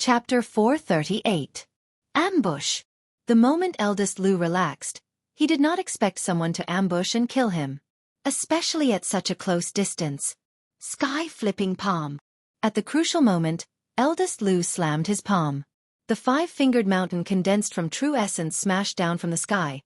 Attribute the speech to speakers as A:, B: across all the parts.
A: Chapter 438. Ambush. The moment eldest Lu relaxed, he did not expect someone to ambush and kill him. Especially at such a close distance. Sky-flipping palm. At the crucial moment, eldest Lu slammed his palm. The five-fingered mountain condensed from true essence smashed down from the sky,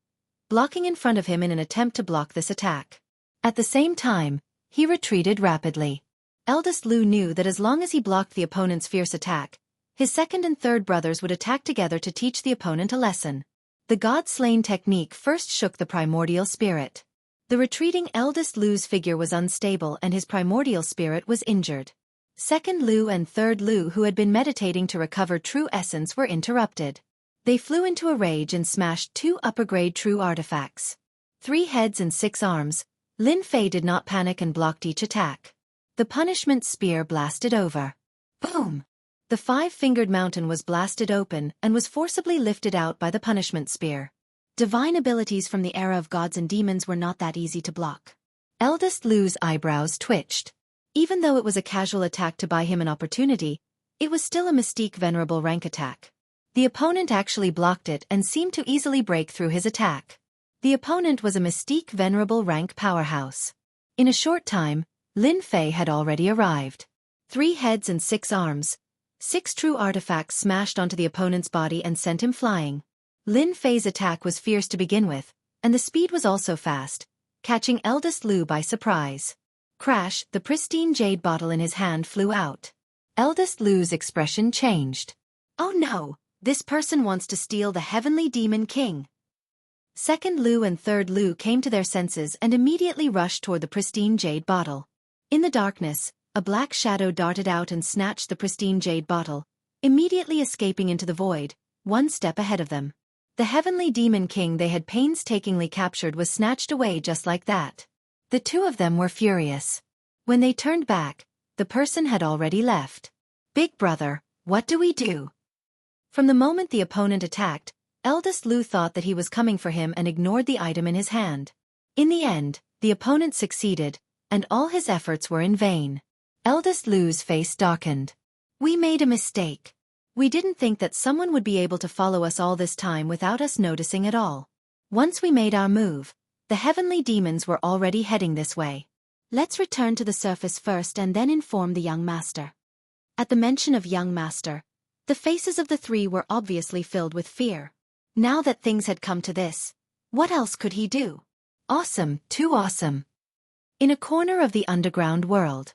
A: blocking in front of him in an attempt to block this attack. At the same time, he retreated rapidly. Eldest Lu knew that as long as he blocked the opponent's fierce attack, his second and third brothers would attack together to teach the opponent a lesson. The God-slain technique first shook the primordial spirit. The retreating eldest Lu's figure was unstable and his primordial spirit was injured. Second Lu and third Lu, who had been meditating to recover true essence, were interrupted. They flew into a rage and smashed two upper-grade true artifacts. 3 heads and 6 arms, Lin Fei did not panic and blocked each attack. The punishment spear blasted over. Boom! The five-fingered mountain was blasted open and was forcibly lifted out by the punishment spear. Divine abilities from the era of gods and demons were not that easy to block. Eldest Lu's eyebrows twitched. Even though it was a casual attack to buy him an opportunity, it was still a mystique venerable rank attack. The opponent actually blocked it and seemed to easily break through his attack. The opponent was a mystique venerable rank powerhouse. In a short time, Lin Fei had already arrived. 3 heads and 6 arms. 6 true artifacts smashed onto the opponent's body and sent him flying. Lin Fei's attack was fierce to begin with, and the speed was also fast, catching eldest Lu by surprise. Crash! The pristine jade bottle in his hand flew out. Eldest Lu's expression changed. Oh no! This person wants to steal the heavenly demon king. Second Lu and third Lu came to their senses and immediately rushed toward the pristine jade bottle. In the darkness, a black shadow darted out and snatched the pristine jade bottle, immediately escaping into the void, 1 step ahead of them. The heavenly demon king they had painstakingly captured was snatched away just like that. The two of them were furious. When they turned back, the person had already left. Big brother, what do we do? From the moment the opponent attacked, eldest Lu thought that he was coming for him and ignored the item in his hand. In the end, the opponent succeeded, and all his efforts were in vain. Eldest Lu's face darkened. We made a mistake. We didn't think that someone would be able to follow us all this time without us noticing at all. Once we made our move, the heavenly demons were already heading this way. Let's return to the surface first and then inform the young master. At the mention of young master, the faces of the 3 were obviously filled with fear. Now that things had come to this, what else could he do? Awesome, too awesome. In a corner of the underground world,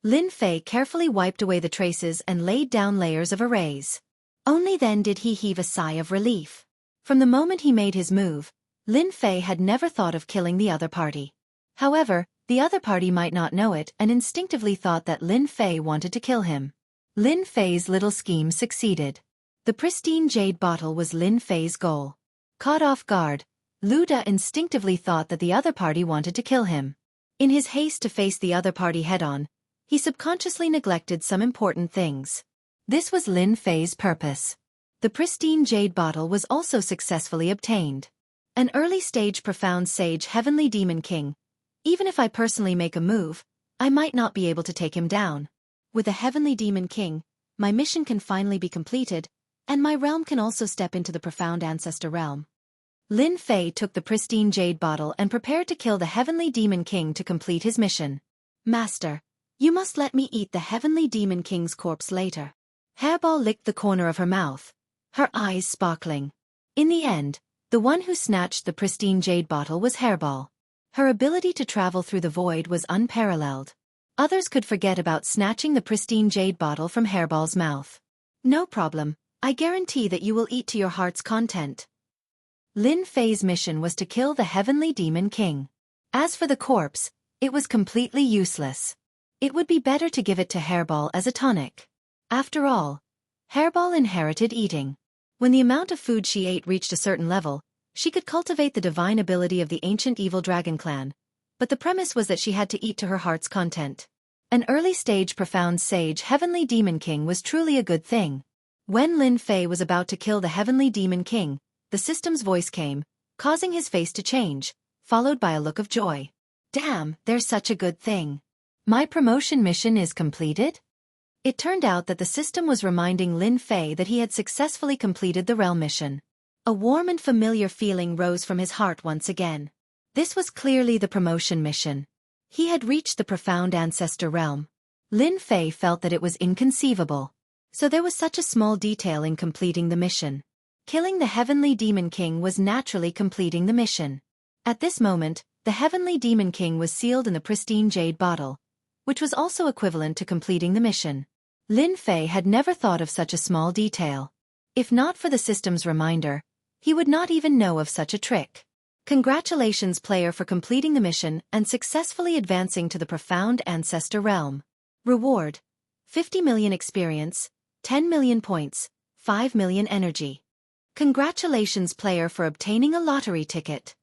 A: Lin Fei carefully wiped away the traces and laid down layers of arrays. Only then did he heave a sigh of relief. From the moment he made his move, Lin Fei had never thought of killing the other party. However, the other party might not know it and instinctively thought that Lin Fei wanted to kill him. Lin Fei's little scheme succeeded. The pristine jade bottle was Lin Fei's goal. Caught off guard, Lu Da instinctively thought that the other party wanted to kill him. In his haste to face the other party head-on, he subconsciously neglected some important things. This was Lin Fei's purpose. The pristine jade bottle was also successfully obtained. An early-stage profound sage heavenly demon king. Even if I personally make a move, I might not be able to take him down. With a heavenly demon king, my mission can finally be completed, and my realm can also step into the profound ancestor realm. Lin Fei took the pristine jade bottle and prepared to kill the heavenly demon king to complete his mission. Master, you must let me eat the heavenly demon king's corpse later. Hairball licked the corner of her mouth, her eyes sparkling. In the end, the one who snatched the pristine jade bottle was Hairball. Her ability to travel through the void was unparalleled. Others could forget about snatching the pristine jade bottle from Hairball's mouth. No problem, I guarantee that you will eat to your heart's content. Lin Fei's mission was to kill the heavenly demon king. As for the corpse, it was completely useless. It would be better to give it to Hairball as a tonic. After all, Hairball inherited eating. When the amount of food she ate reached a certain level, she could cultivate the divine ability of the ancient evil dragon clan, but the premise was that she had to eat to her heart's content. An early-stage profound sage heavenly demon king was truly a good thing. When Lin Fei was about to kill the heavenly demon king, the system's voice came, causing his face to change, followed by a look of joy. Damn, there's such a good thing. My promotion mission is completed? It turned out that the system was reminding Lin Fei that he had successfully completed the realm mission. A warm and familiar feeling rose from his heart once again. This was clearly the promotion mission. He had reached the profound ancestor realm. Lin Fei felt that it was inconceivable. So there was such a small detail in completing the mission. Killing the Heavenly Demon King was naturally completing the mission. At this moment, the Heavenly Demon King was sealed in the pristine jade bottle, which was also equivalent to completing the mission. Lin Fei had never thought of such a small detail. If not for the system's reminder, he would not even know of such a trick. Congratulations, player, for completing the mission and successfully advancing to the profound ancestor realm. Reward: 50 million experience, 10 million points, 5 million energy. Congratulations, player, for obtaining a lottery ticket.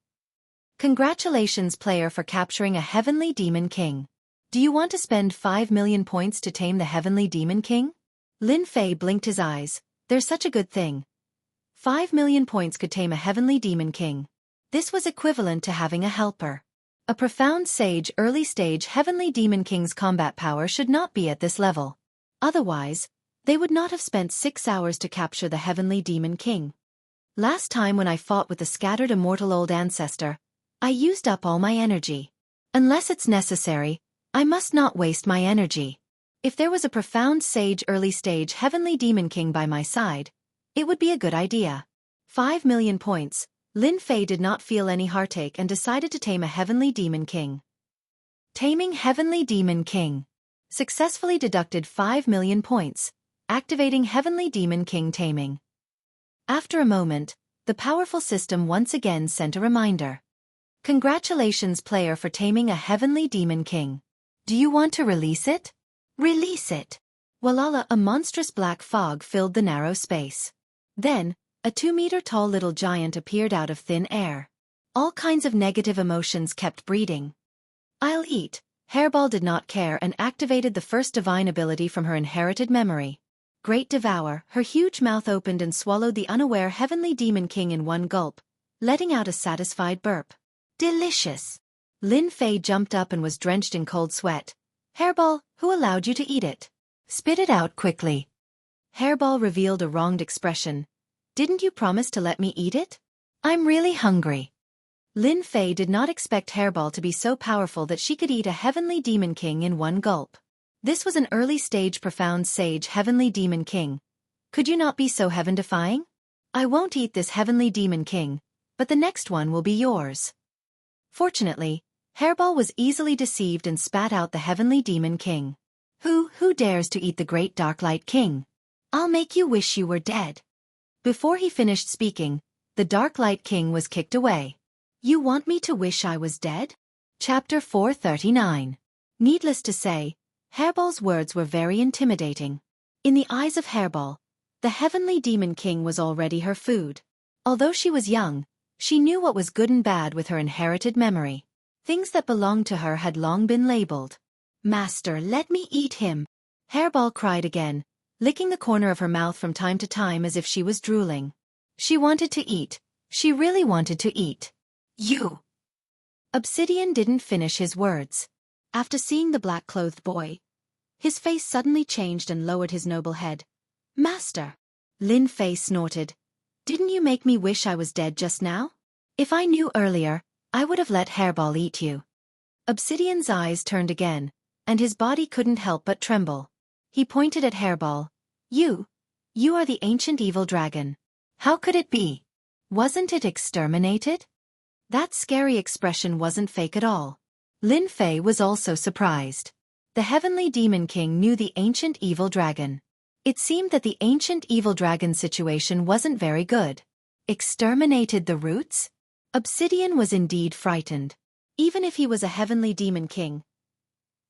A: Congratulations, player, for capturing a Heavenly Demon King. Do you want to spend 5 million points to tame the Heavenly Demon King? Lin Fei blinked his eyes. There's such a good thing. 5 million points could tame a Heavenly Demon King. This was equivalent to having a helper. A profound sage early-stage Heavenly Demon King's combat power should not be at this level. Otherwise, they would not have spent 6 hours to capture the Heavenly Demon King. Last time when I fought with the scattered immortal old ancestor, I used up all my energy. Unless it's necessary, I must not waste my energy. If there was a profound sage early-stage Heavenly Demon King by my side, it would be a good idea. 5 million points. Lin Fei did not feel any heartache and decided to tame a Heavenly Demon King. Taming Heavenly Demon King. Successfully deducted 5 million points, activating Heavenly Demon King taming. After a moment, the powerful system once again sent a reminder. Congratulations, player, for taming a Heavenly Demon King. Do you want to release it? Release it. Walala, a monstrous black fog filled the narrow space. Then, a 2-meter-tall little giant appeared out of thin air. All kinds of negative emotions kept breeding. I'll eat. Hairball did not care and activated the first divine ability from her inherited memory. Great Devour. Her huge mouth opened and swallowed the unaware Heavenly Demon King in one gulp, letting out a satisfied burp. Delicious. Lin Fei jumped up and was drenched in cold sweat. Hairball, who allowed you to eat it? Spit it out quickly. Hairball revealed a wronged expression. Didn't you promise to let me eat it? I'm really hungry. Lin Fei did not expect Hairball to be so powerful that she could eat a Heavenly Demon King in one gulp. This was an early-stage profound sage Heavenly Demon King. Could you not be so heaven-defying? I won't eat this Heavenly Demon King, but the next one will be yours. Fortunately, Hairball was easily deceived and spat out the Heavenly Demon King. Who dares to eat the great Darklight King? I'll make you wish you were dead. Before he finished speaking, the Darklight King was kicked away. You want me to wish I was dead? Chapter 439. Needless to say, Hairball's words were very intimidating. In the eyes of Hairball, the Heavenly Demon King was already her food. Although she was young, she knew what was good and bad with her inherited memory. Things that belonged to her had long been labeled. Master, let me eat him. Hairball cried again, licking the corner of her mouth from time to time as if she was drooling. She wanted to eat. She really wanted to eat. You. Obsidian didn't finish his words. After seeing the black-clothed boy, his face suddenly changed and lowered his noble head. Master. Lin Fei snorted. Didn't you make me wish I was dead just now? If I knew earlier, I would have let Hairball eat you. Obsidian's eyes turned again, and his body couldn't help but tremble. He pointed at Hairball. You are the ancient evil dragon. How could it be? Wasn't it exterminated? That scary expression wasn't fake at all. Lin Fei was also surprised. The Heavenly Demon King knew the ancient evil dragon. It seemed that the ancient evil dragon situation wasn't very good. Exterminated the roots? Obsidian was indeed frightened. Even if he was a Heavenly Demon King,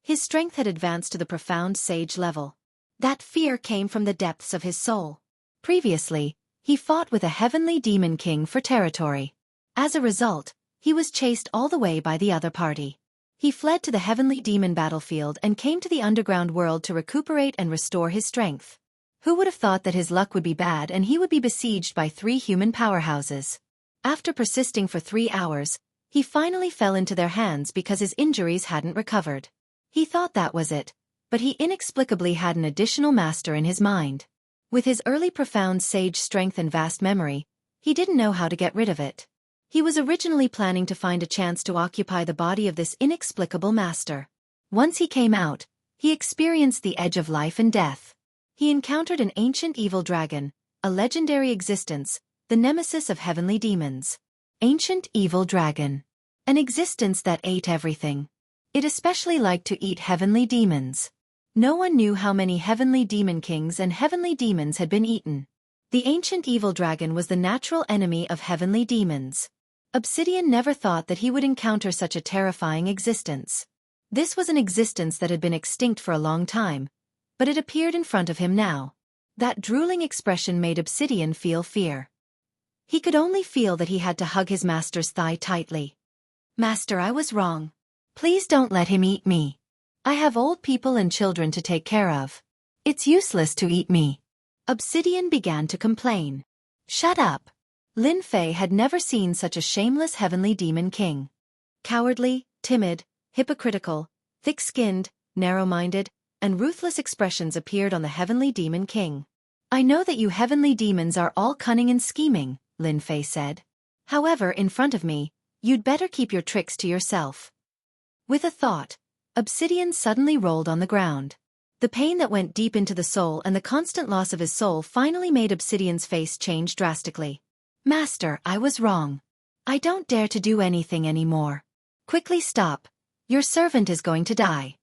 A: his strength had advanced to the profound sage level. That fear came from the depths of his soul. Previously, he fought with a Heavenly Demon King for territory. As a result, he was chased all the way by the other party. He fled to the Heavenly Demon battlefield and came to the underground world to recuperate and restore his strength. Who would have thought that his luck would be bad and he would be besieged by 3 human powerhouses? After persisting for 3 hours, he finally fell into their hands because his injuries hadn't recovered. He thought that was it, but he inexplicably had an additional master in his mind. With his early profound sage strength and vast memory, he didn't know how to get rid of it. He was originally planning to find a chance to occupy the body of this inexplicable master. Once he came out, he experienced the edge of life and death. He encountered an ancient evil dragon, a legendary existence, the nemesis of heavenly demons. Ancient evil dragon. An existence that ate everything. It especially liked to eat heavenly demons. No one knew how many heavenly demon kings and heavenly demons had been eaten. The ancient evil dragon was the natural enemy of heavenly demons. Obsidian never thought that he would encounter such a terrifying existence. This was an existence that had been extinct for a long time, but it appeared in front of him now. That drooling expression made Obsidian feel fear. He could only feel that he had to hug his master's thigh tightly. "Master, I was wrong. Please don't let him eat me. I have old people and children to take care of. It's useless to eat me." Obsidian began to complain. "Shut up." Lin Fei had never seen such a shameless heavenly demon king. Cowardly, timid, hypocritical, thick-skinned, narrow-minded, and ruthless expressions appeared on the heavenly demon king. "I know that you heavenly demons are all cunning and scheming," Lin Fei said. "However, in front of me, you'd better keep your tricks to yourself." With a thought, Obsidian suddenly rolled on the ground. The pain that went deep into the soul and the constant loss of his soul finally made Obsidian's face change drastically. "Master, I was wrong. I don't dare to do anything anymore. Quickly stop. Your servant is going to die."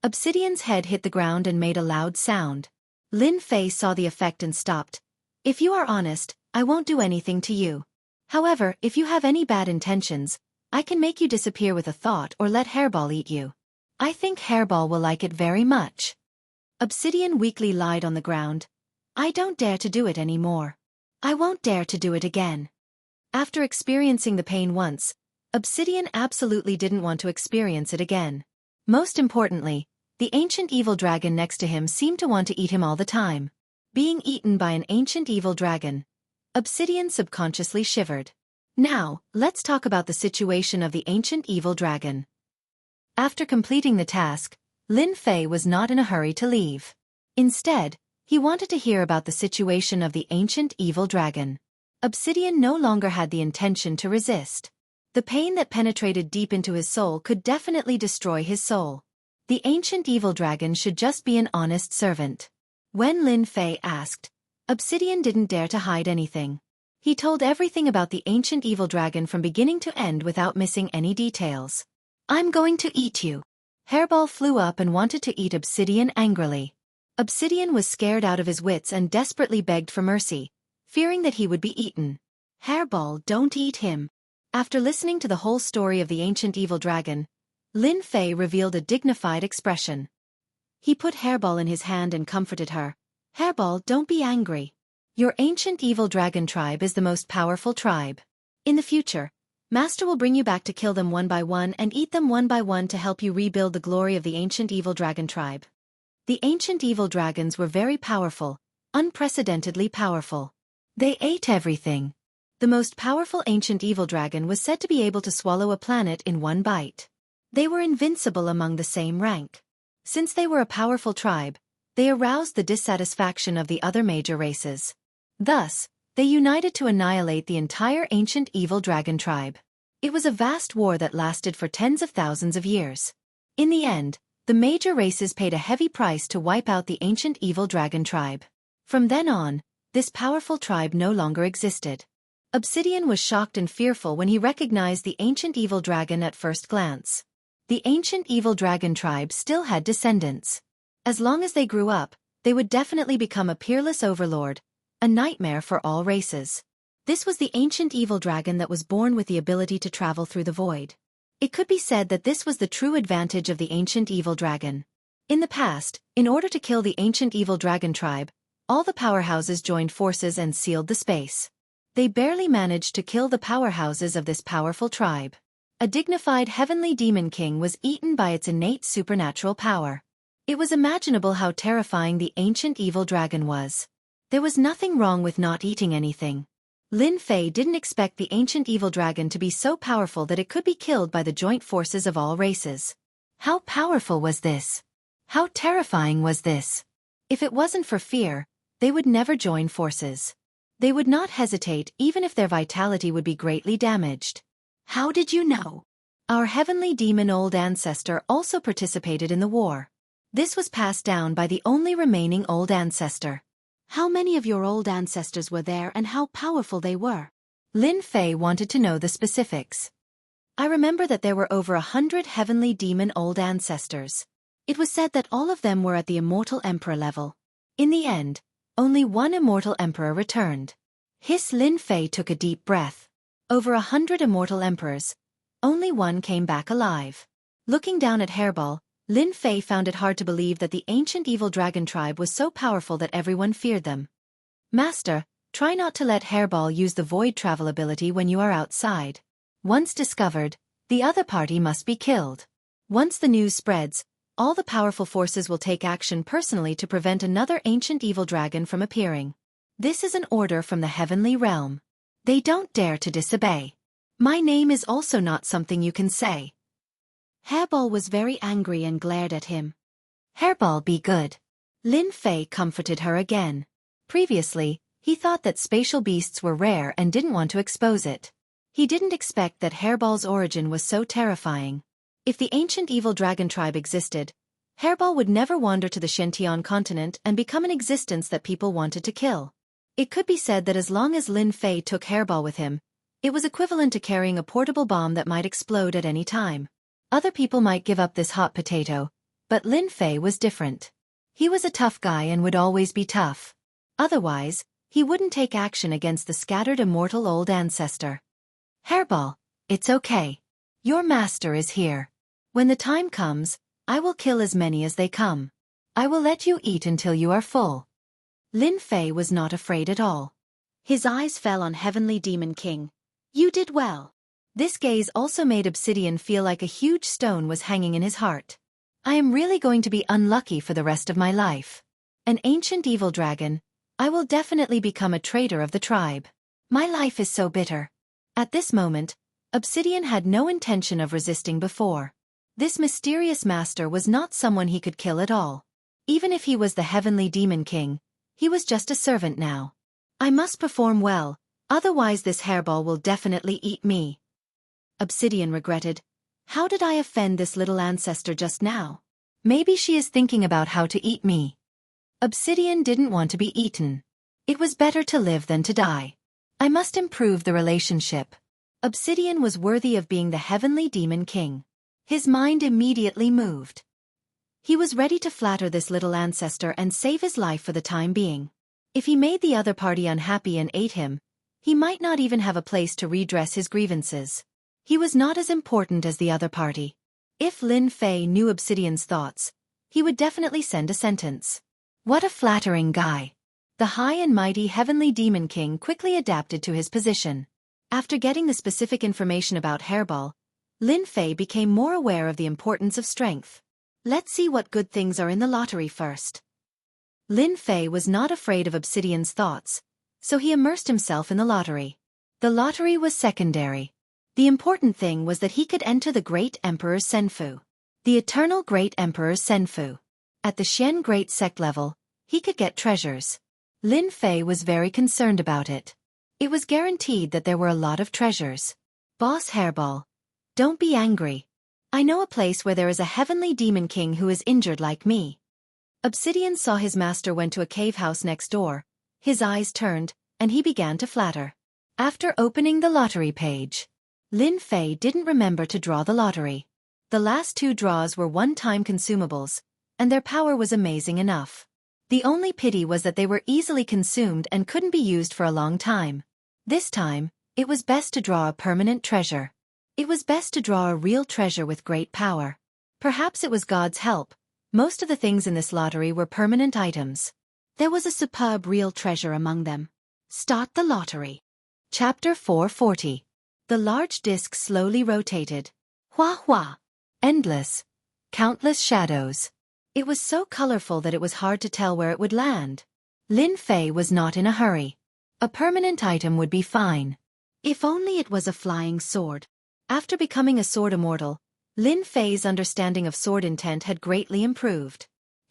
A: Obsidian's head hit the ground and made a loud sound. Lin Fei saw the effect and stopped. "If you are honest, I won't do anything to you. However, if you have any bad intentions, I can make you disappear with a thought or let Hairball eat you. I think Hairball will like it very much." Obsidian weakly lied on the ground. "I don't dare to do it anymore. I won't dare to do it again." After experiencing the pain once, Obsidian absolutely didn't want to experience it again. Most importantly, the ancient evil dragon next to him seemed to want to eat him all the time. Being eaten by an ancient evil dragon, Obsidian subconsciously shivered. Now, let's talk about the situation of the ancient evil dragon. After completing the task, Lin Fei was not in a hurry to leave. Instead, he wanted to hear about the situation of the ancient evil dragon. Obsidian no longer had the intention to resist. The pain that penetrated deep into his soul could definitely destroy his soul. The ancient evil dragon should just be an honest servant. When Lin Fei asked, Obsidian didn't dare to hide anything. He told everything about the ancient evil dragon from beginning to end without missing any details. "I'm going to eat you." Hairball flew up and wanted to eat Obsidian angrily. Obsidian was scared out of his wits and desperately begged for mercy, fearing that he would be eaten. "Hairball, don't eat him." After listening to the whole story of the ancient evil dragon, Lin Fei revealed a dignified expression. He put Hairball in his hand and comforted her. "Hairball, don't be angry. Your ancient evil dragon tribe is the most powerful tribe. In the future, Master will bring you back to kill them one by one and eat them one by one to help you rebuild the glory of the ancient evil dragon tribe." The ancient evil dragons were very powerful, unprecedentedly powerful. They ate everything. The most powerful ancient evil dragon was said to be able to swallow a planet in one bite. They were invincible among the same rank. Since they were a powerful tribe, they aroused the dissatisfaction of the other major races. Thus, they united to annihilate the entire ancient evil dragon tribe. It was a vast war that lasted for tens of thousands of years. In the end, the major races paid a heavy price to wipe out the ancient evil dragon tribe. From then on, this powerful tribe no longer existed. Obsidian was shocked and fearful when he recognized the ancient evil dragon at first glance. The ancient evil dragon tribe still had descendants. As long as they grew up, they would definitely become a peerless overlord, a nightmare for all races. This was the ancient evil dragon that was born with the ability to travel through the void. It could be said that this was the true advantage of the ancient evil dragon. In the past, in order to kill the ancient evil dragon tribe, all the powerhouses joined forces and sealed the space. They barely managed to kill the powerhouses of this powerful tribe. A dignified heavenly demon king was eaten by its innate supernatural power. It was imaginable how terrifying the ancient evil dragon was. There was nothing wrong with not eating anything. Lin Fei didn't expect the ancient evil dragon to be so powerful that it could be killed by the joint forces of all races. How powerful was this? How terrifying was this? If it wasn't for fear, they would never join forces. They would not hesitate even if their vitality would be greatly damaged.
B: How did you know?
A: Our heavenly demon old ancestor also participated in the war. This was passed down by the only remaining old ancestor.
B: How many of your old ancestors were there and how powerful they were?
A: Lin Fei wanted to know the specifics. I remember that there were over 100 heavenly demon old ancestors. It was said that all of them were at the immortal emperor level. In the end, only one immortal emperor returned. Lin Fei took a deep breath. Over 100 immortal emperors. Only one came back alive. Looking down at Hairball, Lin Fei found it hard to believe that the ancient evil dragon tribe was so powerful that everyone feared them. Master, try not to let Hairball use the void travel ability when you are outside. Once discovered, the other party must be killed. Once the news spreads, all the powerful forces will take action personally to prevent another ancient evil dragon from appearing. This is an order from the heavenly realm. They don't dare to disobey. My name is also not something you can say.
B: Hairball was very angry and glared at him.
A: Hairball, be good. Lin Fei comforted her again. Previously, he thought that spatial beasts were rare and didn't want to expose it. He didn't expect that Hairball's origin was so terrifying. If the ancient evil dragon tribe existed, Hairball would never wander to the Shention continent and become an existence that people wanted to kill. It could be said that as long as Lin Fei took Hairball with him, it was equivalent to carrying a portable bomb that might explode at any time. Other people might give up this hot potato, but Lin Fei was different. He was a tough guy and would always be tough. Otherwise, he wouldn't take action against the scattered immortal old ancestor. Hairball, it's okay. Your master is here. When the time comes, I will kill as many as they come. I will let you eat until you are full. Lin Fei was not afraid at all.
B: His eyes fell on Heavenly Demon King. You did well.
A: This gaze also made Obsidian feel like a huge stone was hanging in his heart. I am really going to be unlucky for the rest of my life. An ancient evil dragon, I will definitely become a traitor of the tribe. My life is so bitter. At this moment, Obsidian had no intention of resisting before. This mysterious master was not someone he could kill at all. Even if he was the Heavenly Demon King, he was just a servant now. I must perform well, otherwise this Hairball will definitely eat me. Obsidian regretted. How did I offend this little ancestor just now? Maybe she is thinking about how to eat me. Obsidian didn't want to be eaten. It was better to live than to die. I must improve the relationship. Obsidian was worthy of being the Heavenly Demon King. His mind immediately moved. He was ready to flatter this little ancestor and save his life for the time being. If he made the other party unhappy and ate him, he might not even have a place to redress his grievances. He was not as important as the other party. If Lin Fei knew Obsidian's thoughts, he would definitely send a sentence. What a flattering guy. The high and mighty Heavenly Demon King quickly adapted to his position. After getting the specific information about Hairball, Lin Fei became more aware of the importance of strength. Let's see what good things are in the lottery first. Lin Fei was not afraid of Obsidian's thoughts, so he immersed himself in the lottery. The lottery was secondary. The important thing was that he could enter the Great Emperor Senfu. The Eternal Great Emperor Senfu. At the Shen Great Sect level, he could get treasures. Lin Fei was very concerned about it. It was guaranteed that there were a lot of treasures. Boss Hairball, don't be angry. I know a place where there is a Heavenly Demon King who is injured like me. Obsidian saw his master went to a cave house next door. His eyes turned, and he began to flatter. After opening the lottery page, Lin Fei didn't remember to draw the lottery. The last two draws were one-time consumables, and their power was amazing enough. The only pity was that they were easily consumed and couldn't be used for a long time. This time, it was best to draw a permanent treasure. It was best to draw a real treasure with great power. Perhaps it was God's help. Most of the things in this lottery were permanent items. There was a superb real treasure among them. Start the lottery. Chapter 440. The large disc slowly rotated. Hua hua. Endless. Countless shadows. It was so colorful that it was hard to tell where it would land. Lin Fei was not in a hurry. A permanent item would be fine. If only it was a flying sword. After becoming a sword immortal, Lin Fei's understanding of sword intent had greatly improved.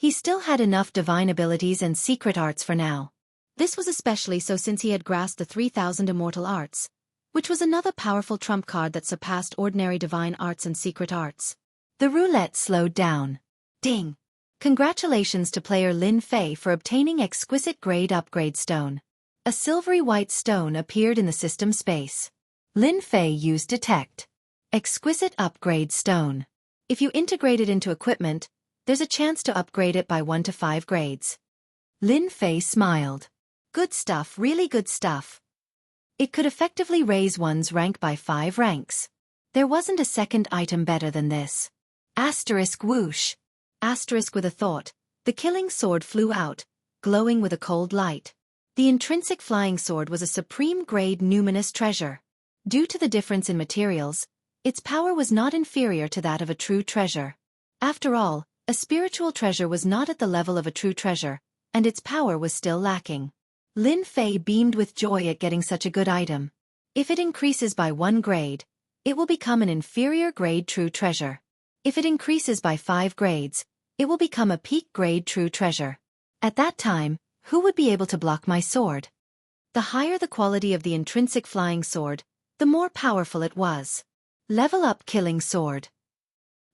A: He still had enough divine abilities and secret arts for now.
B: This was especially so since he had grasped the 3,000 immortal arts, which was another powerful trump card that surpassed ordinary divine arts and secret arts.
A: The roulette slowed down. Ding! Congratulations to player Lin Fei for obtaining exquisite grade upgrade stone. A silvery white stone appeared in the system space. Lin Fei used detect. Exquisite upgrade stone. If you integrate it into equipment, there's a chance to upgrade it by 1 to 5 grades. Lin Fei smiled. Good stuff, really good stuff. It could effectively raise one's rank by 5 ranks. There wasn't a second item better than this. Asterisk whoosh. Asterisk with a thought. The killing sword flew out, glowing with a cold light. The intrinsic flying sword was a supreme grade numinous treasure. Due to the difference in materials, its power was not inferior to that of a true treasure. After all, a spiritual treasure was not at the level of a true treasure, and its power was still lacking. Lin Fei beamed with joy at getting such a good item. If it increases by 1 grade, it will become an inferior grade true treasure. If it increases by 5 grades, it will become a peak grade true treasure. At that time, who would be able to block my sword? The higher the quality of the intrinsic flying sword, the more powerful it was. Level up killing sword.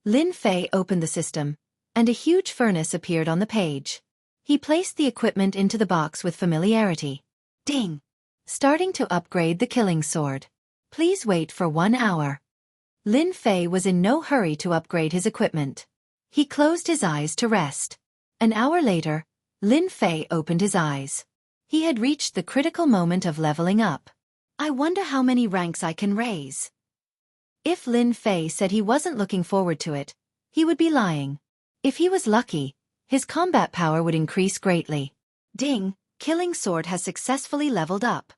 A: Lin Fei opened the system, and a huge furnace appeared on the page. He placed the equipment into the box with familiarity. Ding! Starting to upgrade the killing sword. Please wait for 1 hour. Lin Fei was in no hurry to upgrade his equipment. He closed his eyes to rest. An hour later, Lin Fei opened his eyes. He had reached the critical moment of leveling up. I wonder how many ranks I can raise. If Lin Fei said he wasn't looking forward to it, he would be lying. If he was lucky, his combat power would increase greatly. Ding! Killing sword has successfully leveled up.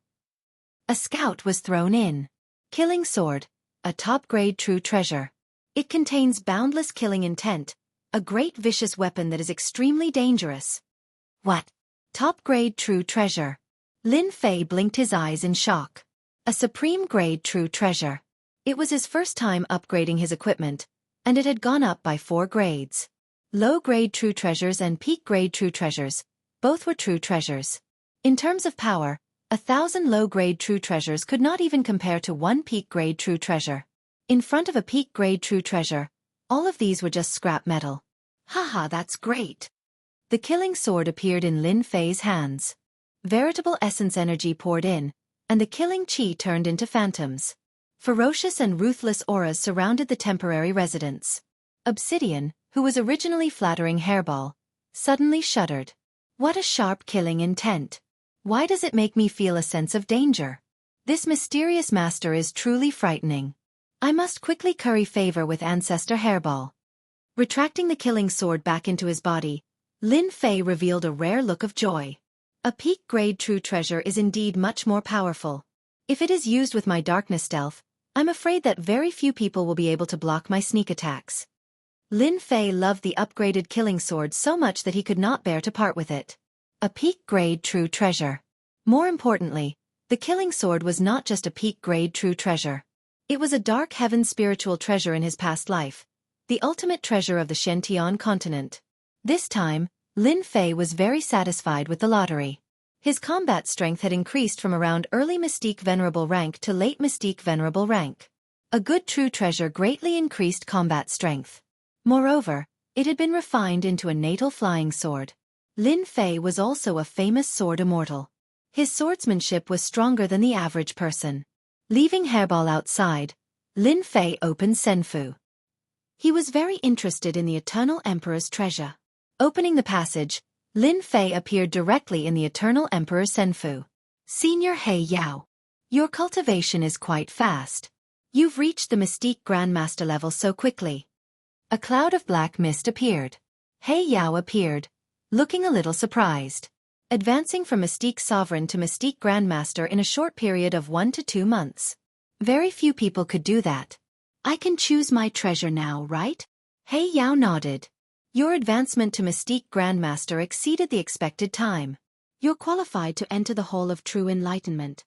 A: A scout was thrown in. Killing sword, a top-grade true treasure. It contains boundless killing intent, a great vicious weapon that is extremely dangerous. What? Top-grade true treasure. Lin Fei blinked his eyes in shock. A supreme-grade true treasure. It was his first time upgrading his equipment, and it had gone up by 4 grades. Low-grade true treasures and peak-grade true treasures, both were true treasures. In terms of power, 1,000 low-grade true treasures could not even compare to 1 peak-grade true treasure. In front of a peak-grade true treasure, all of these were just scrap metal. Haha, that's great. The killing sword appeared in Lin Fei's hands. Veritable essence energy poured in, and the killing chi turned into phantoms. Ferocious and ruthless auras surrounded the temporary residence. Obsidian, who was originally flattering Hairball, suddenly shuddered. What a sharp killing intent. Why does it make me feel a sense of danger? This mysterious master is truly frightening. I must quickly curry favor with Ancestor Hairball. Retracting the killing sword back into his body, Lin Fei revealed a rare look of joy. A peak-grade true treasure is indeed much more powerful. If it is used with my darkness stealth, I'm afraid that very few people will be able to block my sneak attacks. Lin Fei loved the upgraded killing sword so much that he could not bear to part with it. A peak-grade true treasure. More importantly, the killing sword was not just a peak-grade true treasure. It was a dark heaven spiritual treasure in his past life, the ultimate treasure of the Shentian continent. This time, Lin Fei was very satisfied with the lottery. His combat strength had increased from around early Mystique Venerable rank to late Mystique Venerable rank. A good true treasure greatly increased combat strength. Moreover, it had been refined into a natal flying sword. Lin Fei was also a famous sword immortal. His swordsmanship was stronger than the average person. Leaving Hairball outside, Lin Fei opened Senfu. He was very interested in the Eternal Emperor's treasure. Opening the passage, Lin Fei appeared directly in the Eternal Emperor Senfu. Senior He Yao. Your cultivation is quite fast. You've reached the Mystique Grandmaster level so quickly. A cloud of black mist appeared. He Yao appeared, looking a little surprised. Advancing from Mystique Sovereign to Mystique Grandmaster in a short period of 1 to 2 months. Very few people could do that. I can choose my treasure now, right? He Yao nodded. Your advancement to Mystique Grandmaster exceeded the expected time. You're qualified to enter the Hall of True Enlightenment.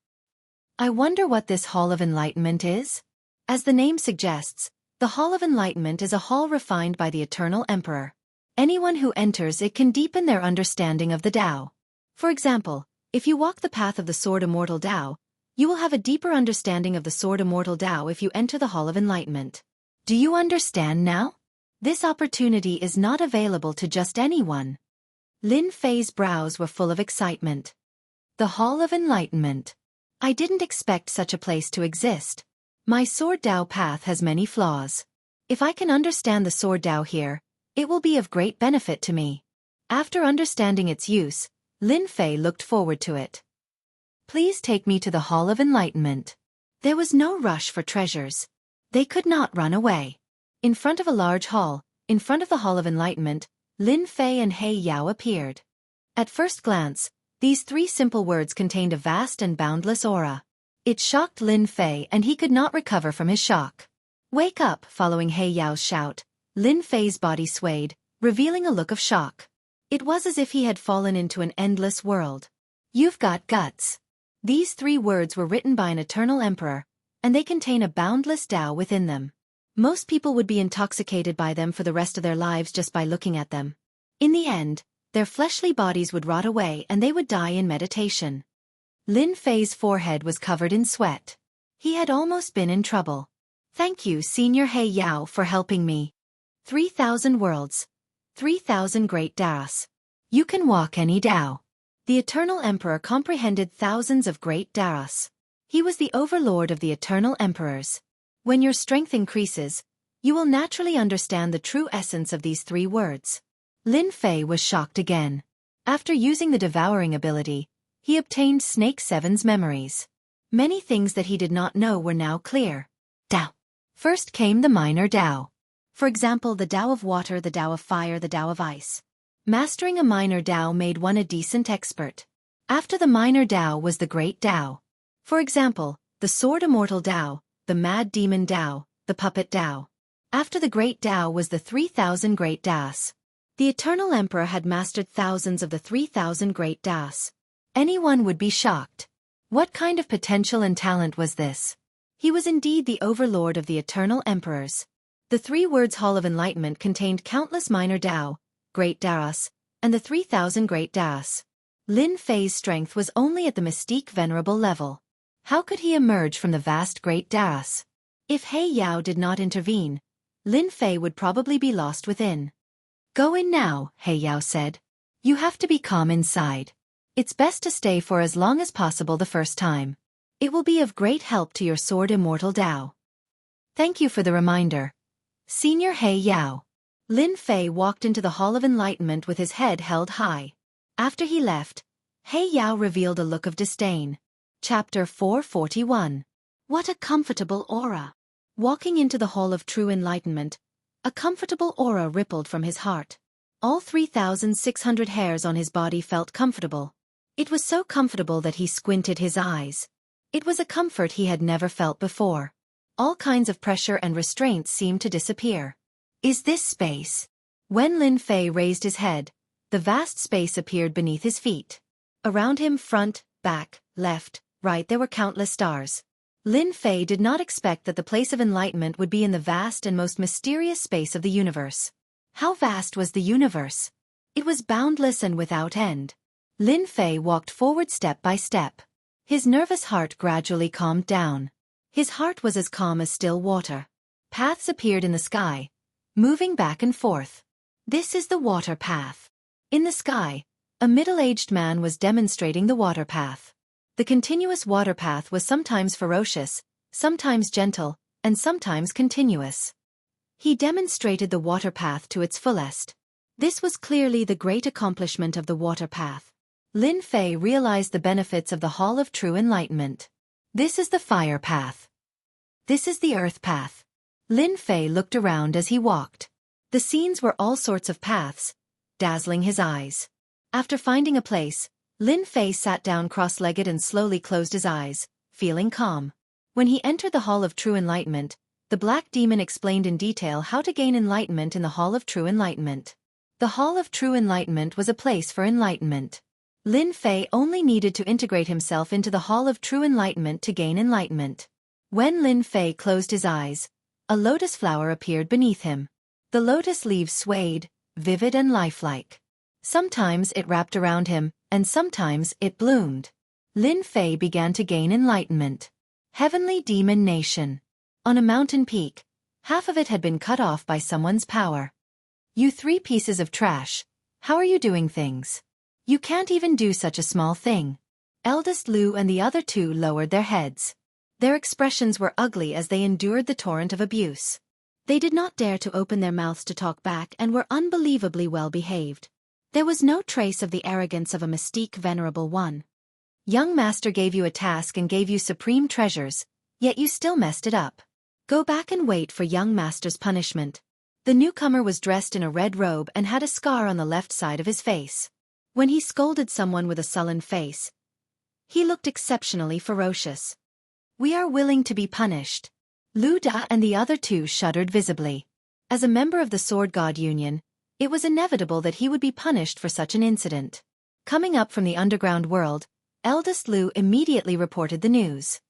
A: I wonder what this Hall of Enlightenment is? As the name suggests, the Hall of Enlightenment is a hall refined by the Eternal Emperor. Anyone who enters it can deepen their understanding of the Tao.
B: For example, if you walk the path of the Sword Immortal Tao, you will have a deeper understanding of the Sword Immortal Tao if you enter the Hall of Enlightenment.
A: Do you understand now? This opportunity is not available to just anyone.
B: Lin Fei's brows were full of excitement.
A: The Hall of Enlightenment.
B: I didn't expect such a place to exist.
A: My Sword Tao path has many flaws.
B: If I can understand the Sword Tao here, it will be of great benefit to me.
A: After understanding its use, Lin Fei looked forward to it. Please take me to the Hall of Enlightenment.
B: There was no rush for treasures.
A: They could not run away.
B: In front of a large hall, in front of the Hall of Enlightenment, Lin Fei and He Yao appeared. At first glance, these three simple words contained a vast and boundless aura.
A: It shocked Lin Fei and he could not recover from his shock.
B: Wake up! Following He Yao's shout, Lin Fei's body swayed, revealing a look of shock. It was as if he had fallen into an endless world.
A: You've got guts.
B: These three words were written by an eternal emperor, and they contain a boundless Tao within them. Most people would be intoxicated by them for the rest of their lives just by looking at them. In the end, their fleshly bodies would rot away and they would die in meditation.
A: Lin Fei's forehead was covered in sweat.
B: He had almost been in trouble.
A: Thank you, Senior He Yao, for helping me.
B: 3,000 worlds. 3,000 great Taos.
A: You can walk any Tao.
B: The Eternal Emperor comprehended thousands of great Taos. He was the overlord of the Eternal Emperors. When your strength increases, you will naturally understand the true essence of these three words.
A: Lin Fei was shocked again.
B: After using the devouring ability, he obtained Snake Seven's memories. Many things that he did not know were now clear.
A: Tao. First came the minor Tao.
B: For example, the Tao of water, the Tao of fire, the Tao of ice. Mastering a minor Tao made one a decent expert.
A: After the minor Tao was the great Tao.
B: For example, the Sword Immortal Tao, the Mad Demon Tao, the Puppet Tao. After the great Tao was the 3,000 great Taos. The Eternal Emperor had mastered thousands of the 3,000 great Taos.
A: Anyone would be shocked. What kind of potential and talent was this?
B: He was indeed the overlord of the Eternal Emperors. The three words Hall of Enlightenment contained countless minor Tao, great Taos, and the 3,000 great Taos.
A: Lin Fei's strength was only at the mystique venerable level. How could he emerge from the vast great Taos?
B: If He Yao did not intervene, Lin Fei would probably be lost within.
A: Go in now, He Yao said. You have to be calm inside. It's best to stay for as long as possible the first time.
B: It will be of great help to your Sword Immortal Tao.
A: Thank you for the reminder. Senior He Yao.
B: Lin Fei walked into the Hall of Enlightenment with his head held high. After he left, He Yao revealed a look of disdain.
A: Chapter 441.
B: What a comfortable aura! Walking into the Hall of True Enlightenment, a comfortable aura rippled from his heart. All 3,600 hairs on his body felt comfortable. It was so comfortable that he squinted his eyes. It was a comfort he had never felt before. All kinds of pressure and restraints seemed to disappear.
A: Is this space?
B: When Lin Fei raised his head, the vast space appeared beneath his feet. Around him, front, back, left, right, there were countless stars. Lin Fei did not expect that the place of enlightenment would be in the vast and most mysterious space of the universe.
A: How vast was the universe?
B: It was boundless and without end.
A: Lin Fei walked forward step by step.
B: His nervous heart gradually calmed down. His heart was as calm as still water. Paths appeared in the sky, moving back and forth.
A: This is the water path.
B: In the sky, a middle-aged man was demonstrating the water path. The continuous water path was sometimes ferocious, sometimes gentle, and sometimes continuous. He demonstrated the water path to its fullest. This was clearly the great accomplishment of the water path.
A: Lin Fei realized the benefits of the Hall of True Enlightenment. This is the fire path. This is the earth path. Lin Fei looked around as he walked.
B: The scenes were all sorts of paths, dazzling his eyes. After finding a place, Lin Fei sat down cross-legged and slowly closed his eyes, feeling calm. When he entered the Hall of True Enlightenment, the Black Demon explained in detail how to gain enlightenment in the Hall of True Enlightenment. The Hall of True Enlightenment was a place for enlightenment. Lin Fei only needed to integrate himself into the Hall of True Enlightenment to gain enlightenment. When Lin Fei closed his eyes, a lotus flower appeared beneath him. The lotus leaves swayed, vivid and lifelike. Sometimes it wrapped around him, and sometimes it bloomed. Lin Fei began to gain enlightenment. Heavenly Demon Nation. On a mountain peak, half of it had been cut off by someone's power. You 3 pieces of trash. How are you doing things? You can't even do such a small thing. Eldest Lu and the other 2 lowered their heads. Their expressions were ugly as they endured the torrent of abuse. They did not dare to open their mouths to talk back and were unbelievably well behaved. There was no trace of the arrogance of a mystique venerable one. Young Master gave you a task and gave you supreme treasures, yet you still messed it up. Go back and wait for Young Master's punishment. The newcomer was dressed in a red robe and had a scar on the left side of his face. When he scolded someone with a sullen face, he looked exceptionally ferocious. We are willing to be punished. Lu Da and the other 2 shuddered visibly. As a member of the Sword God Union, it was inevitable that he would be punished for such an incident. Coming up from the underground world, Eldest Lu immediately reported the news.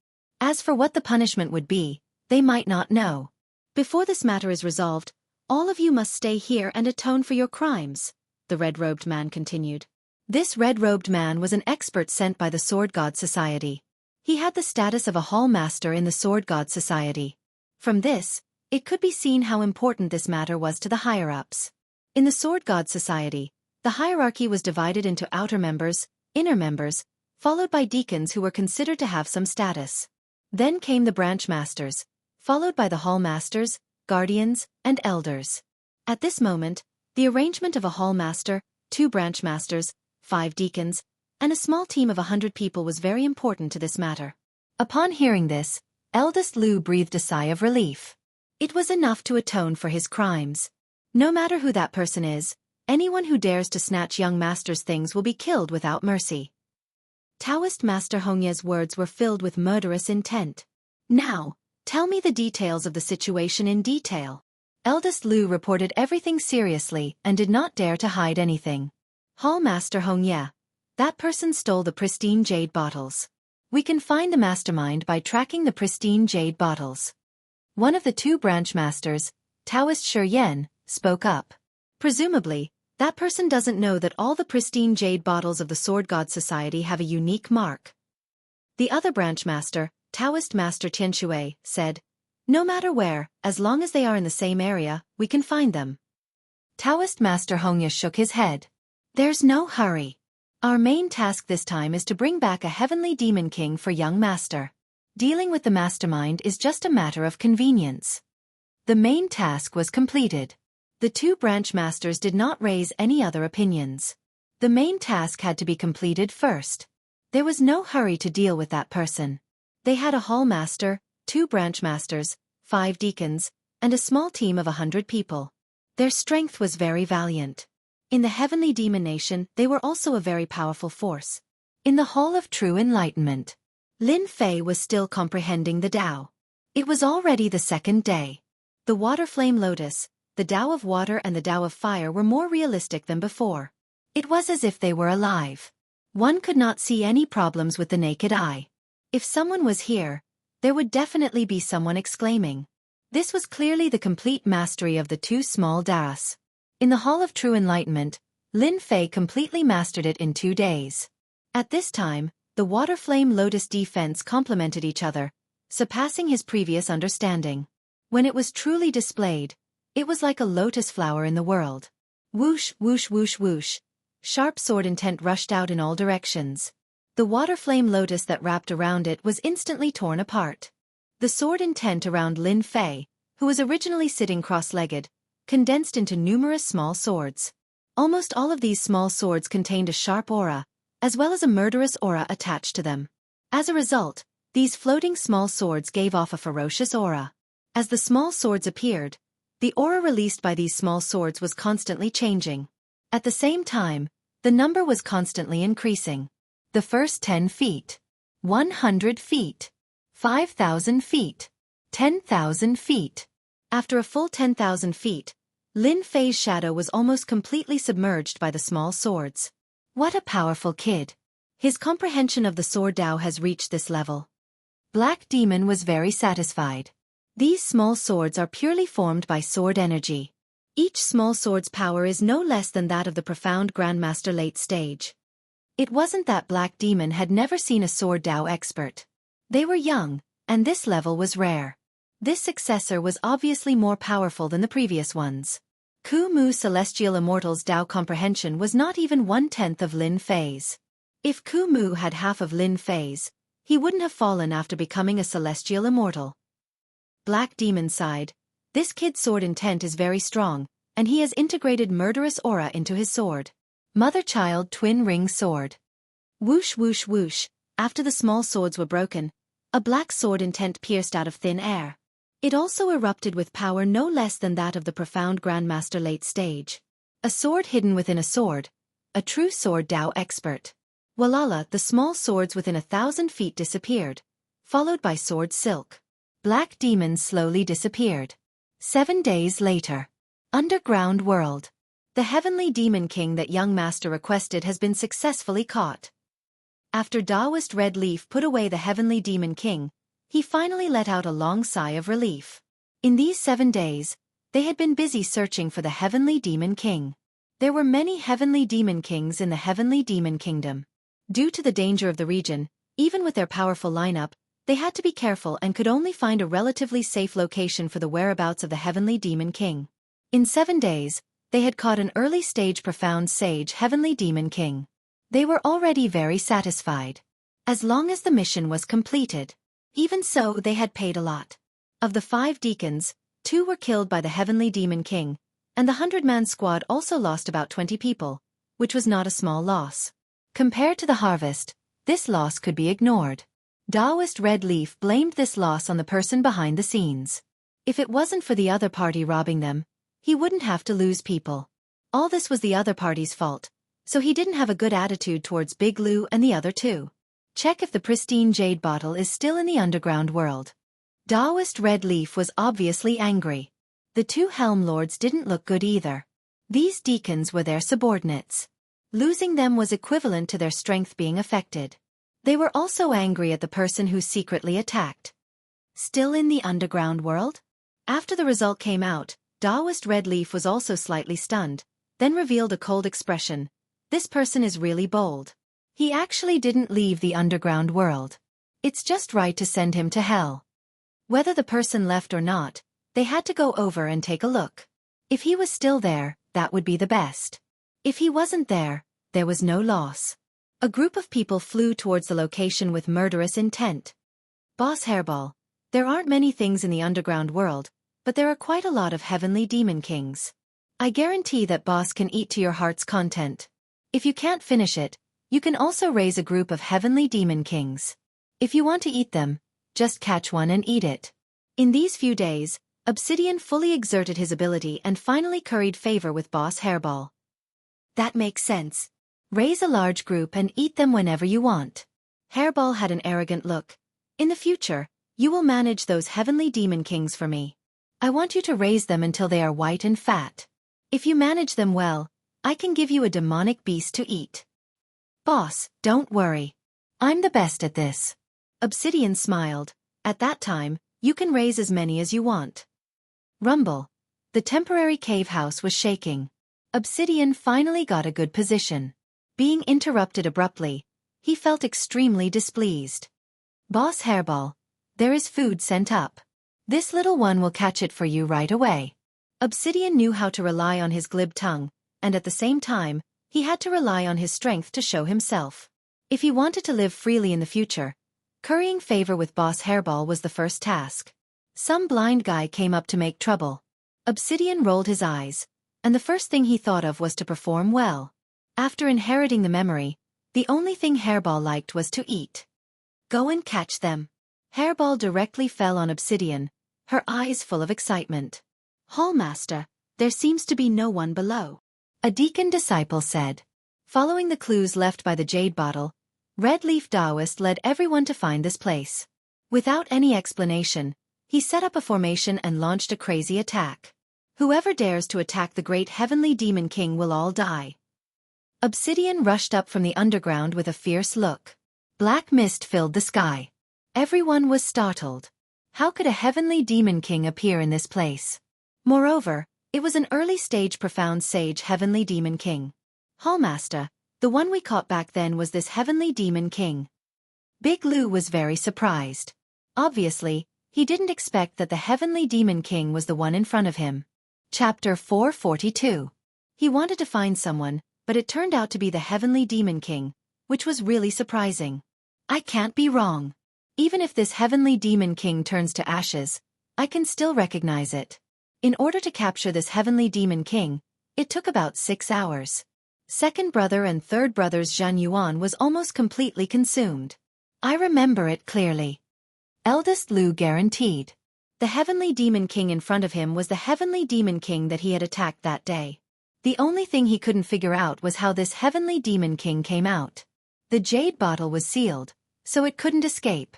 B: As for what the punishment would be, they might not know. Before this matter is resolved, all of you must stay here and atone for your crimes, the red-robed man continued. This red-robed man was an expert sent by the Sword God Society. He had the status of a hall master in the Sword God Society. From this, it could be seen how important this matter was to the higher-ups. In the Sword God Society, the hierarchy was divided into outer members, inner members, followed by deacons who were considered to have some status. Then came the branch masters, followed by the hall masters, guardians, and elders. At this moment, the arrangement of a hall master, 2 branch masters, 5 deacons, and a small team of 100 people was very important to this matter. Upon hearing this, Eldest Lu breathed a sigh of relief. It was enough to atone for his crimes. No matter who that person is, anyone who dares to snatch Young Master's things will be killed without mercy. Taoist Master Hongya's words were filled with murderous intent. Now, tell me the details of the situation in detail. Eldest Lu reported everything seriously and did not dare to hide anything. Hall Master Hongya. That person stole the pristine jade bottles. We can find the mastermind by tracking the pristine jade bottles. One of the 2 branch masters, Taoist Shi Yen, spoke up. Presumably, that person doesn't know that all the pristine jade bottles of the Sword God Society have a unique mark. The other branch master, Taoist Master Tianxue, said, no matter where, as long as they are in the same area, we can find them. Taoist Master Hongya shook his head. There's no hurry. Our main task this time is to bring back a heavenly demon king for Young Master. Dealing with the mastermind is just a matter of convenience. The main task was completed. The 2 branch masters did not raise any other opinions. The main task had to be completed first. There was no hurry to deal with that person. They had a hall master, 2 branch masters, 5 deacons, and a small team of 100 people. Their strength was very valiant. In the Heavenly Demon Nation, they were also a very powerful force. In the Hall of True Enlightenment, Lin Fei was still comprehending the Tao. It was already the 2nd day. The Water Flame Lotus, the Tao of Water and the Tao of Fire were more realistic than before. It was as if they were alive. One could not see any problems with the naked eye. If someone was here, there would definitely be someone exclaiming. This was clearly the complete mastery of the 2 small Taos. In the Hall of True Enlightenment, Lin Fei completely mastered it in 2 days. At this time, the Water Flame Lotus defense complemented each other, surpassing his previous understanding. When it was truly displayed, it was like a lotus flower in the world. Whoosh, whoosh, whoosh, whoosh. Sharp sword intent rushed out in all directions. The Water Flame Lotus that wrapped around it was instantly torn apart. The sword intent around Lin Fei, who was originally sitting cross-legged, condensed into numerous small swords. Almost all of these small swords contained a sharp aura, as well as a murderous aura attached to them. As a result, these floating small swords gave off a ferocious aura. As the small swords appeared, the aura released by these small swords was constantly changing. At the same time, the number was constantly increasing. The first 10 feet, 100 feet, 5,000 feet, 10,000 feet. After a full 10,000 feet, Lin Fei's shadow was almost completely submerged by the small swords. What a powerful kid. His comprehension of the sword Tao has reached this level. Black Demon was very satisfied. These small swords are purely formed by sword energy. Each small sword's power is no less than that of the profound Grandmaster late stage. It wasn't that Black Demon had never seen a sword Dao expert. They were young, and this level was rare. This successor was obviously more powerful than the previous ones. Ku Mu Celestial Immortal's Dao comprehension was not even 1/10 of Lin Fei's. If Ku Mu had half of Lin Fei's, he wouldn't have fallen after becoming a Celestial Immortal. Black Demon sighed. This kid's sword intent is very strong, and he has integrated murderous aura into his sword. Mother-child twin ring sword. Whoosh whoosh whoosh, after the small swords were broken, a black sword intent pierced out of thin air. It also erupted with power no less than that of the profound Grandmaster late stage. A sword hidden within a sword. A true sword Dao expert. Walala, the small swords within 1,000 feet disappeared, followed by sword silk. Black Demon slowly disappeared. 7 days later. Underground world. The heavenly demon king that young master requested has been successfully caught. After Taoist Red Leaf put away the heavenly demon king, he finally let out a long sigh of relief. In these 7 days, they had been busy searching for the heavenly demon king. There were many heavenly demon kings in the heavenly demon kingdom. Due to the danger of the region, even with their powerful lineup, they had to be careful and could only find a relatively safe location for the whereabouts of the heavenly demon king. In 7 days, they had caught an early-stage profound sage heavenly demon king. They were already very satisfied. As long as the mission was completed. Even so, they had paid a lot. Of the 5 deacons, 2 were killed by the heavenly demon king, and the 100-man squad also lost about 20 people, which was not a small loss. Compared to the harvest, this loss could be ignored. Taoist Red Leaf blamed this loss on the person behind the scenes. If it wasn't for the other party robbing them, he wouldn't have to lose people. All this was the other party's fault, so he didn't have a good attitude towards Big Lou and the other 2. Check if the pristine jade bottle is still in the underground world. Taoist Red Leaf was obviously angry. The 2 Helm Lords didn't look good either. These deacons were their subordinates. Losing them was equivalent to their strength being affected. They were also angry at the person who secretly attacked. Still in the underground world? After the result came out, Taoist Red Leaf was also slightly stunned, then revealed a cold expression. This person is really bold. He actually didn't leave the underground world. It's just right to send him to hell. Whether the person left or not, they had to go over and take a look. If he was still there, that would be the best. If he wasn't there, there was no loss. A group of people flew towards the location with murderous intent. Boss Hairball, there aren't many things in the underground world, but there are quite a lot of heavenly demon kings. I guarantee that boss can eat to your heart's content. If you can't finish it, you can also raise a group of heavenly demon kings. If you want to eat them, just catch one and eat it. In these few days, Obsidian fully exerted his ability and finally curried favor with Boss Hairball. That makes sense. Raise a large group and eat them whenever you want. Hairball had an arrogant look. In the future, you will manage those heavenly demon kings for me. I want you to raise them until they are white and fat. If you manage them well, I can give you a demonic beast to eat. Boss, don't worry. I'm the best at this. Obsidian smiled. At that time, you can raise as many as you want. Rumble. The temporary cave house was shaking. Obsidian finally got a good position. Being interrupted abruptly, he felt extremely displeased. Boss Hairball, there is food sent up. This little one will catch it for you right away. Obsidian knew how to rely on his glib tongue, and at the same time, he had to rely on his strength to show himself. If he wanted to live freely in the future, currying favor with Boss Hairball was the first task. Some blind guy came up to make trouble. Obsidian rolled his eyes, and the first thing he thought of was to perform well. After inheriting the memory, the only thing Hairball liked was to eat. Go and catch them. Hairball directly fell on Obsidian, her eyes full of excitement. Hallmaster, there seems to be no one below. A deacon disciple said. Following the clues left by the jade bottle, Red Leaf Taoist led everyone to find this place. Without any explanation, he set up a formation and launched a crazy attack. Whoever dares to attack the great heavenly demon king will all die. Obsidian rushed up from the underground with a fierce look. Black mist filled the sky. Everyone was startled. How could a heavenly demon king appear in this place? Moreover, It was an early-stage profound sage heavenly demon king. Hallmaster, the one we caught back then was this heavenly demon king. Big Lou was very surprised. Obviously, he didn't expect that the heavenly demon king was the one in front of him. Chapter 442. He wanted to find someone, but it turned out to be the heavenly demon king, which was really surprising. I can't be wrong. Even if this heavenly demon king turns to ashes, I can still recognize it. In order to capture this heavenly demon king, it took about 6 hours. Second brother and third brother's Zhan Yuan was almost completely consumed. I remember it clearly. Eldest Lu guaranteed. The heavenly demon king in front of him was the heavenly demon king that he had attacked that day. The only thing he couldn't figure out was how this heavenly demon king came out. The jade bottle was sealed, so it couldn't escape.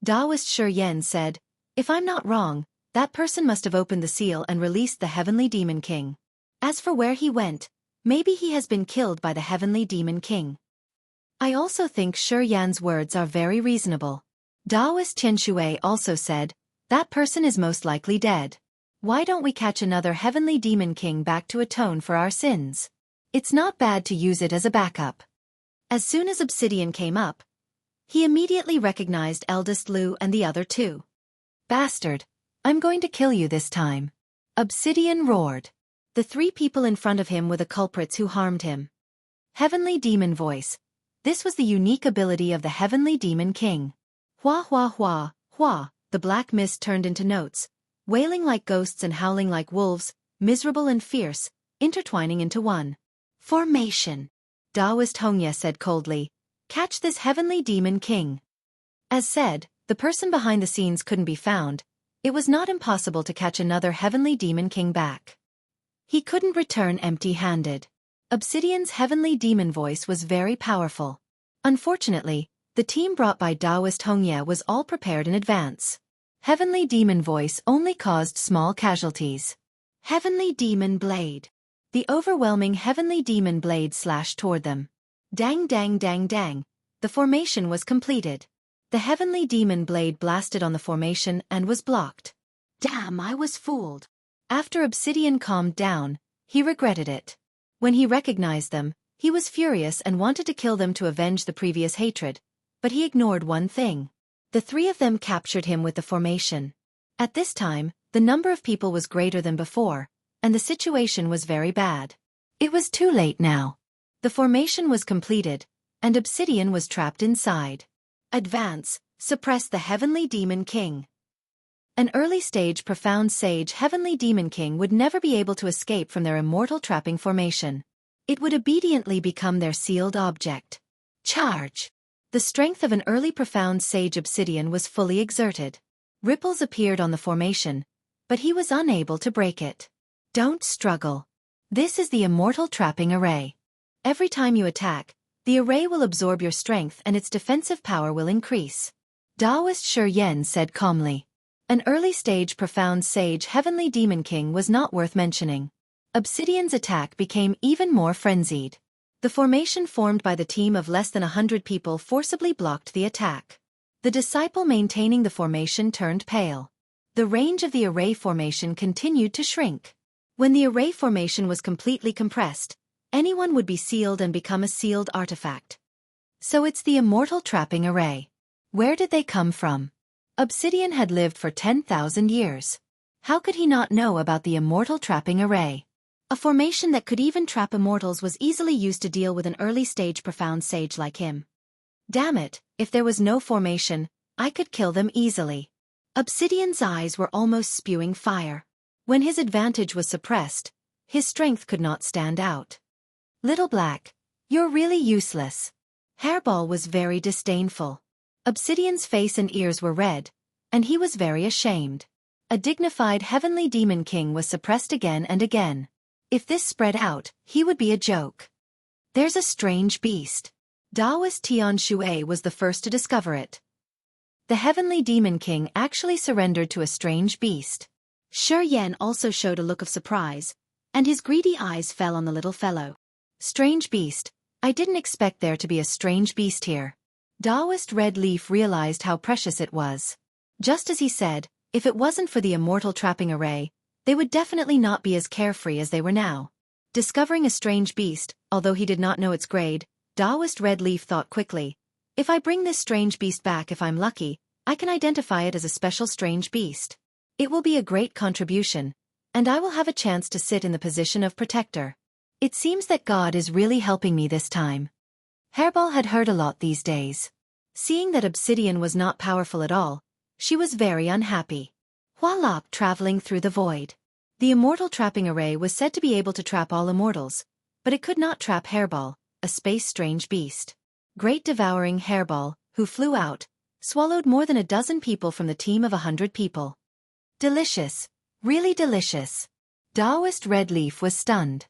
B: Daoist Shi Yan said, "If I'm not wrong, that person must have opened the seal and released the heavenly demon king. As for where he went, maybe he has been killed by the heavenly demon king." I also think Shi Yan's words are very reasonable. Daoist Tian Shui also said, "That person is most likely dead. Why don't we catch another heavenly demon king back to atone for our sins? It's not bad to use it as a backup." As soon as Obsidian came up, he immediately recognized Eldest Lu and the other two. "Bastard, I'm going to kill you this time." Obsidian roared. The 3 people in front of him were the culprits who harmed him. Heavenly Demon Voice. This was the unique ability of the Heavenly Demon King. Hua hua hua, hua, the black mist turned into notes, wailing like ghosts and howling like wolves, miserable and fierce, intertwining into one. "Formation," Daoist Hongya said coldly. "Catch this Heavenly Demon King." As said, the person behind the scenes couldn't be found. It was not impossible to catch another Heavenly Demon King back. He couldn't return empty-handed. Obsidian's Heavenly Demon Voice was very powerful. Unfortunately, the team brought by Daoist Hongya was all prepared in advance. Heavenly Demon Voice only caused small casualties. Heavenly Demon Blade. The overwhelming Heavenly Demon Blade slashed toward them. Dang dang dang dang. The formation was completed. The Heavenly Demon Blade blasted on the formation and was blocked. Damn, I was fooled. After Obsidian calmed down, he regretted it. When he recognized them, he was furious and wanted to kill them to avenge the previous hatred, but he ignored one thing. The 3 of them captured him with the formation. At this time, the number of people was greater than before, and the situation was very bad. It was too late now. The formation was completed, and Obsidian was trapped inside. Advance, suppress the Heavenly Demon King. An early-stage profound sage Heavenly Demon King would never be able to escape from their immortal trapping formation. It would obediently become their sealed object. Charge! The strength of an early profound sage Obsidian was fully exerted. Ripples appeared on the formation, but he was unable to break it. Don't struggle. This is the immortal trapping array. Every time you attack, the array will absorb your strength and its defensive power will increase. Daoist Shi Yan said calmly. An early-stage profound sage Heavenly Demon King was not worth mentioning. Obsidian's attack became even more frenzied. The formation formed by the team of less than 100 people forcibly blocked the attack. The disciple maintaining the formation turned pale. The range of the array formation continued to shrink. When the array formation was completely compressed, anyone would be sealed and become a sealed artifact. So it's the immortal trapping array. Where did they come from? Obsidian had lived for 10,000 years. How could he not know about the immortal trapping array? A formation that could even trap immortals was easily used to deal with an early-stage profound sage like him. Damn it, if there was no formation, I could kill them easily. Obsidian's eyes were almost spewing fire. When his advantage was suppressed, his strength could not stand out. Little Black, you're really useless. Hairball was very disdainful. Obsidian's face and ears were red, and he was very ashamed. A dignified Heavenly Demon King was suppressed again and again. If this spread out, he would be a joke. There's a strange beast. Daoist Tian Shui was the first to discover it. The Heavenly Demon King actually surrendered to a strange beast. Shi Yan also showed a look of surprise, and his greedy eyes fell on the little fellow. Strange beast, I didn't expect there to be a strange beast here. Daoist Red Leaf realized how precious it was. Just as he said, if it wasn't for the immortal trapping array, They would definitely not be as carefree as they were now. Discovering a strange beast, although he did not know its grade, Taoist Red Leaf thought quickly. If I bring this strange beast back if I'm lucky, I can identify it as a special strange beast. It will be a great contribution, and I will have a chance to sit in the position of protector. It seems that God is really helping me this time. Hairball had heard a lot these days. Seeing that obsidian was not powerful at all, she was very unhappy. Voila! Traveling through the void. The immortal trapping array was said to be able to trap all immortals, but it could not trap Hairball, a space-strange beast. Great devouring Hairball, who flew out, swallowed more than a dozen people from the team of 100 people. Delicious. Really delicious. Taoist Red Leaf was stunned.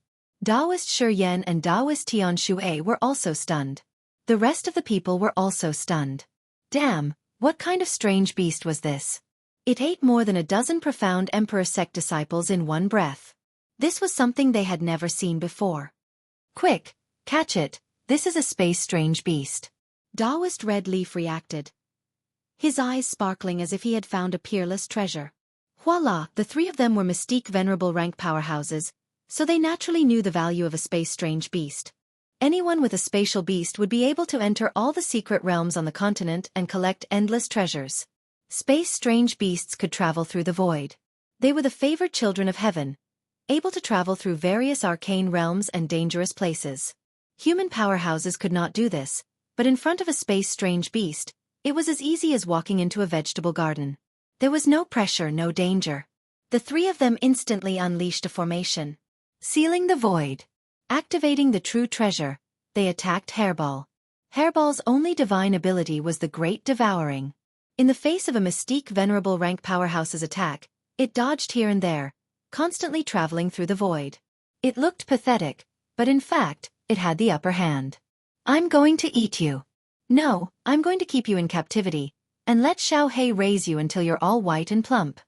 B: Taoist Shi and Taoist Tian Shui were also stunned. The rest of the people were also stunned. Damn, what kind of strange beast was this? It ate more than a dozen profound Emperor sect disciples in one breath. This was something they had never seen before. Quick, catch it, this is a space-strange beast. Taoist Red Leaf reacted, his eyes sparkling as if he had found a peerless treasure. Voila, the three of them were mystique venerable rank powerhouses, so they naturally knew the value of a space-strange beast. Anyone with a spatial beast would be able to enter all the secret realms on the continent and collect endless treasures. Space-strange beasts could travel through the void. They were the favored children of heaven, able to travel through various arcane realms and dangerous places. Human powerhouses could not do this, but in front of a space-strange beast, it was as easy as walking into a vegetable garden. There was no pressure, no danger. The three of them instantly unleashed a formation. Sealing the void. Activating the true treasure, they attacked Hairball. Hairball's only divine ability was the Great Devouring. In the face of a mystique venerable rank powerhouse's attack, it dodged here and there, constantly traveling through the void. It looked pathetic, but in fact, it had the upper hand. I'm going to eat you. No, I'm going to keep you in captivity, and let Xiao Hei raise you until you're all white and plump.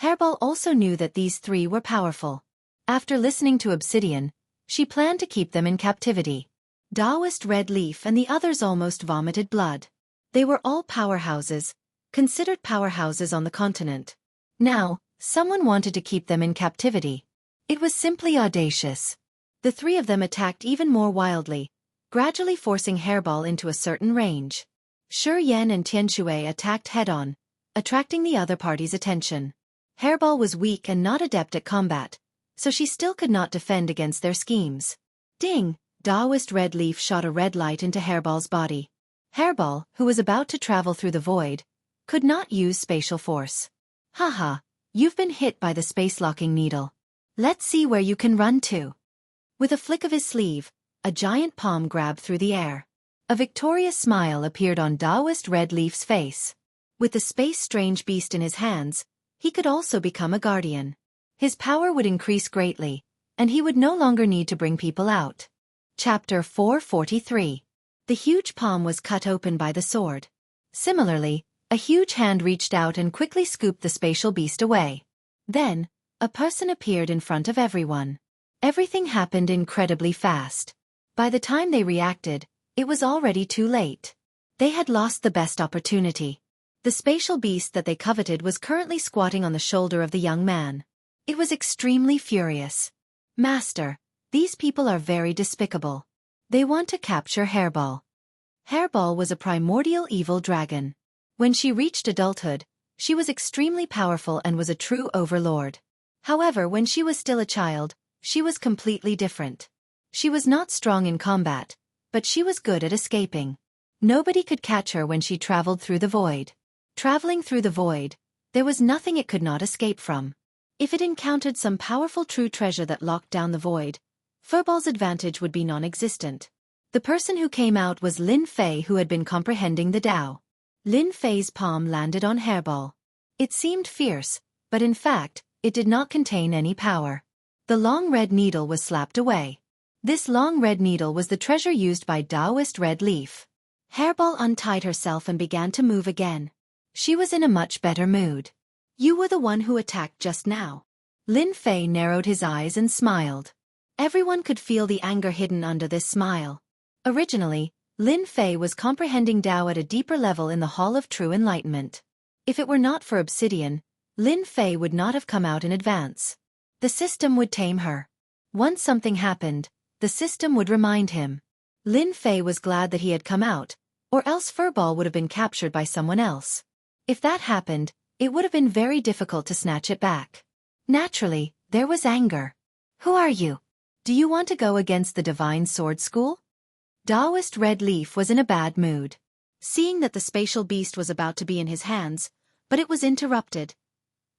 B: Hairball also knew that these three were powerful. After listening to Obsidian, she planned to keep them in captivity. Taoist Red Leaf and the others almost vomited blood. They were all powerhouses, considered powerhouses on the continent. Now, someone wanted to keep them in captivity. It was simply audacious. The three of them attacked even more wildly, gradually forcing Hairball into a certain range. Shi Yan and Tian Shui attacked head-on, attracting the other party's attention. Hairball was weak and not adept at combat, so she still could not defend against their schemes. Ding! Taoist Red Leaf shot a red light into Hairball's body. Hairball, who was about to travel through the void, could not use spatial force. Haha, you've been hit by the space-locking needle. Let's see where you can run to. With a flick of his sleeve, a giant palm grabbed through the air. A victorious smile appeared on Taoist Red Leaf's face. With the space-strange beast in his hands, he could also become a guardian. His power would increase greatly, and he would no longer need to bring people out. Chapter 443. The huge palm was cut open by the sword. Similarly, a huge hand reached out and quickly scooped the spatial beast away. Then, a person appeared in front of everyone. Everything happened incredibly fast. By the time they reacted, it was already too late. They had lost the best opportunity. The spatial beast that they coveted was currently squatting on the shoulder of the young man. It was extremely furious. Master, these people are very despicable. They want to capture Hairball. Hairball was a primordial evil dragon. When she reached adulthood, she was extremely powerful and was a true overlord. However, when she was still a child, she was completely different. She was not strong in combat, but she was good at escaping. Nobody could catch her when she traveled through the void. Traveling through the void, there was nothing it could not escape from. If it encountered some powerful true treasure that locked down the void, Furball's advantage would be non-existent. The person who came out was Lin Fei, who had been comprehending the Tao. Lin Fei's palm landed on Hairball. It seemed fierce, but in fact, it did not contain any power. The long red needle was slapped away. This long red needle was the treasure used by Taoist Red Leaf. Hairball untied herself and began to move again. She was in a much better mood. You were the one who attacked just now. Lin Fei narrowed his eyes and smiled. Everyone could feel the anger hidden under this smile. Originally, Lin Fei was comprehending Tao at a deeper level in the Hall of True Enlightenment. If it were not for Obsidian, Lin Fei would not have come out in advance. The system would tame her. Once something happened, the system would remind him. Lin Fei was glad that he had come out, or else Furball would have been captured by someone else. If that happened, it would have been very difficult to snatch it back. Naturally, there was anger. Who are you? Do you want to go against the Divine Sword School? Taoist Red Leaf was in a bad mood. Seeing that the spatial beast was about to be in his hands, but it was interrupted.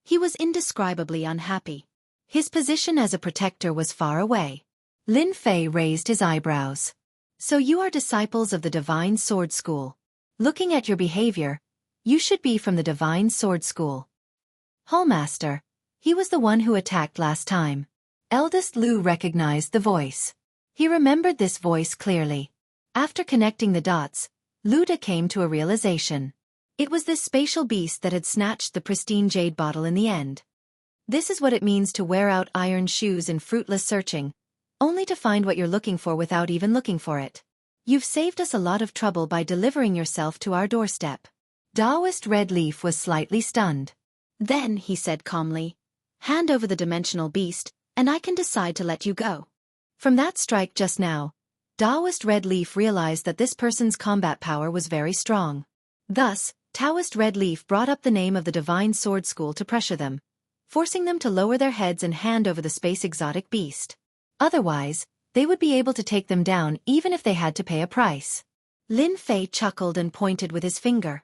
B: He was indescribably unhappy. His position as a protector was far away. Lin Fei raised his eyebrows. So you are disciples of the Divine Sword School. Looking at your behavior, you should be from the Divine Sword School. Hallmaster. He was the one who attacked last time. Eldest Lu recognized the voice. He remembered this voice clearly. After connecting the dots, Luda came to a realization. It was this spatial beast that had snatched the pristine jade bottle in the end. This is what it means to wear out iron shoes in fruitless searching, only to find what you're looking for without even looking for it. You've saved us a lot of trouble by delivering yourself to our doorstep. Taoist Red Leaf was slightly stunned. Then, he said calmly, hand over the dimensional beast, and I can decide to let you go. From that strike just now, Taoist Red Leaf realized that this person's combat power was very strong. Thus, Taoist Red Leaf brought up the name of the Divine Sword School to pressure them, forcing them to lower their heads and hand over the space exotic beast. Otherwise, they would be able to take them down even if they had to pay a price. Lin Fei chuckled and pointed with his finger.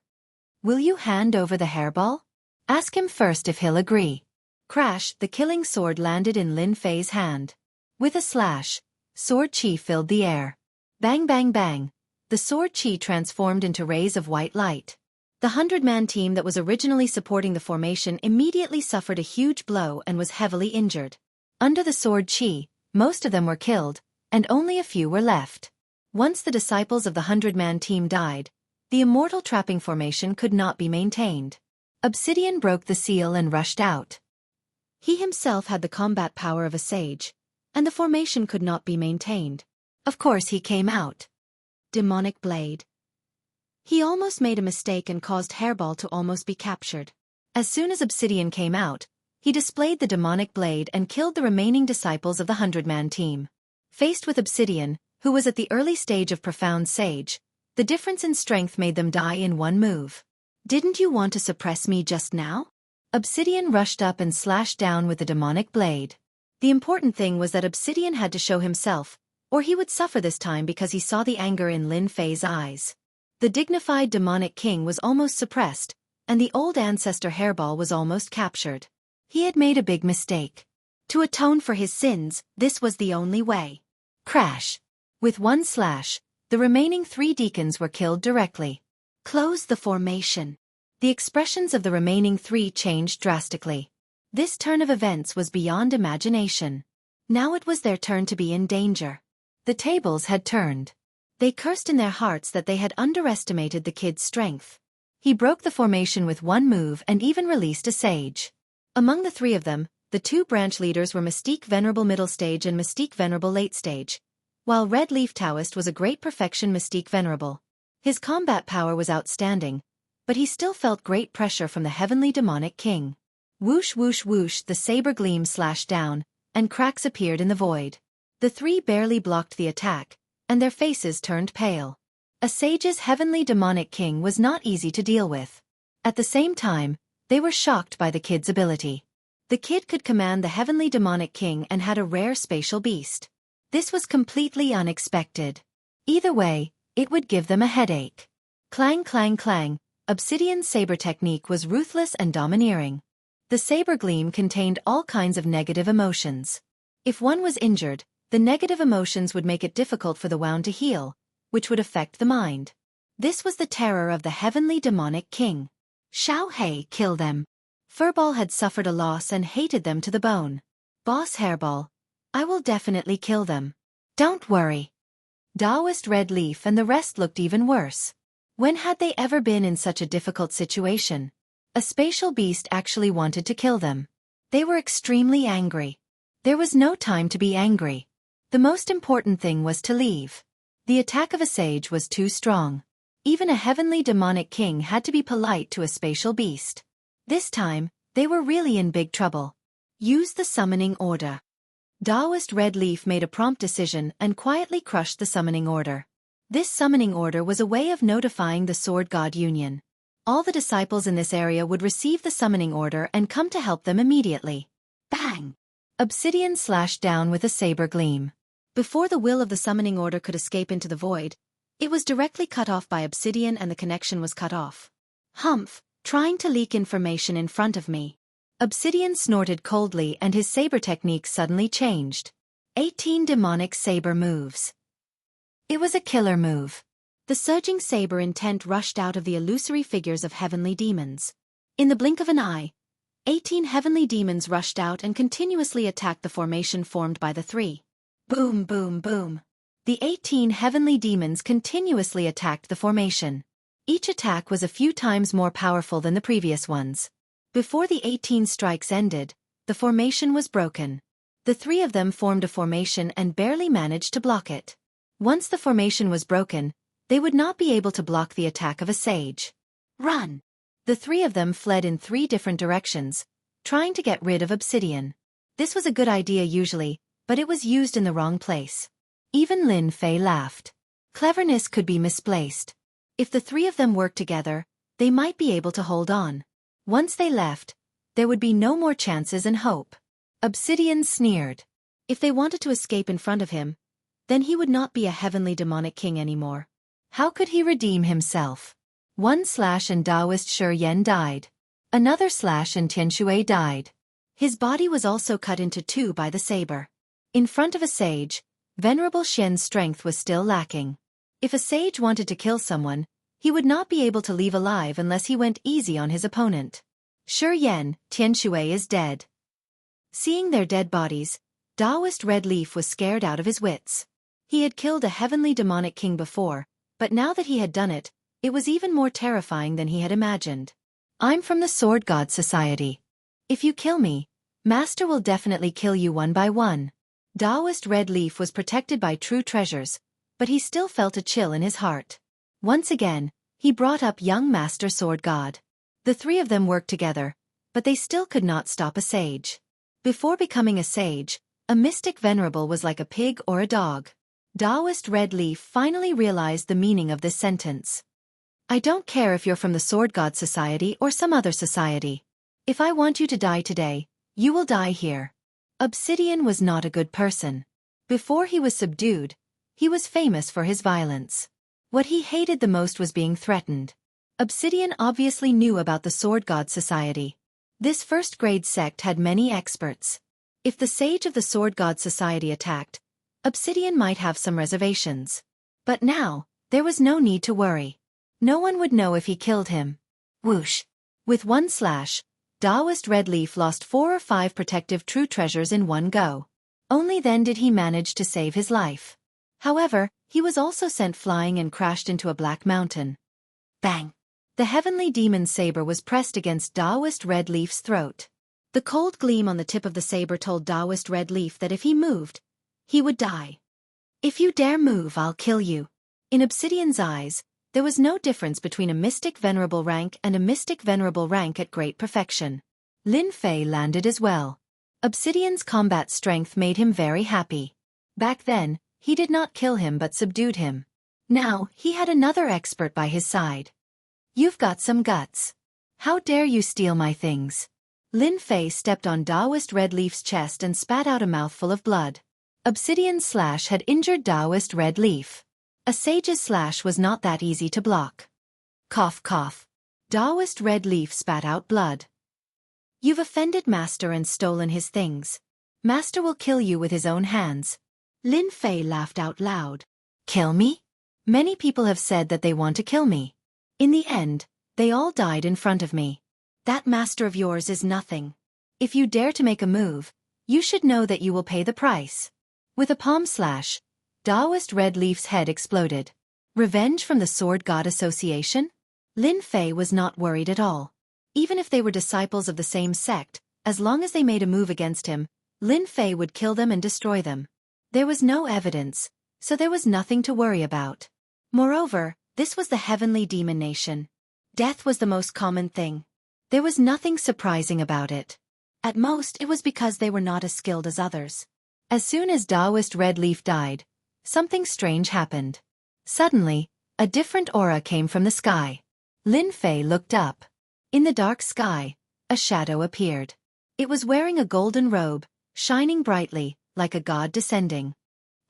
B: Will you hand over the hairball? Ask him first if he'll agree. Crash, the killing sword landed in Lin Fei's hand. With a slash, sword chi filled the air. Bang bang bang, the sword chi transformed into rays of white light. The 100-man team that was originally supporting the formation immediately suffered a huge blow and was heavily injured. Under the sword chi, most of them were killed, and only a few were left. Once the disciples of the 100-man team died, the immortal trapping formation could not be maintained. Obsidian broke the seal and rushed out. He himself had the combat power of a sage, and the formation could not be maintained. Of course he came out. Demonic blade. He almost made a mistake and caused Hairball to almost be captured. As soon as Obsidian came out, he displayed the demonic blade and killed the remaining disciples of the 100-man team. Faced with Obsidian, who was at the early stage of Profound Sage, the difference in strength made them die in one move. Didn't you want to suppress me just now? Obsidian rushed up and slashed down with the demonic blade. The important thing was that Obsidian had to show himself, or he would suffer this time because he saw the anger in Lin Fei's eyes. The dignified demonic king was almost suppressed, and the old ancestor Hairball was almost captured. He had made a big mistake. To atone for his sins, this was the only way. Crash. With one slash, the remaining 3 deacons were killed directly. Close the formation. The expressions of the remaining 3 changed drastically. This turn of events was beyond imagination. Now it was their turn to be in danger. The tables had turned. They cursed in their hearts that they had underestimated the kid's strength. He broke the formation with one move and even released a sage. Among the 3 of them, the 2 branch leaders were Mystique Venerable Middle Stage and Mystique Venerable Late Stage, while Red Leaf Taoist was a great perfection Mystique Venerable. His combat power was outstanding, but he still felt great pressure from the heavenly demonic king. Whoosh whoosh whoosh, the saber gleam slashed down, and cracks appeared in the void. The 3 barely blocked the attack, and their faces turned pale. A sage's heavenly demonic king was not easy to deal with. At the same time, they were shocked by the kid's ability. The kid could command the heavenly demonic king and had a rare spatial beast. This was completely unexpected. Either way, it would give them a headache. Clang clang clang, Obsidian's saber technique was ruthless and domineering. The saber gleam contained all kinds of negative emotions. If one was injured, the negative emotions would make it difficult for the wound to heal, which would affect the mind. This was the terror of the heavenly demonic king. Xiao Hei, kill them. Furball had suffered a loss and hated them to the bone. Boss Hairball, I will definitely kill them. Don't worry. Taoist Red Leaf and the rest looked even worse. When had they ever been in such a difficult situation? A spatial beast actually wanted to kill them. They were extremely angry. There was no time to be angry. The most important thing was to leave. The attack of a sage was too strong. Even a heavenly demonic king had to be polite to a spatial beast. This time, They were really in big trouble. Use the summoning order. Taoist Red Leaf made a prompt decision and quietly crushed the summoning order. This summoning order was a way of notifying the Sword God Union. All the disciples in this area would receive the summoning order and come to help them immediately. Bang! Obsidian slashed down with a saber gleam. Before the will of the summoning order could escape into the void, it was directly cut off by obsidian and the connection was cut off. Humph, trying to leak information in front of me. Obsidian snorted coldly and his saber technique suddenly changed. 18 demonic saber moves. It was a killer move. The surging saber intent rushed out of the illusory figures of heavenly demons. In the blink of an eye, 18 heavenly demons rushed out and continuously attacked the formation formed by the three. Boom, boom, boom. The 18 heavenly demons continuously attacked the formation. Each attack was a few times more powerful than the previous ones. Before the 18 strikes ended, the formation was broken. The three of them formed a formation and barely managed to block it. Once the formation was broken, they would not be able to block the attack of a sage. Run! The three of them fled in 3 different directions, trying to get rid of obsidian. This was a good idea usually, but it was used in the wrong place. Even Lin Fei laughed. Cleverness could be misplaced. If the 3 of them worked together, they might be able to hold on. Once they left, there would be no more chances and hope. Obsidian sneered. If they wanted to escape in front of him, then he would not be a heavenly demonic king anymore. How could he redeem himself? One slash and Taoist Shi Yan died. Another slash and Tianshui died. His body was also cut into 2 by the saber. In front of a sage, Venerable Xian's strength was still lacking. If a sage wanted to kill someone, he would not be able to leave alive unless he went easy on his opponent. Shi Yan, Tianshui is dead. Seeing their dead bodies, Taoist Red Leaf was scared out of his wits. He had killed a heavenly demonic king before, but now that he had done it, it was even more terrifying than he had imagined. I'm from the Sword God Society. If you kill me, Master will definitely kill you one by one. Taoist Red Leaf was protected by true treasures, but he still felt a chill in his heart. Once again, he brought up young Master Sword God. The 3 of them worked together, but they still could not stop a sage. Before becoming a sage, a mystic venerable was like a pig or a dog. Taoist Red Leaf finally realized the meaning of this sentence. I don't care if you're from the Sword God Society or some other society. If I want you to die today, you will die here. Obsidian was not a good person. Before he was subdued, he was famous for his violence. What he hated the most was being threatened. Obsidian obviously knew about the Sword God Society. This first-grade sect had many experts. If the sage of the Sword God Society attacked, Obsidian might have some reservations. But now, there was no need to worry. No one would know if he killed him. Whoosh! With one slash, Taoist Red Leaf lost 4 or 5 protective true treasures in one go. Only then did he manage to save his life. However, he was also sent flying and crashed into a black mountain. Bang! The heavenly demon saber was pressed against Taoist Red Leaf's throat. The cold gleam on the tip of the saber told Taoist Red Leaf that if he moved, he would die. If you dare move, I'll kill you. In Obsidian's eyes, there was no difference between a mystic venerable rank and a mystic venerable rank at great perfection. Lin Fei landed as well. Obsidian's combat strength made him very happy. Back then, he did not kill him but subdued him. Now, he had another expert by his side. You've got some guts. How dare you steal my things? Lin Fei stepped on Taoist Red Leaf's chest and spat out a mouthful of blood. Obsidian's slash had injured Taoist Red Leaf. A sage's slash was not that easy to block. Cough cough. Taoist Red Leaf spat out blood. You've offended Master and stolen his things. Master will kill you with his own hands. Lin Fei laughed out loud. Kill me? Many people have said that they want to kill me. In the end, they all died in front of me. That master of yours is nothing. If you dare to make a move, you should know that you will pay the price. With a palm slash, Taoist Red Leaf's head exploded. Revenge from the Sword God Association? Lin Fei was not worried at all. Even if they were disciples of the same sect, as long as they made a move against him, Lin Fei would kill them and destroy them. There was no evidence, so there was nothing to worry about. Moreover, this was the heavenly demon nation. Death was the most common thing. There was nothing surprising about it. At most, it was because they were not as skilled as others. As soon as Taoist Red Leaf died, something strange happened. Suddenly, a different aura came from the sky. Lin Fei looked up. In the dark sky, a shadow appeared. It was wearing a golden robe, shining brightly, like a god descending.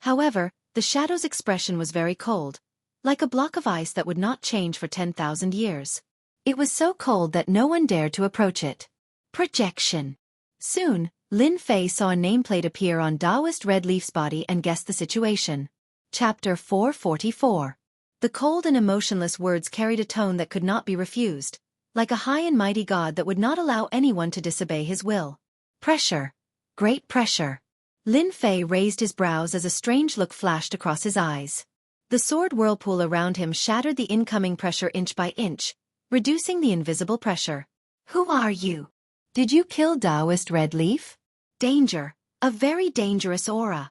B: However, the shadow's expression was very cold, like a block of ice that would not change for 10,000 years. It was so cold that no one dared to approach it. Projection. Soon, Lin Fei saw a nameplate appear on Taoist Red Leaf's body and guessed the situation. Chapter 444. The cold and emotionless words carried a tone that could not be refused, like a high and mighty god that would not allow anyone to disobey his will. Pressure. Great pressure. Lin Fei raised his brows as a strange look flashed across his eyes. The sword whirlpool around him shattered the incoming pressure inch by inch, reducing the invisible pressure. Who are you? Did you kill Taoist Red Leaf? Danger. A very dangerous aura.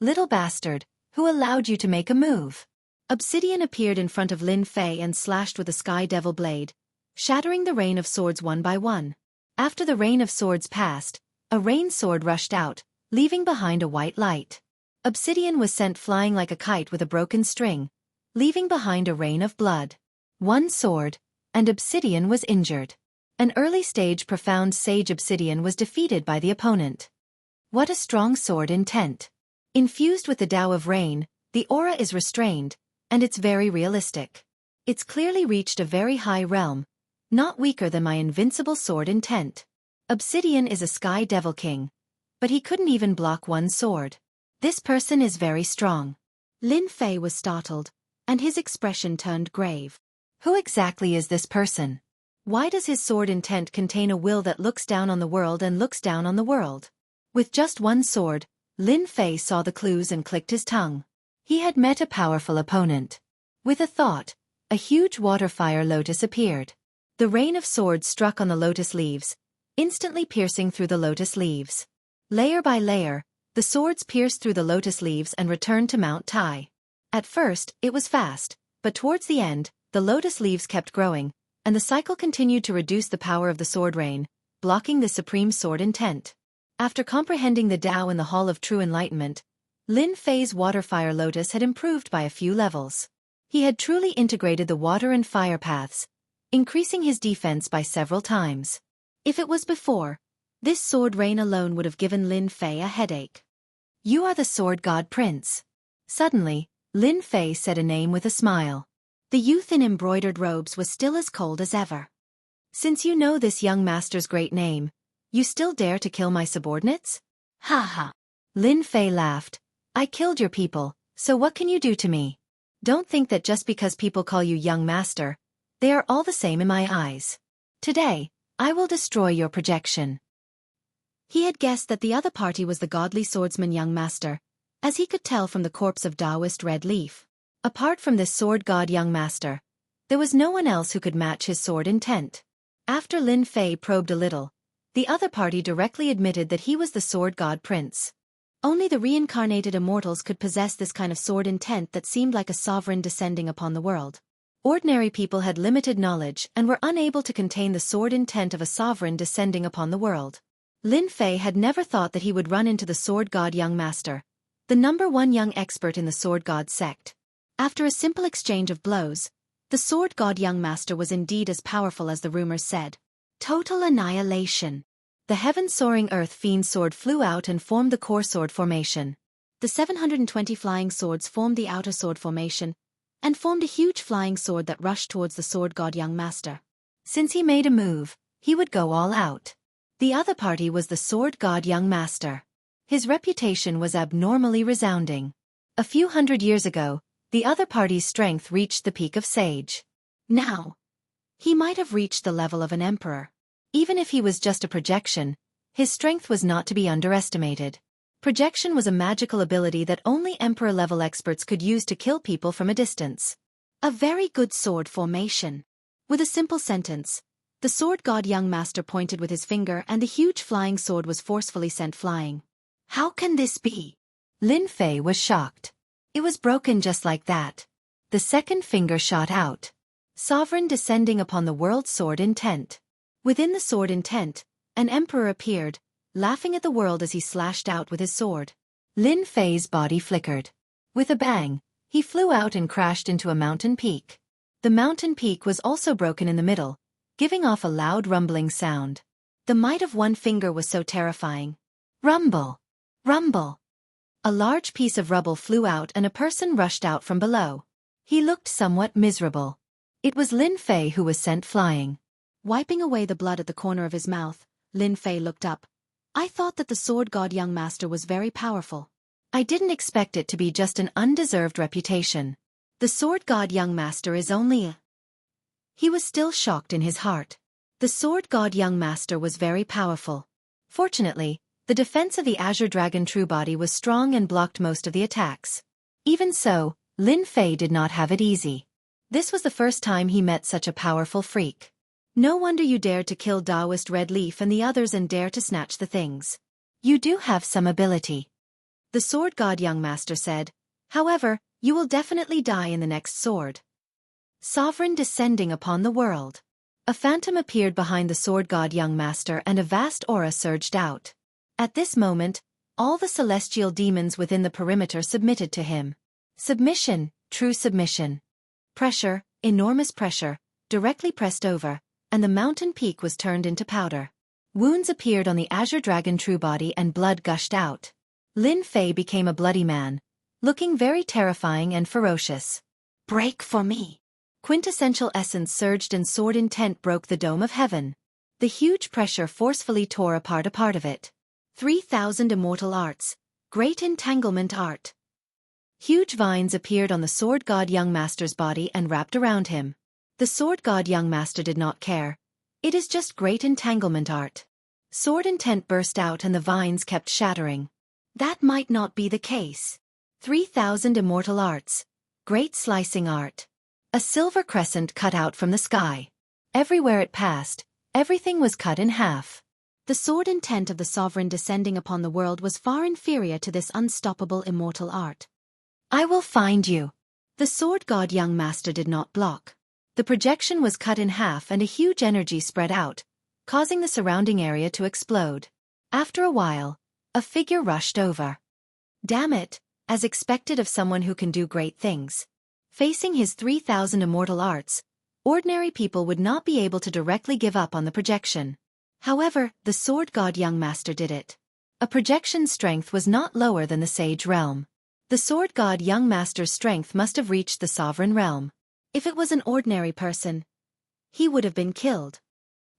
B: Little bastard, who allowed you to make a move? Obsidian appeared in front of Lin Fei and slashed with a sky devil blade, shattering the rain of swords one by one. After the rain of swords passed, a rain sword rushed out, leaving behind a white light. Obsidian was sent flying like a kite with a broken string, leaving behind a rain of blood. One sword, and Obsidian was injured. An early-stage profound sage Obsidian was defeated by the opponent. What a strong sword intent. Infused with the Tao of Rain, the aura is restrained, and it's very realistic. It's clearly reached a very high realm, not weaker than my invincible sword intent. Obsidian is a Sky Devil King, but he couldn't even block one sword. This person is very strong. Lin Fei was startled, and his expression turned grave. Who exactly is this person? Why does his sword intent contain a will that looks down on the world and looks down on the world? With just one sword, Lin Fei saw the clues and clicked his tongue. He had met a powerful opponent. With a thought, a huge water fire lotus appeared. The rain of swords struck on the lotus leaves, instantly piercing through the lotus leaves. Layer by layer, the swords pierced through the lotus leaves and returned to Mount Tai. At first, it was fast, but towards the end, the lotus leaves kept growing, and the cycle continued to reduce the power of the sword rain, blocking the supreme sword intent. After comprehending the Tao in the Hall of True Enlightenment, Lin Fei's water fire lotus had improved by a few levels. He had truly integrated the water and fire paths, increasing his defense by several times. If it was before, this sword rain alone would have given Lin Fei a headache. You are the sword god prince. Suddenly, Lin Fei said a name with a smile. The youth in embroidered robes was still as cold as ever. Since you know this young master's great name, you still dare to kill my subordinates? Ha ha. Lin Fei laughed. I killed your people, so what can you do to me? Don't think that just because people call you young master, they are all the same in my eyes. Today, I will destroy your projection. He had guessed that the other party was the godly swordsman young master, as he could tell from the corpse of Taoist Red Leaf. Apart from this sword god young master, there was no one else who could match his sword intent. After Lin Fei probed a little, the other party directly admitted that he was the sword god prince. Only the reincarnated immortals could possess this kind of sword intent that seemed like a sovereign descending upon the world. Ordinary people had limited knowledge and were unable to contain the sword intent of a sovereign descending upon the world. Lin Fei had never thought that he would run into the sword god young master, the #1 young expert in the sword god sect. After a simple exchange of blows, the sword god young master was indeed as powerful as the rumors said. Total annihilation. The heaven-soaring earth fiend sword flew out and formed the core sword formation. The 720 flying swords formed the outer sword formation, and formed a huge flying sword that rushed towards the sword god young master. Since he made a move, he would go all out. The other party was the sword god young master. His reputation was abnormally resounding. A few hundred years ago, the other party's strength reached the peak of sage. Now, he might have reached the level of an emperor. Even if he was just a projection, his strength was not to be underestimated. Projection was a magical ability that only emperor-level experts could use to kill people from a distance. A very good sword formation. With a simple sentence, the sword god young master pointed with his finger and the huge flying sword was forcefully sent flying. How can this be? Lin Fei was shocked. It was broken just like that. The second finger shot out. Sovereign descending upon the world's sword intent. Within the sword intent, an emperor appeared, laughing at the world as he slashed out with his sword.
A: Lin Fei's body flickered. With a bang, he flew out and crashed into a mountain peak. The mountain peak was also broken in the middle, giving off a loud rumbling sound.
B: The might of one finger was so terrifying.
A: Rumble! Rumble!
B: A large piece of rubble flew out and a person rushed out from below.
A: He looked somewhat miserable. It was Lin Fei who was sent flying.
B: Wiping away the blood at the corner of his mouth, Lin Fei looked up. I thought that the sword god young master was very powerful.
A: I didn't expect it to be just an undeserved reputation.
B: The sword god young master is only a...
A: He was still shocked in his heart.
B: The sword god young master was very powerful.
A: Fortunately, the defense of the Azure Dragon True Body was strong and blocked most of the attacks. Even so, Lin Fei did not have it easy. This was the first time he met such a powerful freak.
B: No wonder you dared to kill Taoist Red Leaf and the others and dare to snatch the things.
A: You do have some ability,
B: the sword god young master said. However, you will definitely die in the next sword.
A: Sovereign descending upon the world. A phantom appeared behind the sword god young master and a vast aura surged out. At this moment, all the celestial demons within the perimeter submitted to him. Submission, true submission. Pressure, enormous pressure, directly pressed over, and the mountain peak was turned into powder. Wounds appeared on the Azure Dragon True Body and blood gushed out. Lin Fei became a bloody man, looking very terrifying and ferocious.
B: Break for me.
A: Quintessential essence surged and sword intent broke the dome of heaven. The huge pressure forcefully tore apart a part of it.
B: 3,000 immortal arts. Great entanglement art.
A: Huge vines appeared on the sword god young master's body and wrapped around him. The sword god young master did not care. It is just great entanglement art. Sword intent burst out and the vines kept shattering.
B: That might not be the case.
A: 3,000 immortal arts. Great slicing art. A silver crescent cut out from the sky. Everywhere it passed, everything was cut in half.
B: The sword intent of the sovereign descending upon the world was far inferior to this unstoppable immortal art.
A: I will find you.
B: The sword god young master did not block.
A: The projection was cut in half and a huge energy spread out, causing the surrounding area to explode. After a while, a figure rushed over. Damn it, as expected of someone who can do great things. Facing his 3,000 immortal arts, ordinary people would not be able to directly give up on the projection. However, the sword god young master did it. A projection's strength was not lower than the sage realm. The sword god young master's strength must have reached the sovereign realm.
B: If it was an ordinary person, he would have been killed.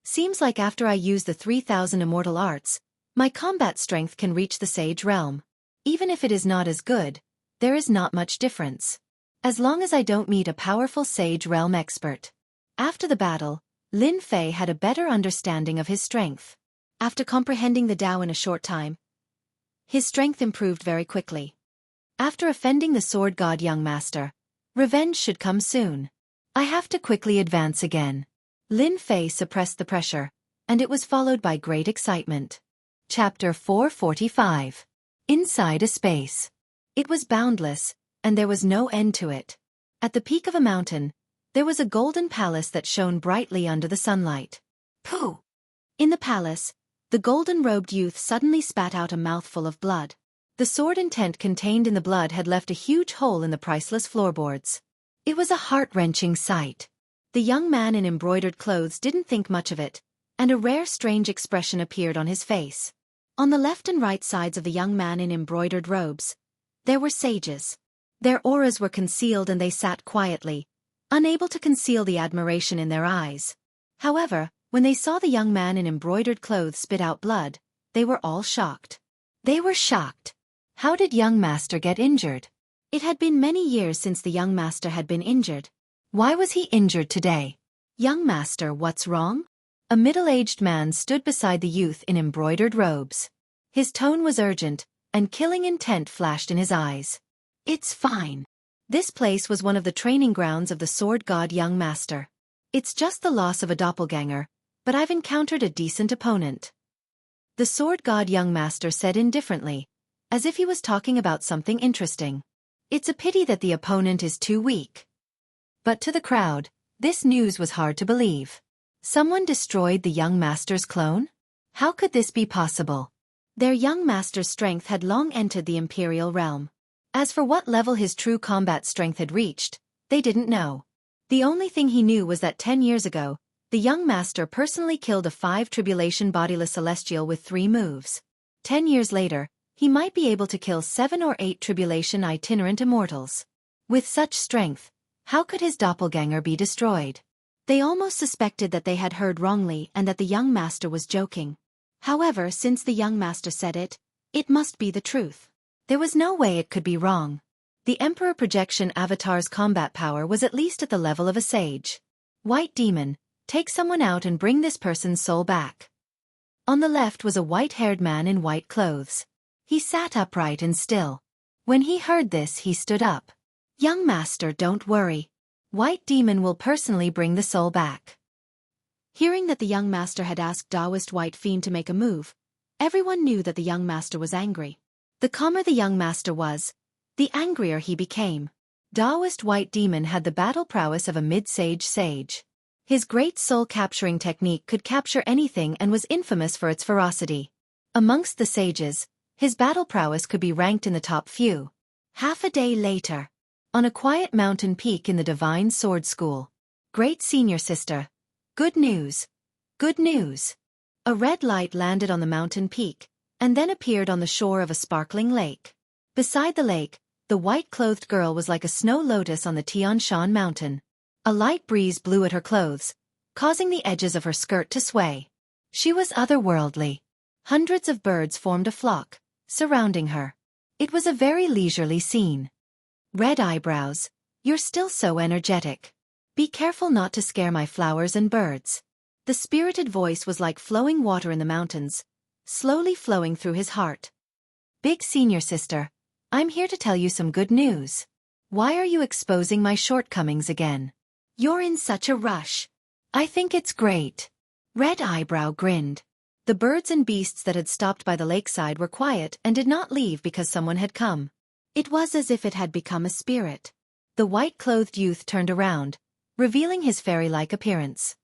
A: Seems like after I use the 3,000 immortal arts, my combat strength can reach the sage realm. Even if it is not as good, there is not much difference. As long as I don't meet a powerful sage realm expert. After the battle, Lin Fei had a better understanding of his strength. After comprehending the Tao in a short time, his strength improved very quickly. After offending the sword god young master, revenge should come soon. I have to quickly advance again. Lin Fei suppressed the pressure, and it was followed by great excitement. Chapter 445. Inside a Space. It was boundless, and there was no end to it. At the peak of a mountain, there was a golden palace that shone brightly under the sunlight.
B: Pooh!
A: In the palace, the golden-robed youth suddenly spat out a mouthful of blood. The sword intent contained in the blood had left a huge hole in the priceless floorboards. It was a heart-wrenching sight. The young man in embroidered clothes didn't think much of it, and a rare strange expression appeared on his face. On the left and right sides of the young man in embroidered robes, there were sages. Their auras were concealed and they sat quietly, unable to conceal the admiration in their eyes. However, when they saw the young man in embroidered clothes spit out blood, they were all shocked. They were shocked. How did young master get injured? It had been many years since the young master had been injured. Why was he injured today? Young master, what's wrong? A middle-aged man stood beside the youth in embroidered robes. His tone was urgent, and killing intent flashed in his eyes. It's fine. This place was one of the training grounds of the sword god young master. It's just the loss of a doppelganger, but I've encountered a decent opponent. The sword god young master said indifferently, as if he was talking about something interesting. It's a pity that the opponent is too weak. But to the crowd, this news was hard to believe.
B: Someone destroyed the young master's clone? How could this be possible? Their young master's strength had long entered the Imperial realm. As for what level his true combat strength had reached, they didn't know. The only thing he knew was that 10 years ago, the young master personally killed a 5 bodiless celestial with 3 moves. 10 years later, he might be able to kill 7 or 8 itinerant immortals. With such strength, how could his doppelganger be destroyed? They almost suspected that they had heard wrongly and that the young master was joking. However, since the young master said it, it must be the truth. There was no way it could be wrong. The Emperor Projection Avatar's combat power was at least at the level of a sage. White Demon, take someone out and bring this person's soul back. On the left was a white-haired man in white clothes. He sat upright and still. When he heard this, he stood up. Young master, don't worry. White Demon will personally bring the soul back. Hearing that the young master had asked Taoist White Fiend to make a move, everyone knew that the young master was angry. The calmer the young master was, the angrier he became. Taoist White Demon had the battle prowess of a mid-sage sage. His great soul-capturing technique could capture anything and was infamous for its ferocity. Amongst the sages, his battle prowess could be ranked in the top few. Half a day later, on a quiet mountain peak in the Divine Sword School. Great Senior Sister. Good news. Good news. A red light landed on the mountain peak, and then appeared on the shore of a sparkling lake. Beside the lake, the white-clothed girl was like a snow lotus on the Tian Shan mountain. A light breeze blew at her clothes, causing the edges of her skirt to sway. She was otherworldly. Hundreds of birds formed a flock, surrounding her. It was a very leisurely scene. Red eyebrows, you're still so energetic. Be careful not to scare my flowers and birds. The spirited voice was like flowing water in the mountains, slowly flowing through his heart. Big Senior Sister, I'm here to tell you some good news. Why are you exposing my shortcomings again? You're in such a rush. I think it's great. Red Eyebrow grinned. The birds and beasts that had stopped by the lakeside were quiet and did not leave because someone had come. It was as if it had become a spirit. The white-clothed youth turned around, revealing his fairy-like appearance.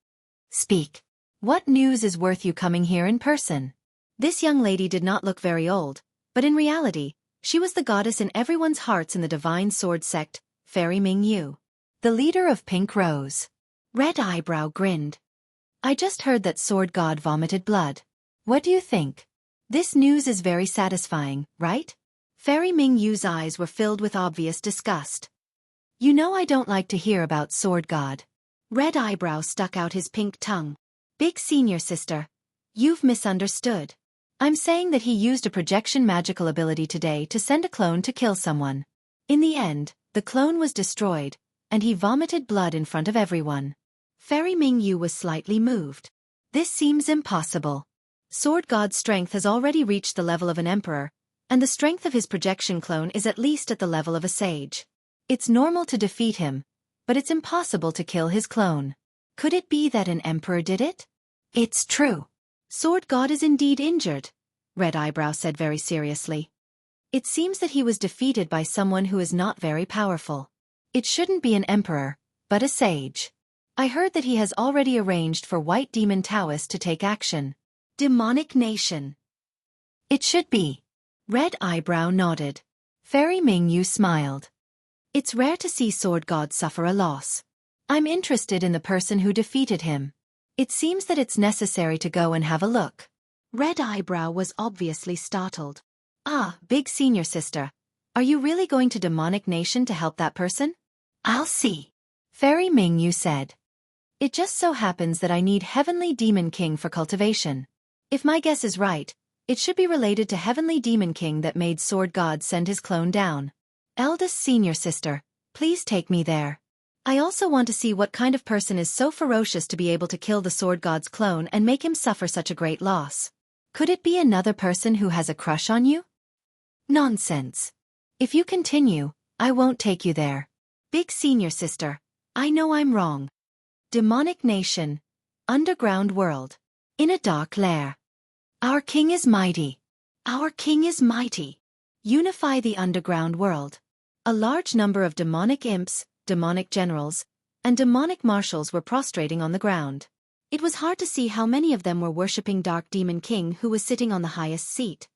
B: Speak. What news is worth you coming here in person? This young lady did not look very old, but in reality, she was the goddess in everyone's hearts in the Divine Sword sect, Fairy Ming Yu. The leader of Pink Rose. Red Eyebrow grinned. I just heard that Sword God vomited blood. What do you think? This news is very satisfying, right? Fairy Ming Yu's eyes were filled with obvious disgust. You know I don't like to hear about Sword God. Red Eyebrow stuck out his pink tongue. Big Senior Sister, you've misunderstood. I'm saying that he used a projection magical ability today to send a clone to kill someone. In the end, the clone was destroyed, and he vomited blood in front of everyone. Fairy Ming Yu was slightly moved. This seems impossible. Sword God's strength has already reached the level of an emperor, and the strength of his projection clone is at least at the level of a sage. It's normal to defeat him, but it's impossible to kill his clone. Could it be that an emperor did it? It's true. Sword God is indeed injured, Red Eyebrow said very seriously. It seems that he was defeated by someone who is not very powerful. It shouldn't be an emperor, but a sage. I heard that he has already arranged for White Demon Taoist to take action. Demonic Nation. It should be. Red Eyebrow nodded. Fairy Ming Yu smiled. It's rare to see Sword God suffer a loss. I'm interested in the person who defeated him. It seems that it's necessary to go and have a look. Red Eyebrow was obviously startled. Ah, Big Senior Sister, are you really going to Demonic Nation to help that person? I'll see. Fairy Ming Yu said. It just so happens that I need Heavenly Demon King for cultivation. If my guess is right, it should be related to Heavenly Demon King that made Sword God send his clone down. Eldest Senior Sister, please take me there. I also want to see what kind of person is so ferocious to be able to kill the Sword God's clone and make him suffer such a great loss. Could it be another person who has a crush on you? Nonsense. If you continue, I won't take you there. Big Senior Sister, I know I'm wrong. Demonic Nation. Underground world. In a dark lair. Our king is mighty. Our king is mighty. Unify the underground world. A large number of demonic imps, demonic generals, and demonic marshals were prostrating on the ground. It was hard to see how many of them were worshipping Dark Demon King, who was sitting on the highest seat.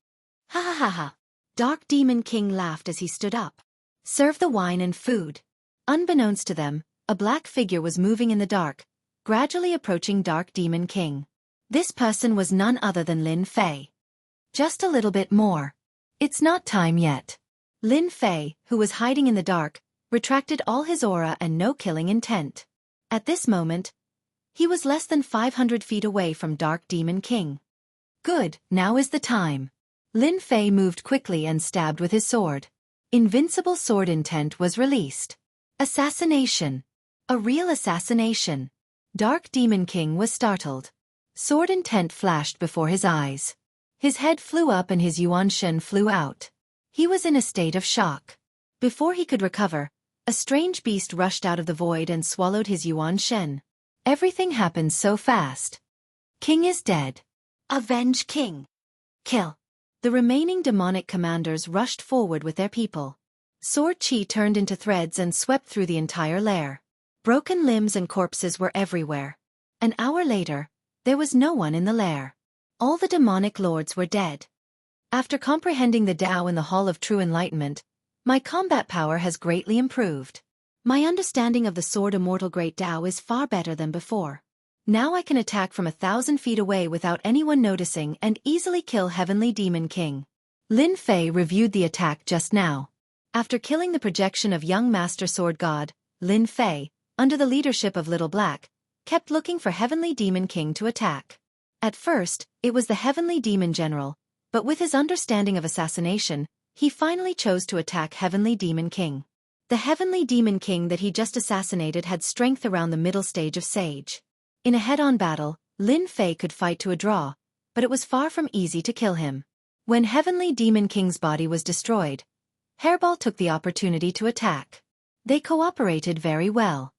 B: Ha ha ha ha. Dark Demon King laughed as he stood up. Serve the wine and food. Unbeknownst to them, a black figure was moving in the dark, gradually approaching Dark Demon King. This person was none other than Lin Fei. Just a little bit more. It's not time yet. Lin Fei, who was hiding in the dark, retracted all his aura and no killing intent. At this moment, he was less than 500 feet away from Dark Demon King. Good, now is the time. Lin Fei moved quickly and stabbed with his sword. Invincible sword intent was released. Assassination. A real assassination. Dark Demon King was startled. Sword intent flashed before his eyes. His head flew up and his Yuan Shen flew out. He was in a state of shock. Before he could recover, a strange beast rushed out of the void and swallowed his Yuan Shen. Everything happened so fast. King is dead. Avenge King. Kill. The remaining demonic commanders rushed forward with their people. Sword chi turned into threads and swept through the entire lair. Broken limbs and corpses were everywhere. An hour later, there was no one in the lair. All the demonic lords were dead. After comprehending the Tao in the Hall of True Enlightenment, my combat power has greatly improved. My understanding of the Sword Immortal Great Tao is far better than before. Now I can attack from 1,000 feet away without anyone noticing and easily kill Heavenly Demon King. Lin Fei reviewed the attack just now. After killing the projection of young Master Sword God, Lin Fei, under the leadership of Little Black, kept looking for Heavenly Demon King to attack. At first, it was the Heavenly Demon General, but with his understanding of assassination, he finally chose to attack Heavenly Demon King. The Heavenly Demon King that he just assassinated had strength around the middle stage of Sage. In a head-on battle, Lin Fei could fight to a draw, but it was far from easy to kill him. When Heavenly Demon King's body was destroyed, Hairball took the opportunity to attack. They cooperated very well.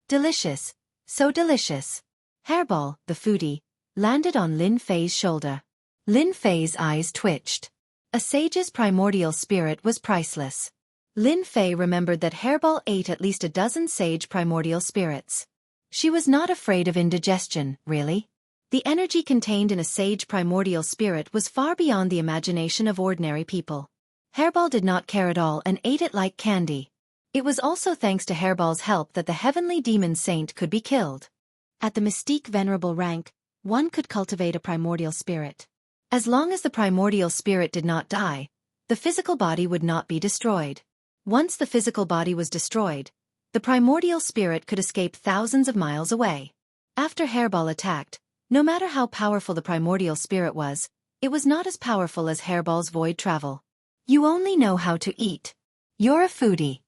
B: Delicious. So delicious. Hairball, the foodie, landed on Lin Fei's shoulder. Lin Fei's eyes twitched. A sage's primordial spirit was priceless. Lin Fei remembered that Hairball ate at least a dozen sage primordial spirits. She was not afraid of indigestion, really. The energy contained in a sage primordial spirit was far beyond the imagination of ordinary people. Hairball did not care at all and ate it like candy. It was also thanks to Hairball's help that the Heavenly Demon Saint could be killed. At the Mystique Venerable rank, one could cultivate a primordial spirit. As long as the primordial spirit did not die, the physical body would not be destroyed. Once the physical body was destroyed, the primordial spirit could escape thousands of miles away. After Hairball attacked, no matter how powerful the primordial spirit was, it was not as powerful as Hairball's void travel. You only know how to eat. You're a foodie.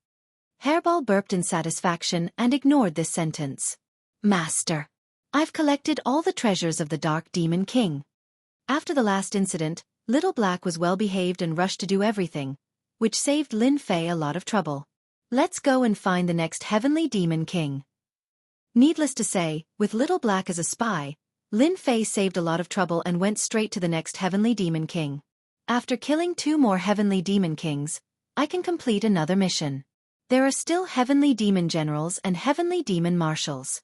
B: Hairball burped in satisfaction and ignored this sentence. Master. I've collected all the treasures of the Dark Demon King. After the last incident, Little Black was well behaved and rushed to do everything, which saved Lin Fei a lot of trouble. Let's go and find the next Heavenly Demon King. Needless to say, with Little Black as a spy, Lin Fei saved a lot of trouble and went straight to the next Heavenly Demon King. After killing 2 more Heavenly Demon Kings, I can complete another mission. There are still Heavenly Demon Generals and Heavenly Demon Marshals.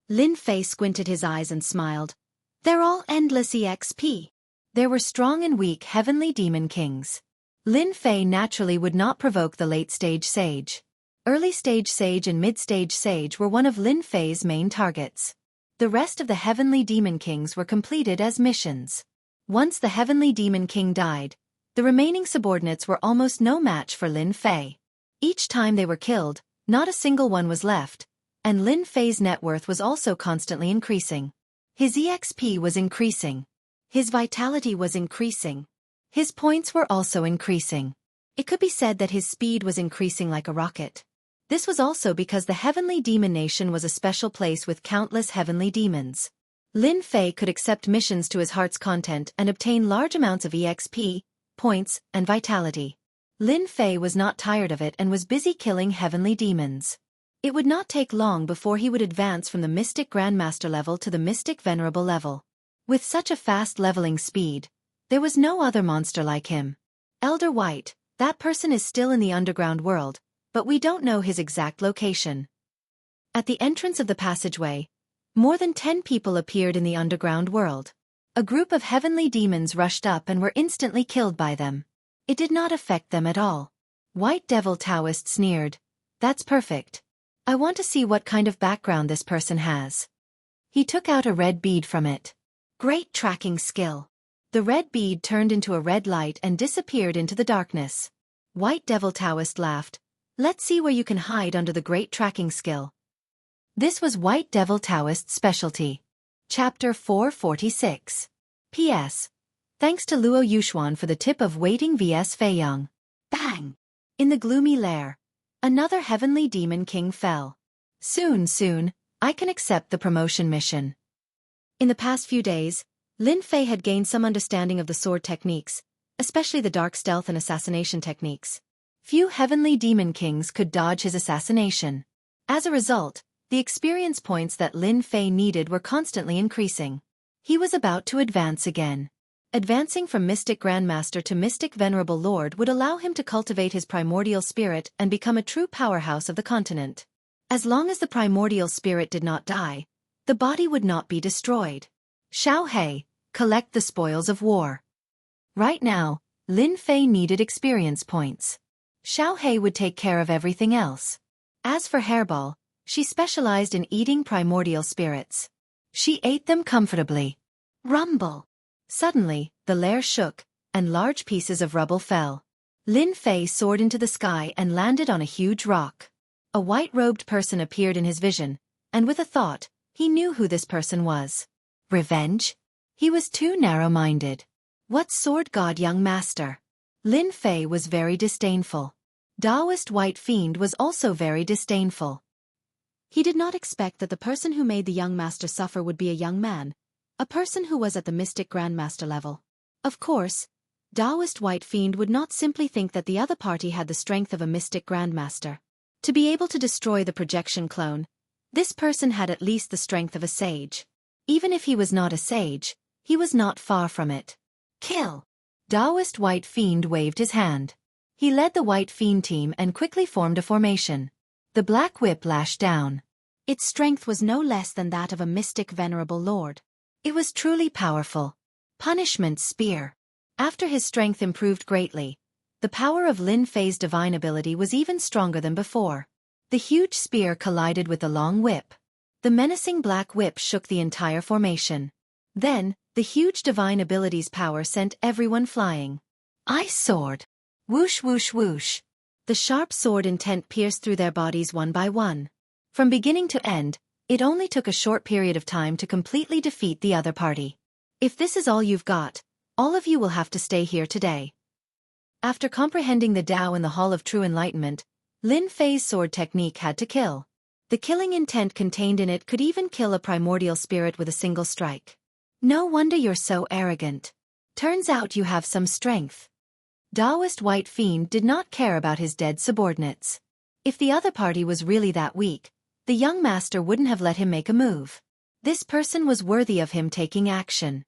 B: Lin Fei squinted his eyes and smiled. They're all endless EXP. There were strong and weak Heavenly Demon Kings. Lin Fei naturally would not provoke the late-stage Sage. Early-stage Sage and mid-stage Sage were one of Lin Fei's main targets. The rest of the Heavenly Demon Kings were completed as missions. Once the Heavenly Demon King died, the remaining subordinates were almost no match for Lin Fei. Each time they were killed, not a single one was left, and Lin Fei's net worth was also constantly increasing. His EXP was increasing. His vitality was increasing. His points were also increasing. It could be said that his speed was increasing like a rocket. This was also because the Heavenly Demon Nation was a special place with countless heavenly demons. Lin Fei could accept missions to his heart's content and obtain large amounts of EXP, points, and vitality. Lin Fei was not tired of it and was busy killing heavenly demons. It would not take long before he would advance from the Mystic Grandmaster level to the Mystic Venerable level. With such a fast leveling speed, there was no other monster like him. Elder White, that person is still in the underground world, but we don't know his exact location. At the entrance of the passageway, More than 10 people appeared in the underground world. A group of heavenly demons rushed up and were instantly killed by them. It did not affect them at all. White Devil Taoist sneered. That's perfect. I want to see what kind of background this person has. He took out a red bead from it. Great tracking skill. The red bead turned into a red light and disappeared into the darkness. White Devil Taoist laughed. Let's see where you can hide under the great tracking skill. This was White Devil Taoist's specialty. Chapter 446. P.S. Thanks to Luo Yuxuan for the tip of waiting vs Fei Yang. Bang! In the gloomy lair, another heavenly demon king fell. Soon, I can accept the promotion mission. In the past few days, Lin Fei had gained some understanding of the sword techniques, especially the dark stealth and assassination techniques. Few heavenly demon kings could dodge his assassination. As a result, the experience points that Lin Fei needed were constantly increasing. He was about to advance again. Advancing from Mystic Grandmaster to Mystic Venerable Lord would allow him to cultivate his primordial spirit and become a true powerhouse of the continent. As long as the primordial spirit did not die, the body would not be destroyed. Xiao He, collect the spoils of war. Right now, Lin Fei needed experience points. Xiao He would take care of everything else. As for Hairball, she specialized in eating primordial spirits. She ate them comfortably. Rumble! Suddenly, the lair shook, and large pieces of rubble fell. Lin Fei soared into the sky and landed on a huge rock. A white-robed person appeared in his vision, and with a thought, he knew who this person was. Revenge? He was too narrow-minded. What sword god young master? Lin Fei was very disdainful. Taoist White Fiend was also very disdainful. He did not expect that the person who made the young master suffer would be a young man, a person who was at the Mystic Grandmaster level. Of course, Taoist White Fiend would not simply think that the other party had the strength of a Mystic Grandmaster. To be able to destroy the projection clone, this person had at least the strength of a sage. Even if he was not a sage, he was not far from it. Kill! Taoist White Fiend waved his hand. He led the White Fiend team and quickly formed a formation. The black whip lashed down. Its strength was no less than that of a Mystic Venerable Lord. It was truly powerful. Punishment Spear. After his strength improved greatly, the power of Lin Fei's divine ability was even stronger than before. The huge spear collided with the long whip. The menacing black whip shook the entire formation. Then, the huge divine ability's power sent everyone flying. Ice Sword. Whoosh whoosh whoosh. The sharp sword intent pierced through their bodies one by one. From beginning to end, it only took a short period of time to completely defeat the other party. If this is all you've got, all of you will have to stay here today. After comprehending the Tao in the Hall of True Enlightenment, Lin Fei's sword technique had to kill. The killing intent contained in it could even kill a primordial spirit with a single strike. No wonder you're so arrogant. Turns out you have some strength. Taoist White Fiend did not care about his dead subordinates. If the other party was really that weak, the young master wouldn't have let him make a move. This person was worthy of him taking action.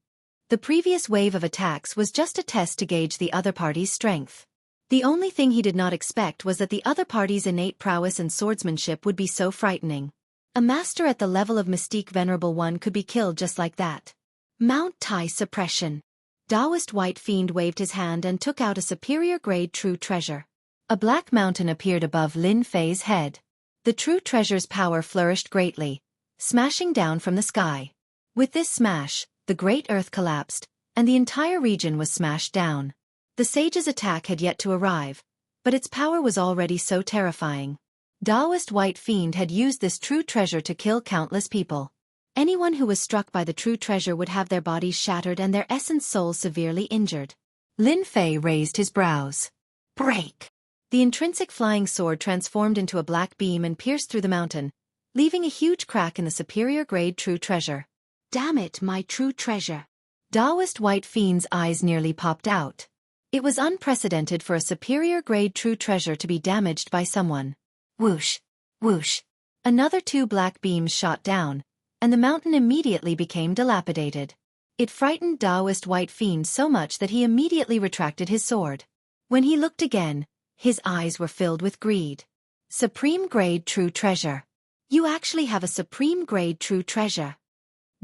B: The previous wave of attacks was just a test to gauge the other party's strength. The only thing he did not expect was that the other party's innate prowess and swordsmanship would be so frightening. A master at the level of Mystique Venerable One could be killed just like that. Mount Tai Suppression. Taoist White Fiend waved his hand and took out a superior-grade true treasure. A black mountain appeared above Lin Fei's head. The true treasure's power flourished greatly, smashing down from the sky. With this smash, the great earth collapsed, and the entire region was smashed down. The sage's attack had yet to arrive, but its power was already so terrifying. Taoist White Fiend had used this true treasure to kill countless people. Anyone who was struck by the true treasure would have their bodies shattered and their essence soul severely injured. Lin Fei raised his brows. Break! The intrinsic flying sword transformed into a black beam and pierced through the mountain, leaving a huge crack in the superior-grade true treasure. Damn it, my true treasure! Taoist White Fiend's eyes nearly popped out. It was unprecedented for a superior-grade true treasure to be damaged by someone. Whoosh! Whoosh! Another 2 black beams shot down, and the mountain immediately became dilapidated. It frightened Taoist White Fiend so much that he immediately retracted his sword. When he looked again, his eyes were filled with greed. Supreme Grade True Treasure. You actually have a Supreme Grade True Treasure.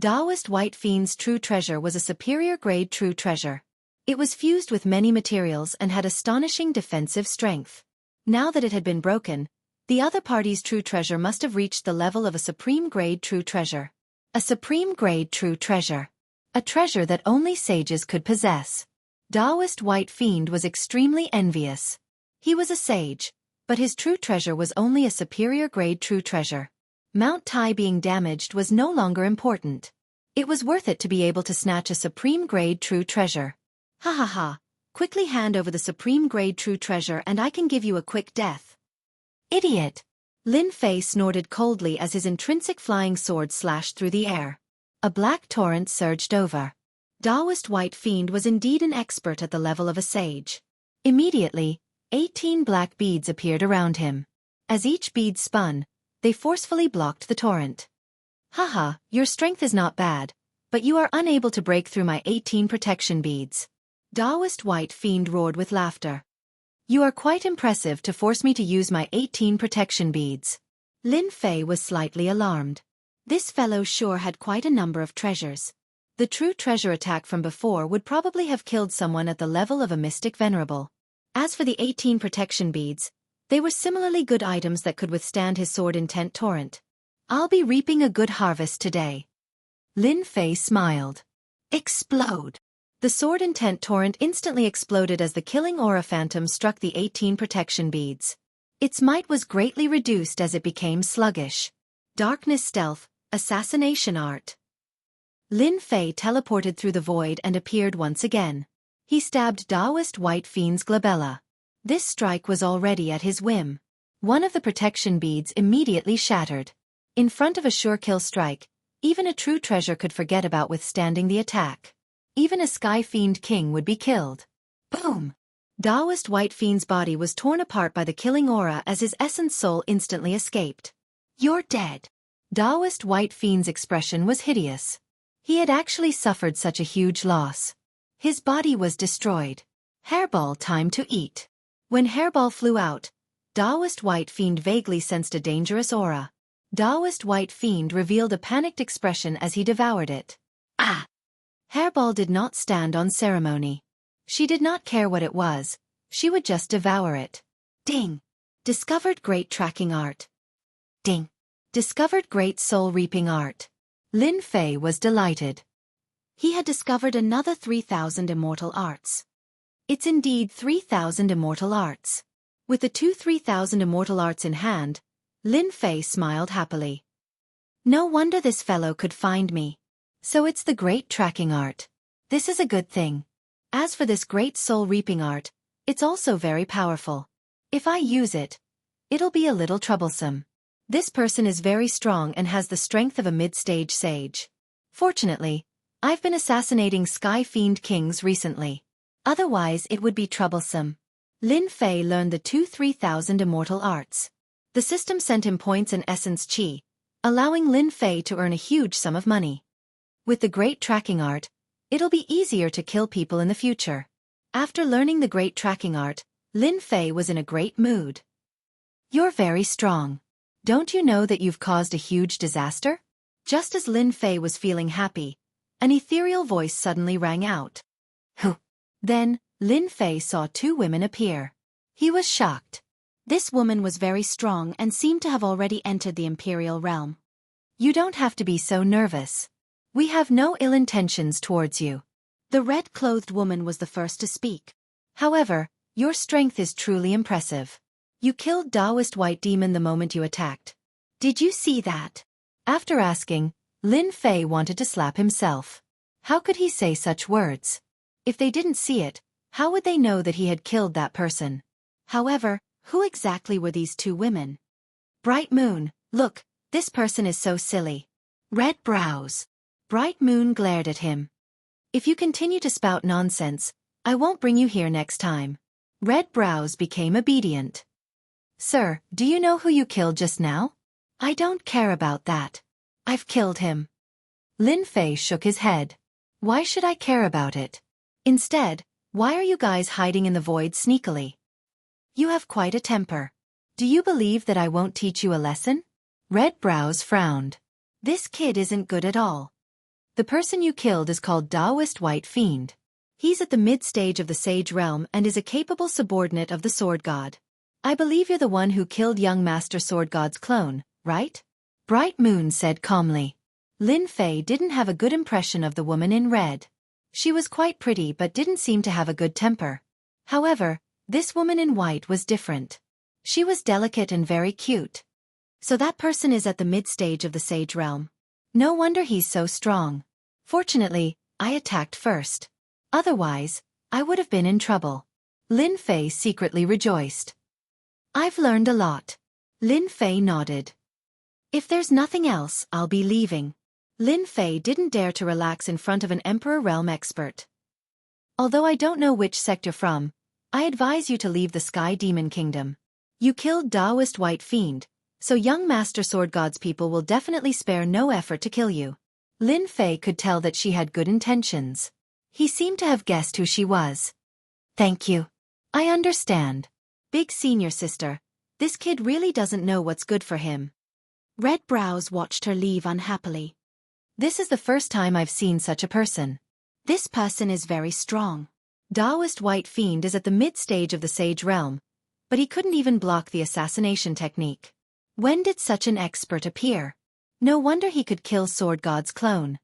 B: Taoist White Fiend's true treasure was a superior grade true treasure. It was fused with many materials and had astonishing defensive strength. Now that it had been broken, the other party's true treasure must have reached the level of a supreme grade true treasure. A supreme grade true treasure. A treasure that only sages could possess. Taoist White Fiend was extremely envious. He was a sage, but his true treasure was only a superior grade true treasure. Mount Tai being damaged was no longer important. It was worth it to be able to snatch a supreme grade true treasure. Ha ha ha, quickly hand over the supreme grade true treasure and I can give you a quick death. Idiot! Lin Fei snorted coldly as his intrinsic flying sword slashed through the air. A black torrent surged over. Taoist White Fiend was indeed an expert at the level of a sage. Immediately, 18 black beads appeared around him. As each bead spun, they forcefully blocked the torrent. Haha, your strength is not bad, but you are unable to break through my 18 protection beads. Taoist White Fiend roared with laughter. You are quite impressive to force me to use my 18 protection beads. Lin Fei was slightly alarmed. This fellow sure had quite a number of treasures. The true treasure attack from before would probably have killed someone at the level of a mystic venerable. As for the 18 protection beads, they were similarly good items that could withstand his sword intent torrent. I'll be reaping a good harvest today. Lin Fei smiled. Explode! The sword intent torrent instantly exploded as the killing aura phantom struck the 18 protection beads. Its might was greatly reduced as it became sluggish. Darkness stealth, assassination art. Lin Fei teleported through the void and appeared once again. He stabbed Taoist White Fiend's glabella. This strike was already at his whim. One of the protection beads immediately shattered. In front of a sure kill strike, even a true treasure could forget about withstanding the attack. Even a Sky Fiend King would be killed. Boom! Taoist White Fiend's body was torn apart by the killing aura as his essence soul instantly escaped. You're dead. Taoist White Fiend's expression was hideous. He had actually suffered such a huge loss. His body was destroyed. Hairball time to eat. When Hairball flew out, Taoist White Fiend vaguely sensed a dangerous aura. Taoist White Fiend revealed a panicked expression as he devoured it. Ah! Hairball did not stand on ceremony. She did not care what it was, she would just devour it. Ding! Discovered great tracking art. Ding! Discovered great soul-reaping art. Lin Fei was delighted. He had discovered another 3,000 immortal arts. It's indeed 3,000 immortal arts. With the 3,000 immortal arts in hand, Lin Fei smiled happily. No wonder this fellow could find me. So it's the great tracking art. This is a good thing. As for this great soul-reaping art, it's also very powerful. If I use it, it'll be a little troublesome. This person is very strong and has the strength of a mid-stage sage. Fortunately, I've been assassinating Sky Fiend Kings recently. Otherwise it would be troublesome. Lin Fei learned the 3,000 immortal arts. The system sent him points and essence chi, allowing Lin Fei to earn a huge sum of money. With the great tracking art, it'll be easier to kill people in the future. After learning the great tracking art, Lin Fei was in a great mood. You're very strong. Don't you know that you've caused a huge disaster? Just as Lin Fei was feeling happy, an ethereal voice suddenly rang out. Who? Then, Lin Fei saw two women appear. He was shocked. This woman was very strong and seemed to have already entered the imperial realm. You don't have to be so nervous. We have no ill intentions towards you. The red-clothed woman was the first to speak. However, your strength is truly impressive. You killed Taoist White Demon the moment you attacked. Did you see that? After asking, Lin Fei wanted to slap himself. How could he say such words? If they didn't see it, how would they know that he had killed that person? However, who exactly were these two women? Bright Moon, look, this person is so silly. Red brows. Bright Moon glared at him. If you continue to spout nonsense, I won't bring you here next time. Red brows became obedient. Sir, do you know who you killed just now? I don't care about that. I've killed him. Lin Fei shook his head. Why should I care about it? Instead, why are you guys hiding in the void sneakily? You have quite a temper. Do you believe that I won't teach you a lesson? Red brows frowned. This kid isn't good at all. The person you killed is called Taoist White Fiend. He's at the mid-stage of the Sage Realm and is a capable subordinate of the Sword God. I believe you're the one who killed young Master Sword God's clone, right? Bright Moon said calmly. Lin Fei didn't have a good impression of the woman in red. She was quite pretty but didn't seem to have a good temper. However, this woman in white was different. She was delicate and very cute. So that person is at the mid-stage of the Sage Realm. No wonder he's so strong. Fortunately, I attacked first. Otherwise, I would have been in trouble. Lin Fei secretly rejoiced. I've learned a lot. Lin Fei nodded. If there's nothing else, I'll be leaving. Lin Fei didn't dare to relax in front of an Emperor Realm expert. Although I don't know which sect you're from, I advise you to leave the Sky Demon Kingdom. You killed Taoist White Fiend, so young Master Sword God's people will definitely spare no effort to kill you. Lin Fei could tell that she had good intentions. He seemed to have guessed who she was. Thank you. I understand. Big senior sister, this kid really doesn't know what's good for him. Red Brows watched her leave unhappily. This is the first time I've seen such a person. This person is very strong. Taoist White Fiend is at the mid-stage of the Sage Realm, but he couldn't even block the assassination technique. When did such an expert appear? No wonder he could kill Sword God's clone.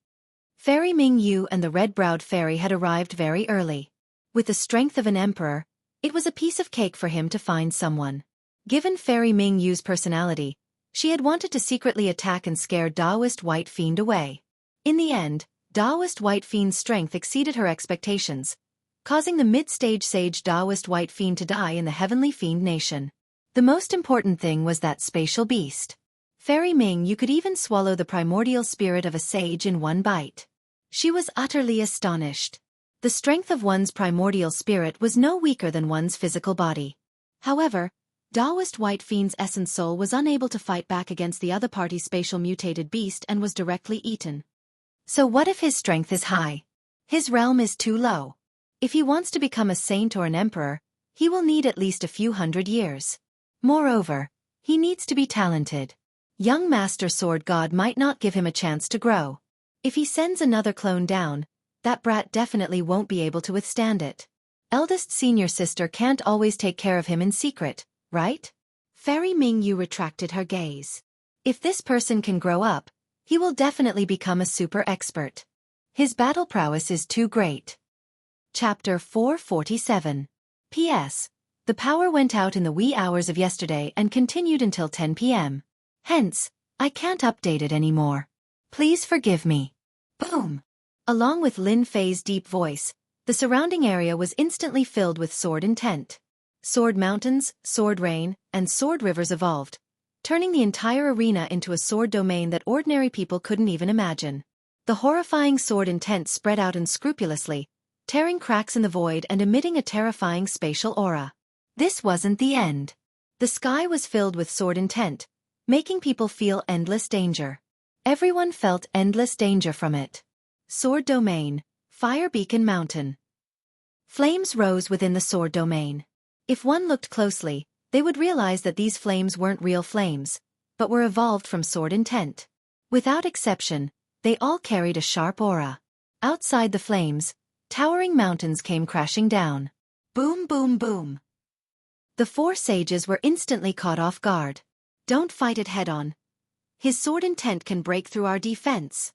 B: Fairy Ming Yu and the red-browed fairy had arrived very early. With the strength of an emperor, it was a piece of cake for him to find someone. Given Fairy Ming Yu's personality, she had wanted to secretly attack and scare Taoist White Fiend away. In the end, Taoist White Fiend's strength exceeded her expectations, causing the mid-stage sage Taoist White Fiend to die in the Heavenly Fiend Nation. The most important thing was that spatial beast. Fairy Ming Yu could even swallow the primordial spirit of a sage in one bite. She was utterly astonished. The strength of one's primordial spirit was no weaker than one's physical body. However, Taoist White Fiend's essence soul was unable to fight back against the other party's spatial mutated beast and was directly eaten. So what if his strength is high? His realm is too low. If he wants to become a saint or an emperor, he will need at least a few hundred years. Moreover, he needs to be talented. Young Master Sword God might not give him a chance to grow. If he sends another clone down, that brat definitely won't be able to withstand it. Eldest senior sister can't always take care of him in secret, right? Fairy Ming Yu retracted her gaze. If this person can grow up, he will definitely become a super expert. His battle prowess is too great. Chapter 447. P.S. The power went out in the wee hours of yesterday and continued until 10 p.m. Hence, I can't update it anymore. Please forgive me. Boom! Along with Lin Fei's deep voice, the surrounding area was instantly filled with sword intent. Sword mountains, sword rain, and sword rivers evolved, turning the entire arena into a sword domain that ordinary people couldn't even imagine. The horrifying sword intent spread out unscrupulously, tearing cracks in the void and emitting a terrifying spatial aura. This wasn't the end. The sky was filled with sword intent, making people feel endless danger. Everyone felt endless danger from it. Sword Domain, Fire Beacon Mountain. Flames rose within the sword domain. If one looked closely, they would realize that these flames weren't real flames, but were evolved from sword intent. Without exception, they all carried a sharp aura. Outside the flames, towering mountains came crashing down. Boom, boom, boom. The four sages were instantly caught off guard. Don't fight it head-on. His sword intent can break through our defense.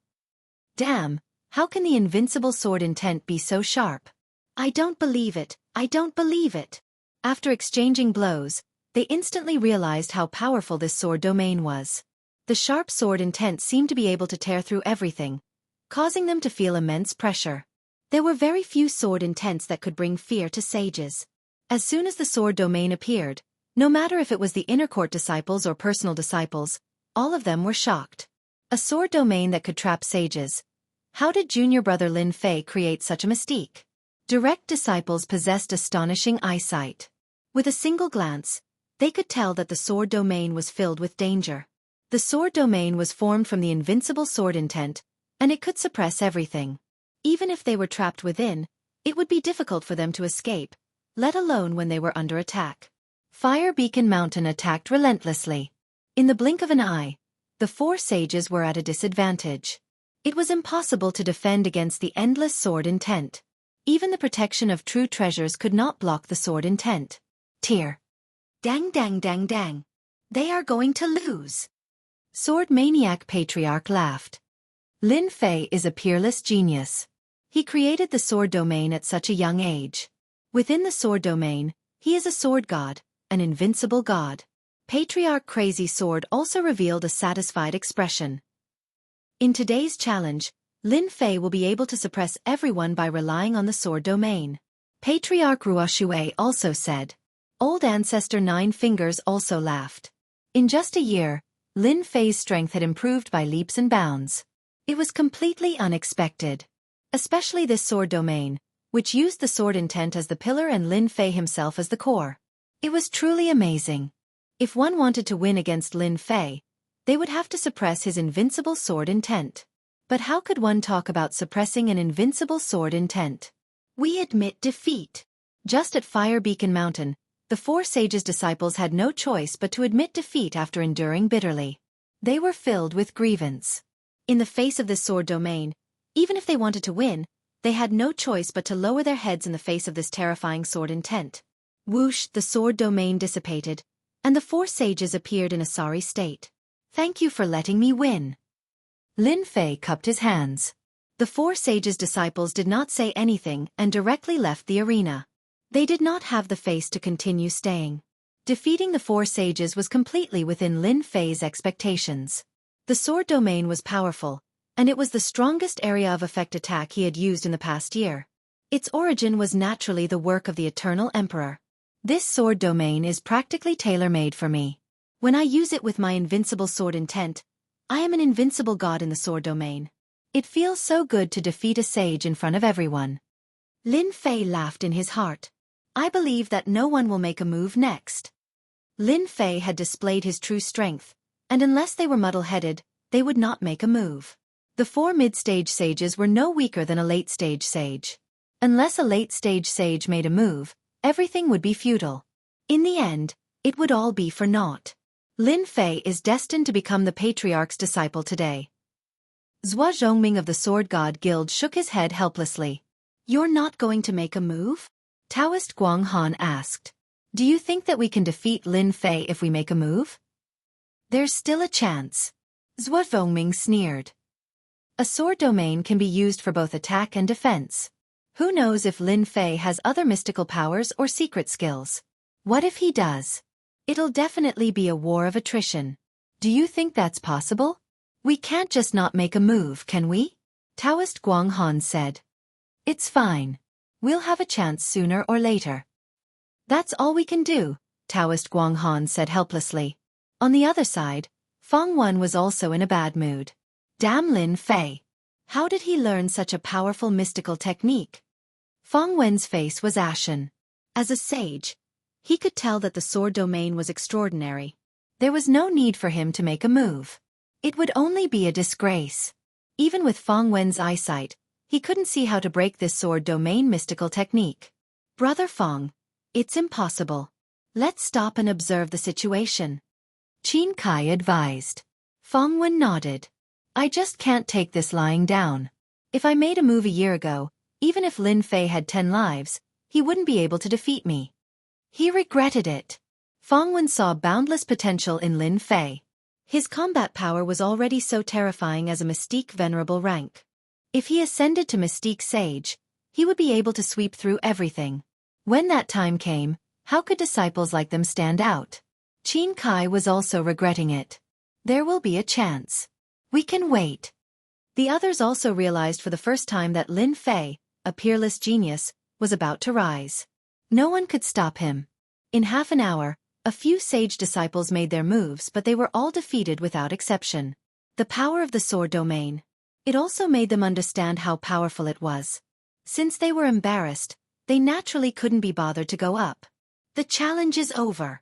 B: Damn, how can the invincible sword intent be so sharp? I don't believe it, I don't believe it. After exchanging blows, they instantly realized how powerful this sword domain was. The sharp sword intent seemed to be able to tear through everything, causing them to feel immense pressure. There were very few sword intents that could bring fear to sages. As soon as the sword domain appeared, no matter if it was the inner court disciples or personal disciples, all of them were shocked. A sword domain that could trap sages. How did junior brother Lin Fei create such a mystique? Direct disciples possessed astonishing eyesight. With a single glance, they could tell that the sword domain was filled with danger. The sword domain was formed from the invincible sword intent, and it could suppress everything. Even if they were trapped within, it would be difficult for them to escape, let alone when they were under attack. Fire Beacon Mountain attacked relentlessly. In the blink of an eye, the four sages were at a disadvantage. It was impossible to defend against the endless sword intent. Even the protection of true treasures could not block the sword intent. Tear. Dang dang dang dang. They are going to lose. Sword Maniac Patriarch laughed. Lin Fei is a peerless genius. He created the sword domain at such a young age. Within the sword domain, he is a sword god, an invincible god. Patriarch Crazy Sword also revealed a satisfied expression. In today's challenge, Lin Fei will be able to suppress everyone by relying on the sword domain. Patriarch Ruoshui also said. Old Ancestor Nine Fingers also laughed. In just a year, Lin Fei's strength had improved by leaps and bounds. It was completely unexpected. Especially this sword domain, which used the sword intent as the pillar and Lin Fei himself as the core. It was truly amazing. If one wanted to win against Lin Fei, they would have to suppress his invincible sword intent. But how could one talk about suppressing an invincible sword intent? We admit defeat. Just at Fire Beacon Mountain, the four sages' disciples had no choice but to admit defeat after enduring bitterly. They were filled with grievance. In the face of this sword domain, even if they wanted to win, they had no choice but to lower their heads in the face of this terrifying sword intent. Whoosh, the sword domain dissipated, and the four sages appeared in a sorry state. Thank you for letting me win. Lin Fei cupped his hands. The four sages' disciples did not say anything and directly left the arena. They did not have the face to continue staying. Defeating the four sages was completely within Lin Fei's expectations. The sword domain was powerful, and it was the strongest area of effect attack he had used in the past year. Its origin was naturally the work of the Eternal Emperor. This sword domain is practically tailor-made for me. When I use it with my invincible sword intent, I am an invincible god in the sword domain. It feels so good to defeat a sage in front of everyone. Lin Fei laughed in his heart. I believe that no one will make a move next. Lin Fei had displayed his true strength, and unless they were muddle-headed, they would not make a move. The four mid-stage sages were no weaker than a late-stage sage. Unless a late-stage sage made a move, everything would be futile. In the end, it would all be for naught. Lin Fei is destined to become the Patriarch's disciple today. Zhua Zhongming of the Sword God Guild shook his head helplessly. You're not going to make a move? Taoist Guang Han asked. Do you think that we can defeat Lin Fei if we make a move? There's still a chance. Zhua Zhongming sneered. A sword domain can be used for both attack and defense. Who knows if Lin Fei has other mystical powers or secret skills? What if he does? It'll definitely be a war of attrition. Do you think that's possible? We can't just not make a move, can we? Taoist Guang Han said. It's fine. We'll have a chance sooner or later. That's all we can do, Taoist Guang Han said helplessly. On the other side, Feng Wen was also in a bad mood. Damn Lin Fei. How did he learn such a powerful mystical technique? Feng Wen's face was ashen. As a sage, he could tell that the sword domain was extraordinary. There was no need for him to make a move. It would only be a disgrace. Even with Feng Wen's eyesight, he couldn't see how to break this sword domain mystical technique. Brother Feng, it's impossible. Let's stop and observe the situation. Qin Kai advised. Feng Wen nodded. I just can't take this lying down. If I made a move a year ago, even if Lin Fei had 10 lives, he wouldn't be able to defeat me. He regretted it. Feng Wen saw boundless potential in Lin Fei. His combat power was already so terrifying as a Mystique Venerable rank. If he ascended to Mystique Sage, he would be able to sweep through everything. When that time came, how could disciples like them stand out? Qin Kai was also regretting it. There will be a chance. We can wait. The others also realized for the first time that Lin Fei, a peerless genius, was about to rise. No one could stop him. In half an hour, a few sage disciples made their moves, but they were all defeated without exception. The power of the sword domain. It also made them understand how powerful it was. Since they were embarrassed, they naturally couldn't be bothered to go up. The challenge is over.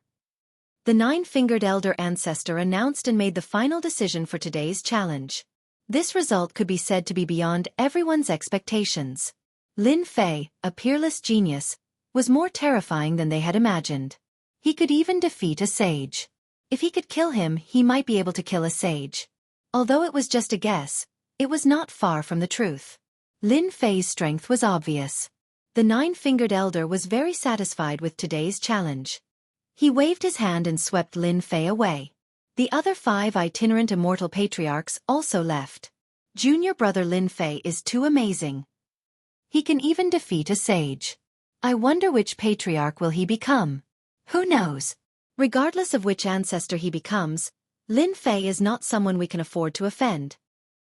B: The nine-fingered elder ancestor announced and made the final decision for today's challenge. This result could be said to be beyond everyone's expectations. Lin Fei, a peerless genius, was more terrifying than they had imagined. He could even defeat a sage. If he could kill him, he might be able to kill a sage. Although it was just a guess, It was not far from the truth. Lin Fei's strength was obvious. The nine-fingered elder was very satisfied with today's challenge. He waved his hand and swept Lin Fei away. The other 5 itinerant immortal patriarchs also left. Junior brother Lin Fei is too amazing. He can even defeat a sage. I wonder which patriarch will he become. Who knows? Regardless of which ancestor he becomes, Lin Fei is not someone we can afford to offend.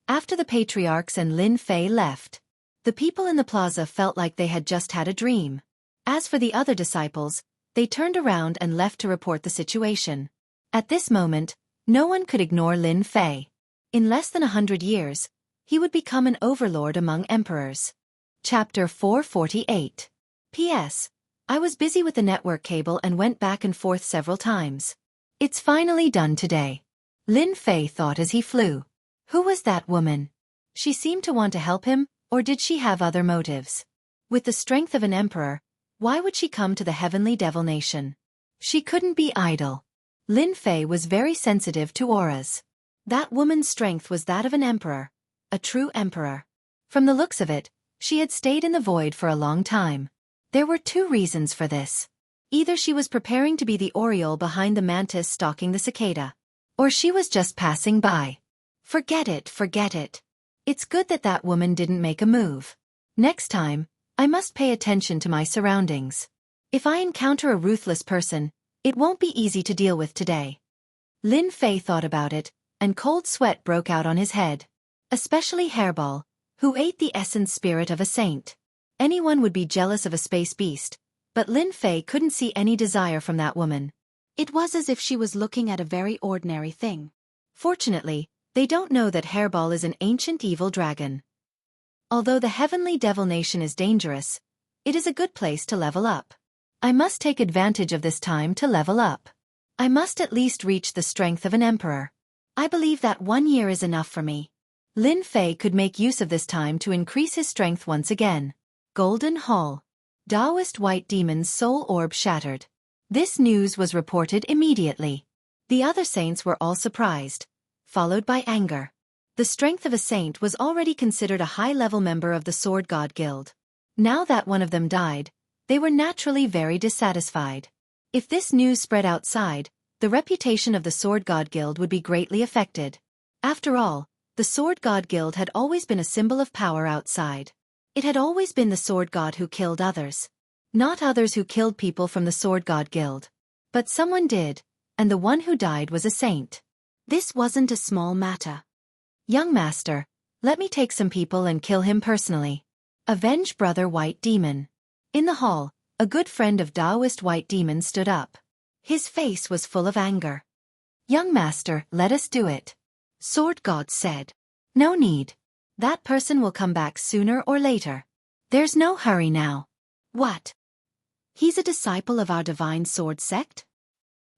B: After the patriarchs and Lin Fei left, the people in the plaza felt like they had just had a dream. As for the other disciples, they turned around and left to report the situation. At this moment, no one could ignore Lin Fei. In less than 100 years, he would become an overlord among emperors. Chapter 448. P.S. I was busy with the network cable and went back and forth several times. It's finally done today. Lin Fei thought as he flew. Who was that woman? She seemed to want to help him, or did she have other motives? With the strength of an emperor, why would she come to the heavenly devil nation? She couldn't be idle. Lin Fei was very sensitive to auras. That woman's strength was that of an emperor, a true emperor. From the looks of it, she had stayed in the void for a long time. There were 2 reasons for this. Either she was preparing to be the oriole behind the mantis stalking the cicada, or she was just passing by. Forget it. It's good that that woman didn't make a move. Next time, I must pay attention to my surroundings. If I encounter a ruthless person, it won't be easy to deal with today. Lin Fei thought about it, and cold sweat broke out on his head. Especially Hairball, who ate the essence spirit of a saint. Anyone would be jealous of a space beast, but Lin Fei couldn't see any desire from that woman. It was as if she was looking at a very ordinary thing. Fortunately, they don't know that Hairball is an ancient evil dragon. Although the heavenly devil nation is dangerous, it is a good place to level up. I must take advantage of this time to level up. I must at least reach the strength of an emperor. I believe that 1 year is enough for me. Lin Fei could make use of this time to increase his strength once again. Golden Hall. Taoist White Demon's soul orb shattered. This news was reported immediately. The other saints were all surprised, followed by anger. The strength of a saint was already considered a high-level member of the Sword God Guild. Now that one of them died, they were naturally very dissatisfied. If this news spread outside, the reputation of the Sword God Guild would be greatly affected. After all, the Sword God Guild had always been a symbol of power outside. It had always been the Sword God who killed others. Not others who killed people from the Sword God Guild. But someone did, and the one who died was a saint. This wasn't a small matter. Young master, let me take some people and kill him personally. Avenge Brother White Demon. In the hall, a good friend of Taoist White Demon stood up. His face was full of anger. Young master, let us do it. Sword God said. No need. That person will come back sooner or later. There's no hurry now. What? He's a disciple of our divine sword sect?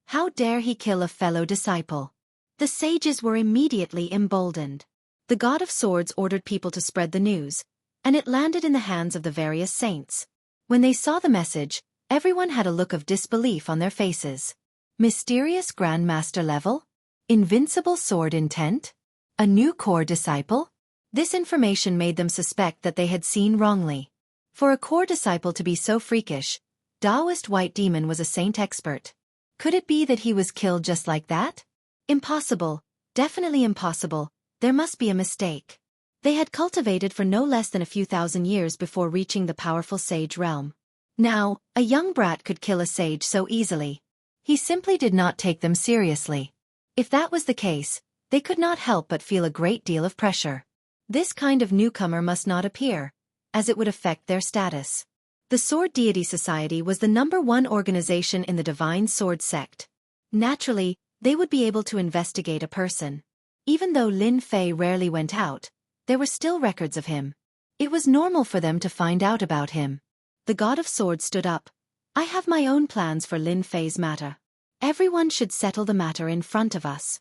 B: How dare he kill a fellow disciple? The sages were immediately emboldened. The God of Swords ordered people to spread the news, and it landed in the hands of the various saints. When they saw the message, everyone had a look of disbelief on their faces. Mysterious Grandmaster level? Invincible sword intent? A new core disciple? This information made them suspect that they had seen wrongly. For a core disciple to be so freakish, Taoist White Demon was a saint expert. Could it be that he was killed just like that? Impossible, definitely impossible, there must be a mistake. They had cultivated for no less than a few thousand years before reaching the powerful sage realm. Now, a young brat could kill a sage so easily. He simply did not take them seriously. If that was the case, they could not help but feel a great deal of pressure. This kind of newcomer must not appear, as it would affect their status. The Sword Deity Society was the #1 organization in the Divine Sword Sect. Naturally, they would be able to investigate a person. Even though Lin Fei rarely went out, there were still records of him. It was normal for them to find out about him. The God of Swords stood up. I have my own plans for Lin Fei's matter. Everyone should settle the matter in front of us.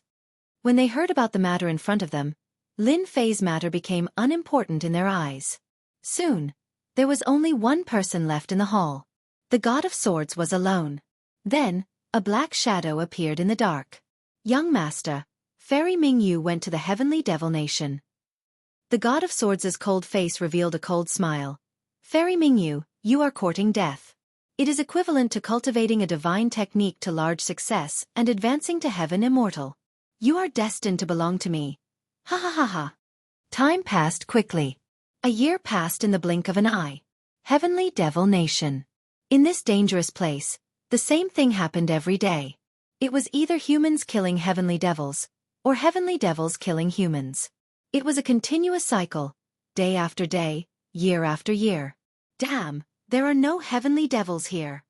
B: When they heard about the matter in front of them, Lin Fei's matter became unimportant in their eyes. Soon, there was only one person left in the hall. The God of Swords was alone. Then, a black shadow appeared in the dark. Young master, Fairy Ming Yu went to the Heavenly Devil Nation. The god of swords' cold face revealed a cold smile. Fairy Mingyu, you are courting death. It is equivalent to cultivating a divine technique to large success and advancing to heaven immortal. You are destined to belong to me. Ha ha ha ha. Time passed quickly. A year passed in the blink of an eye. Heavenly Devil Nation. In this dangerous place, the same thing happened every day. It was either humans killing heavenly devils, or heavenly devils killing humans. It was a continuous cycle, day after day, year after year. Damn, there are no heavenly devils here.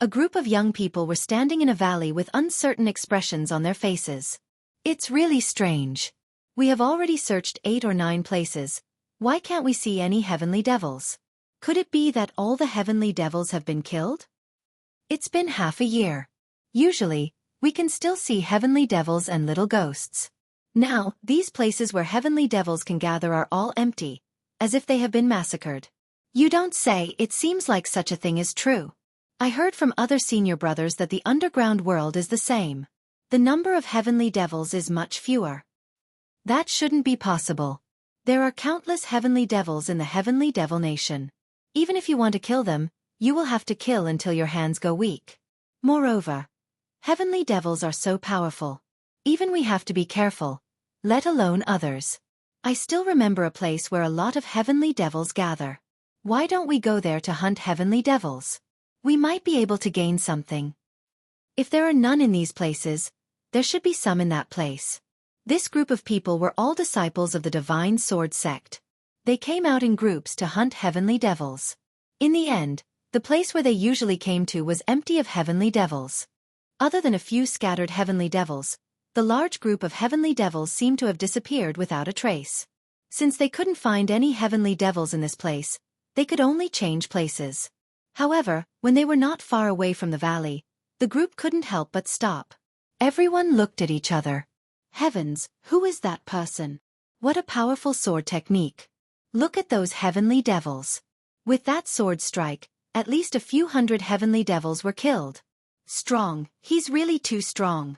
B: A group of young people were standing in a valley with uncertain expressions on their faces. It's really strange. We have already searched 8 or 9 places. Why can't we see any heavenly devils? Could it be that all the heavenly devils have been killed? It's been half a year. Usually, we can still see heavenly devils and little ghosts. Now, these places where heavenly devils can gather are all empty, as if they have been massacred. You don't say. It seems like such a thing is true. I heard from other senior brothers that the underground world is the same. The number of heavenly devils is much fewer. That shouldn't be possible. There are countless heavenly devils in the heavenly devil nation. Even if you want to kill them, you will have to kill until your hands go weak. Moreover, heavenly devils are so powerful. Even we have to be careful, let alone others. I still remember a place where a lot of heavenly devils gather. Why don't we go there to hunt heavenly devils? We might be able to gain something. If there are none in these places, there should be some in that place. This group of people were all disciples of the Divine Sword sect. They came out in groups to hunt heavenly devils. In the end, the place where they usually came to was empty of heavenly devils. Other than a few scattered heavenly devils, the large group of heavenly devils seemed to have disappeared without a trace. Since they couldn't find any heavenly devils in this place, they could only change places. However, when they were not far away from the valley, the group couldn't help but stop. Everyone looked at each other. Heavens, who is that person? What a powerful sword technique. Look at those heavenly devils. With that sword strike, at least a few hundred heavenly devils were killed. Strong, he's really too strong.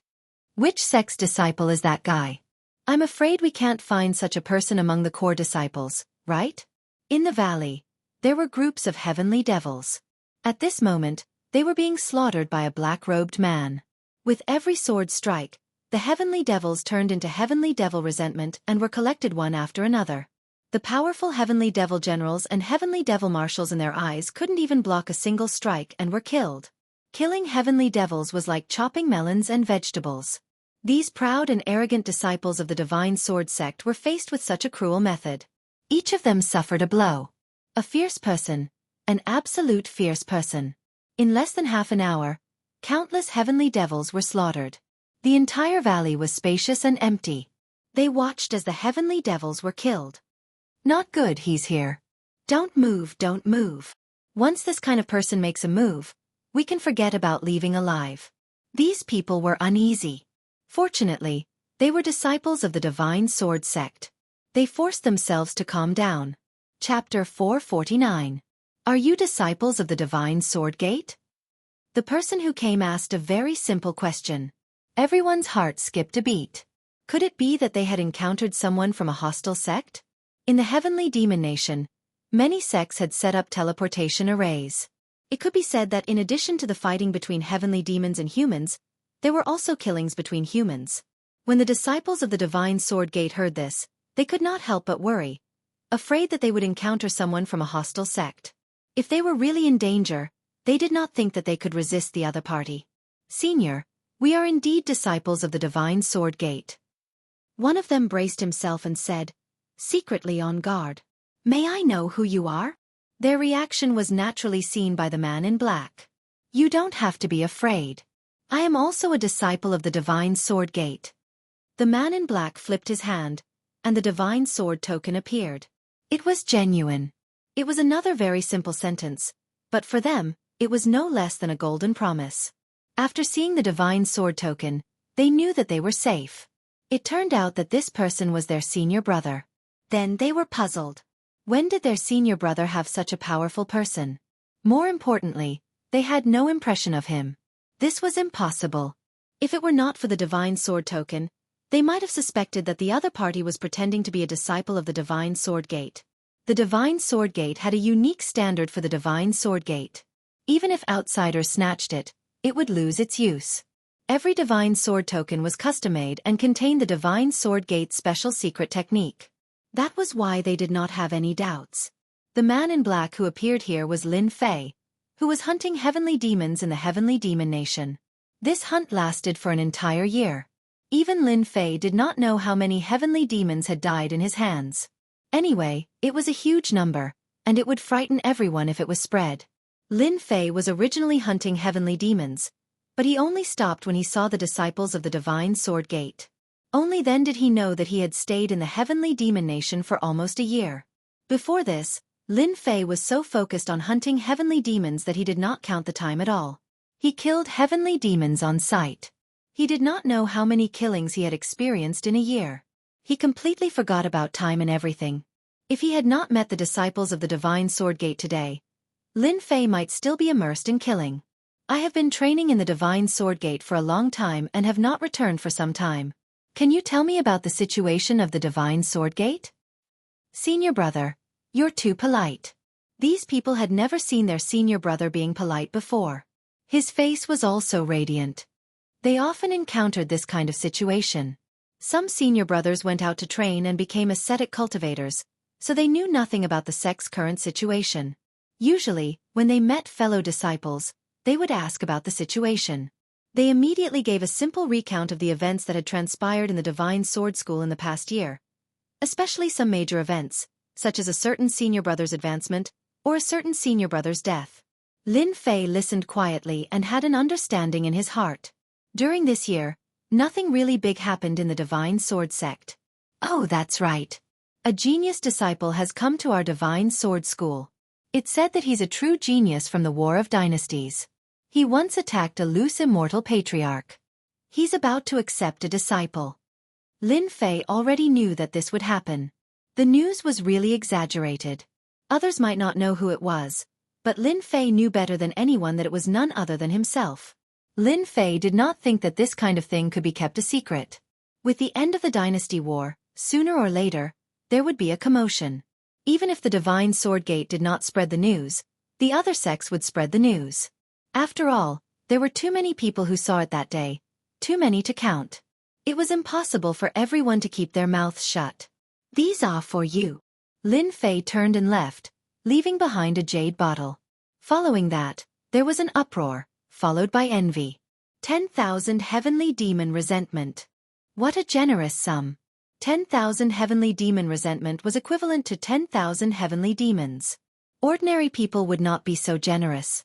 B: Which sect's disciple is that guy? I'm afraid we can't find such a person among the core disciples, right? In the valley, there were groups of heavenly devils. At this moment, they were being slaughtered by a black-robed man. With every sword strike, the heavenly devils turned into heavenly devil resentment and were collected one after another. The powerful heavenly devil generals and heavenly devil marshals in their eyes couldn't even block a single strike and were killed. Killing heavenly devils was like chopping melons and vegetables. These proud and arrogant disciples of the Divine Sword sect were faced with such a cruel method. Each of them suffered a blow. A fierce person, an absolute fierce person. In less than half an hour, countless heavenly devils were slaughtered. The entire valley was spacious and empty. They watched as the heavenly devils were killed. Not good, he's here. Don't move, don't move. Once this kind of person makes a move, we can forget about leaving alive. These people were uneasy. Fortunately, they were disciples of the Divine Sword sect. They forced themselves to calm down. Chapter 449. Are you disciples of the Divine Sword Gate? The person who came asked a very simple question. Everyone's heart skipped a beat. Could it be that they had encountered someone from a hostile sect? In the Heavenly Demon Nation, many sects had set up teleportation arrays. It could be said that in addition to the fighting between heavenly demons and humans, there were also killings between humans. When the disciples of the Divine Sword Gate heard this, they could not help but worry, afraid that they would encounter someone from a hostile sect. If they were really in danger, they did not think that they could resist the other party. Senior, we are indeed disciples of the Divine Sword Gate. One of them braced himself and said, secretly on guard, may I know who you are? Their reaction was naturally seen by the man in black. You don't have to be afraid. I am also a disciple of the Divine Sword Gate. The man in black flipped his hand, and the Divine Sword token appeared. It was genuine. It was another very simple sentence, but for them, it was no less than a golden promise. After seeing the Divine Sword token, they knew that they were safe. It turned out that this person was their senior brother. Then they were puzzled. When did their senior brother have such a powerful person? More importantly, they had no impression of him. This was impossible. If it were not for the Divine Sword token, They might have suspected that the other party was pretending to be a disciple of the Divine Sword Gate. The Divine Sword Gate had a unique standard for the Divine Sword Gate. Even if outsiders snatched it, it would lose its use. Every Divine Sword token was custom-made and contained the Divine Sword Gate's special secret technique. That was why they did not have any doubts. The man in black who appeared here was Lin Fei, who was hunting heavenly demons in the Heavenly Demon Nation. This hunt lasted for an entire year. Even Lin Fei did not know how many heavenly demons had died in his hands. Anyway, it was a huge number, and it would frighten everyone if it was spread. Lin Fei was originally hunting heavenly demons, but he only stopped when he saw the disciples of the Divine Sword Gate. Only then did he know that he had stayed in the Heavenly Demon Nation for almost a year. Before this, Lin Fei was so focused on hunting heavenly demons that he did not count the time at all. He killed heavenly demons on sight. He did not know how many killings he had experienced in a year. He completely forgot about time and everything. If he had not met the disciples of the Divine Sword Gate today, Lin Fei might still be immersed in killing. I have been training in the Divine Sword Gate for a long time and have not returned for some time. Can you tell me about the situation of the Divine Sword Gate? Senior brother, you're too polite. These people had never seen their senior brother being polite before. His face was also radiant. They often encountered this kind of situation. Some senior brothers went out to train and became ascetic cultivators, so they knew nothing about the sect's current situation. Usually, when they met fellow disciples, they would ask about the situation. They immediately gave a simple recount of the events that had transpired in the Divine Sword School in the past year, especially some major events, such as a certain senior brother's advancement or a certain senior brother's death. Lin Fei listened quietly and had an understanding in his heart. During this year, nothing really big happened in the Divine Sword sect. Oh, that's right. A genius disciple has come to our Divine Sword School. It's said that he's a true genius from the War of Dynasties. He once attacked a loose immortal patriarch. He's about to accept a disciple. Lin Fei already knew that this would happen. The news was really exaggerated. Others might not know who it was, but Lin Fei knew better than anyone that it was none other than himself. Lin Fei did not think that this kind of thing could be kept a secret. With the end of the Dynasty War, sooner or later, there would be a commotion. Even if the Divine Sword Gate did not spread the news, the other sects would spread the news. After all, there were too many people who saw it that day, too many to count. It was impossible for everyone to keep their mouths shut. These are for you. Lin Fei turned and left, leaving behind a jade bottle. Following that, there was an uproar, followed by envy. 10,000 heavenly demon resentment. What a generous sum. 10,000 heavenly demon resentment was equivalent to 10,000 heavenly demons. Ordinary people would not be so generous.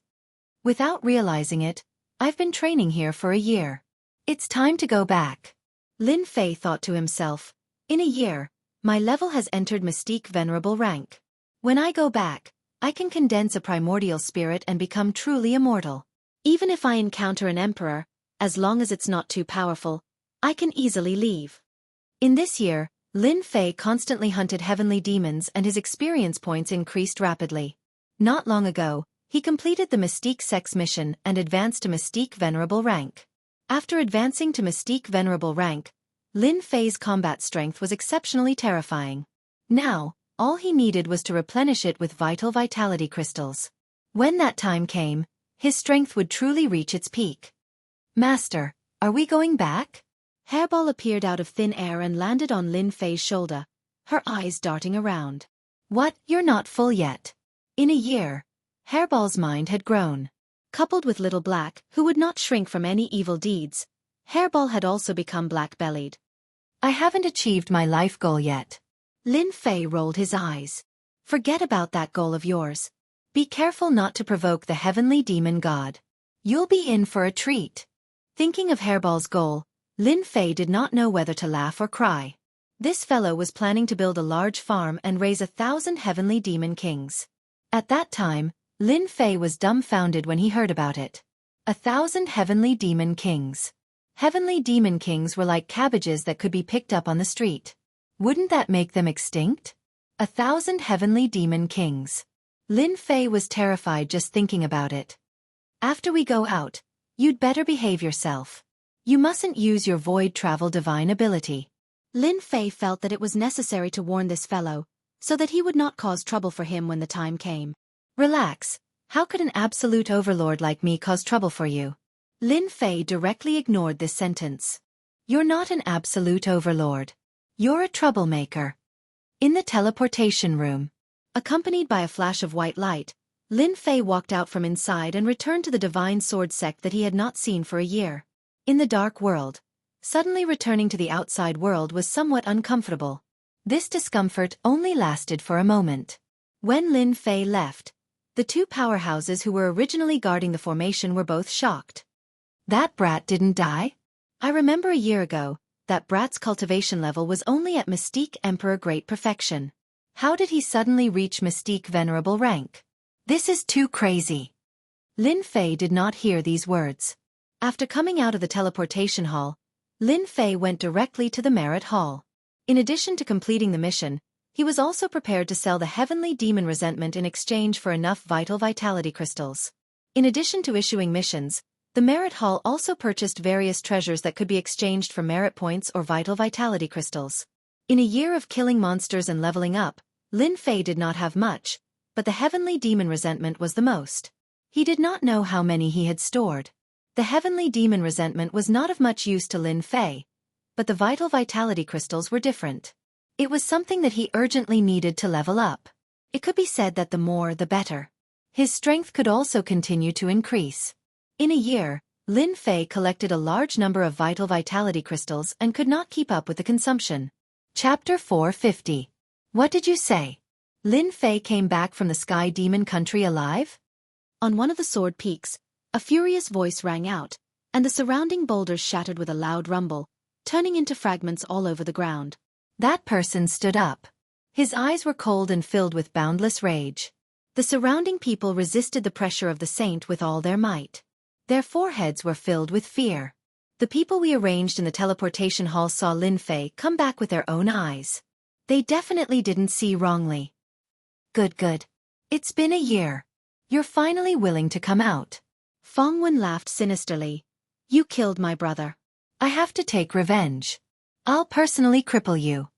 B: Without realizing it, I've been training here for a year. It's time to go back. Lin Fei thought to himself, in a year, my level has entered Mystique Venerable rank. When I go back, I can condense a primordial spirit and become truly immortal. Even if I encounter an emperor, as long as it's not too powerful, I can easily leave. In this year, Lin Fei constantly hunted heavenly demons and his experience points increased rapidly. Not long ago, he completed the Mystique Sex mission and advanced to Mystique Venerable rank. After advancing to Mystique Venerable rank, Lin Fei's combat strength was exceptionally terrifying. Now, all he needed was to replenish it with vital vitality crystals. When that time came, his strength would truly reach its peak. Master, are we going back? Hairball appeared out of thin air and landed on Lin Fei's shoulder, her eyes darting around. What, you're not full yet? In a year, Hairball's mind had grown. Coupled with Little Black, who would not shrink from any evil deeds, Hairball had also become black-bellied. I haven't achieved my life goal yet. Lin Fei rolled his eyes. Forget about that goal of yours. Be careful not to provoke the heavenly demon god. You'll be in for a treat. Thinking of Hairball's goal, Lin Fei did not know whether to laugh or cry. This fellow was planning to build a large farm and raise 1,000 heavenly demon kings. At that time, Lin Fei was dumbfounded when he heard about it. 1,000 heavenly demon kings. Heavenly demon kings were like cabbages that could be picked up on the street. Wouldn't that make them extinct? 1,000 heavenly demon kings. Lin Fei was terrified just thinking about it. After we go out, you'd better behave yourself.
A: You mustn't use your void travel divine ability.
B: Lin Fei felt that it was necessary to warn this fellow, so that he would not cause trouble for him when the time came.
A: Relax. How could an absolute overlord like me cause trouble for you? Lin Fei directly ignored this sentence. You're not an absolute overlord. You're a troublemaker. In the teleportation room, accompanied by a flash of white light, Lin Fei walked out from inside and returned to the divine sword sect that he had not seen for a year. In the dark world, suddenly returning to the outside world was somewhat uncomfortable. This discomfort only lasted for a moment. When Lin Fei left, the two powerhouses who were originally guarding the formation were both shocked. That brat didn't die? I remember a year ago, that brat's cultivation level was only at Mystique Emperor Great Perfection. How did he suddenly reach Mystique Venerable rank? This is too crazy. Lin Fei did not hear these words. After coming out of the teleportation hall, Lin Fei went directly to the Merit Hall. In addition to completing the mission, he was also prepared to sell the Heavenly Demon Resentment in exchange for enough Vital Vitality Crystals. In addition to issuing missions, the Merit Hall also purchased various treasures that could be exchanged for merit points or Vital Vitality Crystals. In a year of killing monsters and leveling up, Lin Fei did not have much, but the Heavenly Demon Resentment was the most. He did not know how many he had stored. The Heavenly Demon Resentment was not of much use to Lin Fei, but the Vital Vitality Crystals were different. It was something that he urgently needed to level up. It could be said that the more the better. His strength could also continue to increase. In a year, Lin Fei collected a large number of Vital Vitality Crystals and could not keep up with the consumption. Chapter 450. What did you say? Lin Fei came back from the Sky Demon Country alive?
B: On one of the sword peaks, a furious voice rang out, and the surrounding boulders shattered with a loud rumble, turning into fragments all over the ground.
A: That person stood up. His eyes were cold and filled with boundless rage. The surrounding people resisted the pressure of the saint with all their might. Their foreheads were filled with fear. The people we arranged in the teleportation hall saw Lin Fei come back with their own eyes. They definitely didn't see wrongly. Good. It's been a year. You're finally willing to come out.
B: Feng Wen laughed sinisterly. You killed my brother.
A: I have to take revenge. I'll personally cripple you.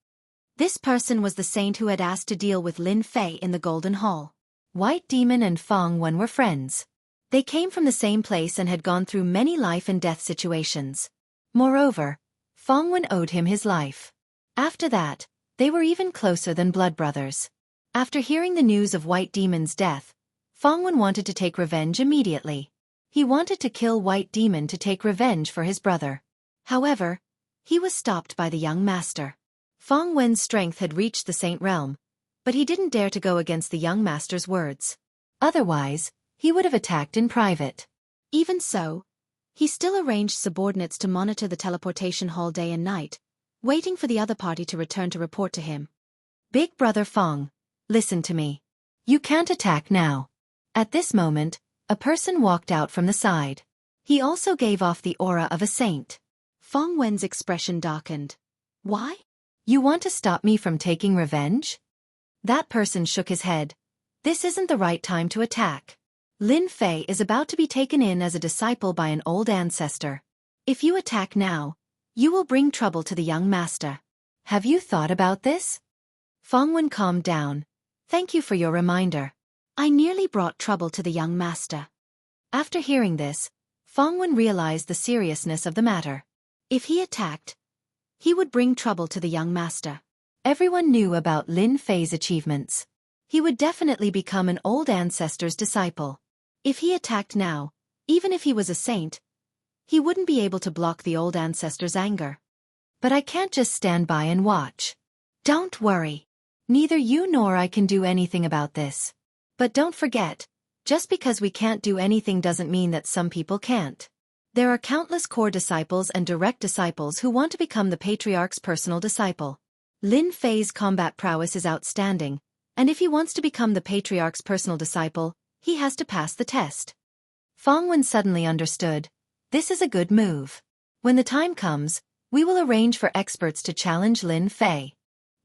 B: This person was the saint who had asked to deal with Lin Fei in the Golden Hall.
A: White Demon and Feng Wen were friends. They came from the same place and had gone through many life and death situations. Moreover, Feng Wen owed him his life. After that, they were even closer than blood brothers. After hearing the news of White Demon's death, Feng Wen wanted to take revenge immediately. He wanted to kill White Demon to take revenge for his brother. However, he was stopped by the young master. Feng Wen's strength had reached the saint realm, but he didn't dare to go against the young master's words. Otherwise, he would have attacked in private.
B: Even so, he still arranged subordinates to monitor the teleportation hall day and night, waiting for the other party to return to report to him.
A: Big brother Feng, listen to me. You can't attack now. At this moment, a person walked out from the side. He also gave off the aura of a saint.
B: Feng Wen's expression darkened. Why?
A: You want to stop me from taking revenge? That person shook his head. This isn't the right time to attack. Lin Fei is about to be taken in as a disciple by an old ancestor. If you attack now, you will bring trouble to the young master. Have you thought about this? Feng Wen calmed down. Thank you for your reminder.
B: I nearly brought trouble to the young master.
A: After hearing this, Feng Wen realized the seriousness of the matter.
B: If he attacked, he would bring trouble to the young master.
A: Everyone knew about Lin Fei's achievements. He would definitely become an old ancestor's disciple.
B: If he attacked now, even if he was a saint, he wouldn't be able to block the old ancestor's anger.
A: But I can't just stand by and watch. Don't worry. Neither you nor I can do anything about this. But don't forget, just because we can't do anything doesn't mean that some people can't. There are countless core disciples and direct disciples who want to become the Patriarch's personal disciple. Lin Fei's combat prowess is outstanding, and if he wants to become the Patriarch's personal disciple, he has to pass the test. Feng Wen suddenly understood. This is a good move. When the time comes, we will arrange for experts to challenge Lin Fei.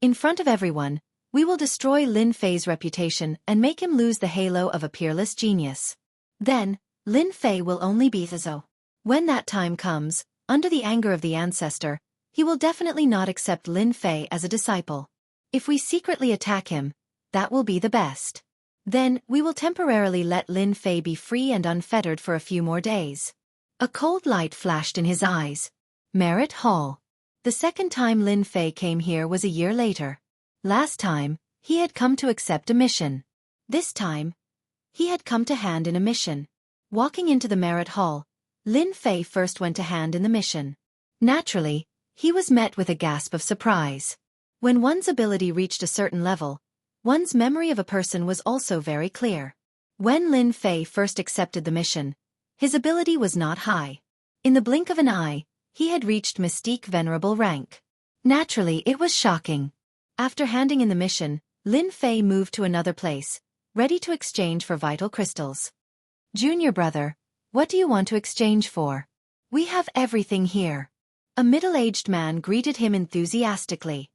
A: In front of everyone, we will destroy Lin Fei's reputation and make him lose the halo of a peerless genius. Then, Lin Fei will only be Zo. When that time comes,
B: Under the anger of the ancestor, he will definitely not accept Lin Fei as a disciple. If we secretly attack him, that will be the best. Then, we will temporarily let Lin Fei be free and unfettered for a few more days. A cold light flashed in his eyes. Merit Hall. The second time Lin Fei came here was a year later. Last time, he had come to accept a mission. This time, he had come to hand in a mission. Walking into the Merit Hall, Lin Fei first went to hand in the mission. Naturally, he was met with a gasp of surprise. When one's ability reached a certain level, one's memory of a person was also very clear. When Lin Fei first accepted the mission, his ability was not high. In the blink of an eye, he had reached Mystique Venerable rank. Naturally, it was shocking. After handing in the mission, Lin Fei moved to another place, ready to exchange for vital crystals. Junior brother, what do you want to exchange for? We have everything here. A middle-aged man greeted him enthusiastically.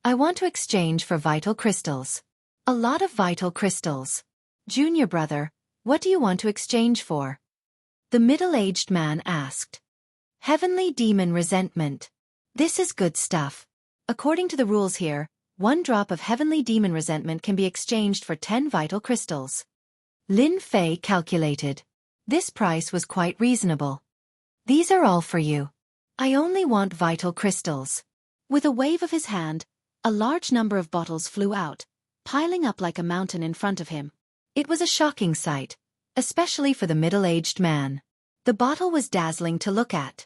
B: I want to exchange for vital crystals. A lot of vital crystals. Junior brother, what do you want to exchange for? The middle-aged man asked. Heavenly Demon Resentment. This is good stuff. According to the rules here, 1 drop of Heavenly Demon Resentment can be exchanged for 10 vital crystals. Lin Fei calculated. This price was quite reasonable. These are all for you. I only want vital crystals. With a wave of his hand, a large number of bottles flew out, piling up like a mountain in front of him. It was a shocking sight, especially for the middle-aged man. The bottle was dazzling to look at.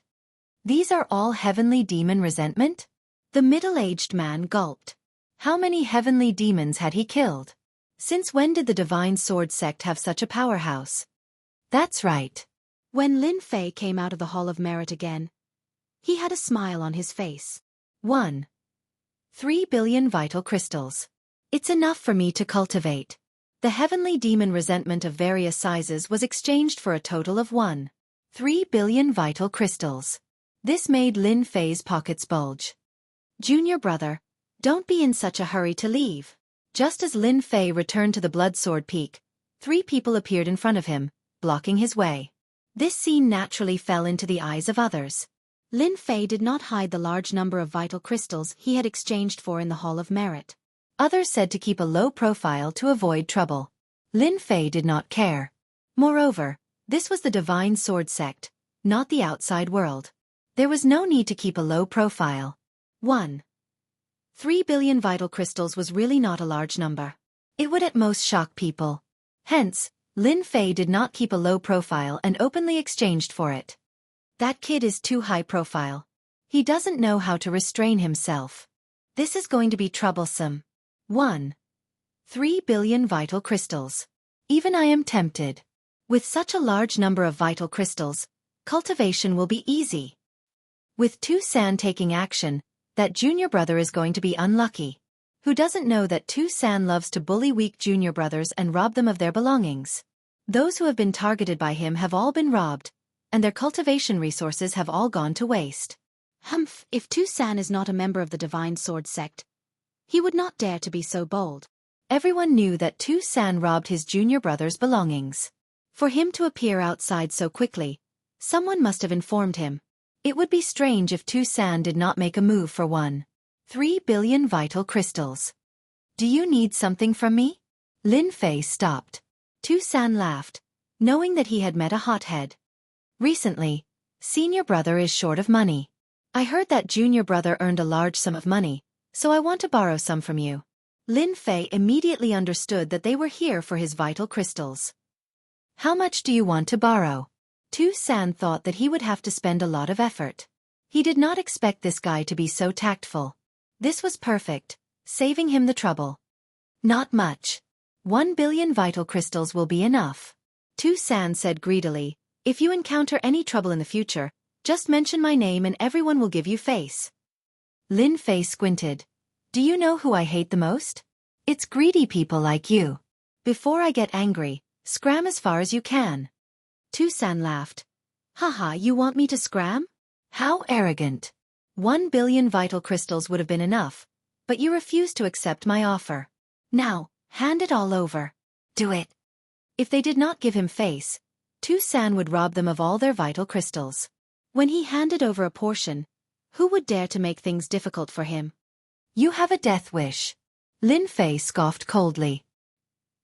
B: These are all Heavenly Demon Resentment? The middle-aged man gulped. How many heavenly demons had he killed? Since when did the Divine Sword sect have such a powerhouse? That's right. When Lin Fei came out of the Hall of Merit again, he had a smile on his face. 3 billion vital crystals. It's enough for me to cultivate. The Heavenly Demon Resentment of various sizes was exchanged for a total of 3 billion vital crystals. This made Lin Fei's pockets bulge. Junior brother, don't be in such a hurry to leave. Just as Lin Fei returned to the Blood Sword Peak, 3 people appeared in front of him, blocking his way. This scene naturally fell into the eyes of others. Lin Fei did not hide the large number of vital crystals he had exchanged for in the Hall of Merit. Others said to keep a low profile to avoid trouble. Lin Fei did not care. Moreover, this was the Divine Sword sect, not the outside world. There was no need to keep a low profile. 3 billion vital crystals was really not a large number. It would at most shock people. Hence, Lin Fei did not keep a low profile and openly exchanged for it. That kid is too high profile. He doesn't know how to restrain himself. This is going to be troublesome. 3 billion vital crystals. Even I am tempted. With such a large number of vital crystals, cultivation will be easy. With Tu San taking action, that junior brother is going to be unlucky. Who doesn't know that Tu San loves to bully weak junior brothers and rob them of their belongings? Those who have been targeted by him have all been robbed, and their cultivation resources have all gone to waste. Humph, if Tu San is not a member of the Divine Sword sect, he would not dare to be so bold. Everyone knew that Tu San robbed his junior brother's belongings. For him to appear outside so quickly, someone must have informed him. It would be strange if Tu San did not make a move for 3 billion vital crystals. Do you need something from me? Lin Fei stopped. Tu San laughed, knowing that he had met a hothead. Recently, senior brother is short of money. I heard that junior brother earned a large sum of money, so I want to borrow some from you. Lin Fei immediately understood that they were here for his vital crystals. How much do you want to borrow? Tu San thought that he would have to spend a lot of effort. He did not expect this guy to be so tactful. This was perfect, saving him the trouble. Not much. 1 billion vital crystals will be enough. Tu San said greedily, if you encounter any trouble in the future, just mention my name and everyone will give you face. Lin Fei squinted. Do you know who I hate the most? It's greedy people like you. Before I get angry, scram as far as you can. Tu San laughed. Haha, you want me to scram? How arrogant. 1 billion vital crystals would have been enough, but you refused to accept my offer. Now, hand it all over. Do it. If they did not give him face, Tu San would rob them of all their vital crystals. When he handed over a portion, who would dare to make things difficult for him?
A: You have a death wish. Lin Fei scoffed coldly.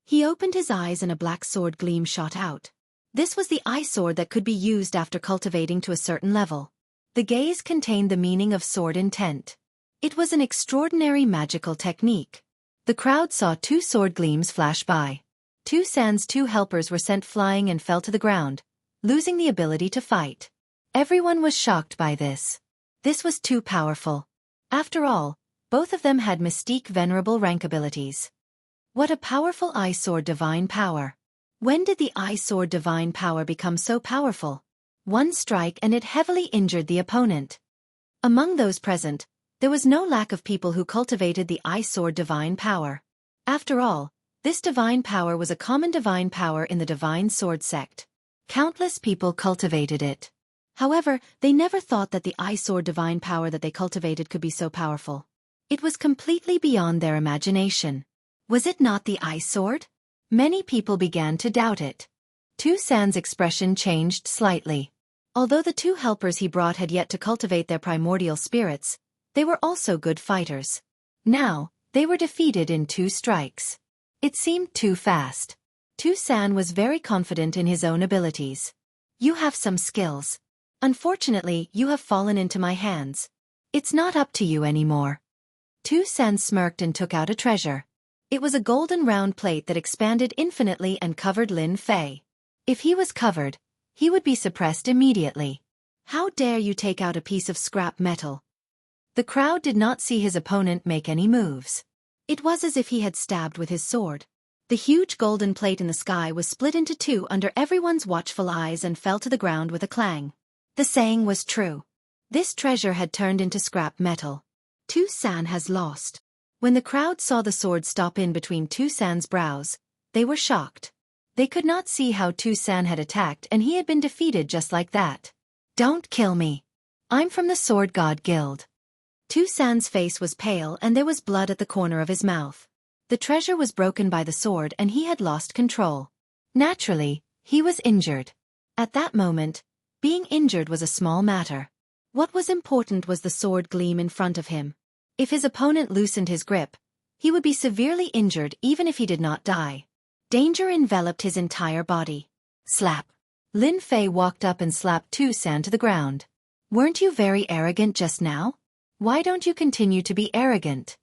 B: He opened his eyes and a black sword gleam shot out. This was the eye sword that could be used after cultivating to a certain level. The gaze contained the meaning of sword intent. It was an extraordinary magical technique. The crowd saw two sword gleams flash by. Tu San's two helpers were sent flying and fell to the ground, losing the ability to fight. Everyone was shocked by this. This was too powerful. After all, both of them had mystique venerable rank abilities. What a powerful eye sword divine power. When did the eye sword divine power become so powerful? One strike and it heavily injured the opponent. Among those present, there was no lack of people who cultivated the eye sword divine power. After all, this divine power was a common divine power in the divine sword sect. Countless people cultivated it. However, they never thought that the eye sword divine power that they cultivated could be so powerful. It was completely beyond their imagination. Was it not the eye sword? Many people began to doubt it. Tu San's expression changed slightly. Although the two helpers he brought had yet to cultivate their primordial spirits, they were also good fighters. Now, they were defeated in 2 strikes. It seemed too fast. Tu San was very confident in his own abilities. You have some skills. Unfortunately, you have fallen into my hands. It's not up to you anymore. Tu San smirked and took out a treasure. It was a golden round plate that expanded infinitely and covered Lin Fei. If he was covered, he would be suppressed immediately. How dare you take out a piece of scrap metal? The crowd did not see his opponent make any moves. It was as if he had stabbed with his sword. The huge golden plate in the sky was split into 2 under everyone's watchful eyes and fell to the ground with a clang. The saying was true. This treasure had turned into scrap metal. Tu San has lost. When the crowd saw the sword stop in between Tu San's brows, they were shocked. They could not see how Tu San had attacked and he had been defeated just like that. Don't kill me. I'm from the Sword God Guild. Tu San's face was pale and there was blood at the corner of his mouth. The treasure was broken by the sword and he had lost control. Naturally, he was injured. At that moment, being injured was a small matter. What was important was the sword gleam in front of him. If his opponent loosened his grip, he would be severely injured even if he did not die. Danger enveloped his entire body. Slap. Lin Fei walked up and slapped Tu San to the ground. Weren't you very arrogant just now? Why don't you continue to be arrogant?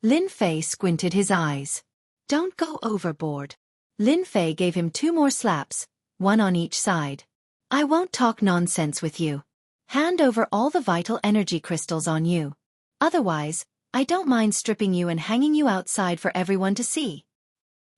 B: Lin Fei squinted his eyes. Don't go overboard. Lin Fei gave him 2 more slaps, 1 on each side. I won't talk nonsense with you. Hand over all the vital energy crystals on you. Otherwise, I don't mind stripping you and hanging you outside for everyone to see.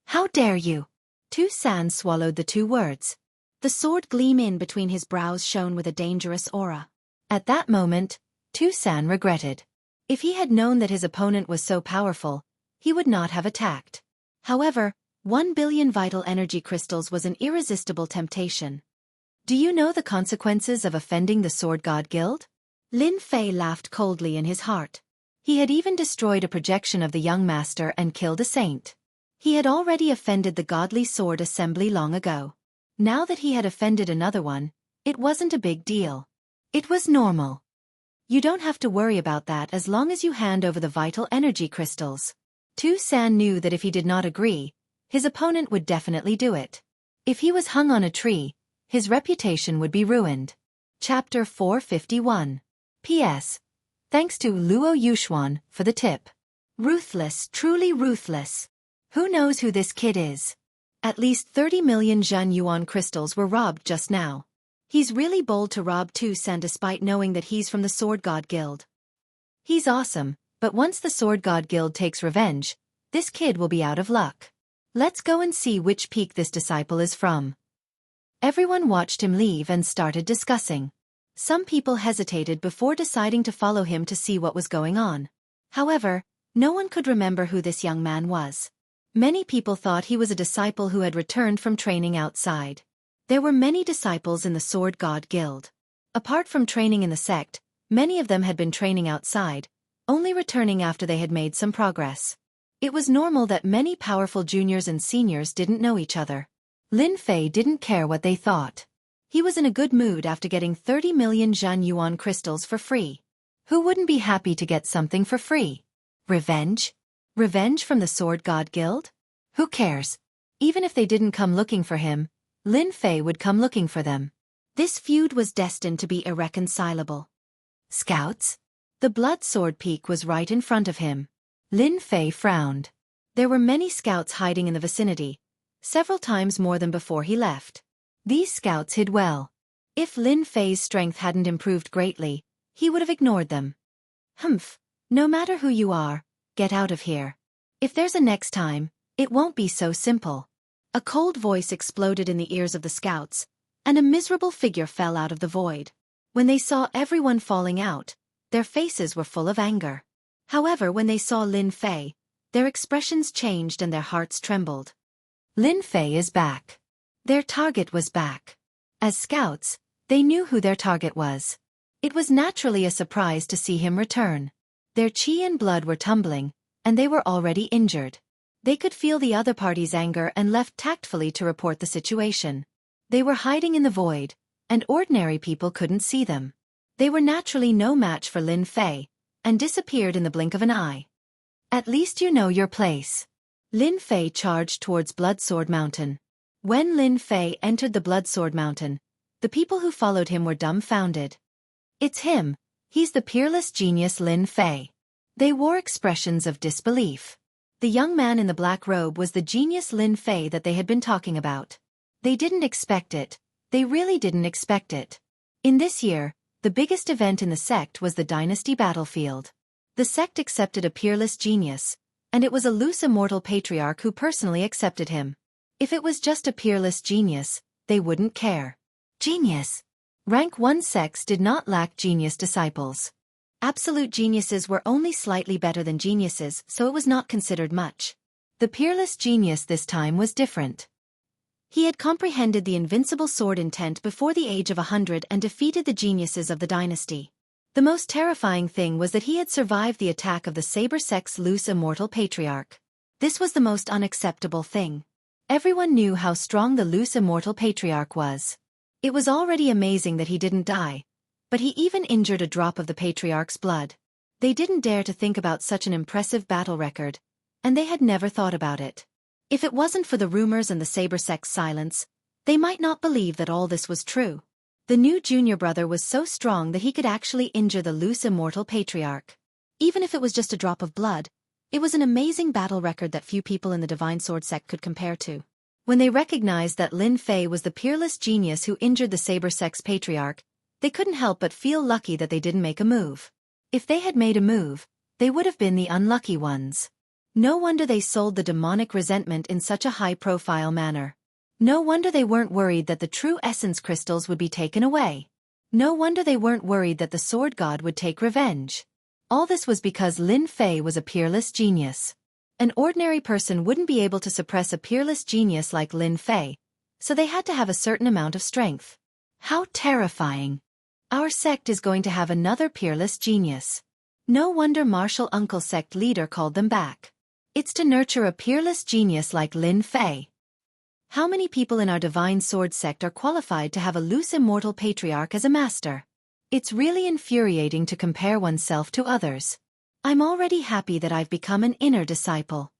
B: How dare you? Tu San swallowed the 2 words. The sword gleam in between his brows shone with a dangerous aura. At that moment, Tu San regretted. If he had known that his opponent was so powerful, he would not have attacked. However, 1 billion vital energy crystals was an irresistible temptation. Do you know the consequences of offending the Sword God Guild? Lin Fei laughed coldly in his heart. He had even destroyed a projection of the young master and killed a saint. He had already offended the Godly Sword Assembly long ago. Now that he had offended another one, it wasn't a big deal. It was normal. You don't have to worry about that as long as you hand over the vital energy crystals. Tu San knew that if he did not agree, his opponent would definitely do it. If he was hung on a tree, his reputation would be ruined. Chapter 451. P.S. Thanks to Luo Yuxuan for the tip. Ruthless, truly ruthless. Who knows who this kid is? At least 30 million Zhan Yuan crystals were robbed just now. He's really bold to rob Tu San despite knowing that he's from the Sword God Guild. He's awesome, but once the Sword God Guild takes revenge, this kid will be out of luck. Let's go and see which peak this disciple is from. Everyone watched him leave and started discussing. Some people hesitated before deciding to follow him to see what was going on. However, no one could remember who this young man was. Many people thought he was a disciple who had returned from training outside. There were many disciples in the Sword God Guild. Apart from training in the sect, many of them had been training outside, only returning after they had made some progress. It was normal that many powerful juniors and seniors didn't know each other. Lin Fei didn't care what they thought. He was in a good mood after getting 30 million Zhan Yuan crystals for free. Who wouldn't be happy to get something for free? Revenge? Revenge from the Sword God Guild? Who cares? Even if they didn't come looking for him, Lin Fei would come looking for them. This feud was destined to be irreconcilable. Scouts? The blood sword peak was right in front of him. Lin Fei frowned. There were many scouts hiding in the vicinity, several times more than before he left. These scouts hid well. If Lin Fei's strength hadn't improved greatly, he would have ignored them. Humph, no matter who you are, get out of here. If there's a next time, it won't be so simple. A cold voice exploded in the ears of the scouts, and a miserable figure fell out of the void. When they saw everyone falling out, their faces were full of anger. However, when they saw Lin Fei, their expressions changed and their hearts trembled. Lin Fei is back. Their target was back. As scouts, they knew who their target was. It was naturally a surprise to see him return. Their chi and blood were tumbling, and they were already injured. They could feel the other party's anger and left tactfully to report the situation. They were hiding in the void, and ordinary people couldn't see them. They were naturally no match for Lin Fei, and disappeared in the blink of an eye. At least you know your place. Lin Fei charged towards Bloodsword Mountain. When Lin Fei entered the Bloodsword Mountain, the people who followed him were dumbfounded. It's him, he's the peerless genius Lin Fei. They wore expressions of disbelief. The young man in the black robe was the genius Lin Fei that they had been talking about. They didn't expect it. They really didn't expect it. In this year, the biggest event in the sect was the Dynasty Battlefield. The sect accepted a peerless genius, and it was a loose immortal patriarch who personally accepted him. If it was just a peerless genius, they wouldn't care. Genius. Rank 1 sects did not lack genius disciples. Absolute geniuses were only slightly better than geniuses, so it was not considered much. The peerless genius this time was different. He had comprehended the invincible sword intent before the age of 100 and defeated the geniuses of the dynasty. The most terrifying thing was that he had survived the attack of the Saber Sect's loose immortal patriarch. This was the most unacceptable thing. Everyone knew how strong the loose immortal patriarch was. It was already amazing that he didn't die, but he even injured a drop of the patriarch's blood. They didn't dare to think about such an impressive battle record, and they had never thought about it. If it wasn't for the rumors and the Saber Sect's silence, they might not believe that all this was true. The new junior brother was so strong that he could actually injure the loose immortal patriarch. Even if it was just a drop of blood, it was an amazing battle record that few people in the Divine Sword sect could compare to. When they recognized that Lin Fei was the peerless genius who injured the Saber Sect's patriarch, they couldn't help but feel lucky that they didn't make a move. If they had made a move, they would have been the unlucky ones. No wonder they sold the demonic resentment in such a high-profile manner. No wonder they weren't worried that the true essence crystals would be taken away. No wonder they weren't worried that the sword god would take revenge. All this was because Lin Fei was a peerless genius. An ordinary person wouldn't be able to suppress a peerless genius like Lin Fei, so they had to have a certain amount of strength. How terrifying! Our sect is going to have another peerless genius. No wonder Martial Uncle sect leader called them back. It's to nurture a peerless genius like Lin Fei. How many people in our Divine Sword sect are qualified to have a loose immortal patriarch as a master? It's really infuriating to compare oneself to others. I'm already happy that I've become an inner disciple.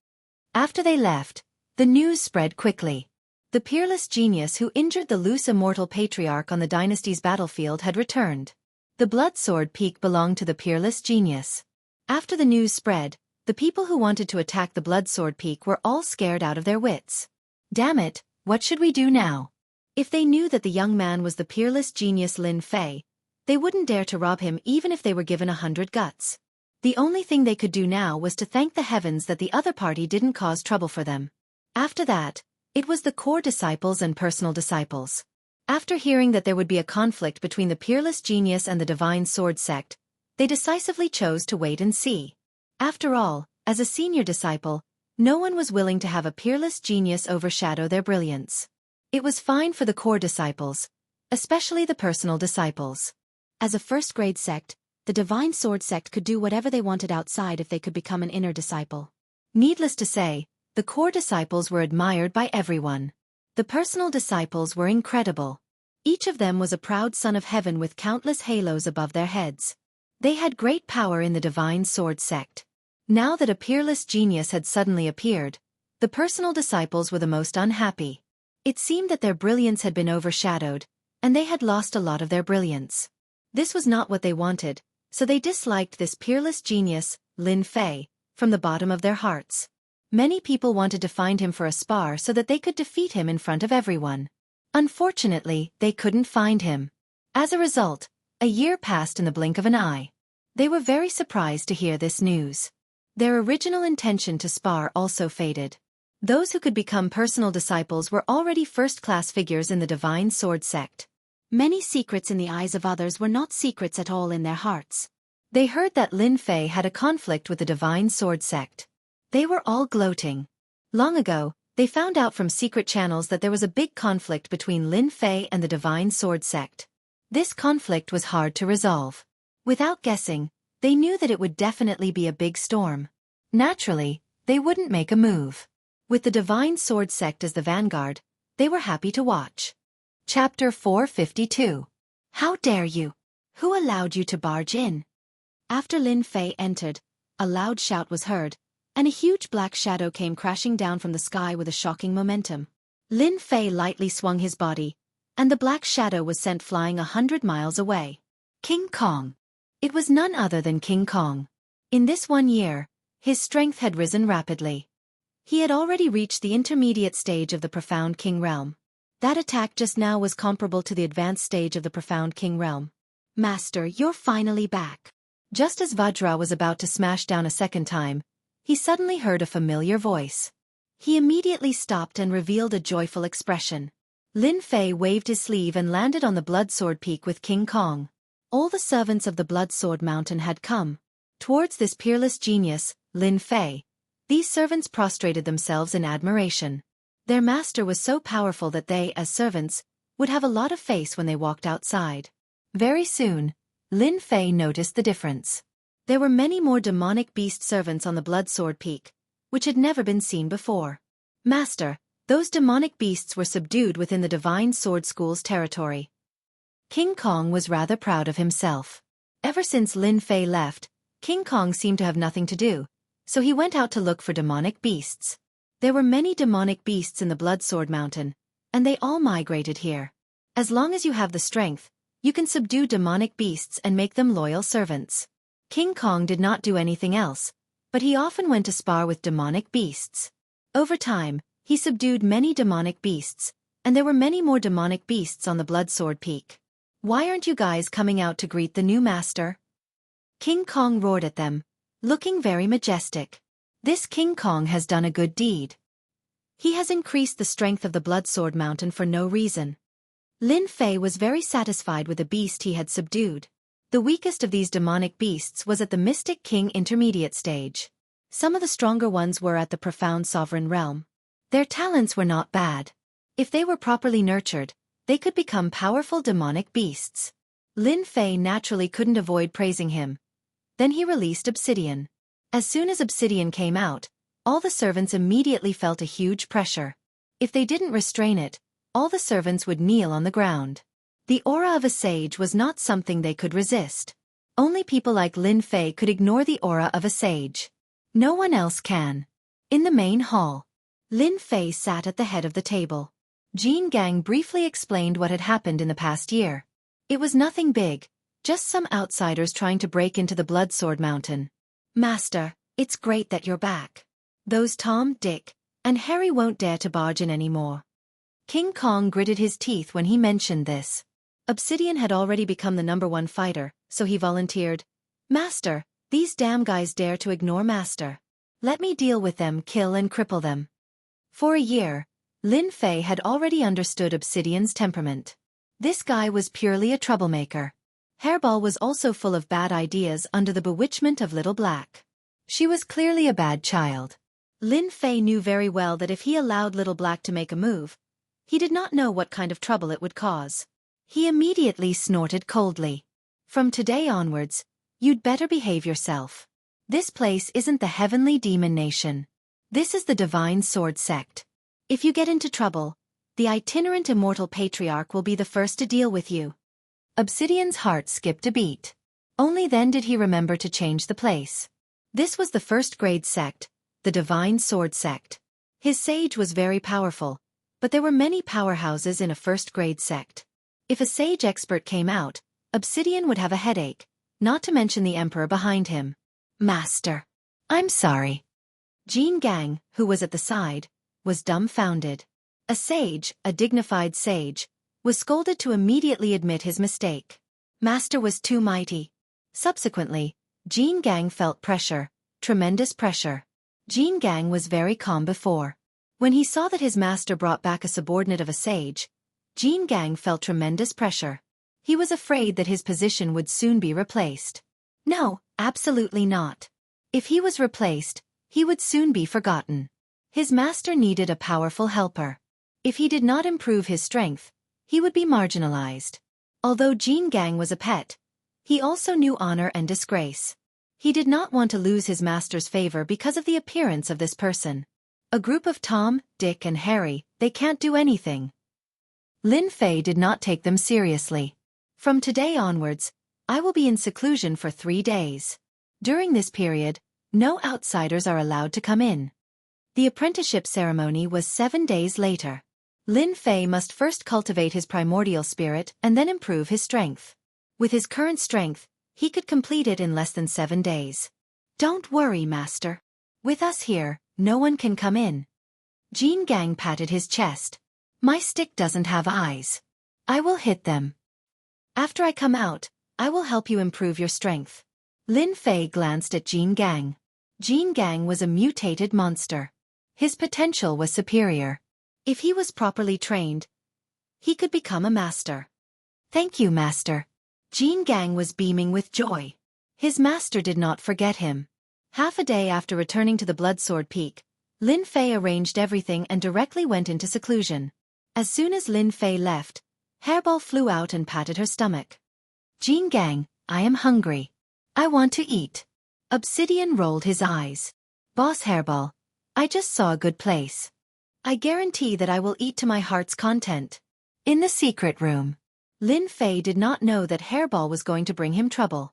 B: After they left, the news spread quickly. The peerless genius who injured the loose immortal patriarch on the dynasty's battlefield had returned. The blood sword peak belonged to the peerless genius. After the news spread, the people who wanted to attack the blood sword peak were all scared out of their wits. Damn it, what should we do now? If they knew that the young man was the peerless genius Lin Fei, they wouldn't dare to rob him even if they were given 100 guts. The only thing they could do now was to thank the heavens that the other party didn't cause trouble for them. After that, it was the core disciples and personal disciples. After hearing that there would be a conflict between the peerless genius and the Divine Sword sect, they decisively chose to wait and see. After all, as a senior disciple, no one was willing to have a peerless genius overshadow their brilliance. It was fine for the core disciples, especially the personal disciples. As a first-grade sect, the Divine Sword sect could do whatever they wanted outside if they could become an inner disciple. Needless to say, the core disciples were admired by everyone. The personal disciples were incredible. Each of them was a proud son of heaven with countless halos above their heads. They had great power in the divine sword sect. Now that a peerless genius had suddenly appeared, the personal disciples were the most unhappy. It seemed that their brilliance had been overshadowed, and they had lost a lot of their brilliance. This was not what they wanted, so they disliked this peerless genius, Lin Fei, from the bottom of their hearts. Many people wanted to find him for a spar so that they could defeat him in front of everyone. Unfortunately, they couldn't find him. As a result, a year passed in the blink of an eye. They were very surprised to hear this news. Their original intention to spar also faded. Those who could become personal disciples were already first-class figures in the divine sword sect. Many secrets in the eyes of others were not secrets at all in their hearts. They heard that Lin Fei had a conflict with the divine sword sect. They were all gloating. Long ago, they found out from secret channels that there was a big conflict between Lin Fei and the divine sword sect. This conflict was hard to resolve. Without guessing, they knew that it would definitely be a big storm. Naturally, they wouldn't make a move. With the divine sword sect as the vanguard, they were happy to watch. Chapter 452. How dare you? Who allowed you to barge in? After Lin Fei entered, a loud shout was heard, and a huge black shadow came crashing down from the sky with a shocking momentum. Lin Fei lightly swung his body, and the black shadow was sent flying 100 miles away. King Kong. It was none other than King Kong. In this 1 year, his strength had risen rapidly. He had already reached the intermediate stage of the Profound King Realm. That attack just now was comparable to the advanced stage of the Profound King Realm. Master, you're finally back. Just as Vajra was about to smash down a second time, he suddenly heard a familiar voice. He immediately stopped and revealed a joyful expression. Lin Fei waved his sleeve and landed on the Bloodsword Peak with King Kong. All the servants of the Bloodsword Mountain had come. Towards this peerless genius, Lin Fei, these servants prostrated themselves in admiration. Their master was so powerful that they, as servants, would have a lot of face when they walked outside. Very soon, Lin Fei noticed the difference. There were many more demonic beast servants on the Bloodsword Peak, which had never been seen before. Master, those demonic beasts were subdued within the Divine Sword School's territory. King Kong was rather proud of himself. Ever since Lin Fei left, King Kong seemed to have nothing to do, so he went out to look for demonic beasts. There were many demonic beasts in the Bloodsword Mountain, and they all migrated here. As long as you have the strength, you can subdue demonic beasts and make them loyal servants. King Kong did not do anything else, but he often went to spar with demonic beasts. Over time, he subdued many demonic beasts, and there were many more demonic beasts on the Bloodsword Peak. Why aren't you guys coming out to greet the new master? King Kong roared at them, looking very majestic. This King Kong has done a good deed. He has increased the strength of the Bloodsword Mountain for no reason. Lin Fei was very satisfied with the beast he had subdued. The weakest of these demonic beasts was at the Mystic King intermediate stage. Some of the stronger ones were at the Profound Sovereign Realm. Their talents were not bad. If they were properly nurtured, they could become powerful demonic beasts. Lin Fei naturally couldn't avoid praising him. Then he released Obsidian. As soon as Obsidian came out, all the servants immediately felt a huge pressure. If they didn't restrain it, all the servants would kneel on the ground. The aura of a sage was not something they could resist. Only people like Lin Fei could ignore the aura of a sage. No one else can. In the main hall, Lin Fei sat at the head of the table. Jean Gang briefly explained what had happened in the past year. It was nothing big, just some outsiders trying to break into the Bloodsword Mountain. Master, it's great that you're back. Those Tom, Dick, and Harry won't dare to barge in anymore. King Kong gritted his teeth when he mentioned this. Obsidian had already become the #1 fighter, so he volunteered. Master, these damn guys dare to ignore Master. Let me deal with them, kill and cripple them. For a year, Lin Fei had already understood Obsidian's temperament. This guy was purely a troublemaker. Hairball was also full of bad ideas under the bewitchment of Little Black. She was clearly a bad child. Lin Fei knew very well that if he allowed Little Black to make a move, he did not know what kind of trouble it would cause. He immediately snorted coldly. From today onwards, you'd better behave yourself. This place isn't the Heavenly Demon Nation. This is the Divine Sword Sect. If you get into trouble, The itinerant immortal patriarch will be the first to deal with you. Obsidian's heart skipped a beat. Only then did he remember to change the place. This was the first-grade sect, the Divine Sword Sect. His sage was very powerful, but there were many powerhouses in a first-grade sect. If a sage expert came out, Obsidian would have a headache, not to mention the emperor behind him. Master. I'm sorry. Jean Gang, who was at the side, was dumbfounded. A sage, a dignified sage, was scolded to immediately admit his mistake. Master was too mighty. Subsequently, Jean Gang felt pressure, tremendous pressure. Jean Gang was very calm before. When he saw that his master brought back a subordinate of a sage, Jean Gang felt tremendous pressure. He was afraid that his position would soon be replaced. No, absolutely not. If he was replaced, he would soon be forgotten. His master needed a powerful helper. If he did not improve his strength, he would be marginalized. Although Jean Gang was a pet, he also knew honor and disgrace. He did not want to lose his master's favor because of the appearance of this person. A group of Tom, Dick and Harry, they can't do anything. Lin Fei did not take them seriously. From today onwards, I will be in seclusion for 3 days. During this period, no outsiders are allowed to come in. The apprenticeship ceremony was 7 days later. Lin Fei must first cultivate his primordial spirit and then improve his strength. With his current strength, he could complete it in less than 7 days. Don't worry, master. With us here, no one can come in. Jean Gang patted his chest. My stick doesn't have eyes. I will hit them. After I come out, I will help you improve your strength. Lin Fei glanced at Jean Gang. Jean Gang was a mutated monster. His potential was superior. If he was properly trained, he could become a master. Thank you, master. Jean Gang was beaming with joy. His master did not forget him. Half a day after returning to the Bloodsword Peak, Lin Fei arranged everything and directly went into seclusion. As soon as Lin Fei left, Hairball flew out and patted her stomach. Jean Gang, I am hungry. I want to eat. Obsidian rolled his eyes. Boss Hairball, I just saw a good place. I guarantee that I will eat to my heart's content. In the secret room. Lin Fei did not know that Hairball was going to bring him trouble.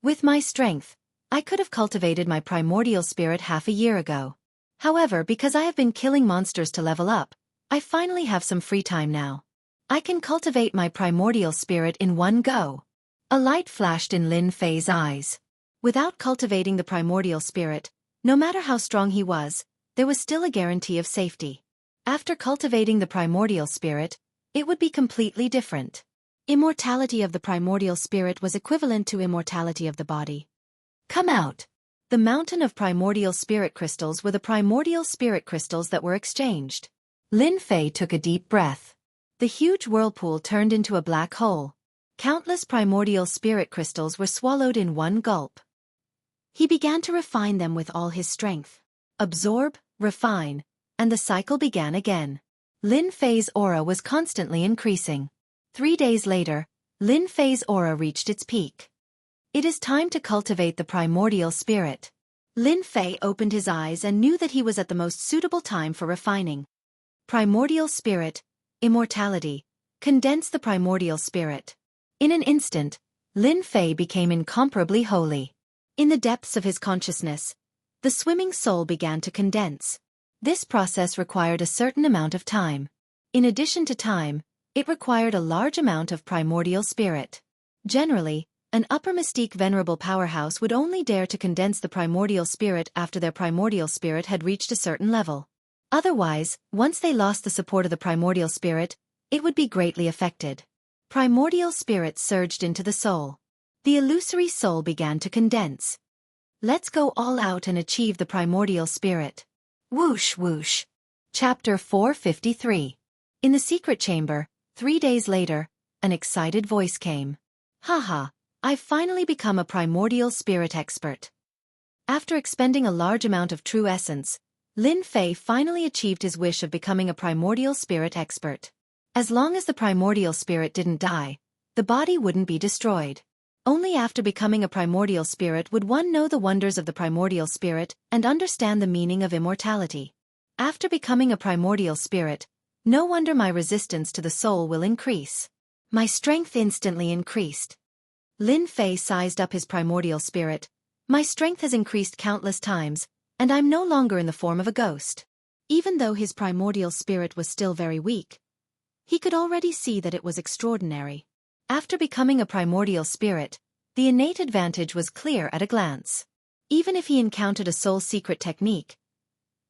B: With my strength, I could have cultivated my primordial spirit half a year ago. However, because I have been killing monsters to level up, I finally have some free time now. I can cultivate my primordial spirit in one go. A light flashed in Lin Fei's eyes. Without cultivating the primordial spirit, no matter how strong he was, there was still a guarantee of safety. After cultivating the primordial spirit, it would be completely different. Immortality of the primordial spirit was equivalent to immortality of the body. Come out! The mountain of primordial spirit crystals were the primordial spirit crystals that were exchanged. Lin Fei took a deep breath. The huge whirlpool turned into a black hole. Countless primordial spirit crystals were swallowed in one gulp. He began to refine them with all his strength. Absorb, refine, and the cycle began again. Lin Fei's aura was constantly increasing. 3 days later, Lin Fei's aura reached its peak. It is time to cultivate the primordial spirit. Lin Fei opened his eyes and knew that he was at the most suitable time for refining. Primordial spirit, immortality, condense the primordial spirit. In an instant, Lin Fei became incomparably holy. In the depths of his consciousness, the swimming soul began to condense. This process required a certain amount of time. In addition to time, it required a large amount of primordial spirit. Generally, an upper mystique venerable powerhouse would only dare to condense the primordial spirit after their primordial spirit had reached a certain level. Otherwise, once they lost the support of the primordial spirit, it would be greatly affected. Primordial spirit surged into the soul. The illusory soul began to condense. Let's go all out and achieve the primordial spirit. Whoosh whoosh. Chapter 453. In the secret chamber, 3 days later, an excited voice came. Haha, I've finally become a primordial spirit expert. After expending a large amount of true essence, Lin Fei finally achieved his wish of becoming a primordial spirit expert. As long as the primordial spirit didn't die, the body wouldn't be destroyed. Only after becoming a primordial spirit would one know the wonders of the primordial spirit and understand the meaning of immortality. After becoming a primordial spirit, No wonder my resistance to the soul will increase. My strength instantly increased. Lin Fei sized up his primordial spirit. My strength has increased countless times, and I'm no longer in the form of a ghost. Even though his primordial spirit was still very weak, he could already see that it was extraordinary. After becoming a primordial spirit, the innate advantage was clear at a glance. Even if he encountered a soul secret technique,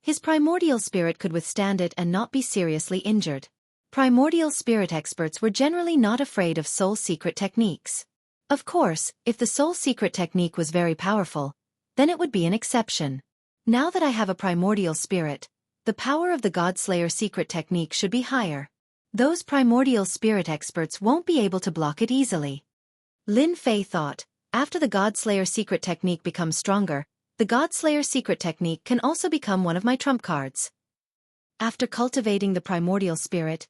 B: his primordial spirit could withstand it and not be seriously injured. Primordial spirit experts were generally not afraid of soul secret techniques. Of course, if the soul secret technique was very powerful, then it would be an exception. Now that I have a primordial spirit, the power of the Godslayer secret technique should be higher. Those primordial spirit experts won't be able to block it easily. Lin Fei thought, after the Godslayer secret technique becomes stronger, the Godslayer secret technique can also become one of my trump cards. After cultivating the primordial spirit,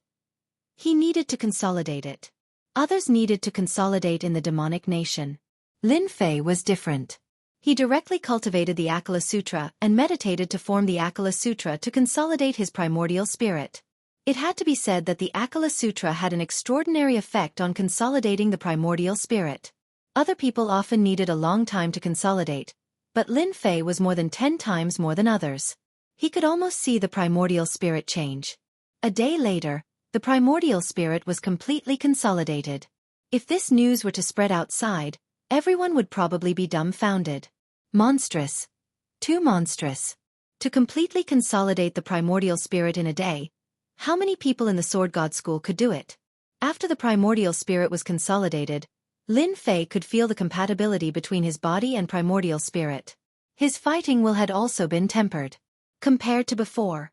B: he needed to consolidate it. Others needed to consolidate in the demonic nation. Lin Fei was different. He directly cultivated the Akala Sutra and meditated to form the Akala Sutra to consolidate his primordial spirit. It had to be said that the Akala Sutra had an extraordinary effect on consolidating the primordial spirit. Other people often needed a long time to consolidate, but Lin Fei was more than 10 times more than others. He could almost see the primordial spirit change. A day later, the primordial spirit was completely consolidated. If this news were to spread outside, everyone would probably be dumbfounded. Monstrous. Too monstrous. To completely consolidate the primordial spirit in a day, how many people in the Sword God School could do it? After the primordial spirit was consolidated, Lin Fei could feel the compatibility between his body and primordial spirit. His fighting will had also been tempered. Compared to before,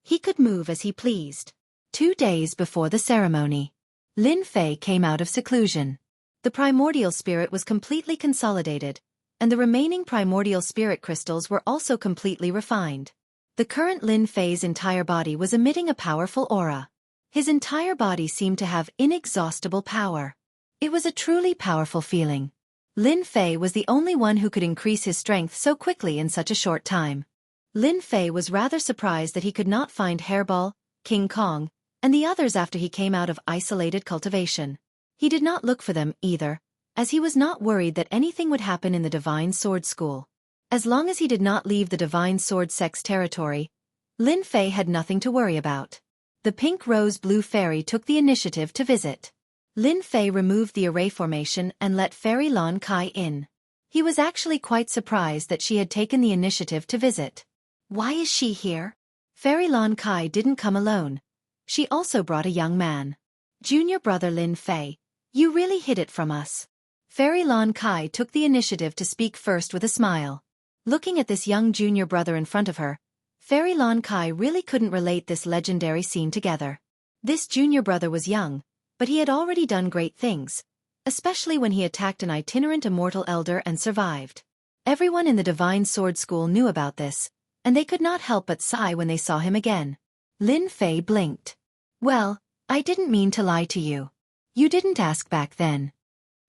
B: he could move as he pleased. 2 days before the ceremony, Lin Fei came out of seclusion. The primordial spirit was completely consolidated, and the remaining primordial spirit crystals were also completely refined. The current Lin Fei's entire body was emitting a powerful aura. His entire body seemed to have inexhaustible power. It was a truly powerful feeling. Lin Fei was the only one who could increase his strength so quickly in such a short time. Lin Fei was rather surprised that he could not find Hairball, King Kong, and the others after he came out of isolated cultivation. He did not look for them, either, as he was not worried that anything would happen in the Divine Sword School. As long as he did not leave the Divine Sword Sect's territory, Lin Fei had nothing to worry about. The Pink Rose Blue Fairy took the initiative to visit. Lin Fei removed the array formation and let Fairy Lon Kai in. He was actually quite surprised that she had taken the initiative to visit. Why is she here? Fairy Lon Kai didn't come alone. She also brought a young man. Junior brother Lin Fei, you really hid it from us. Fairy Lon Kai took the initiative to speak first with a smile. Looking at this young junior brother in front of her, Fairy Lon Kai really couldn't relate this legendary scene together. This junior brother was young, but he had already done great things, especially when he attacked an itinerant immortal elder and survived. Everyone in the Divine Sword School knew about this, and they could not help but sigh when they saw him again. Lin Fei blinked. Well, I didn't mean to lie to you. You didn't ask back then.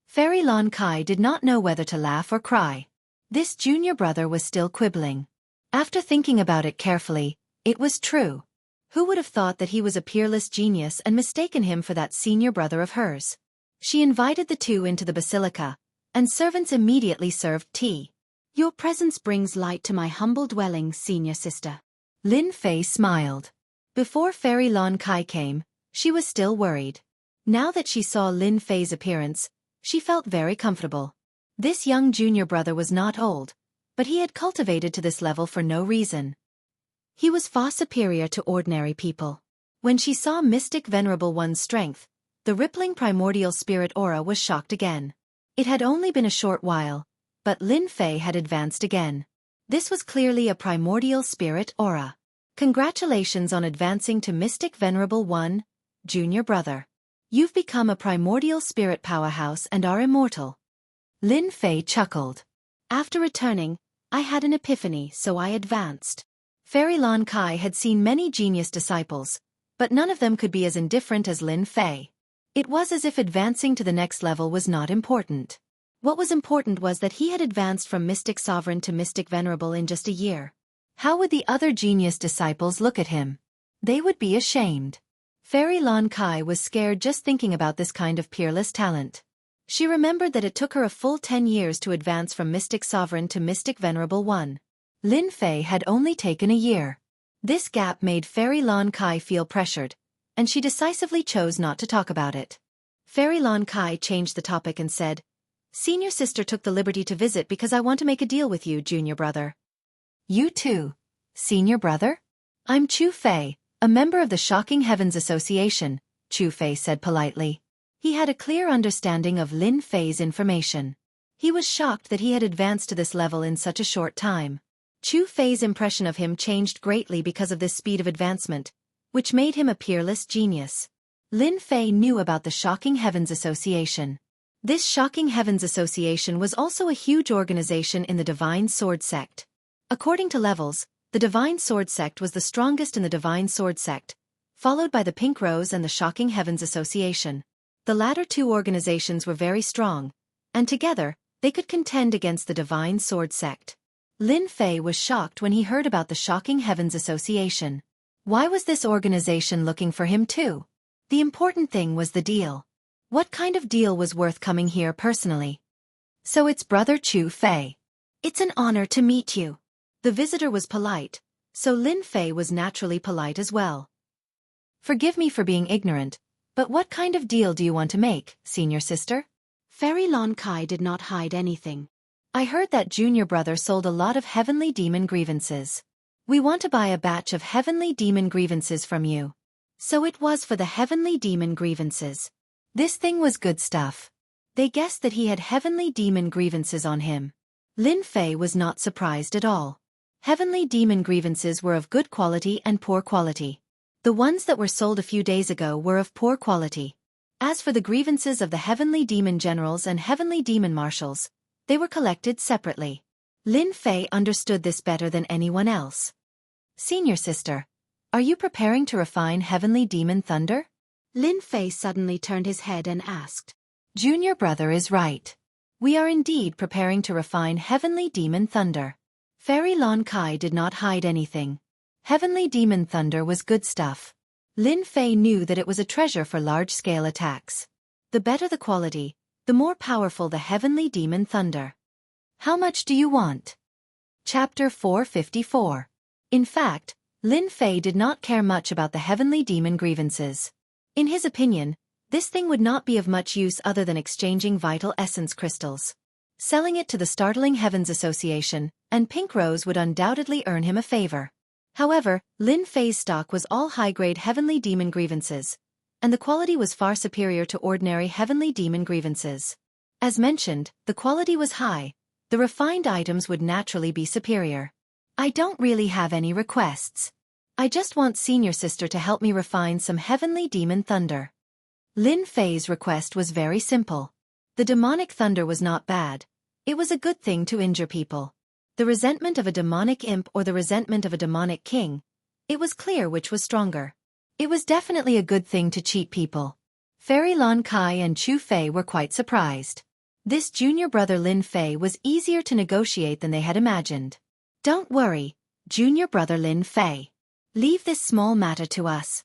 B: Fairy Lon Kai did not know whether to laugh or cry. This junior brother was still quibbling. After thinking about it carefully, it was true. Who would have thought that he was a peerless genius and mistaken him for that senior brother of hers? She invited the two into the basilica, and servants immediately served tea. Your presence brings light to my humble dwelling, senior sister. Lin Fei smiled. Before Fairy Lon Kai came, she was still worried. Now that she saw Lin Fei's appearance, she felt very comfortable. This young junior brother was not old, but he had cultivated to this level for no reason. He was far superior to ordinary people. When she saw Mystic Venerable One's strength, the rippling primordial spirit aura was shocked again. It had only been a short while, but Lin Fei had advanced again. This was clearly a primordial spirit aura. Congratulations on advancing to Mystic Venerable One, junior brother. You've become a primordial spirit powerhouse and are immortal. Lin Fei chuckled. After returning, I had an epiphany, so I advanced. Fairy Lon Kai had seen many genius disciples, but none of them could be as indifferent as Lin Fei. It was as if advancing to the next level was not important. What was important was that he had advanced from Mystic Sovereign to Mystic Venerable in just a year. How would the other genius disciples look at him? They would be ashamed. Fairy Lon Kai was scared just thinking about this kind of peerless talent. She remembered that it took her a full 10 years to advance from Mystic Sovereign to Mystic Venerable One. Lin Fei had only taken a year. This gap made Fairy Lon Kai feel pressured, and she decisively chose not to talk about it. Fairy Lon Kai changed the topic and said, "Senior sister took the liberty to visit because I want to make a deal with you, junior brother." "You too, senior brother?" "I'm Chu Fei, a member of the Shocking Heavens Association," Chu Fei said politely. He had a clear understanding of Lin Fei's information. He was shocked that he had advanced to this level in such a short time. Chu Fei's impression of him changed greatly because of this speed of advancement, which made him a peerless genius. Lin Fei knew about the Shocking Heavens Association. This Shocking Heavens Association was also a huge organization in the Divine Sword Sect. According to levels, the Divine Sword Sect was the strongest in the Divine Sword Sect, followed by the Pink Rose and the Shocking Heavens Association. The latter two organizations were very strong, and together, they could contend against the Divine Sword Sect. Lin Fei was shocked when he heard about the Shocking Heavens Association. Why was this organization looking for him too? The important thing was the deal. What kind of deal was worth coming here personally? "So it's Brother Chu Fei. It's an honor to meet you." The visitor was polite, so Lin Fei was naturally polite as well. "Forgive me for being ignorant, but what kind of deal do you want to make, senior sister?" Fairy Lon Kai did not hide anything. "I heard that junior brother sold a lot of heavenly demon grievances. We want to buy a batch of heavenly demon grievances from you." So it was for the heavenly demon grievances. This thing was good stuff. They guessed that he had heavenly demon grievances on him. Lin Fei was not surprised at all. Heavenly demon grievances were of good quality and poor quality. The ones that were sold a few days ago were of poor quality. As for the grievances of the heavenly demon generals and heavenly demon marshals, they were collected separately. Lin Fei understood this better than anyone else. "Senior sister, are you preparing to refine heavenly demon thunder?" Lin Fei suddenly turned his head and asked. "Junior brother is right. We are indeed preparing to refine heavenly demon thunder." Fairy Lon Kai did not hide anything. Heavenly demon thunder was good stuff. Lin Fei knew that it was a treasure for large-scale attacks. The better the quality, the more powerful the heavenly demon thunder. "How much do you want?" Chapter 454. In fact, Lin Fei did not care much about the heavenly demon grievances. In his opinion, this thing would not be of much use other than exchanging vital essence crystals. Selling it to the Startling Heavens Association, and Pink Rose would undoubtedly earn him a favor. However, Lin Fei's stock was all high-grade heavenly demon grievances, and the quality was far superior to ordinary heavenly demon grievances. As mentioned, the quality was high, the refined items would naturally be superior. "I don't really have any requests. I just want senior sister to help me refine some heavenly demon thunder." Lin Fei's request was very simple. The demonic thunder was not bad. It was a good thing to injure people. The resentment of a demonic imp or the resentment of a demonic king, it was clear which was stronger. It was definitely a good thing to cheat people. Fairy Lon Kai and Chu Fei were quite surprised. This junior brother Lin Fei was easier to negotiate than they had imagined. "Don't worry, junior brother Lin Fei. Leave this small matter to us."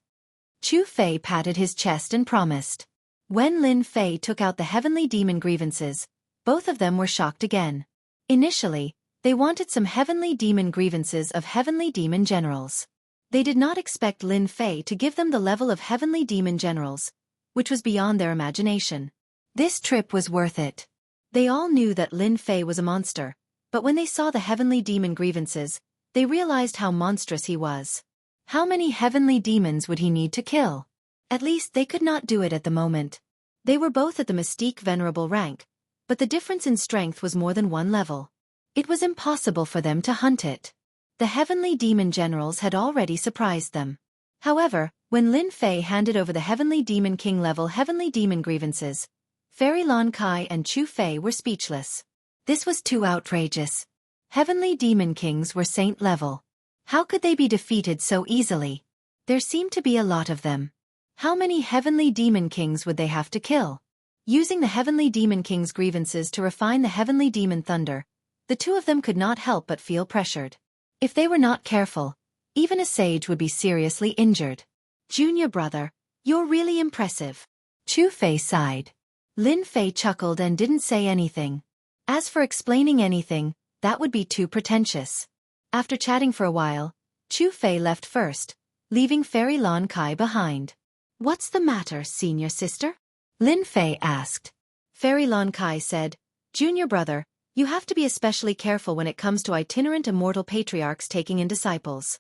B: Chu Fei patted his chest and promised. When Lin Fei took out the heavenly demon grievances, both of them were shocked again. Initially, they wanted some heavenly demon grievances of heavenly demon generals. They did not expect Lin Fei to give them the level of heavenly demon generals, which was beyond their imagination. This trip was worth it. They all knew that Lin Fei was a monster, but when they saw the heavenly demon grievances, they realized how monstrous he was. How many heavenly demons would he need to kill? At least they could not do it at the moment. They were both at the Mystique Venerable rank, but the difference in strength was more than one level. It was impossible for them to hunt it. The heavenly demon generals had already surprised them. However, when Lin Fei handed over the heavenly demon king level heavenly demon grievances, Fairy Lon Kai and Chu Fei were speechless. This was too outrageous. Heavenly demon kings were saint level. How could they be defeated so easily? There seemed to be a lot of them. How many heavenly demon kings would they have to kill? Using the heavenly demon king's grievances to refine the heavenly demon thunder, the two of them could not help but feel pressured. If they were not careful, even a sage would be seriously injured. "Junior brother, You're really impressive. Chu Fei sighed. Lin Fei chuckled and didn't say anything. As for explaining anything, that would be too pretentious. After chatting for a while, Chu Fei left first, leaving Fairy Lon Kai behind. What's the matter, senior sister? Lin Fei asked. Fairy Lon Kai said, Junior brother, you have to be especially careful when it comes to itinerant immortal patriarchs taking in disciples.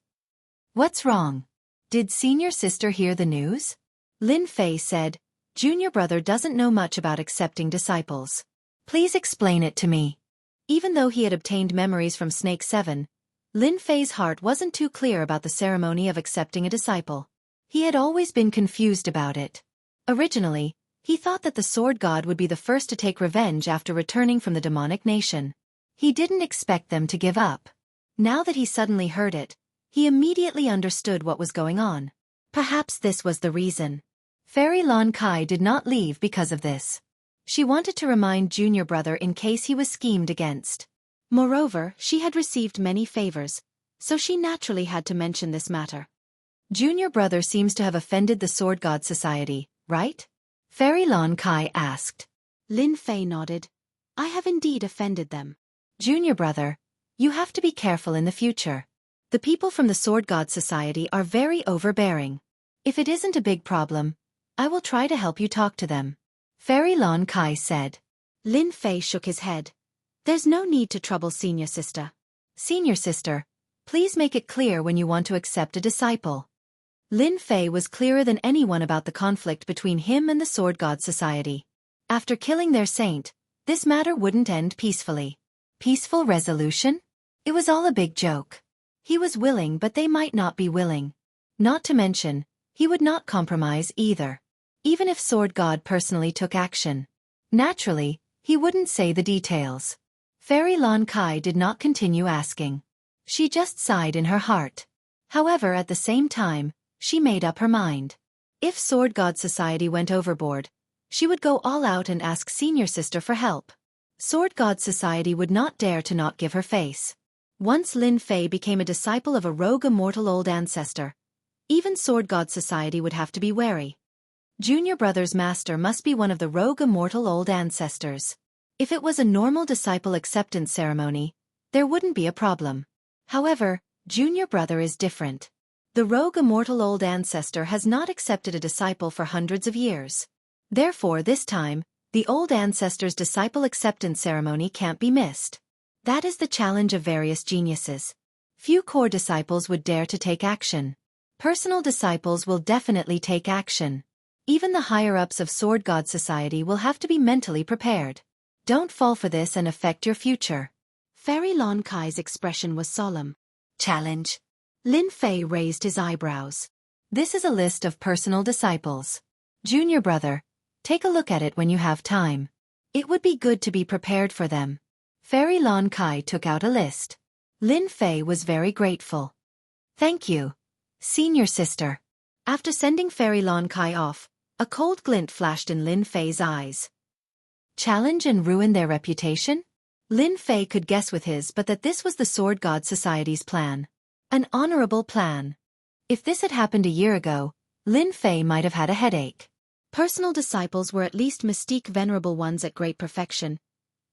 B: What's wrong? Did senior sister hear the news? Lin Fei said, Junior brother doesn't know much about accepting disciples. Please explain it to me. Even though he had obtained memories from Snake 7, Lin Fei's heart wasn't too clear about the ceremony of accepting a disciple. He had always been confused about it. Originally, he thought that the sword god would be the first to take revenge after returning from the demonic nation. He didn't expect them to give up. Now that he suddenly heard it, he immediately understood what was going on. Perhaps this was the reason. Fairy Lon Kai did not leave because of this. She wanted to remind Junior brother in case he was schemed against. Moreover, she had received many favors, so she naturally had to mention this matter. Junior brother seems to have offended the Sword God Society, right? Fairy Lon Kai asked. Lin Fei nodded. I have indeed offended them. Junior brother, you have to be careful in the future. The people from the Sword God Society are very overbearing. If it isn't a big problem, I will try to help you talk to them. Fairy Lon Kai said. Lin Fei shook his head. There's no need to trouble senior sister. Senior sister, please make it clear when you want to accept a disciple. Lin Fei was clearer than anyone about the conflict between him and the Sword God Society. After killing their saint, this matter wouldn't end peacefully. Peaceful resolution? It was all a big joke. He was willing, but they might not be willing. Not to mention, he would not compromise either. Even if Sword God personally took action. Naturally, he wouldn't say the details. Fairy Lon Kai did not continue asking. She just sighed in her heart. However, at the same time, she made up her mind. If Sword God Society went overboard, she would go all out and ask senior sister for help. Sword God Society would not dare to not give her face. Once Lin Fei became a disciple of a rogue immortal old ancestor, even Sword God Society would have to be wary. Junior brother's master must be one of the rogue immortal old ancestors. If it was a normal disciple acceptance ceremony, there wouldn't be a problem. However, Junior brother is different. The rogue immortal old ancestor has not accepted a disciple for hundreds of years. Therefore, this time, the old ancestor's disciple acceptance ceremony can't be missed. That is the challenge of various geniuses. Few core disciples would dare to take action. Personal disciples will definitely take action. Even the higher-ups of Sword God Society will have to be mentally prepared. Don't fall for this and affect your future. Fairy Lon Kai's expression was solemn. Challenge. Lin Fei raised his eyebrows. This is a list of personal disciples. Junior brother, take a look at it when you have time. It would be good to be prepared for them. Fairy Lon Kai took out a list. Lin Fei was very grateful. Thank you, senior sister. After sending Fairy Lon Kai off, a cold glint flashed in Lin Fei's eyes. Challenge and ruin their reputation? Lin Fei could guess with his but that this was the Sword God Society's plan. An honorable plan. If this had happened a year ago, Lin Fei might have had a headache. Personal disciples were at least mystique venerable ones at great perfection,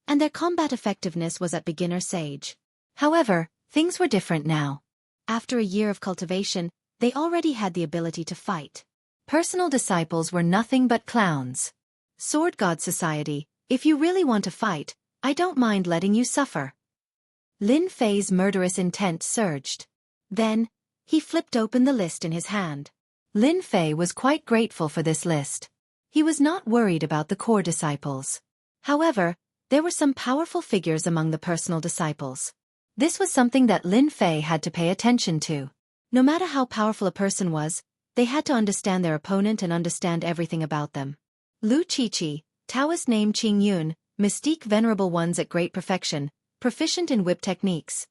B: and their combat effectiveness was at beginner sage. However, things were different now. After a year of cultivation, they already had the ability to fight. Personal disciples were nothing but clowns. Sword God Society, if you really want to fight, I don't mind letting you suffer. Lin Fei's murderous intent surged. Then, he flipped open the list in his hand. Lin Fei was quite grateful for this list. He was not worried about the core disciples. However, there were some powerful figures among the personal disciples. This was something that Lin Fei had to pay attention to. No matter how powerful a person was, they had to understand their opponent and understand everything about them. Lu Qiqi, Taoist name Qing Yun, mystique venerable ones at great perfection, proficient in whip techniques.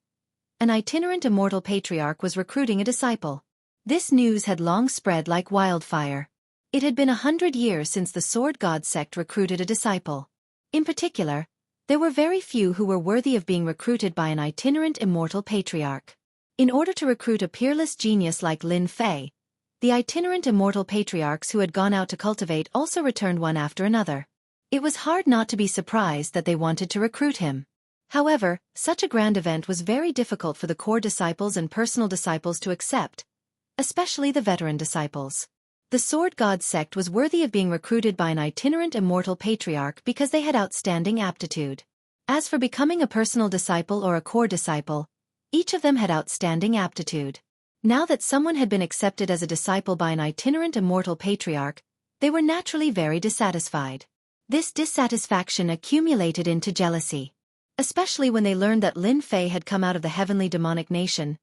B: An itinerant immortal patriarch was recruiting a disciple. This news had long spread like wildfire. It had been 100 years since the Sword God sect recruited a disciple. In particular, there were very few who were worthy of being recruited by an itinerant immortal patriarch. In order to recruit a peerless genius like Lin Fei, The itinerant immortal patriarchs who had gone out to cultivate also returned one after another. It was hard not to be surprised that they wanted to recruit him. However, such a grand event was very difficult for the core disciples and personal disciples to accept, especially the veteran disciples. The Sword God sect was worthy of being recruited by an itinerant immortal patriarch because they had outstanding aptitude. As for becoming a personal disciple or a core disciple, each of them had outstanding aptitude. Now that someone had been accepted as a disciple by an itinerant immortal patriarch, they were naturally very dissatisfied. This dissatisfaction accumulated into jealousy, especially when they learned that Lin Fei had come out of the heavenly demonic nation.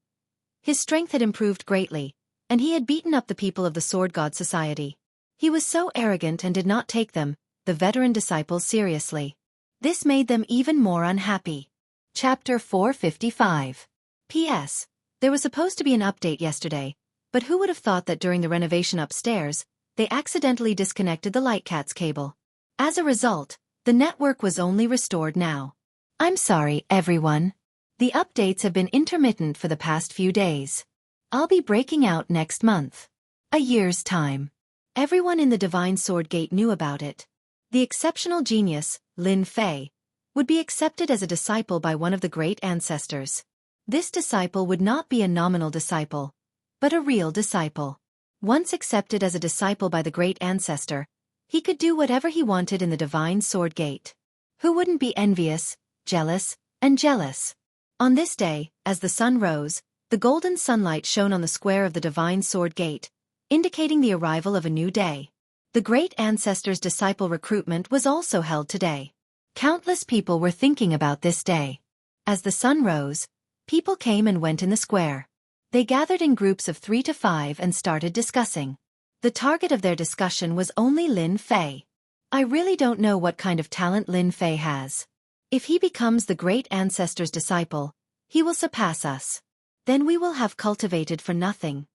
B: His strength had improved greatly, and he had beaten up the people of the Sword God Society. He was so arrogant and did not take them, the veteran disciples, seriously. This made them even more unhappy. Chapter 455. P.S. There was supposed to be an update yesterday, but who would have thought that during the renovation upstairs, they accidentally disconnected the Lightcats cable. As a result, the network was only restored now. I'm sorry, everyone. The updates have been intermittent for the past few days. I'll be breaking out next month. A year's time. Everyone in the Divine Sword Gate knew about it. The exceptional genius, Lin Fei, would be accepted as a disciple by one of the great ancestors. This disciple would not be a nominal disciple, but a real disciple. Once accepted as a disciple by the great ancestor, he could do whatever he wanted in the Divine Sword Gate. Who wouldn't be envious, jealous, and jealous? On this day, as the sun rose, the golden sunlight shone on the square of the Divine Sword Gate, indicating the arrival of a new day. The great ancestor's disciple recruitment was also held today. Countless people were thinking about this day. As the sun rose, people came and went in the square. They gathered in groups of 3 to 5 and started discussing. The target of their discussion was only Lin Fei. I really don't know what kind of talent Lin Fei has. If he becomes the great ancestor's disciple, he will surpass us. Then we will have cultivated for nothing.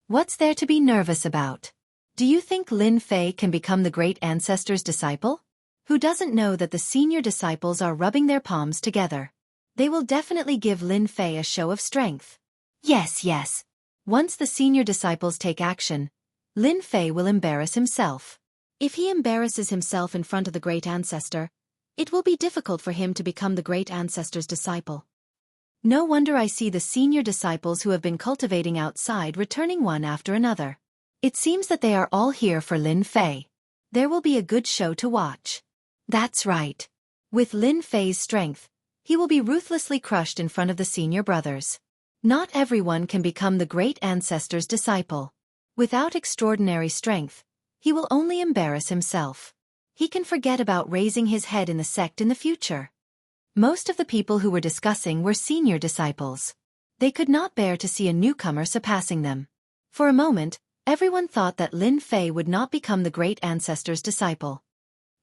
B: What's there to be nervous about? Do you think Lin Fei can become the great ancestor's disciple? Who doesn't know that the senior disciples are rubbing their palms together? They will definitely give Lin Fei a show of strength. Yes. Once the senior disciples take action, Lin Fei will embarrass himself. If he embarrasses himself in front of the great ancestor, it will be difficult for him to become the great ancestor's disciple. No wonder I see the senior disciples who have been cultivating outside returning one after another. It seems that they are all here for Lin Fei. There will be a good show to watch. That's right. With Lin Fei's strength, he will be ruthlessly crushed in front of the senior brothers. Not everyone can become the great ancestor's disciple. Without extraordinary strength, he will only embarrass himself. He can forget about raising his head in the sect in the future. Most of the people who were discussing were senior disciples. They could not bear to see a newcomer surpassing them. For a moment, everyone thought that Lin Fei would not become the great ancestor's disciple.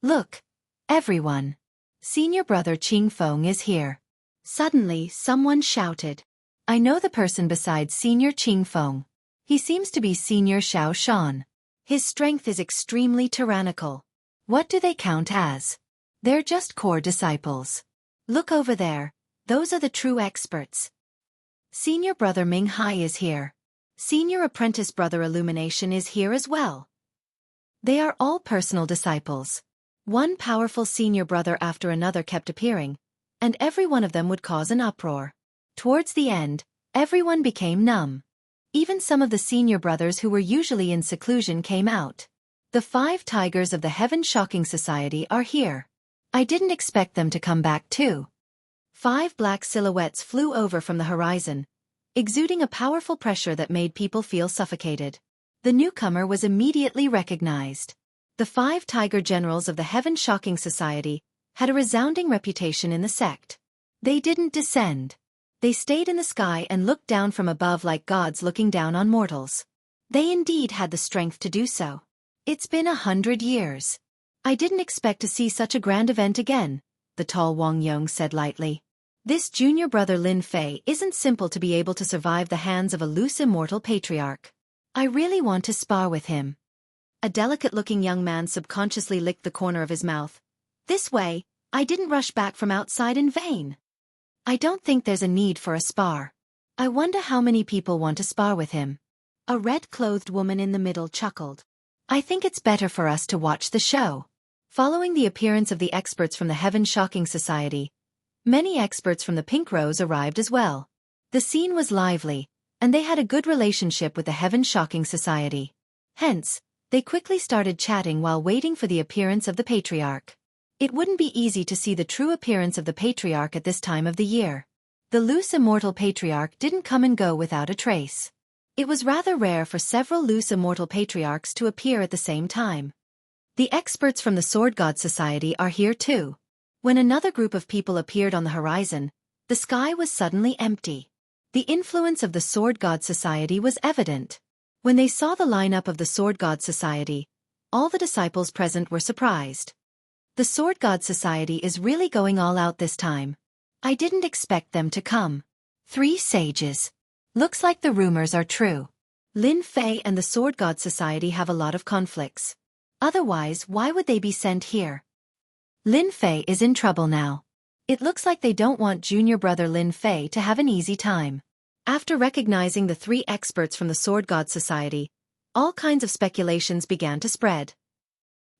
B: Look, everyone. Senior brother Qing Feng is here. Suddenly, someone shouted. I know the person beside Senior Qing Feng. He seems to be Senior Xiao Shan. His strength is extremely tyrannical. What do they count as? They're just core disciples. Look over there, those are the true experts. Senior brother Ming Hai is here. Senior apprentice brother Illumination is here as well. They are all personal disciples. One powerful senior brother after another kept appearing, and every one of them would cause an uproar. Towards the end, everyone became numb. Even some of the senior brothers who were usually in seclusion came out. The 5 tigers of the Heaven Shocking Society are here. I didn't expect them to come back too. 5 black silhouettes flew over from the horizon, exuding a powerful pressure that made people feel suffocated. The newcomer was immediately recognized. The 5 tiger generals of the Heaven Shocking Society had a resounding reputation in the sect. They didn't descend. They stayed in the sky and looked down from above like gods looking down on mortals. They indeed had the strength to do so. It's been 100 years. I didn't expect to see such a grand event again, the tall Wang Yong said lightly. This junior brother Lin Fei isn't simple to be able to survive the hands of a loose immortal patriarch. I really want to spar with him. A delicate-looking young man subconsciously licked the corner of his mouth. This way, I didn't rush back from outside in vain. I don't think there's a need for a spar. I wonder how many people want to spar with him. A red-clothed woman in the middle chuckled. I think it's better for us to watch the show. Following the appearance of the experts from the Heaven Shocking Society, many experts from the Pink Rose arrived as well. The scene was lively, and they had a good relationship with the Heaven Shocking Society. Hence, they quickly started chatting while waiting for the appearance of the Patriarch. It wouldn't be easy to see the true appearance of the Patriarch at this time of the year. The loose immortal Patriarch didn't come and go without a trace. It was rather rare for several loose immortal patriarchs to appear at the same time. The experts from the Sword God Society are here too. When another group of people appeared on the horizon, the sky was suddenly empty. The influence of the Sword God Society was evident. When they saw the lineup of the Sword God Society, all the disciples present were surprised. The Sword God Society is really going all out this time. I didn't expect them to come. 3 sages. Looks like the rumors are true. Lin Fei and the Sword God Society have a lot of conflicts. Otherwise, why would they be sent here? Lin Fei is in trouble now. It looks like they don't want junior brother Lin Fei to have an easy time. After recognizing the 3 experts from the Sword God Society, all kinds of speculations began to spread.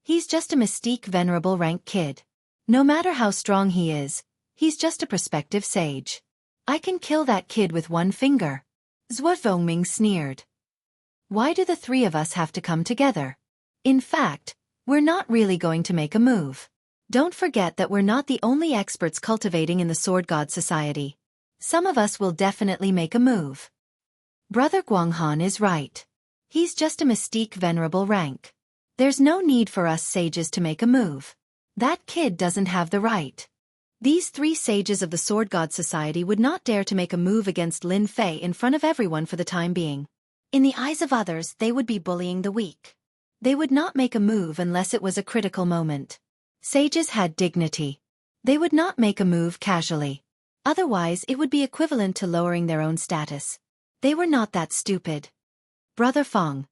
B: He's just a mystique venerable rank kid. No matter how strong he is, he's just a prospective sage. I can kill that kid with 1 finger. Zhuofengming sneered. Why do the 3 of us have to come together? In fact, we're not really going to make a move. Don't forget that we're not the only experts cultivating in the Sword God Society. Some of us will definitely make a move. Brother Guanghan is right. He's just a mystique venerable rank. There's no need for us sages to make a move. That kid doesn't have the right. These 3 sages of the Sword God Society would not dare to make a move against Lin Fei in front of everyone for the time being. In the eyes of others, they would be bullying the weak. They would not make a move unless it was a critical moment. Sages had dignity. They would not make a move casually. Otherwise, it would be equivalent to lowering their own status. They were not that stupid. Brother Feng,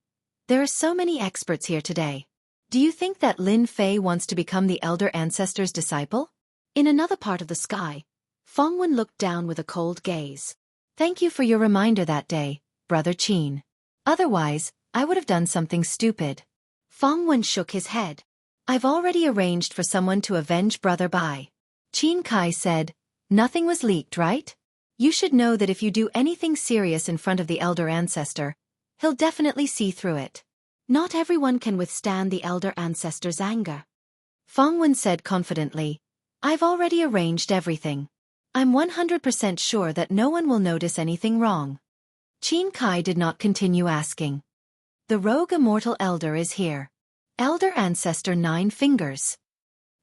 B: there are so many experts here today. Do you think that Lin Fei wants to become the Elder Ancestor's disciple? In another part of the sky, Feng Wen looked down with a cold gaze. Thank you for your reminder that day, Brother Qin. Otherwise, I would have done something stupid. Feng Wen shook his head. I've already arranged for someone to avenge Brother Bai. Qin Kai said, nothing was leaked, right? You should know that if you do anything serious in front of the Elder Ancestor, he'll definitely see through it. Not everyone can withstand the Elder Ancestor's anger. Feng Wen said confidently, I've already arranged everything. I'm 100% sure that no one will notice anything wrong. Qin Kai did not continue asking. The rogue immortal elder is here. Elder Ancestor 9 Fingers.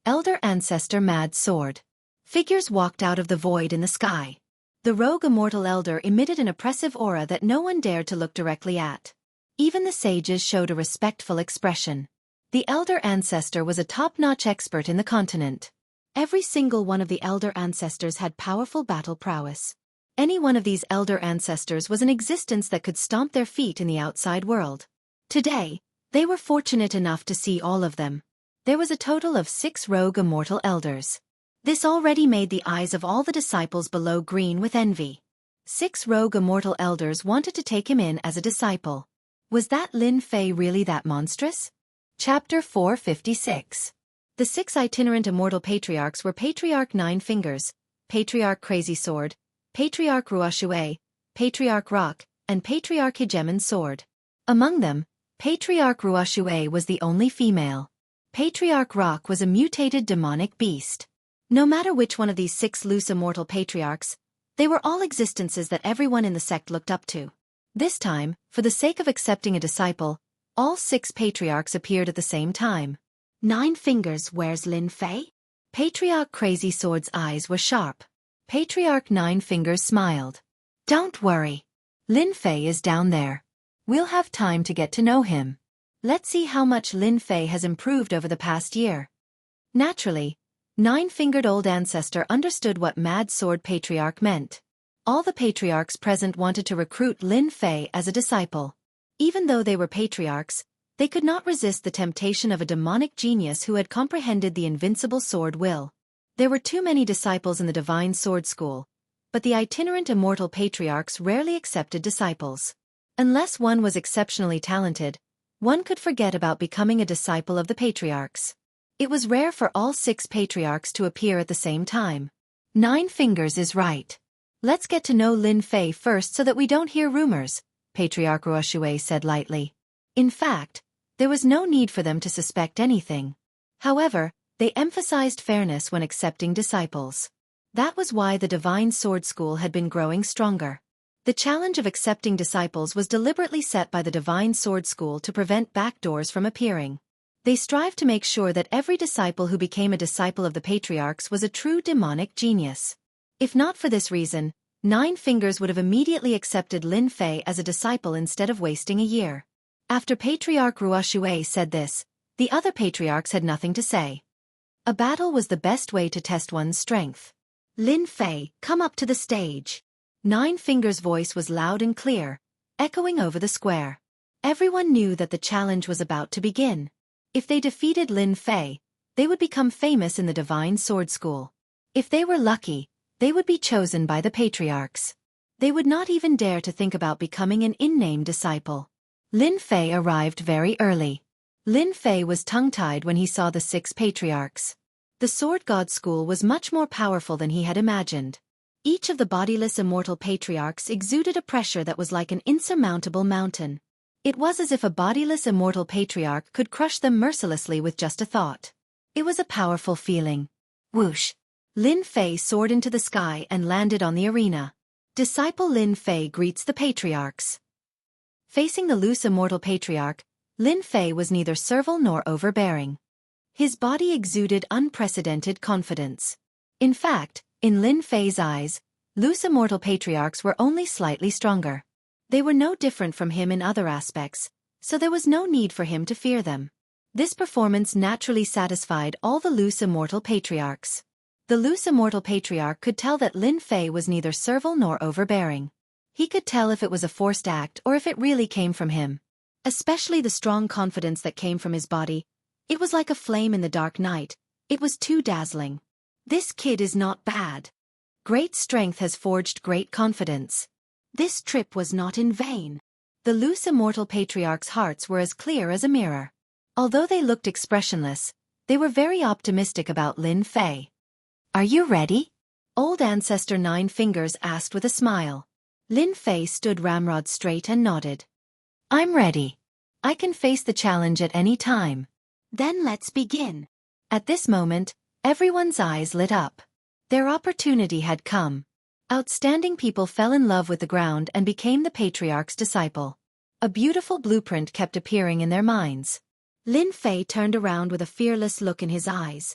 B: Elder Ancestor Mad Sword. Figures walked out of the void in the sky. The rogue immortal elder emitted an oppressive aura that no one dared to look directly at. Even the sages showed a respectful expression. The Elder Ancestor was a top-notch expert in the continent. Every single one of the Elder Ancestors had powerful battle prowess. Any one of these Elder Ancestors was an existence that could stomp their feet in the outside world. Today, they were fortunate enough to see all of them. There was a total of 6 rogue immortal elders. This already made the eyes of all the disciples below green with envy. 6 rogue immortal elders wanted to take him in as a disciple. Was that Lin Fei really that monstrous? Chapter 456. The 6 itinerant immortal patriarchs were Patriarch 9 Fingers, Patriarch Crazy Sword, Patriarch Ruoxue, Patriarch Rock, and Patriarch Hegemon Sword. Among them, Patriarch Ruoxue was the only female. Patriarch Rock was a mutated demonic beast. No matter which one of these 6 loose immortal patriarchs, they were all existences that everyone in the sect looked up to. This time, for the sake of accepting a disciple, all 6 patriarchs appeared at the same time. 9 Fingers, where's Lin Fei? Patriarch Crazy Sword's eyes were sharp. Patriarch 9 Fingers smiled. Don't worry. Lin Fei is down there. We'll have time to get to know him. Let's see how much Lin Fei has improved over the past year. Naturally, 9-fingered old ancestor understood what Mad Sword Patriarch meant. All the patriarchs present wanted to recruit Lin Fei as a disciple. Even though they were patriarchs, they could not resist the temptation of a demonic genius who had comprehended the invincible sword will. There were too many disciples in the Divine Sword School, but the itinerant immortal patriarchs rarely accepted disciples. Unless one was exceptionally talented, one could forget about becoming a disciple of the patriarchs. It was rare for all 6 patriarchs to appear at the same time. 9 fingers is right. Let's get to know Lin Fei first so that we don't hear rumors, Patriarch Ruoxue said lightly. In fact, there was no need for them to suspect anything. However, they emphasized fairness when accepting disciples. That was why the Divine Sword School had been growing stronger. The challenge of accepting disciples was deliberately set by the Divine Sword School to prevent backdoors from appearing. They strived to make sure that every disciple who became a disciple of the patriarchs was a true demonic genius. If not for this reason, 9 fingers would have immediately accepted Lin Fei as a disciple instead of wasting a year. After Patriarch Ruoxue said this, the other patriarchs had nothing to say. A battle was the best way to test one's strength. Lin Fei, come up to the stage. 9 fingers' voice was loud and clear, echoing over the square. Everyone knew that the challenge was about to begin. If they defeated Lin Fei, they would become famous in the Divine Sword School. If they were lucky, they would be chosen by the patriarchs. They would not even dare to think about becoming an in-name disciple. Lin Fei arrived very early. Lin Fei was tongue-tied when he saw the 6 patriarchs. The Sword God School was much more powerful than he had imagined. Each of the bodiless immortal patriarchs exuded a pressure that was like an insurmountable mountain. It was as if a bodiless immortal patriarch could crush them mercilessly with just a thought. It was a powerful feeling. Whoosh! Lin Fei soared into the sky and landed on the arena. Disciple Lin Fei greets the patriarchs. Facing the loose immortal patriarch, Lin Fei was neither servile nor overbearing. His body exuded unprecedented confidence. In fact, in Lin Fei's eyes, loose immortal patriarchs were only slightly stronger. They were no different from him in other aspects, so there was no need for him to fear them. This performance naturally satisfied all the loose immortal patriarchs. The loose immortal patriarch could tell that Lin Fei was neither servile nor overbearing. He could tell if it was a forced act or if it really came from him. Especially the strong confidence that came from his body. It was like a flame in the dark night. It was too dazzling. This kid is not bad. Great strength has forged great confidence. This trip was not in vain. The loose immortal patriarchs' hearts were as clear as a mirror. Although they looked expressionless, they were very optimistic about Lin Fei. Are you ready? Old Ancestor 9 Fingers asked with a smile. Lin Fei stood ramrod straight and nodded. I'm ready. I can face the challenge at any time. Then let's begin. At this moment, everyone's eyes lit up. Their opportunity had come. Outstanding people fell in love with the ground and became the patriarch's disciple. A beautiful blueprint kept appearing in their minds. Lin Fei turned around with a fearless look in his eyes.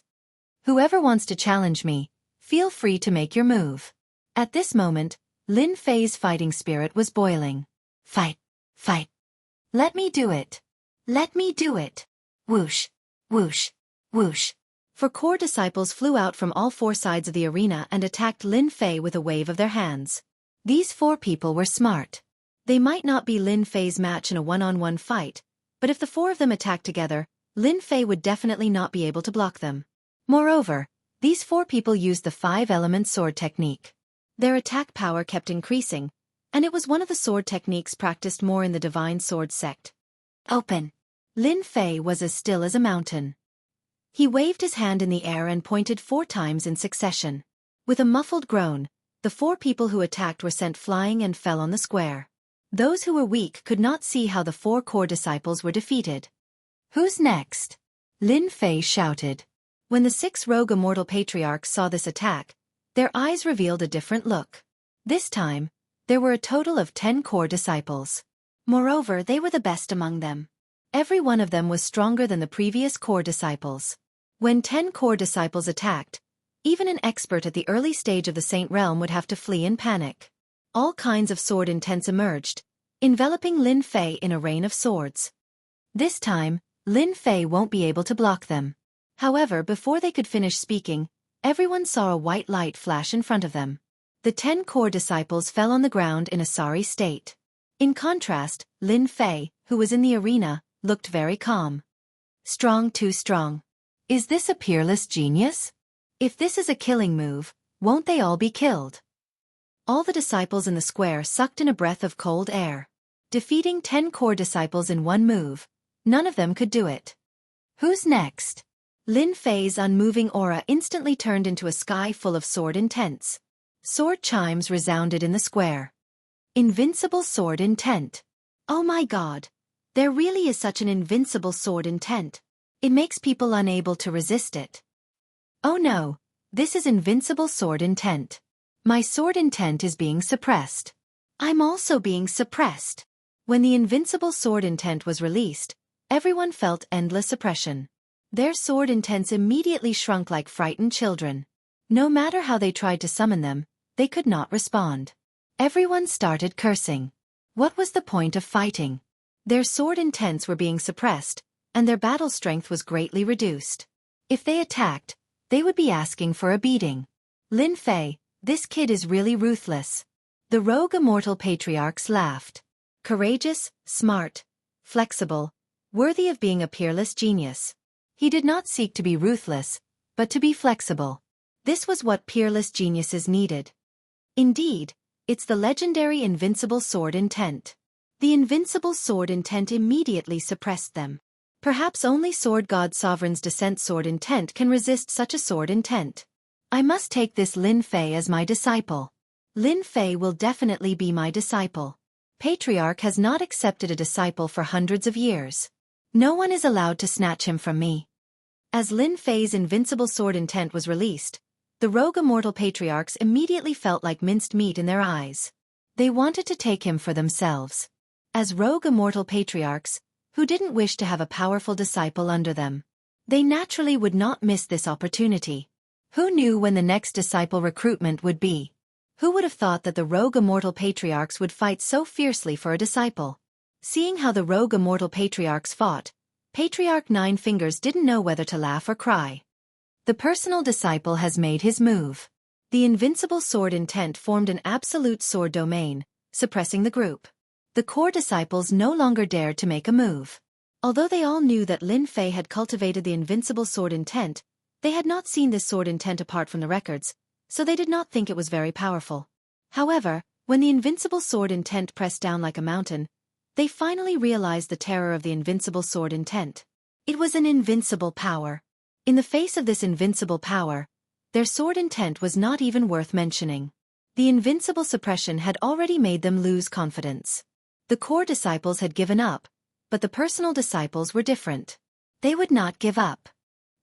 B: Whoever wants to challenge me, feel free to make your move. At this moment, Lin Fei's fighting spirit was boiling. Fight! Fight! Let me do it! Let me do it! Whoosh! Whoosh! Whoosh! 4 core disciples flew out from all 4 sides of the arena and attacked Lin Fei with a wave of their hands. These 4 people were smart. They might not be Lin Fei's match in a one-on-one fight, but if the 4 of them attacked together, Lin Fei would definitely not be able to block them. Moreover, these 4 people used the 5-element sword technique. Their attack power kept increasing, and it was one of the sword techniques practiced more in the Divine Sword sect. Open! Lin Fei was as still as a mountain. He waved his hand in the air and pointed 4 times in succession. With a muffled groan, the 4 people who attacked were sent flying and fell on the square. Those who were weak could not see how the 4 core disciples were defeated. Who's next? Lin Fei shouted. When the 6 rogue immortal patriarchs saw this attack, their eyes revealed a different look. This time, there were a total of 10 core disciples. Moreover, they were the best among them. Every one of them was stronger than the previous core disciples. When 10 core disciples attacked, even an expert at the early stage of the Saint Realm would have to flee in panic. All kinds of sword intents emerged, enveloping Lin Fei in a rain of swords. This time, Lin Fei won't be able to block them. However, before they could finish speaking, everyone saw a white light flash in front of them. The 10 core disciples fell on the ground in a sorry state. In contrast, Lin Fei, who was in the arena, looked very calm. Strong, too strong. Is this a peerless genius? If this is a killing move, won't they all be killed? All the disciples in the square sucked in a breath of cold air. defeating 10 core disciples in one move. None of them could do it. Who's next? Lin Fei's unmoving aura instantly turned into a sky full of sword intents. Sword chimes resounded in the square. Invincible sword intent. Oh my god. There really is such an invincible sword intent. It makes people unable to resist it. Oh no, this is invincible sword intent. My sword intent is being suppressed. I'm also being suppressed. When the invincible sword intent was released, everyone felt endless oppression. Their sword intents immediately shrunk like frightened children. No matter how they tried to summon them, they could not respond. Everyone started cursing. What was the point of fighting? Their sword intents were being suppressed, and their battle strength was greatly reduced. If they attacked, they would be asking for a beating. Lin Fei, this kid is really ruthless. The rogue immortal patriarchs laughed. Courageous, smart, flexible, worthy of being a peerless genius. He did not seek to be ruthless, but to be flexible. This was what peerless geniuses needed. Indeed, it's the legendary invincible sword intent. The invincible sword intent immediately suppressed them. Perhaps only Sword God Sovereign's Descent sword intent can resist such a sword intent. I must take this Lin Fei as my disciple. Lin Fei will definitely be my disciple. Patriarch has not accepted a disciple for hundreds of years. No one is allowed to snatch him from me. As Lin Fei's invincible sword intent was released, the rogue immortal patriarchs immediately felt like minced meat in their eyes. They wanted to take him for themselves. As rogue immortal patriarchs, who didn't wish to have a powerful disciple under them, they naturally would not miss this opportunity. Who knew when the next disciple recruitment would be? Who would have thought that the rogue immortal patriarchs would fight so fiercely for a disciple? Seeing how the rogue immortal patriarchs fought, Patriarch Nine Fingers didn't know whether to laugh or cry. The personal disciple has made his move. The invincible sword intent formed an absolute sword domain, suppressing the group. The core disciples no longer dared to make a move. Although they all knew that Lin Fei had cultivated the invincible sword intent, they had not seen this sword intent apart from the records, so they did not think it was very powerful. However, when the invincible sword intent pressed down like a mountain, they finally realized the terror of the invincible sword intent. It was an invincible power. In the face of this invincible power, their sword intent was not even worth mentioning. The invincible suppression had already made them lose confidence. The core disciples had given up, but the personal disciples were different. They would not give up.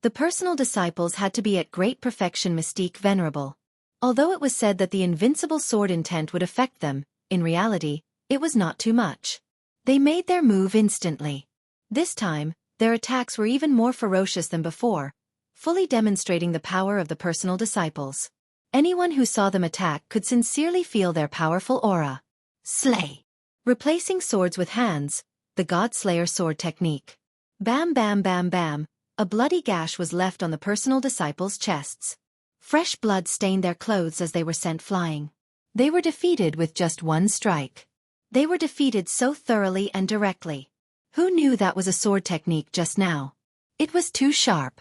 B: The personal disciples had to be at great perfection mystique venerable. Although it was said that the invincible sword intent would affect them, in reality, it was not too much. They made their move instantly. This time, their attacks were even more ferocious than before, fully demonstrating the power of the personal disciples. Anyone who saw them attack could sincerely feel their powerful aura. Slay. Replacing swords with hands, the God Slayer sword technique. Bam bam bam bam, a bloody gash was left on the personal disciples' chests. Fresh blood stained their clothes as they were sent flying. They were defeated with just one strike. They were defeated so thoroughly and directly. Who knew that was a sword technique just now? It was too sharp.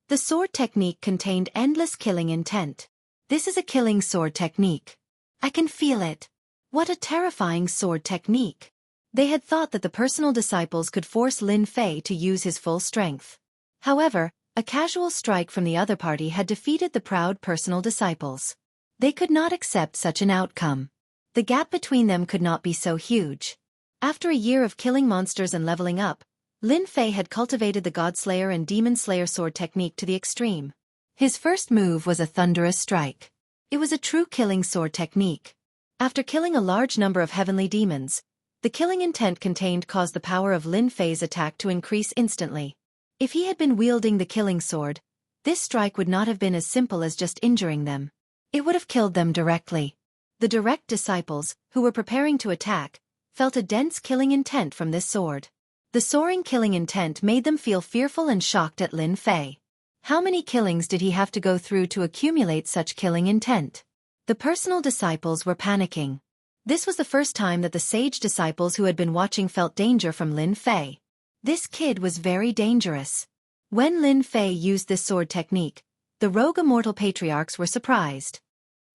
B: The sword technique contained endless killing intent. This is a killing sword technique. I can feel it. What a terrifying sword technique. They had thought that the personal disciples could force Lin Fei to use his full strength. However, a casual strike from the other party had defeated the proud personal disciples. They could not accept such an outcome. The gap between them could not be so huge. After a year of killing monsters and leveling up, Lin Fei had cultivated the God Slayer and Demon Slayer sword technique to the extreme. His first move was a thunderous strike. It was a true killing sword technique. After killing a large number of heavenly demons, the killing intent contained caused the power of Lin Fei's attack to increase instantly. If he had been wielding the killing sword, this strike would not have been as simple as just injuring them. It would have killed them directly. The direct disciples, who were preparing to attack, felt a dense killing intent from this sword. The soaring killing intent made them feel fearful and shocked at Lin Fei. How many killings did he have to go through to accumulate such killing intent? The personal disciples were panicking. This was the first time that the sage disciples who had been watching felt danger from Lin Fei. This kid was very dangerous. When Lin Fei used this sword technique, the rogue immortal patriarchs were surprised.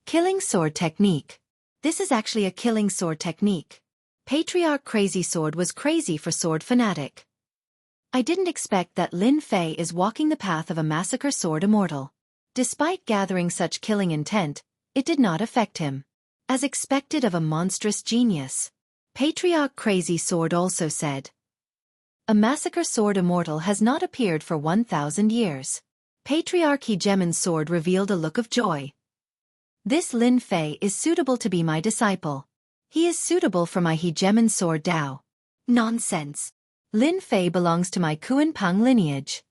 B: Killing sword technique. This is actually a killing sword technique. Patriarch Crazy Sword was crazy for sword fanatic. I didn't expect that Lin Fei is walking the path of a massacre sword immortal. Despite gathering such killing intent, it did not affect him. As expected of a monstrous genius. Patriarch Crazy Sword also said. A massacre sword immortal has not appeared for 1,000 years. Patriarch Hegemon's sword revealed a look of joy. This Lin Fei is suitable to be my disciple. He is suitable for my Hegemon sword Dao. Nonsense. Lin Fei belongs to my Kuan-Pang lineage.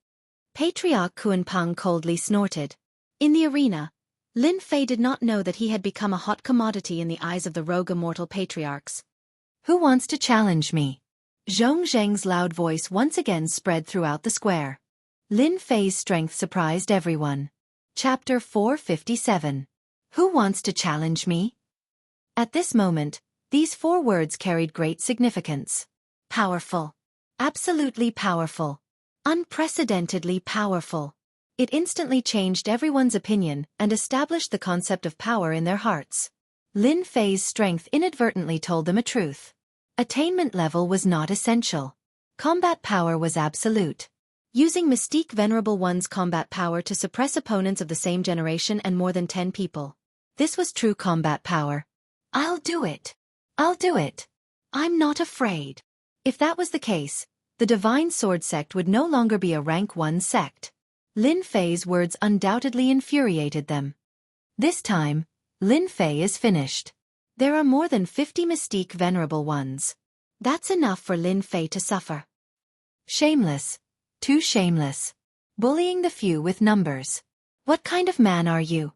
B: Patriarch Kuan-Pang coldly snorted. In the arena, Lin Fei did not know that he had become a hot commodity in the eyes of the rogue immortal patriarchs. Who wants to challenge me? Zhong Zheng's loud voice once again spread throughout the square. Lin Fei's strength surprised everyone. Chapter 457. Who wants to challenge me? At this moment, these 4 words carried great significance. Powerful. Absolutely powerful. Unprecedentedly powerful. It instantly changed everyone's opinion and established the concept of power in their hearts. Lin Fei's strength inadvertently told them a truth. Attainment level was not essential. Combat power was absolute. Using Mystique Venerable One's combat power to suppress opponents of the same generation and more than 10 people. This was true combat power. I'll do it. I'll do it. I'm not afraid. If that was the case, the Divine Sword sect would no longer be a rank 1 sect. Lin Fei's words undoubtedly infuriated them. This time, Lin Fei is finished. There are more than 50 Mystique Venerable Ones. That's enough for Lin Fei to suffer. Shameless. Too shameless. Bullying the few with numbers. What kind of man are you?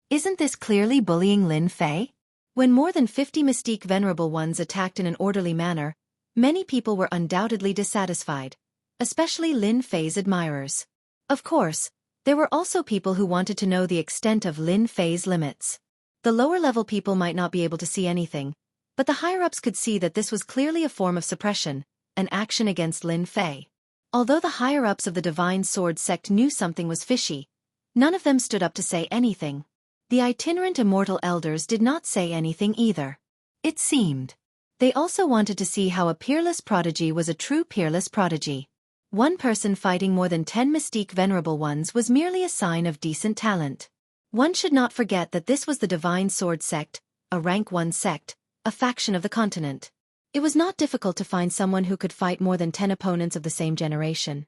B: Isn't this clearly bullying Lin Fei? When more than 50 Mystique Venerable Ones attacked in an orderly manner, many people were undoubtedly dissatisfied, especially Lin Fei's admirers. Of course, there were also people who wanted to know the extent of Lin Fei's limits. The lower-level people might not be able to see anything, but the higher-ups could see that this was clearly a form of suppression, an action against Lin Fei. Although the higher-ups of the Divine Sword sect knew something was fishy, none of them stood up to say anything. The itinerant immortal elders did not say anything either. It seemed. They also wanted to see how a peerless prodigy was a true peerless prodigy. One person fighting more than 10 Mystique Venerable Ones was merely a sign of decent talent. One should not forget that this was the Divine Sword sect, a rank 1 sect, a faction of the continent. It was not difficult to find someone who could fight more than 10 opponents of the same generation.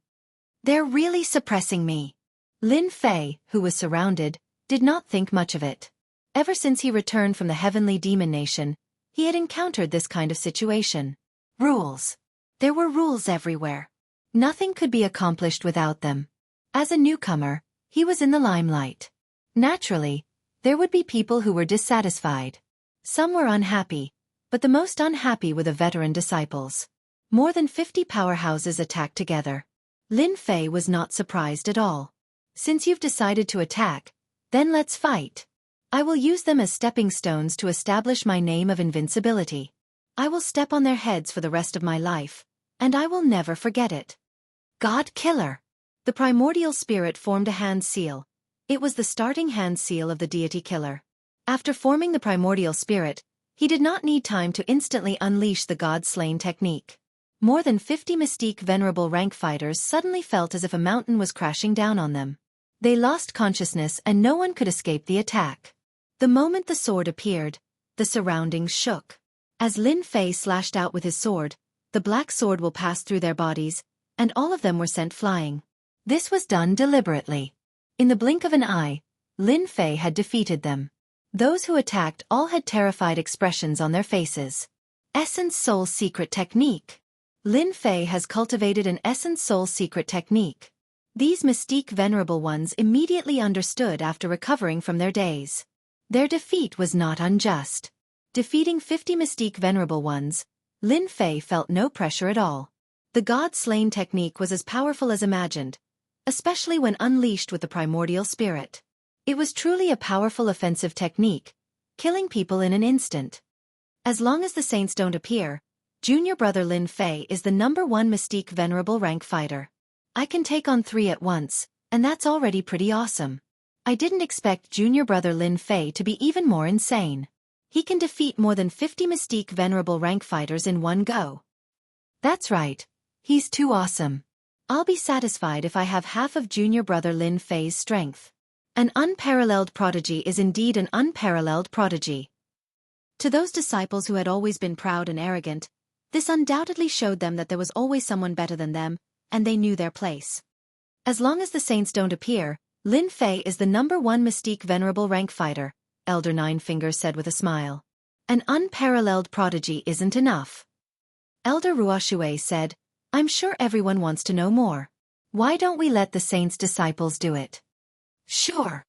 B: They're really suppressing me. Lin Fei, who was surrounded, did not think much of it. Ever since he returned from the Heavenly Demon Nation, he had encountered this kind of situation. Rules. There were rules everywhere. Nothing could be accomplished without them. As a newcomer, he was in the limelight. Naturally, there would be people who were dissatisfied. Some were unhappy, but the most unhappy were the veteran disciples. More than 50 powerhouses attacked together. Lin Fei was not surprised at all. Since you've decided to attack, then let's fight. I will use them as stepping stones to establish my name of invincibility. I will step on their heads for the rest of my life, and I will never forget it. God Killer. The primordial spirit formed a hand seal. It was the starting hand seal of the deity killer. After forming the primordial spirit, he did not need time to instantly unleash the God-slain technique. More than 50 Mystique Venerable rank fighters suddenly felt as if a mountain was crashing down on them. They lost consciousness and no one could escape the attack. The moment the sword appeared, the surroundings shook. As Lin Fei slashed out with his sword, the black sword will pass through their bodies, and all of them were sent flying. This was done deliberately. In the blink of an eye, Lin Fei had defeated them. Those who attacked all had terrified expressions on their faces. Essence Soul Secret Technique. Lin Fei has cultivated an Essence Soul Secret Technique. These Mystique Venerable Ones immediately understood after recovering from their daze. Their defeat was not unjust. Defeating 50 Mystique Venerable Ones, Lin Fei felt no pressure at all. The God-slain technique was as powerful as imagined, especially when unleashed with the primordial spirit. It was truly a powerful offensive technique, killing people in an instant. As long as the saints don't appear, junior brother Lin Fei is the #1 Mystique Venerable rank fighter. I can take on 3 at once, and that's already pretty awesome. I didn't expect junior brother Lin Fei to be even more insane. He can defeat more than 50 Mystique Venerable rank fighters in one go. That's right. He's too awesome. I'll be satisfied if I have half of junior brother Lin Fei's strength. An unparalleled prodigy is indeed an unparalleled prodigy. To those disciples who had always been proud and arrogant, this undoubtedly showed them that there was always someone better than them, and they knew their place. As long as the saints don't appear, Lin Fei is the #1 Mystique Venerable rank fighter, Elder Nine Fingers said with a smile. An unparalleled prodigy isn't enough. Elder Ruoshui said, I'm sure everyone wants to know more. Why don't we let the saints' disciples do it? Sure.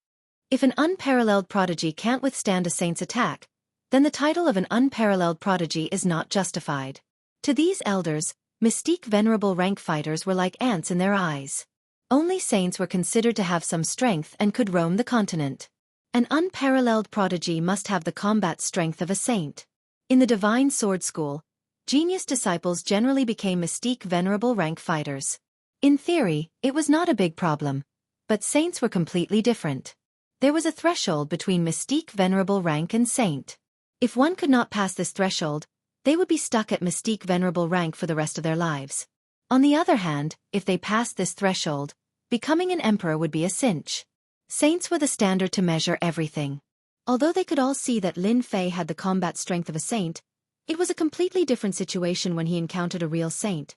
B: If an unparalleled prodigy can't withstand a saint's attack, then the title of an unparalleled prodigy is not justified. To these elders, Mystique Venerable rank fighters were like ants in their eyes. Only saints were considered to have some strength and could roam the continent. An unparalleled prodigy must have the combat strength of a saint. In the Divine Sword School, genius disciples generally became Mystique Venerable rank fighters. In theory, it was not a big problem, but saints were completely different. There was a threshold between Mystique Venerable rank and saint. If one could not pass this threshold, they would be stuck at Mystique Venerable rank for the rest of their lives. On the other hand, if they passed this threshold, becoming an emperor would be a cinch. Saints were the standard to measure everything. Although they could all see that Lin Fei had the combat strength of a saint, it was a completely different situation when he encountered a real saint.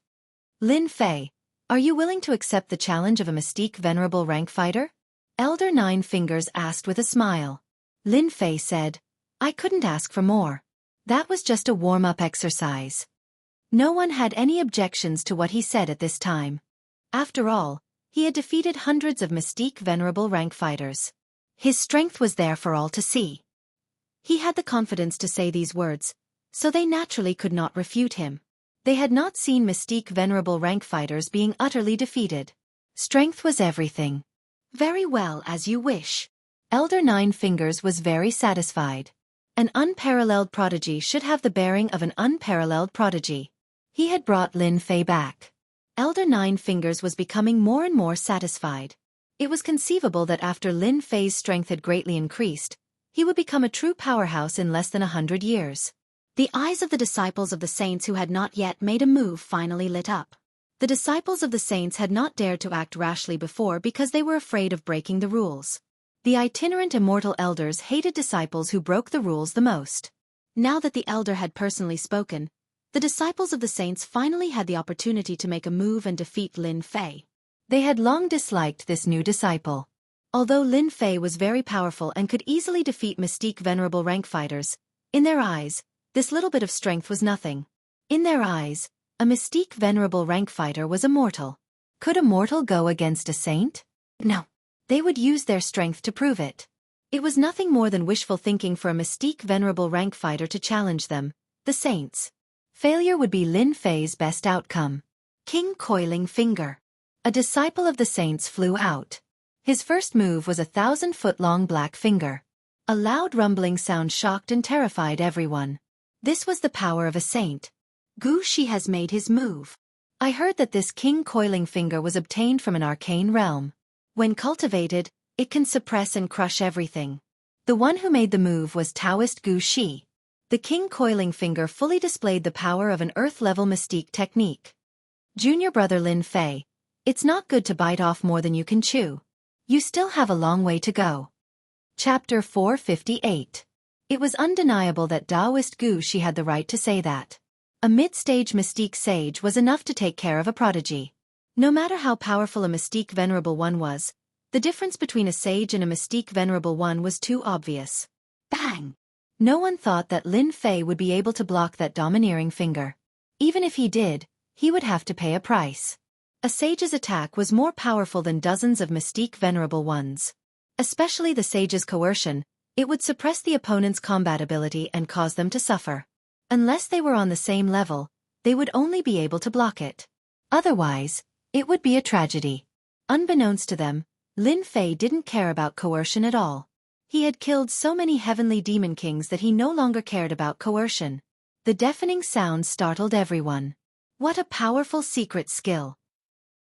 B: Lin Fei, are you willing to accept the challenge of a Mystique Venerable rank fighter? Elder Nine Fingers asked with a smile. Lin Fei said, I couldn't ask for more. That was just a warm-up exercise. No one had any objections to what he said at this time. After all, he had defeated hundreds of Mystique Venerable rank fighters. His strength was there for all to see. He had the confidence to say these words, so they naturally could not refute him. They had not seen Mystique Venerable rank fighters being utterly defeated. Strength was everything. Very well, as you wish. Elder Nine Fingers was very satisfied. An unparalleled prodigy should have the bearing of an unparalleled prodigy. He had brought Lin Fei back. Elder Nine Fingers was becoming more and more satisfied. It was conceivable that after Lin Fei's strength had greatly increased, he would become a true powerhouse in less than 100 years. The eyes of the disciples of the saints who had not yet made a move finally lit up. The disciples of the saints had not dared to act rashly before because they were afraid of breaking the rules. The itinerant immortal elders hated disciples who broke the rules the most. Now that the elder had personally spoken, the disciples of the saints finally had the opportunity to make a move and defeat Lin Fei. They had long disliked this new disciple. Although Lin Fei was very powerful and could easily defeat Mystique Venerable rank fighters, in their eyes, this little bit of strength was nothing. In their eyes, a Mystique Venerable rank fighter was a mortal. Could a mortal go against a saint? No. They would use their strength to prove it. It was nothing more than wishful thinking for a Mystique Venerable rank fighter to challenge them, the saints. Failure would be Lin Fei's best outcome. King Coiling Finger. A disciple of the saints flew out. His first move was a 1,000-foot-long black finger. A loud rumbling sound shocked and terrified everyone. This was the power of a saint. Gu Shi has made his move. I heard that this King Coiling Finger was obtained from an arcane realm. When cultivated, it can suppress and crush everything. The one who made the move was Taoist Gu Shi. The King Coiling Finger fully displayed the power of an earth-level mystique technique. Junior brother Lin Fei, it's not good to bite off more than you can chew. You still have a long way to go. Chapter 458. It was undeniable that Taoist Gu Shi had the right to say that. A mid-stage mystique sage was enough to take care of a prodigy. No matter how powerful a Mystique Venerable One was, the difference between a sage and a Mystique Venerable One was too obvious. Bang! No one thought that Lin Fei would be able to block that domineering finger. Even if he did, he would have to pay a price. A sage's attack was more powerful than dozens of Mystique Venerable Ones. Especially the sage's coercion, it would suppress the opponent's combat ability and cause them to suffer. Unless they were on the same level, they would only be able to block it. Otherwise, it would be a tragedy. Unbeknownst to them, Lin Fei didn't care about coercion at all. He had killed so many heavenly demon kings that he no longer cared about coercion. The deafening sound startled everyone. What a powerful secret skill.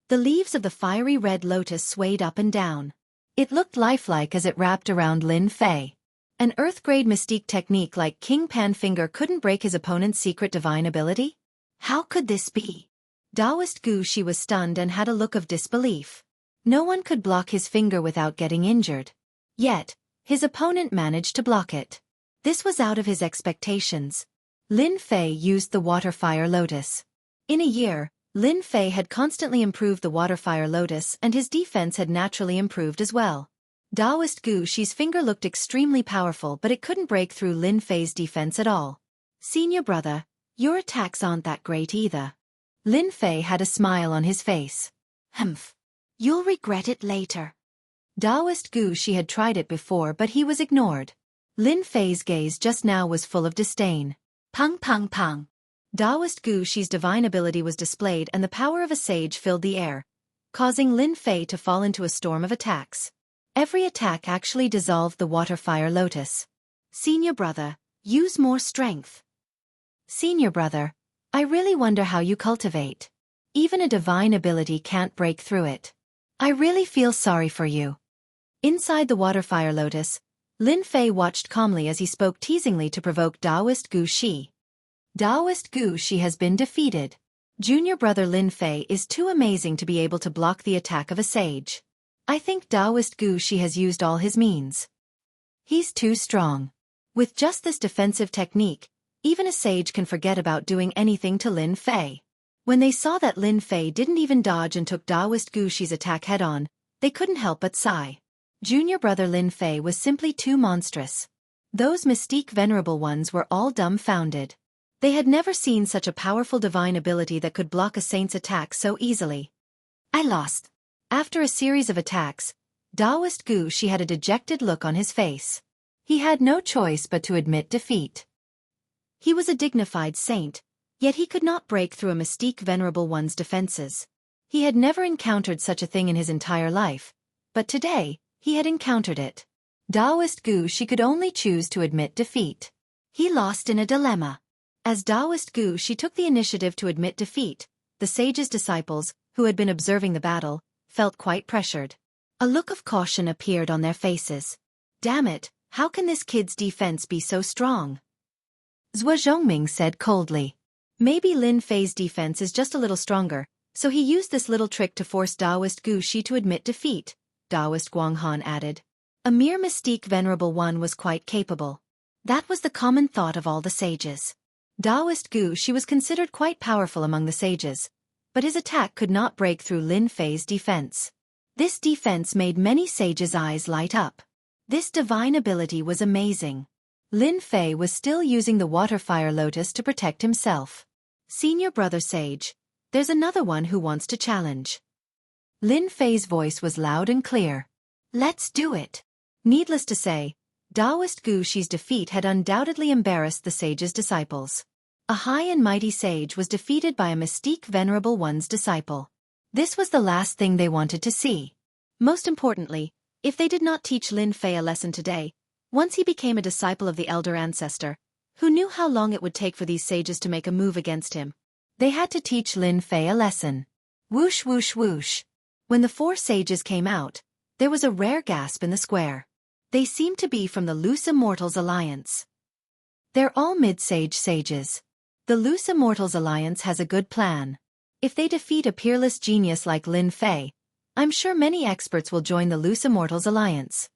B: The leaves of the fiery red lotus swayed up and down. It looked lifelike as it wrapped around Lin Fei. An Earth-grade mystique technique like King Panfinger couldn't break his opponent's secret divine ability? How could this be? Taoist Gu Shi was stunned and had a look of disbelief. No one could block his finger without getting injured. Yet, his opponent managed to block it. This was out of his expectations. Lin Fei used the Water-Fire Lotus. In a year, Lin Fei had constantly improved the Water-Fire Lotus and his defense had naturally improved as well. Taoist Gu Shi's finger looked extremely powerful but it couldn't break through Lin Fei's defense at all. Senior brother, your attacks aren't that great either. Lin Fei had a smile on his face. Humph. You'll regret it later. Taoist Gu Shi had tried it before but he was ignored. Lin Fei's gaze just now was full of disdain. Pang pang pang. Taoist Gu Shi's divine ability was displayed and the power of a sage filled the air, causing Lin Fei to fall into a storm of attacks. Every attack actually dissolved the Water-Fire Lotus. Senior brother, use more strength. Senior brother, I really wonder how you cultivate. Even a divine ability can't break through it. I really feel sorry for you. Inside the Water-Fire Lotus, Lin Fei watched calmly as he spoke teasingly to provoke Taoist Gu Shi. Taoist Gu Shi has been defeated. Junior brother Lin Fei is too amazing to be able to block the attack of a sage. I think Taoist Gu Shi has used all his means. He's too strong. With just this defensive technique, even a sage can forget about doing anything to Lin Fei. When they saw that Lin Fei didn't even dodge and took Taoist Gu Shi's attack head-on, they couldn't help but sigh. Junior brother Lin Fei was simply too monstrous. Those mystique venerable ones were all dumbfounded. They had never seen such a powerful divine ability that could block a saint's attack so easily. I lost. After a series of attacks, Taoist Gu Shi had a dejected look on his face. He had no choice but to admit defeat. He was a dignified saint, yet he could not break through a mystique venerable one's defenses. He had never encountered such a thing in his entire life, but today, he had encountered it. Taoist Gu Shi could only choose to admit defeat. He lost in a dilemma. As Taoist Gu Shi took the initiative to admit defeat, the sage's disciples, who had been observing the battle, felt quite pressured. A look of caution appeared on their faces. Damn it, how can this kid's defense be so strong? Zhuo Zhongming said coldly. Maybe Lin Fei's defense is just a little stronger, so he used this little trick to force Taoist Gu Shi to admit defeat, Taoist Guanghan added. A mere mystique venerable one was quite capable. That was the common thought of all the sages. Taoist Gu Shi was considered quite powerful among the sages, but his attack could not break through Lin Fei's defense. This defense made many sages' eyes light up. This divine ability was amazing. Lin Fei was still using the Water-Fire Lotus to protect himself. Senior brother sage, there's another one who wants to challenge. Lin Fei's voice was loud and clear. Let's do it. Needless to say, Taoist Gu Shi's defeat had undoubtedly embarrassed the sage's disciples. A high and mighty sage was defeated by a mystique venerable one's disciple. This was the last thing they wanted to see. Most importantly, if they did not teach Lin Fei a lesson today, once he became a disciple of the elder ancestor, who knew how long it would take for these sages to make a move against him, they had to teach Lin Fei a lesson. Whoosh whoosh whoosh. When the four sages came out, there was a rare gasp in the square. They seemed to be from the Loose Immortals Alliance. They're all mid-sage sages. The Loose Immortals Alliance has a good plan. If they defeat a peerless genius like Lin Fei, I'm sure many experts will join the Loose Immortals Alliance.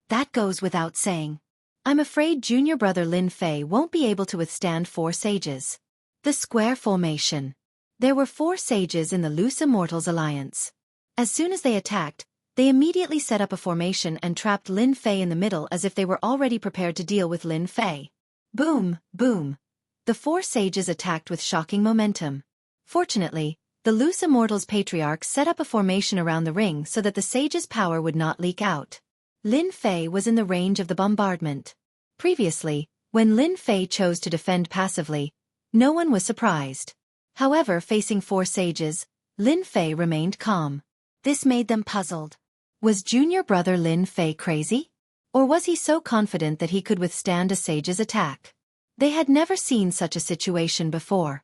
B: That goes without saying. I'm afraid junior brother Lin Fei won't be able to withstand four sages. The square formation. There were four sages in the Loose Immortals Alliance. As soon as they attacked, they immediately set up a formation and trapped Lin Fei in the middle as if they were already prepared to deal with Lin Fei. Boom, boom. The four sages attacked with shocking momentum. Fortunately, the Loose Immortals Patriarch set up a formation around the ring so that the sage's power would not leak out. Lin Fei was in the range of the bombardment. Previously, when Lin Fei chose to defend passively, no one was surprised. However, facing four sages, Lin Fei remained calm. This made them puzzled. Was junior brother Lin Fei crazy? Or was he so confident that he could withstand a sage's attack? They had never seen such a situation before.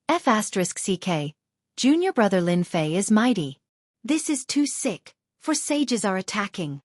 B: F***CK. Junior brother Lin Fei is mighty. This is too sick, for sages are attacking.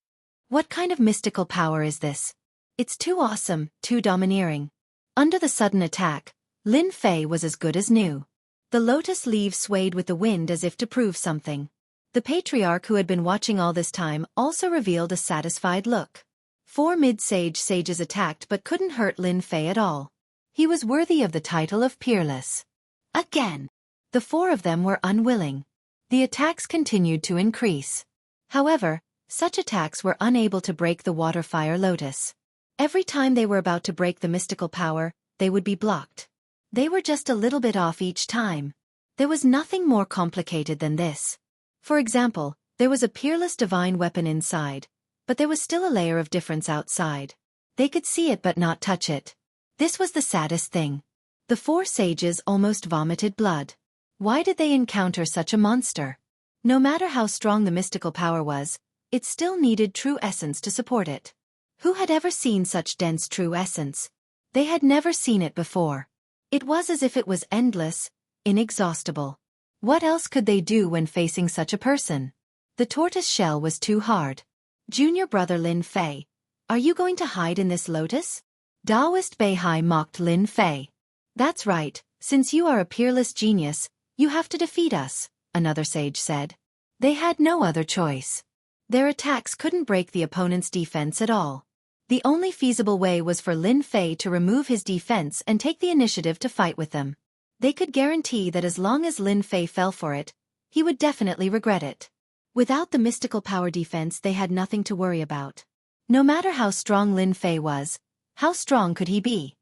B: What kind of mystical power is this? It's too awesome, too domineering. Under the sudden attack, Lin Fei was as good as new. The lotus leaves swayed with the wind as if to prove something. The patriarch who had been watching all this time also revealed a satisfied look. 4 mid-sage sages attacked but couldn't hurt Lin Fei at all. He was worthy of the title of peerless. Again. The 4 of them were unwilling. The attacks continued to increase. However, such attacks were unable to break the water-fire lotus. Every time they were about to break the mystical power, they would be blocked. They were just a little bit off each time. There was nothing more complicated than this. For example, there was a peerless divine weapon inside, but there was still a layer of difference outside. They could see it but not touch it. This was the saddest thing. The 4 sages almost vomited blood. Why did they encounter such a monster? No matter how strong the mystical power was, it still needed true essence to support it. Who had ever seen such dense true essence? They had never seen it before. It was as if it was endless, inexhaustible. What else could they do when facing such a person? The tortoise shell was too hard. Junior brother Lin Fei, are you going to hide in this lotus? Taoist Beihai mocked Lin Fei. That's right, since you are a peerless genius, you have to defeat us, another sage said. They had no other choice. Their attacks couldn't break the opponent's defense at all. The only feasible way was for Lin Fei to remove his defense and take the initiative to fight with them. They could guarantee that as long as Lin Fei fell for it, he would definitely regret it. Without the mystical power defense, they had nothing to worry about. No matter how strong Lin Fei was, how strong could he be?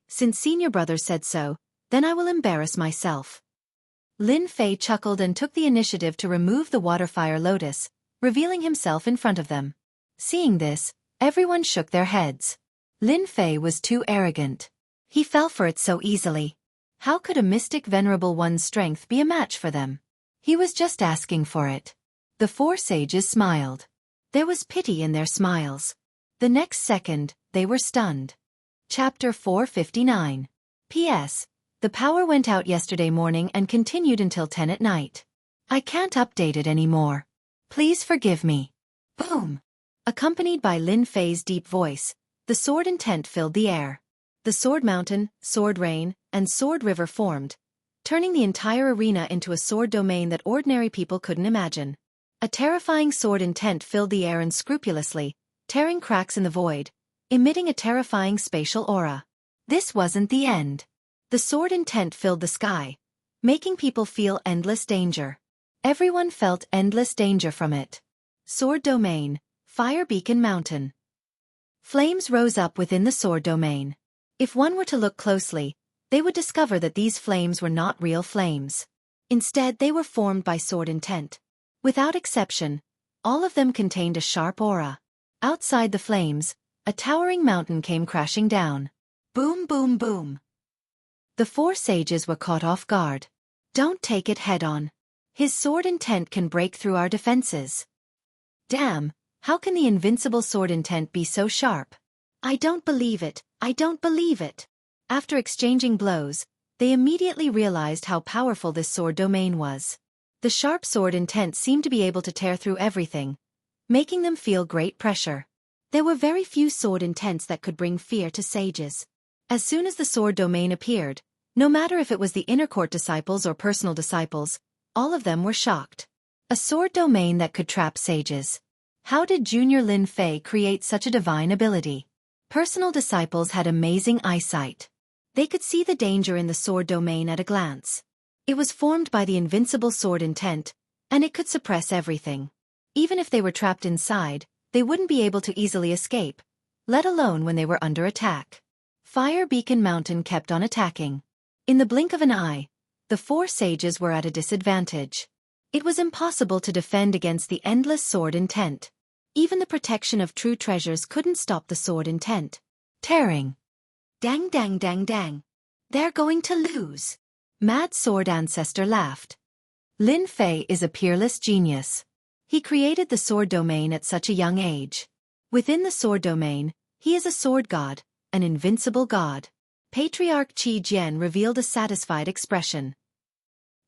B: Since senior brother said so, then I will embarrass myself. Lin Fei chuckled and took the initiative to remove the water-fire lotus, revealing himself in front of them. Seeing this, everyone shook their heads. Lin Fei was too arrogant. He fell for it so easily. How could a mystic venerable one's strength be a match for them? He was just asking for it. The 4 sages smiled. There was pity in their smiles. The next second, they were stunned. Chapter 459. P.S. The power went out yesterday morning and continued until 10 at night. I can't update it anymore. Please forgive me. Boom! Accompanied by Lin Fei's deep voice, the sword intent filled the air. The sword mountain, sword rain, and sword river formed, turning the entire arena into a sword domain that ordinary people couldn't imagine. A terrifying sword intent filled the air unscrupulously, tearing cracks in the void, emitting a terrifying spatial aura. This wasn't the end. The sword intent filled the sky, making people feel endless danger. Everyone felt endless danger from it. Sword domain, fire beacon mountain. Flames rose up within the sword domain. If one were to look closely, they would discover that these flames were not real flames. Instead, they were formed by sword intent. Without exception, all of them contained a sharp aura. Outside the flames, a towering mountain came crashing down. Boom, boom, boom. The 4 sages were caught off guard. Don't take it head-on. His sword intent can break through our defenses. Damn, how can the invincible sword intent be so sharp? I don't believe it, I don't believe it. After exchanging blows, they immediately realized how powerful this sword domain was. The sharp sword intent seemed to be able to tear through everything, making them feel great pressure. There were very few sword intents that could bring fear to sages. As soon as the sword domain appeared, no matter if it was the inner court disciples or personal disciples, all of them were shocked. A sword domain that could trap sages. How did Junior Lin Fei create such a divine ability? Personal disciples had amazing eyesight. They could see the danger in the sword domain at a glance. It was formed by the invincible sword intent, and it could suppress everything. Even if they were trapped inside, they wouldn't be able to easily escape, let alone when they were under attack. Fire Beacon Mountain kept on attacking. In the blink of an eye, the 4 sages were at a disadvantage. It was impossible to defend against the endless sword intent. Even the protection of true treasures couldn't stop the sword intent. Tearing. Dang dang dang dang. They're going to lose. Mad Sword Ancestor laughed. Lin Fei is a peerless genius. He created the sword domain at such a young age. Within the sword domain, he is a sword god, an invincible god. Patriarch Qi Jian revealed a satisfied expression.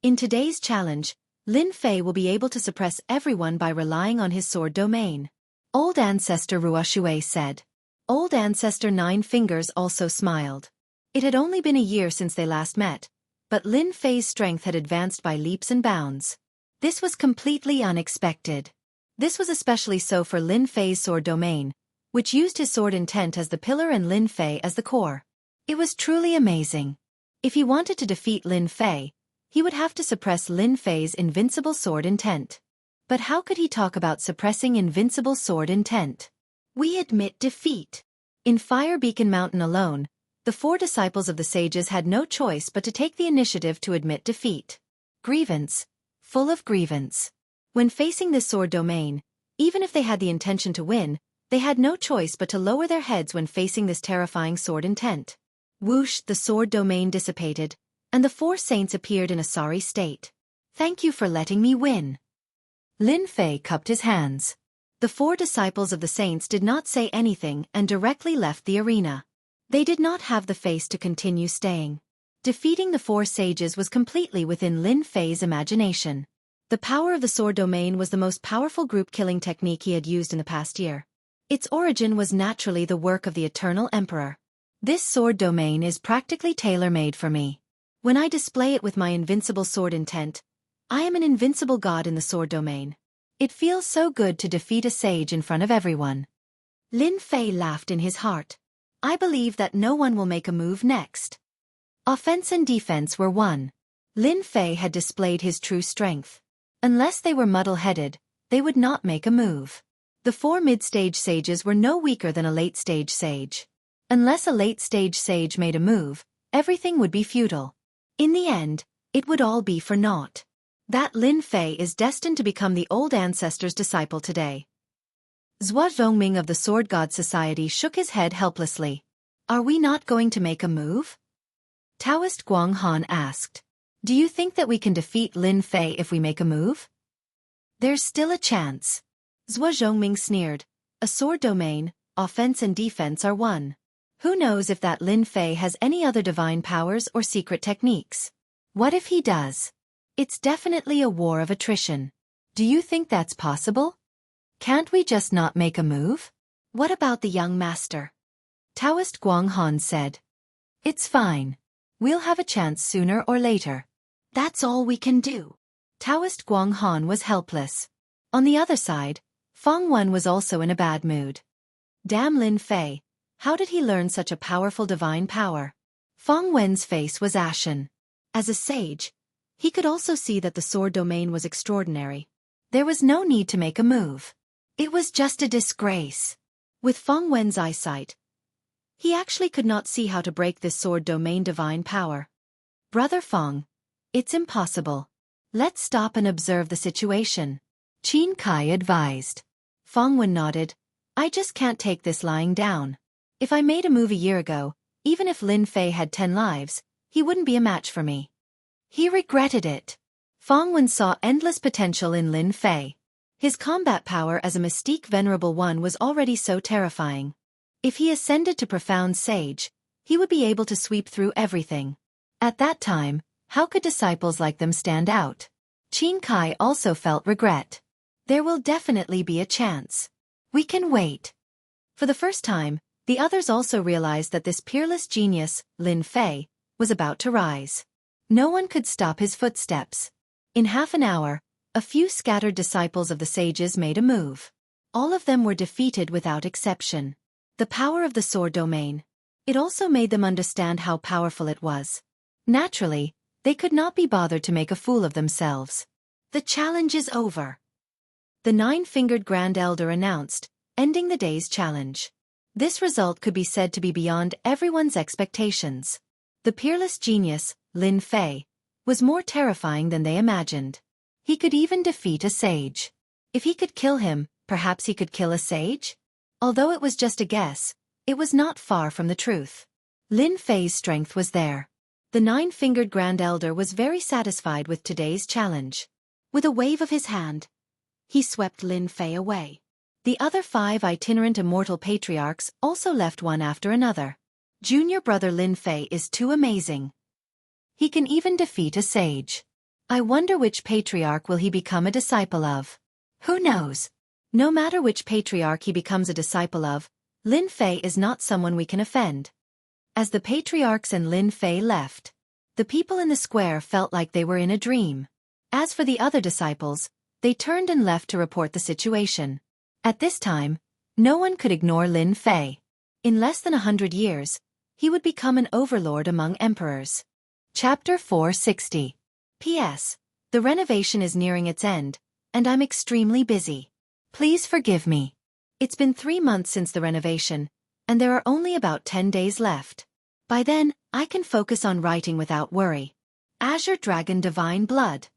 B: In today's challenge, Lin Fei will be able to suppress everyone by relying on his sword domain. Old Ancestor Ruoshui said. Old Ancestor Nine Fingers also smiled. It had only been a year since they last met, but Lin Fei's strength had advanced by leaps and bounds. This was completely unexpected. This was especially so for Lin Fei's sword domain, which used his sword intent as the pillar and Lin Fei as the core. It was truly amazing. If he wanted to defeat Lin Fei, he would have to suppress Lin Fei's invincible sword intent. But how could he talk about suppressing invincible sword intent? We admit defeat. In Fire Beacon Mountain alone, the 4 disciples of the sages had no choice but to take the initiative to admit defeat. Grievance. Full of grievance. When facing this sword domain, even if they had the intention to win, they had no choice but to lower their heads when facing this terrifying sword intent. Whoosh, the sword domain dissipated, and the 4 saints appeared in a sorry state. Thank you for letting me win. Lin Fei cupped his hands. The 4 disciples of the saints did not say anything and directly left the arena. They did not have the face to continue staying. Defeating the 4 sages was completely within Lin Fei's imagination. The power of the sword domain was the most powerful group-killing technique he had used in the past year. Its origin was naturally the work of the Eternal Emperor. This sword domain is practically tailor-made for me. When I display it with my invincible sword intent, I am an invincible god in the sword domain. It feels so good to defeat a sage in front of everyone. Lin Fei laughed in his heart. I believe that no one will make a move next. Offense and defense were one. Lin Fei had displayed his true strength. Unless they were muddle-headed, they would not make a move. The 4 mid-stage sages were no weaker than a late-stage sage. Unless a late-stage sage made a move, everything would be futile. In the end, it would all be for naught. That Lin Fei is destined to become the old ancestor's disciple today. Zhua Zhongming of the Sword God Society shook his head helplessly. Are we not going to make a move? Taoist Guang Han asked. Do you think that we can defeat Lin Fei if we make a move? There's still a chance. Zhua Zhongming sneered. A sword domain, offense and defense are one. Who knows if that Lin Fei has any other divine powers or secret techniques? What if he does? It's definitely a war of attrition. Do you think that's possible? Can't we just not make a move? What about the young master? Taoist Guang Han said. It's fine. We'll have a chance sooner or later. That's all we can do. Taoist Guang Han was helpless. On the other side, Feng Wen was also in a bad mood. Damn Lin Fei, how did he learn such a powerful divine power? Feng Wen's face was ashen. As a sage, he could also see that the sword domain was extraordinary. There was no need to make a move. It was just a disgrace. With Feng Wen's eyesight, he actually could not see how to break this sword domain divine power. Brother Feng, it's impossible. Let's stop and observe the situation. Qin Kai advised. Feng Wen nodded. I just can't take this lying down. If I made a move a year ago, even if Lin Fei had 10 lives, he wouldn't be a match for me. He regretted it. Feng Wen saw endless potential in Lin Fei. His combat power as a mystique venerable one was already so terrifying. If he ascended to profound sage, he would be able to sweep through everything. At that time, how could disciples like them stand out? Qin Kai also felt regret. There will definitely be a chance. We can wait. For the first time, the others also realized that this peerless genius, Lin Fei, was about to rise. No one could stop his footsteps. In half an hour, a few scattered disciples of the sages made a move. All of them were defeated without exception. The power of the sword domain. It also made them understand how powerful it was. Naturally, they could not be bothered to make a fool of themselves. The challenge is over. The 9-fingered Grand Elder announced, ending the day's challenge. This result could be said to be beyond everyone's expectations. The peerless genius, Lin Fei, was more terrifying than they imagined. He could even defeat a sage. If he could kill him, perhaps he could kill a sage? Although it was just a guess, it was not far from the truth. Lin Fei's strength was there. The 9-fingered Grand Elder was very satisfied with today's challenge. With a wave of his hand, he swept Lin Fei away. The other 5 itinerant immortal patriarchs also left one after another. Junior brother Lin Fei is too amazing. He can even defeat a sage. I wonder which patriarch will he become a disciple of. Who knows? No matter which patriarch he becomes a disciple of, Lin Fei is not someone we can offend. As the patriarchs and Lin Fei left, the people in the square felt like they were in a dream. As for the other disciples, they turned and left to report the situation. At this time, no one could ignore Lin Fei. In less than 100 years, he would become an overlord among emperors. Chapter 460. P.S. The renovation is nearing its end, and I'm extremely busy. Please forgive me. It's been 3 months since the renovation, and there are only about 10 days left. By then, I can focus on writing without worry. Azure Dragon Divine Blood.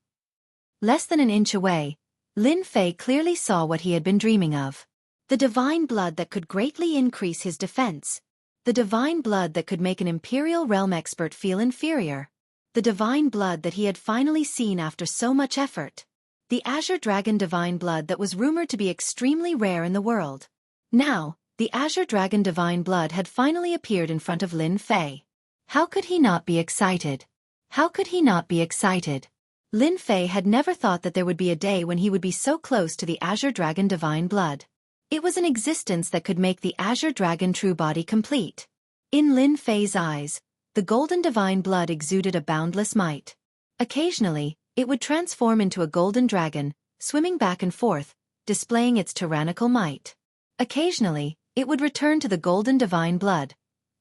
B: Less than an inch away, Lin Fei clearly saw what he had been dreaming of. The divine blood that could greatly increase his defense. The divine blood that could make an Imperial Realm expert feel inferior. The divine blood that he had finally seen after so much effort. The Azure Dragon Divine Blood that was rumored to be extremely rare in the world. Now, the Azure Dragon Divine Blood had finally appeared in front of Lin Fei. How could he not be excited? How could he not be excited? Lin Fei had never thought that there would be a day when he would be so close to the Azure Dragon Divine Blood. It was an existence that could make the Azure Dragon true body complete. In Lin Fei's eyes, the golden divine blood exuded a boundless might. Occasionally, it would transform into a golden dragon, swimming back and forth, displaying its tyrannical might. Occasionally, it would return to the golden divine blood,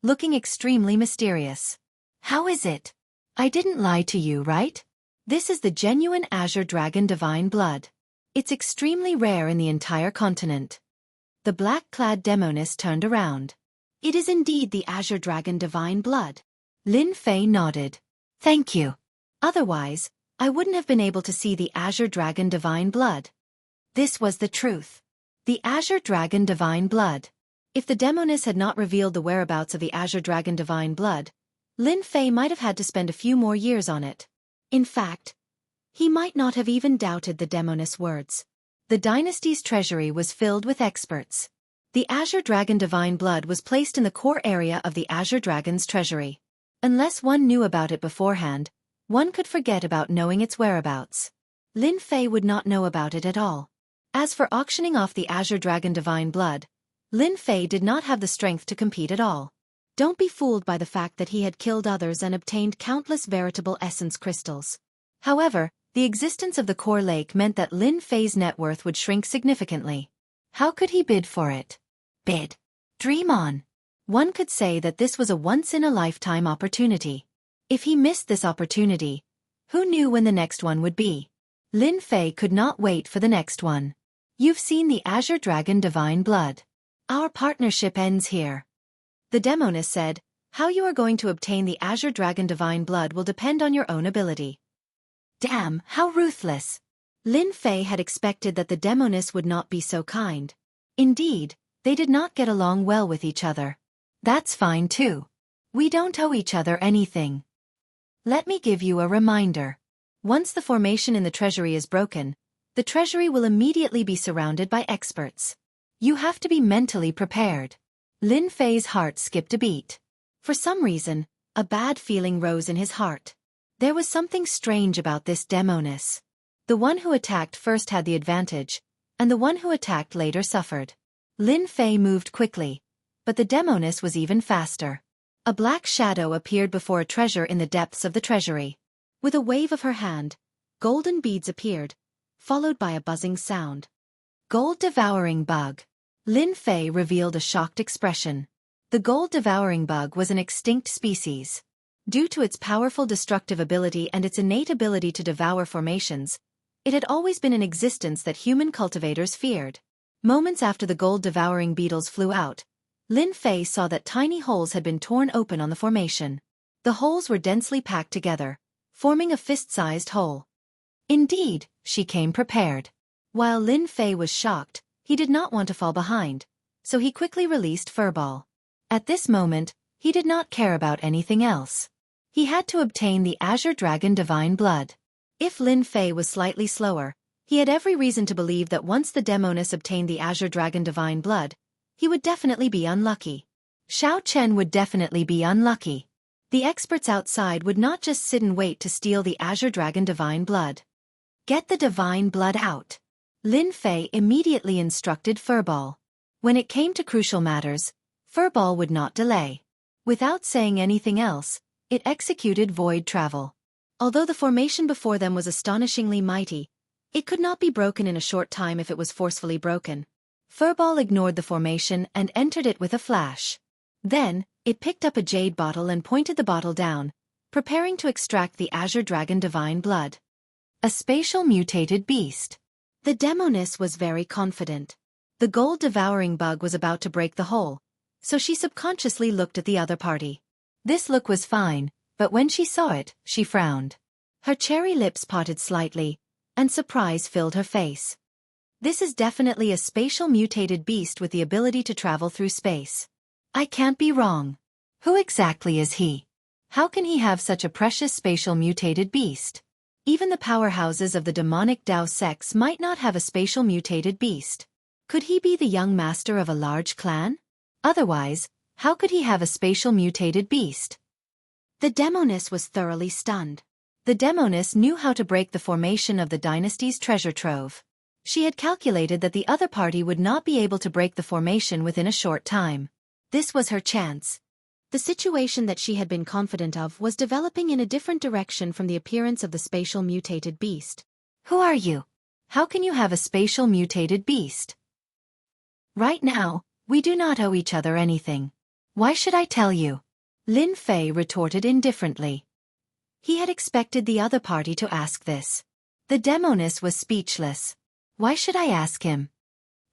B: looking extremely mysterious. How is it? I didn't lie to you, right? This is the genuine Azure Dragon Divine Blood. It's extremely rare in the entire continent. The black-clad demoness turned around. It is indeed the Azure Dragon Divine Blood. Lin Fei nodded. Thank you. Otherwise, I wouldn't have been able to see the Azure Dragon Divine Blood. This was the truth. The Azure Dragon Divine Blood. If the demoness had not revealed the whereabouts of the Azure Dragon Divine Blood, Lin Fei might have had to spend a few more years on it. In fact, he might not have even doubted the demoness' words. The dynasty's treasury was filled with experts. The Azure Dragon Divine Blood was placed in the core area of the Azure Dragon's treasury. Unless one knew about it beforehand, one could forget about knowing its whereabouts. Lin Fei would not know about it at all. As for auctioning off the Azure Dragon Divine Blood, Lin Fei did not have the strength to compete at all. Don't be fooled by the fact that he had killed others and obtained countless veritable essence crystals. However, the existence of the core lake meant that Lin Fei's net worth would shrink significantly. How could he bid for it? Bid. Dream on. One could say that this was a once-in-a-lifetime opportunity. If he missed this opportunity, who knew when the next one would be? Lin Fei could not wait for the next one. You've seen the Azure Dragon Divine Blood. Our partnership ends here. The demoness said, how you are going to obtain the Azure Dragon Divine Blood will depend on your own ability. Damn, how ruthless. Lin Fei had expected that the demoness would not be so kind. Indeed, they did not get along well with each other. That's fine too. We don't owe each other anything. Let me give you a reminder. Once the formation in the treasury is broken, the treasury will immediately be surrounded by experts. You have to be mentally prepared. Lin Fei's heart skipped a beat. For some reason, a bad feeling rose in his heart. There was something strange about this demoness. The one who attacked first had the advantage, and the one who attacked later suffered. Lin Fei moved quickly, but the demoness was even faster. A black shadow appeared before a treasure in the depths of the treasury. With a wave of her hand, golden beads appeared, followed by a buzzing sound. Gold-devouring bug. Lin Fei revealed a shocked expression. The gold-devouring bug was an extinct species. Due to its powerful destructive ability and its innate ability to devour formations, it had always been in existence that human cultivators feared. Moments after the gold-devouring beetles flew out, Lin Fei saw that tiny holes had been torn open on the formation. The holes were densely packed together, forming a fist-sized hole. Indeed, she came prepared. While Lin Fei was shocked, he did not want to fall behind, so he quickly released Furball. At this moment, he did not care about anything else. He had to obtain the Azure Dragon Divine Blood. If Lin Fei was slightly slower, he had every reason to believe that once the demoness obtained the Azure Dragon Divine Blood, he would definitely be unlucky. Xiao Chen would definitely be unlucky. The experts outside would not just sit and wait to steal the Azure Dragon Divine Blood. Get the Divine Blood out. Lin Fei immediately instructed Furball. When it came to crucial matters, Furball would not delay. Without saying anything else, it executed void travel. Although the formation before them was astonishingly mighty, it could not be broken in a short time if it was forcefully broken. Furball ignored the formation and entered it with a flash. Then, it picked up a jade bottle and pointed the bottle down, preparing to extract the Azure Dragon Divine Blood. A spatial mutated beast. The Demoness was very confident. The gold-devouring bug was about to break the hole, so she subconsciously looked at the other party. This look was fine, but when she saw it, she frowned. Her cherry lips parted slightly, and surprise filled her face. This is definitely a spatial mutated beast with the ability to travel through space. I can't be wrong. Who exactly is he? How can he have such a precious spatial mutated beast? Even the powerhouses of the demonic Dao sects might not have a spatial mutated beast. Could he be the young master of a large clan? Otherwise, how could he have a spatial mutated beast? The Demoness was thoroughly stunned. The Demoness knew how to break the formation of the dynasty's treasure trove. She had calculated that the other party would not be able to break the formation within a short time. This was her chance. The situation that she had been confident of was developing in a different direction from the appearance of the spatial mutated beast. Who are you? How can you have a spatial mutated beast? Right now, we do not owe each other anything. Why should I tell you? Lin Fei retorted indifferently. He had expected the other party to ask this. The Demoness was speechless. Why should I ask him?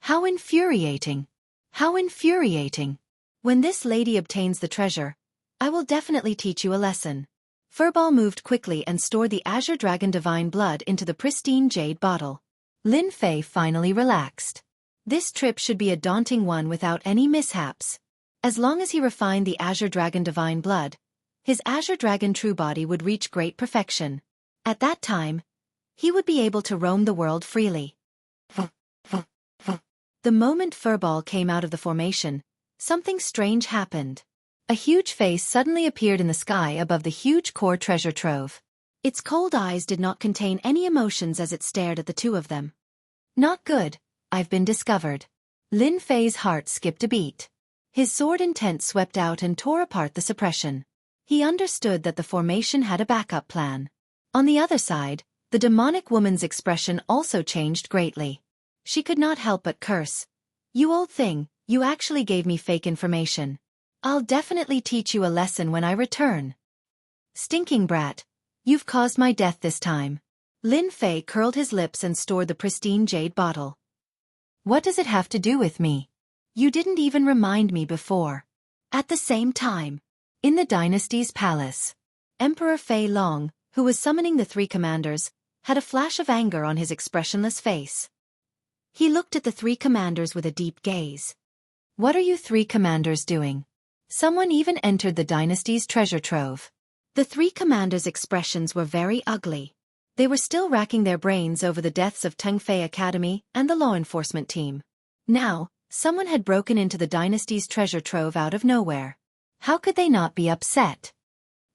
B: How infuriating. How infuriating. When this lady obtains the treasure, I will definitely teach you a lesson. Furball moved quickly and stored the Azure Dragon Divine Blood into the pristine jade bottle. Lin Fei finally relaxed. This trip should be a daunting one without any mishaps. As long as he refined the Azure Dragon Divine Blood, his Azure Dragon True Body would reach great perfection. At that time, he would be able to roam the world freely. The moment Furball came out of the formation, something strange happened. A huge face suddenly appeared in the sky above the huge core treasure trove. Its cold eyes did not contain any emotions as it stared at the two of them. Not good, I've been discovered. Lin Fei's heart skipped a beat. His sword intent swept out and tore apart the suppression. He understood that the formation had a backup plan. On the other side, the demonic woman's expression also changed greatly. She could not help but curse. You old thing, you actually gave me fake information. I'll definitely teach you a lesson when I return. Stinking brat, you've caused my death this time. Lin Fei curled his lips and stored the pristine jade bottle. What does it have to do with me? You didn't even remind me before. At the same time, in the dynasty's palace, Emperor Fei Long, who was summoning the three commanders, had a flash of anger on his expressionless face. He looked at the three commanders with a deep gaze. What are you three commanders doing? Someone even entered the dynasty's treasure trove. The three commanders' expressions were very ugly. They were still racking their brains over the deaths of Tengfei Academy and the law enforcement team. Now, someone had broken into the dynasty's treasure trove out of nowhere. How could they not be upset?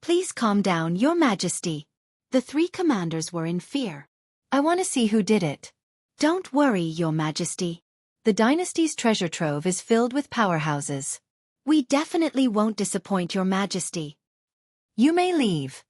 B: Please calm down, Your Majesty. The three commanders were in fear. I want to see who did it. Don't worry, Your Majesty. The dynasty's treasure trove is filled with powerhouses. We definitely won't disappoint Your Majesty. You may leave.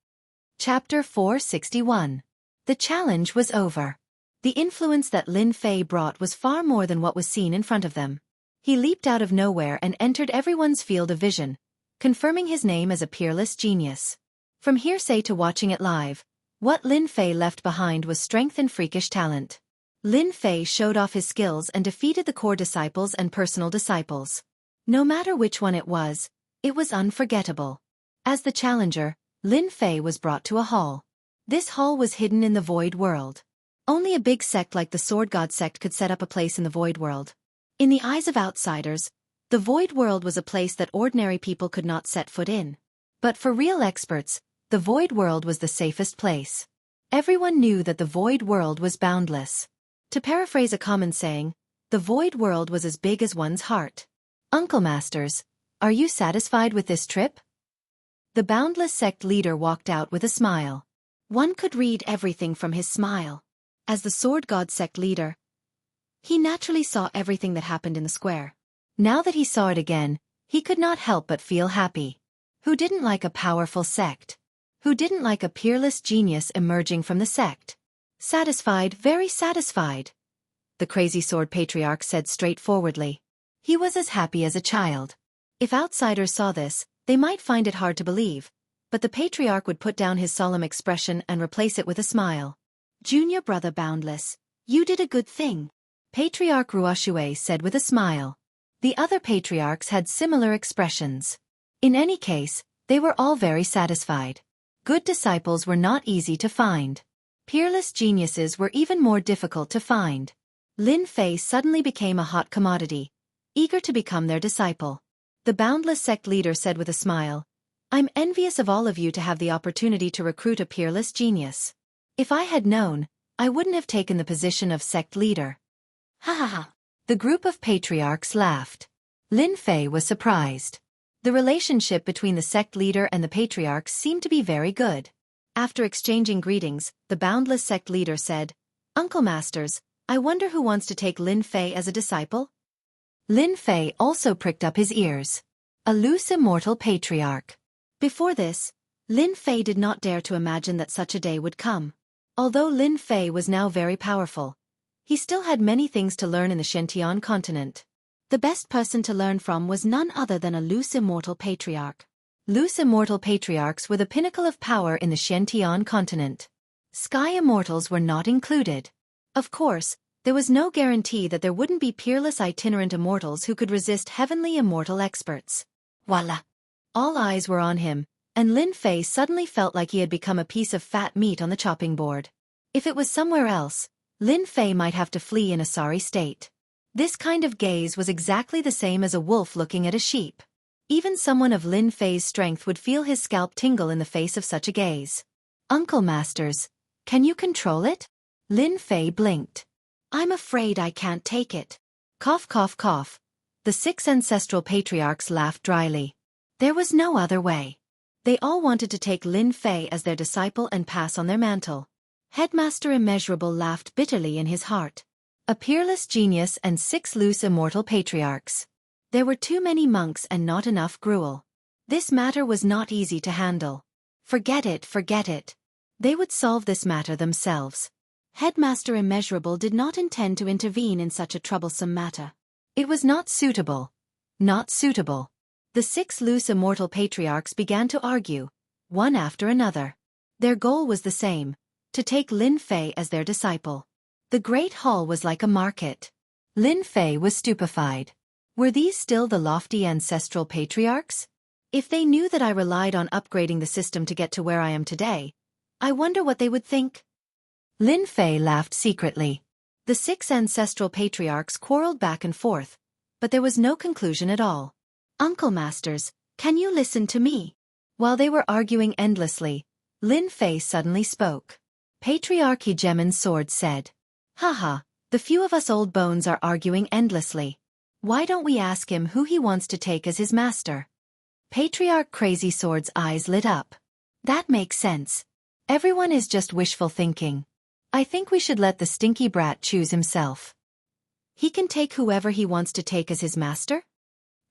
B: Chapter 461. The challenge was over. The influence that Lin Fei brought was far more than what was seen in front of them. He leaped out of nowhere and entered everyone's field of vision, confirming his name as a peerless genius. From hearsay to watching it live, what Lin Fei left behind was strength and freakish talent. Lin Fei showed off his skills and defeated the core disciples and personal disciples. No matter which one it was unforgettable. As the challenger, Lin Fei was brought to a hall. This hall was hidden in the void world. Only a big sect like the Sword God sect could set up a place in the void world. In the eyes of outsiders, the void world was a place that ordinary people could not set foot in. But for real experts, the void world was the safest place. Everyone knew that the void world was boundless. To paraphrase a common saying, the void world was as big as one's heart. Uncle Masters, are you satisfied with this trip? The boundless sect leader walked out with a smile. One could read everything from his smile. As the Sword God sect leader, he naturally saw everything that happened in the square. Now that he saw it again, He could not help but feel happy. Who didn't like a powerful sect? Who didn't like a peerless genius emerging from the sect? Satisfied, very satisfied, the Crazy Sword Patriarch said straightforwardly. He was as happy as a child. If outsiders saw this, they might find it hard to believe, but the Patriarch would put down his solemn expression and replace it with a smile. Junior brother Boundless, you did a good thing, Patriarch Ruoshue said with a smile. The other patriarchs had similar expressions. In any case, they were all very satisfied. Good disciples were not easy to find. Peerless geniuses were even more difficult to find. Lin Fei suddenly became a hot commodity, eager to become their disciple. The Boundless sect leader said with a smile, I'm envious of all of you to have the opportunity to recruit a peerless genius. If I had known, I wouldn't have taken the position of sect leader. Ha ha ha. The group of patriarchs laughed. Lin Fei was surprised. The relationship between the sect leader and the patriarchs seemed to be very good. After exchanging greetings, the Boundless sect leader said, Uncle Masters, I wonder who wants to take Lin Fei as a disciple? Lin Fei also pricked up his ears. A loose immortal patriarch. Before this, Lin Fei did not dare to imagine that such a day would come. Although Lin Fei was now very powerful, he still had many things to learn in the Shentian continent. The best person to learn from was none other than a loose immortal patriarch. Loose immortal patriarchs were the pinnacle of power in the Shentian continent. Sky immortals were not included. Of course, there was no guarantee that there wouldn't be peerless itinerant immortals who could resist heavenly immortal experts. Voila! All eyes were on him, and Lin Fei suddenly felt like he had become a piece of fat meat on the chopping board. If it was somewhere else, Lin Fei might have to flee in a sorry state. This kind of gaze was exactly the same as a wolf looking at a sheep. Even someone of Lin Fei's strength would feel his scalp tingle in the face of such a gaze. Uncle Masters, can you control it? Lin Fei blinked. I'm afraid I can't take it. Cough cough cough. The 6 ancestral patriarchs laughed dryly. There was no other way. They all wanted to take Lin Fei as their disciple and pass on their mantle. Headmaster Immeasurable laughed bitterly in his heart. A peerless genius and 6 loose immortal patriarchs. There were too many monks and not enough gruel. This matter was not easy to handle. Forget it, forget it. They would solve this matter themselves. Headmaster Immeasurable did not intend to intervene in such a troublesome matter. It was not suitable. Not suitable. The 6 loose immortal patriarchs began to argue, one after another. Their goal was the same, to take Lin Fei as their disciple. The great hall was like a market. Lin Fei was stupefied. Were these still the lofty ancestral patriarchs? If they knew that I relied on upgrading the system to get to where I am today, I wonder what they would think. Lin Fei laughed secretly. The 6 ancestral patriarchs quarreled back and forth, but there was no conclusion at all. Uncle Masters, can you listen to me? While they were arguing endlessly, Lin Fei suddenly spoke. Patriarch Hegemon's sword said, Haha, the few of us old bones are arguing endlessly. Why don't we ask him who he wants to take as his master? Patriarch Crazy Sword's eyes lit up. That makes sense. Everyone is just wishful thinking. I think we should let the stinky brat choose himself. He can take whoever he wants to take as his master?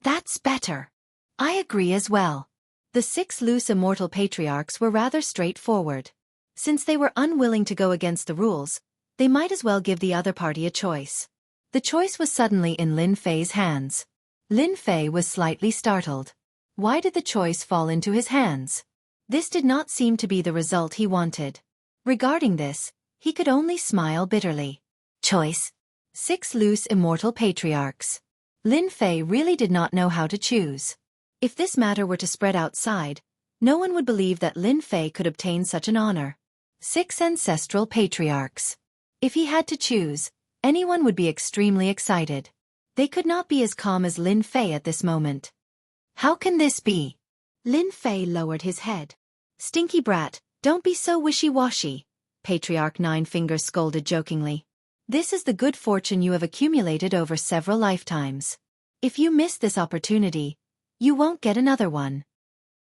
B: That's better. I agree as well. The 6 loose immortal patriarchs were rather straightforward. Since they were unwilling to go against the rules, they might as well give the other party a choice. The choice was suddenly in Lin Fei's hands. Lin Fei was slightly startled. Why did the choice fall into his hands? This did not seem to be the result he wanted. Regarding this, he could only smile bitterly. Choice. 6 loose immortal patriarchs. Lin Fei really did not know how to choose. If this matter were to spread outside, no one would believe that Lin Fei could obtain such an honor. 6 ancestral patriarchs. If he had to choose, anyone would be extremely excited. They could not be as calm as Lin Fei at this moment. How can this be? Lin Fei lowered his head. Stinky brat, don't be so wishy-washy, Patriarch Nine Fingers scolded jokingly. This is the good fortune you have accumulated over several lifetimes. If you miss this opportunity, you won't get another one.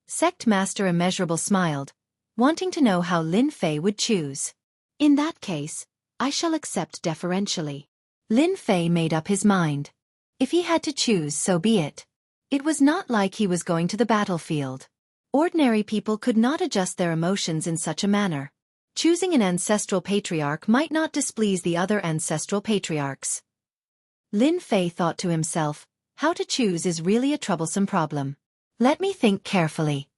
B: Sect Master Immeasurable smiled, wanting to know how Lin Fei would choose. In that case, I shall accept deferentially. Lin Fei made up his mind. If he had to choose, so be it. It was not like he was going to the battlefield. Ordinary people could not adjust their emotions in such a manner. Choosing an ancestral patriarch might not displease the other ancestral patriarchs. Lin Fei thought to himself, how to choose is really a troublesome problem. Let me think carefully.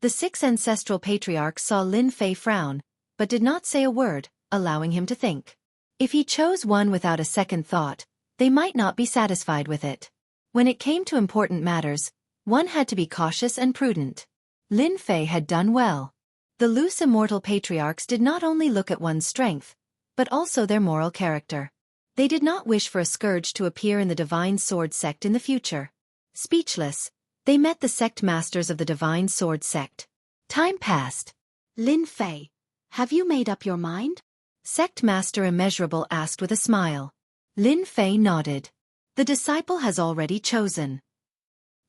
B: The 6 ancestral patriarchs saw Lin Fei frown, but did not say a word, allowing him to think. If he chose one without a second thought, they might not be satisfied with it. When it came to important matters, one had to be cautious and prudent. Lin Fei had done well. The loose immortal patriarchs did not only look at one's strength, but also their moral character. They did not wish for a scourge to appear in the Divine Sword sect in the future. Speechless, they met the sect masters of the Divine Sword sect. Time passed.
A: Lin Fei, have you made up your mind?
B: Sect Master Immeasurable asked with a smile. Lin Fei nodded. The disciple has already chosen.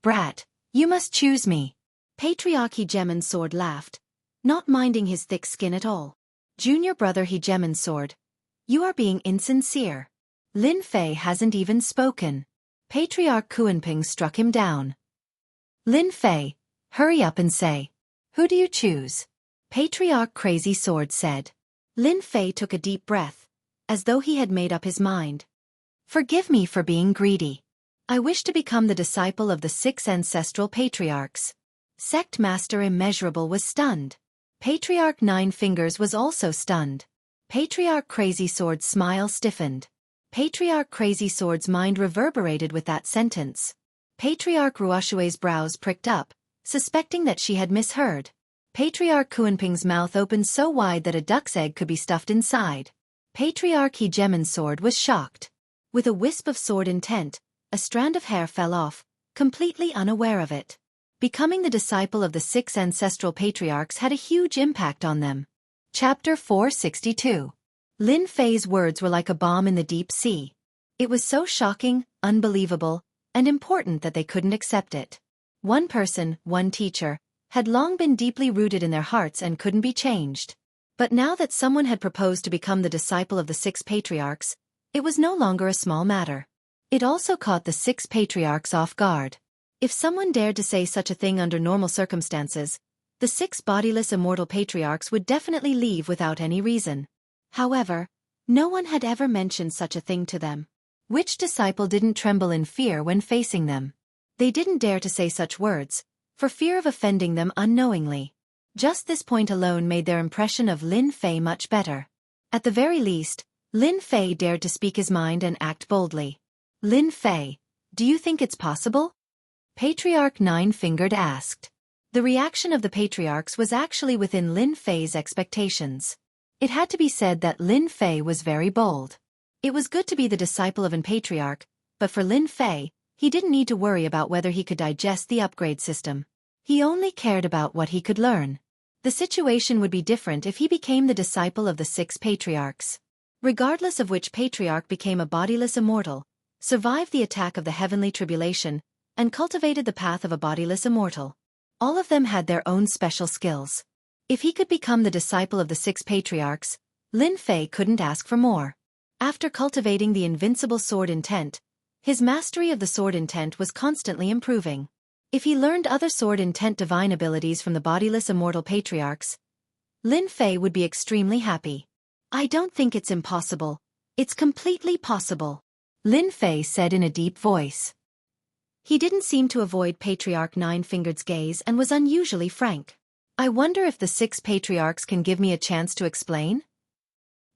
B: Brat, you must choose me.
A: Patriarch Hegemon's sword laughed, not minding his thick skin at all.
B: Junior brother Hegemon's sword, you are being insincere. Lin Fei hasn't even spoken. Patriarch Kuanping struck him down. Lin Fei, hurry up and say, who do you choose? Patriarch Crazy Sword said.
A: Lin Fei took a deep breath, as though he had made up his mind.
B: Forgive me for being greedy. I wish to become the disciple of the 6 ancestral patriarchs. Sect Master Immeasurable was stunned. Patriarch 9 Fingers was also stunned. Patriarch Crazy Sword's smile stiffened. Patriarch Crazy Sword's mind reverberated with that sentence. Patriarch Ruoshue's brows pricked up, suspecting that she had misheard. Patriarch Kuanping's mouth opened so wide that a duck's egg could be stuffed inside. Patriarch Hegemon's sword was shocked. With a wisp of sword intent, a strand of hair fell off, completely unaware of it. Becoming the disciple of the 6 ancestral patriarchs had a huge impact on them. Chapter 462. Lin Fei's words were like a bomb in the deep sea. It was so shocking, unbelievable, and important that they couldn't accept it. One person, one teacher, had long been deeply rooted in their hearts and couldn't be changed. But now that someone had proposed to become the disciple of the 6 patriarchs, it was no longer a small matter. It also caught the 6 patriarchs off guard. If someone dared to say such a thing under normal circumstances, the 6 bodiless immortal patriarchs would definitely leave without any reason. However, no one had ever mentioned such a thing to them. Which disciple didn't tremble in fear when facing them? They didn't dare to say such words, for fear of offending them unknowingly. Just this point alone made their impression of Lin Fei much better. At the very least, Lin Fei dared to speak his mind and act boldly. Lin Fei, do you think it's possible? Patriarch 9 Fingered asked. The reaction of the patriarchs was actually within Lin Fei's expectations. It had to be said that Lin Fei was very bold. It was good to be the disciple of an patriarch, but for Lin Fei, he didn't need to worry about whether he could digest the upgrade system. He only cared about what he could learn. The situation would be different if he became the disciple of the 6 patriarchs. Regardless of which patriarch became a bodiless immortal, survived the attack of the heavenly tribulation, and cultivated the path of a bodiless immortal. All of them had their own special skills. If he could become the disciple of the 6 patriarchs, Lin Fei couldn't ask for more. After cultivating the invincible sword intent, his mastery of the sword intent was constantly improving. If he learned other sword intent divine abilities from the bodiless immortal patriarchs, Lin Fei would be extremely happy. I don't think it's impossible. It's completely possible, Lin Fei said in a deep voice. He didn't seem to avoid Patriarch 9 Fingered's gaze and was unusually frank. I wonder if the 6 patriarchs can give me a chance to explain?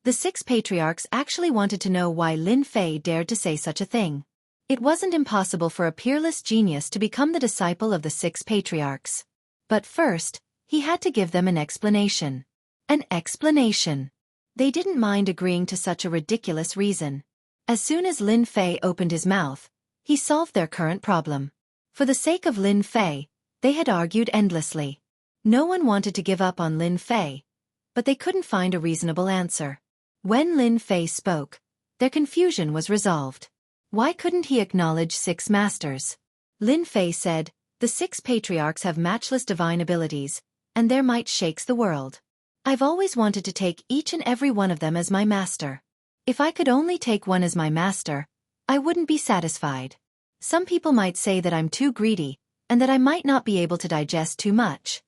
B: The 6 patriarchs actually wanted to know why Lin Fei dared to say such a thing. It wasn't impossible for a peerless genius to become the disciple of the 6 patriarchs. But first, he had to give them an explanation. An explanation. They didn't mind agreeing to such a ridiculous reason. As soon as Lin Fei opened his mouth, he solved their current problem. For the sake of Lin Fei, they had argued endlessly. No one wanted to give up on Lin Fei, but they couldn't find a reasonable answer. When Lin Fei spoke, their confusion was resolved. Why couldn't he acknowledge 6 masters? Lin Fei said, the 6 patriarchs have matchless divine abilities, and their might shakes the world. I've always wanted to take each and every one of them as my master. If I could only take one as my master, I wouldn't be satisfied. Some people might say that I'm too greedy, and that I might not be able to digest too much.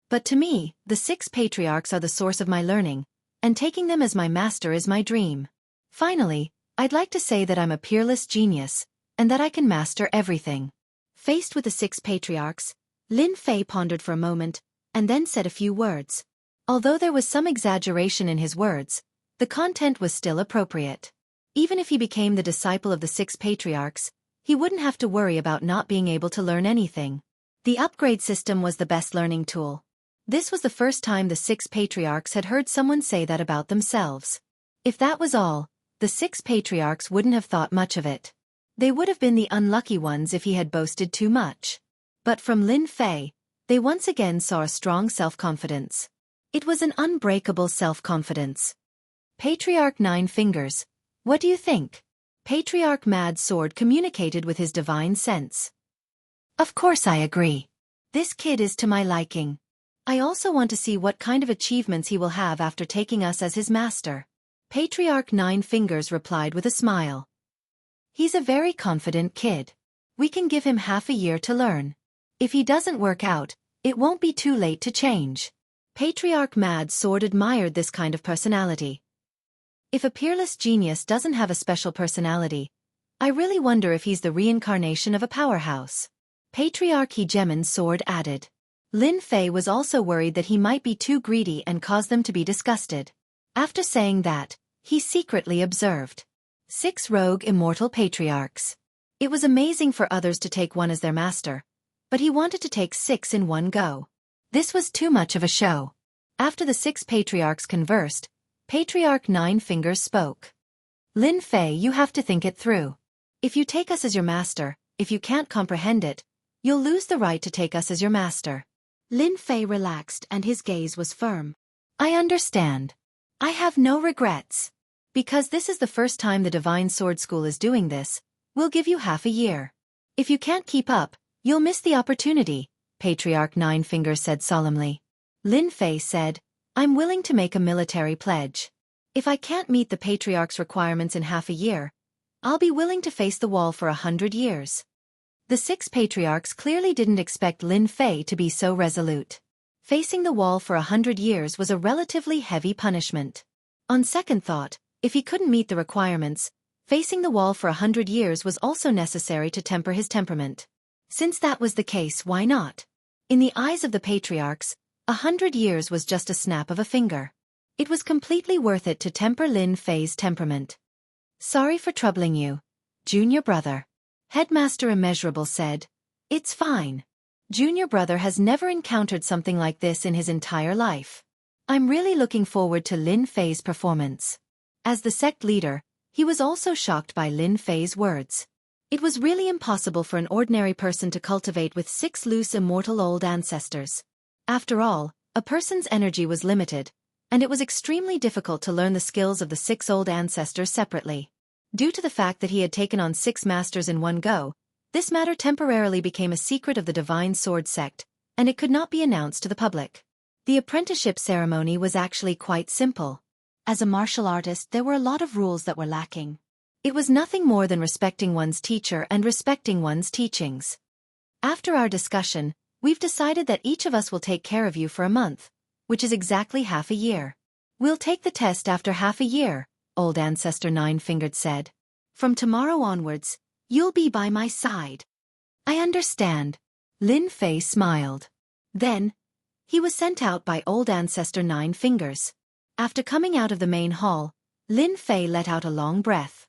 B: But to me, the 6 patriarchs are the source of my learning, and taking them as my master is my dream. Finally, I'd like to say that I'm a peerless genius, and that I can master everything. Faced with the 6 patriarchs, Lin Fei pondered for a moment, and then said a few words. Although there was some exaggeration in his words, the content was still appropriate. Even if he became the disciple of the 6 patriarchs, he wouldn't have to worry about not being able to learn anything. The upgrade system was the best learning tool. This was the first time the 6 patriarchs had heard someone say that about themselves. If that was all, the 6 patriarchs wouldn't have thought much of it. They would have been the unlucky ones if he had boasted too much. But from Lin Fei, they once again saw a strong self-confidence. It was an unbreakable self-confidence. Patriarch 9 Fingers, what do you think? Patriarch Mad Sword communicated with his divine sense. Of course I agree. This kid is to my liking. I also want to see what kind of achievements he will have after taking us as his master. Patriarch 9 Fingers replied with a smile. He's a very confident kid. We can give him half a year to learn. If he doesn't work out, it won't be too late to change. Patriarch Mad Sword admired this kind of personality. If a peerless genius doesn't have a special personality, I really wonder if he's the reincarnation of a powerhouse. Patriarch Hegemon Sword added. Lin Fei was also worried that he might be too greedy and cause them to be disgusted. After saying that, he secretly observed 6 rogue immortal patriarchs. It was amazing for others to take one as their master, but he wanted to take 6 in one go. This was too much of a show. After the 6 patriarchs conversed, Patriarch 9 Fingers spoke. Lin Fei, you have to think it through. If you take us as your master, if you can't comprehend it, you'll lose the right to take us as your master. Lin Fei relaxed and his gaze was firm. I understand. I have no regrets. Because this is the first time the Divine Sword School is doing this, we'll give you half a year. If you can't keep up, you'll miss the opportunity, Patriarch 9 Fingers said solemnly. Lin Fei said, I'm willing to make a military pledge. If I can't meet the Patriarch's requirements in half a year, I'll be willing to face the wall for 100 years. The 6 patriarchs clearly didn't expect Lin Fei to be so resolute. Facing the wall for 100 years was a relatively heavy punishment. On second thought, if he couldn't meet the requirements, facing the wall for 100 years was also necessary to temper his temperament. Since that was the case, why not? In the eyes of the patriarchs, 100 years was just a snap of a finger. It was completely worth it to temper Lin Fei's temperament. Sorry for troubling you, junior brother. Headmaster Immeasurable said, It's fine. Junior brother has never encountered something like this in his entire life. I'm really looking forward to Lin Fei's performance. As the sect leader, he was also shocked by Lin Fei's words. It was really impossible for an ordinary person to cultivate with 6 loose immortal old ancestors. After all, a person's energy was limited, and it was extremely difficult to learn the skills of the 6 old ancestors separately. Due to the fact that he had taken on 6 masters in one go, this matter temporarily became a secret of the Divine Sword sect, and it could not be announced to the public. The apprenticeship ceremony was actually quite simple. As a martial artist, there were a lot of rules that were lacking. It was nothing more than respecting one's teacher and respecting one's teachings. After our discussion, we've decided that each of us will take care of you for a month, which is exactly half a year. We'll take the test after half a year, Old Ancestor 9-Fingered said. From tomorrow onwards, you'll be by my side. I understand. Lin Fei smiled. Then, he was sent out by Old Ancestor 9 Fingers. After coming out of the main hall, Lin Fei let out a long breath.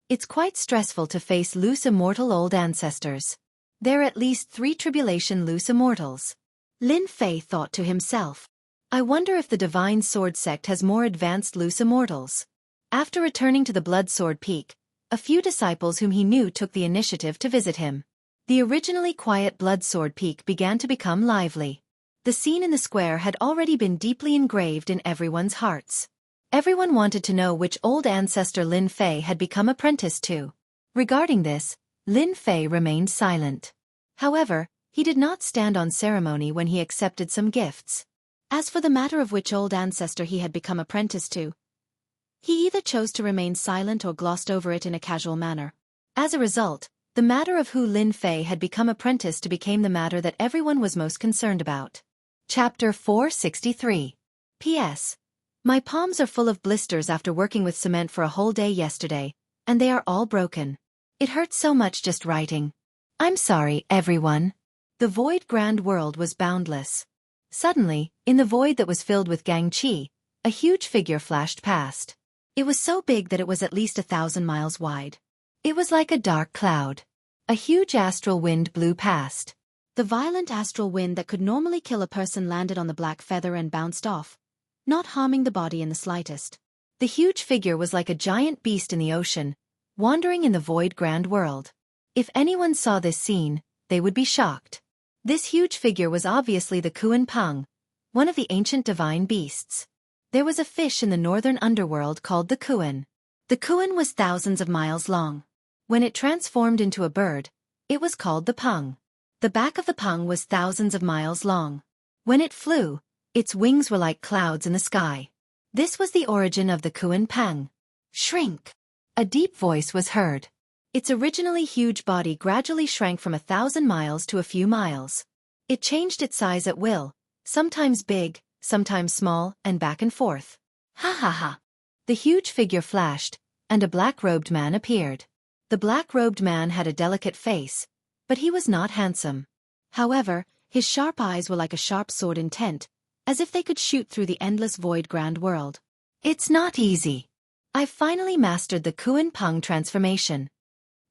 B: It's quite stressful to face loose immortal old ancestors. There are at least 3 tribulation loose immortals. Lin Fei thought to himself. I wonder if the Divine Sword sect has more advanced loose immortals. After returning to the Blood Sword Peak, a few disciples whom he knew took the initiative to visit him. The originally quiet Blood Sword Peak began to become lively. The scene in the square had already been deeply engraved in everyone's hearts. Everyone wanted to know which old ancestor Lin Fei had become apprenticed to. Regarding this, Lin Fei remained silent. However, he did not stand on ceremony when he accepted some gifts. As for the matter of which old ancestor he had become apprenticed to, he either chose to remain silent or glossed over it in a casual manner. As a result, The matter of who Lin Fei had become apprentice to became the matter that everyone was most concerned about. Chapter 463. P.S. My palms are full of blisters after working with cement for a whole day yesterday, and they are all broken. It hurts so much just writing. I'm sorry, everyone. The void grand world was boundless. Suddenly, in the void that was filled with Gang Chi, a huge figure flashed past. It was so big that it was at least 1,000 miles wide. It was like a dark cloud. A huge astral wind blew past. The violent astral wind that could normally kill a person landed on the black feather and bounced off, not harming the body in the slightest. The huge figure was like a giant beast in the ocean, wandering in the void grand world. If anyone saw this scene, they would be shocked. This huge figure was obviously the Kuan Peng, one of the ancient divine beasts. There was a fish in the northern underworld called the Kuan. The Kuan was thousands of miles long. When it transformed into a bird, it was called the Peng. The back of the Peng was thousands of miles long. When it flew, its wings were like clouds in the sky. This was the origin of the Kuan Peng. Shrink! A deep voice was heard. Its originally huge body gradually shrank from 1,000 miles to a few miles. It changed its size at will, sometimes big, sometimes small, and back and forth. Ha ha ha! The huge figure flashed, and a black-robed man appeared. The black-robed man had a delicate face, but he was not handsome. However, his sharp eyes were like a sharp sword intent, as if they could shoot through the endless void grand world. It's not easy. I've finally mastered the Kuan Peng transformation.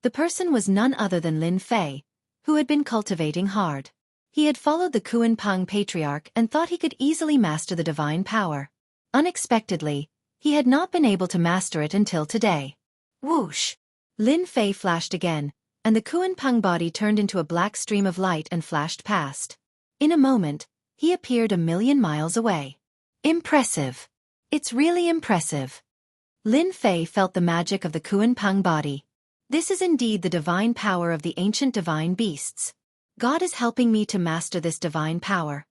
B: The person was none other than Lin Fei, who had been cultivating hard. He had followed the Kuan Peng patriarch and thought he could easily master the divine power. Unexpectedly, he had not been able to master it until today. Whoosh! Lin Fei flashed again, and the Kuan Peng body turned into a black stream of light and flashed past. In a moment, he appeared 1,000,000 miles away. Impressive! It's really impressive. Lin Fei felt the magic of the Kuan Peng body. This is indeed the divine power of the ancient divine beasts. God is helping me to master this divine power.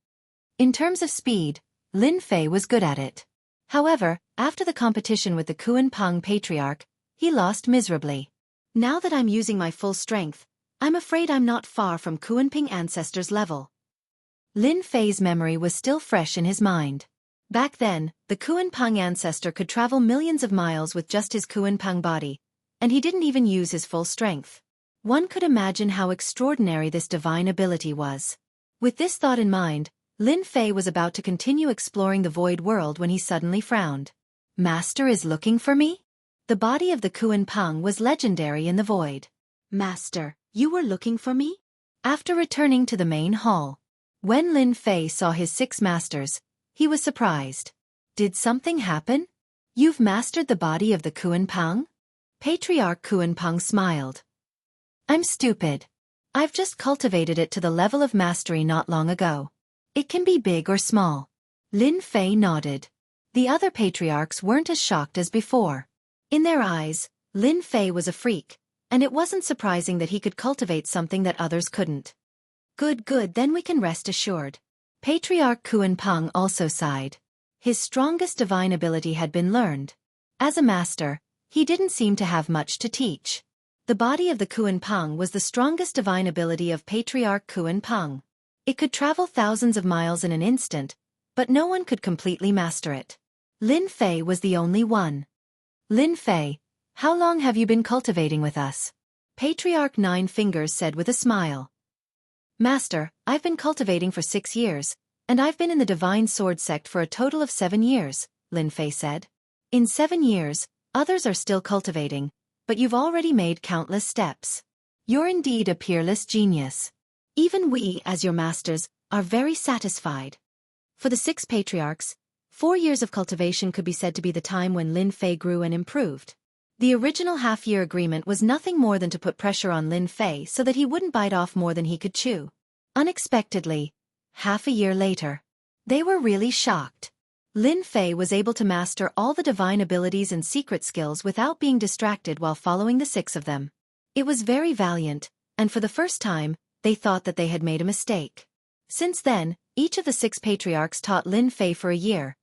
B: In terms of speed, Lin Fei was good at it. However, after the competition with the Kuan Peng patriarch, he lost miserably. Now that I'm using my full strength, I'm afraid I'm not far from Kuan Peng ancestors' level. Lin Fei's memory was still fresh in his mind. Back then, the Kuan Peng ancestor could travel millions of miles with just his Kuan Peng body, and he didn't even use his full strength. One could imagine how extraordinary this divine ability was. With this thought in mind, Lin Fei was about to continue exploring the void world when he suddenly frowned. Master is looking for me? The body of the Kuan Peng was legendary in the void. Master, you were looking for me? After returning to the main hall, when Lin Fei saw his 6 masters, he was surprised. Did something happen? You've mastered the body of the Kuan Peng? Patriarch Kuan Peng smiled. I'm stupid. I've just cultivated it to the level of mastery not long ago. It can be big or small. Lin Fei nodded. The other patriarchs weren't as shocked as before. In their eyes, Lin Fei was a freak, and it wasn't surprising that he could cultivate something that others couldn't. Good, then we can rest assured. Patriarch Kuan Peng also sighed. His strongest divine ability had been learned. As a master, he didn't seem to have much to teach. The body of the Kuan Peng was the strongest divine ability of Patriarch Kuan Peng. It could travel thousands of miles in an instant, but no one could completely master it. Lin Fei was the only one. Lin Fei, how long have you been cultivating with us? Patriarch Nine Fingers said with a smile. Master, I've been cultivating for 6 years, and I've been in the Divine Sword sect for a total of 7 years, Lin Fei said. In 7 years, others are still cultivating, but you've already made countless steps. You're indeed a peerless genius. Even we, as your masters, are very satisfied. For the 6 patriarchs, 4 years of cultivation could be said to be the time when Lin Fei grew and improved. The original half-year agreement was nothing more than to put pressure on Lin Fei so that he wouldn't bite off more than he could chew. Unexpectedly, half a year later, they were really shocked. Lin Fei was able to master all the divine abilities and secret skills without being distracted while following the 6 of them. It was very valiant, and for the first time, they thought that they had made a mistake. Since then, each of the 6 patriarchs taught Lin Fei for a year,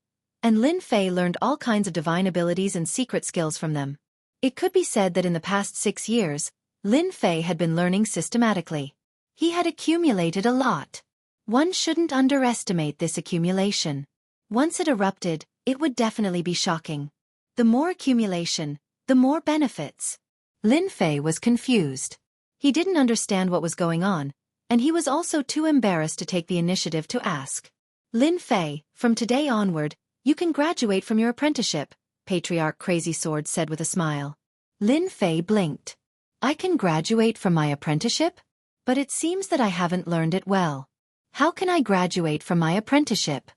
B: and Lin Fei learned all kinds of divine abilities and secret skills from them. It could be said that in the past 6 years, Lin Fei had been learning systematically. He had accumulated a lot. One shouldn't underestimate this accumulation. Once it erupted, it would definitely be shocking. The more accumulation, the more benefits. Lin Fei was confused. He didn't understand what was going on, and he was also too embarrassed to take the initiative to ask. Lin Fei, from today onward, you can graduate from your apprenticeship, Patriarch Crazy Sword said with a smile. Lin Fei blinked. I can graduate from my apprenticeship? But it seems that I haven't learned it well. How can I graduate from my apprenticeship?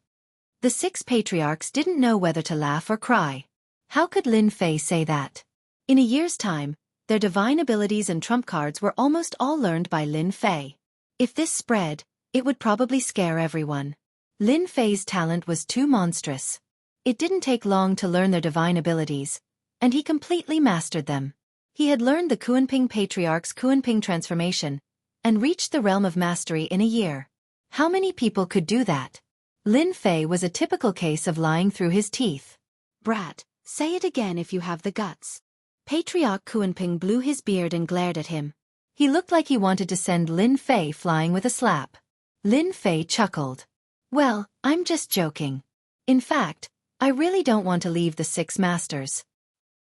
B: The 6 patriarchs didn't know whether to laugh or cry. How could Lin Fei say that? In a year's time, their divine abilities and trump cards were almost all learned by Lin Fei. If this spread, it would probably scare everyone. Lin Fei's talent was too monstrous. It didn't take long to learn their divine abilities, and he completely mastered them. He had learned the Kuanping Patriarch's Kuanping transformation, and reached the realm of mastery in a year. How many people could do that? Lin Fei was a typical case of lying through his teeth. Brat, say it again if you have the guts. Patriarch Kuanping blew his beard and glared at him. He looked like he wanted to send Lin Fei flying with a slap. Lin Fei chuckled. Well, I'm just joking. In fact, I really don't want to leave the 6 masters.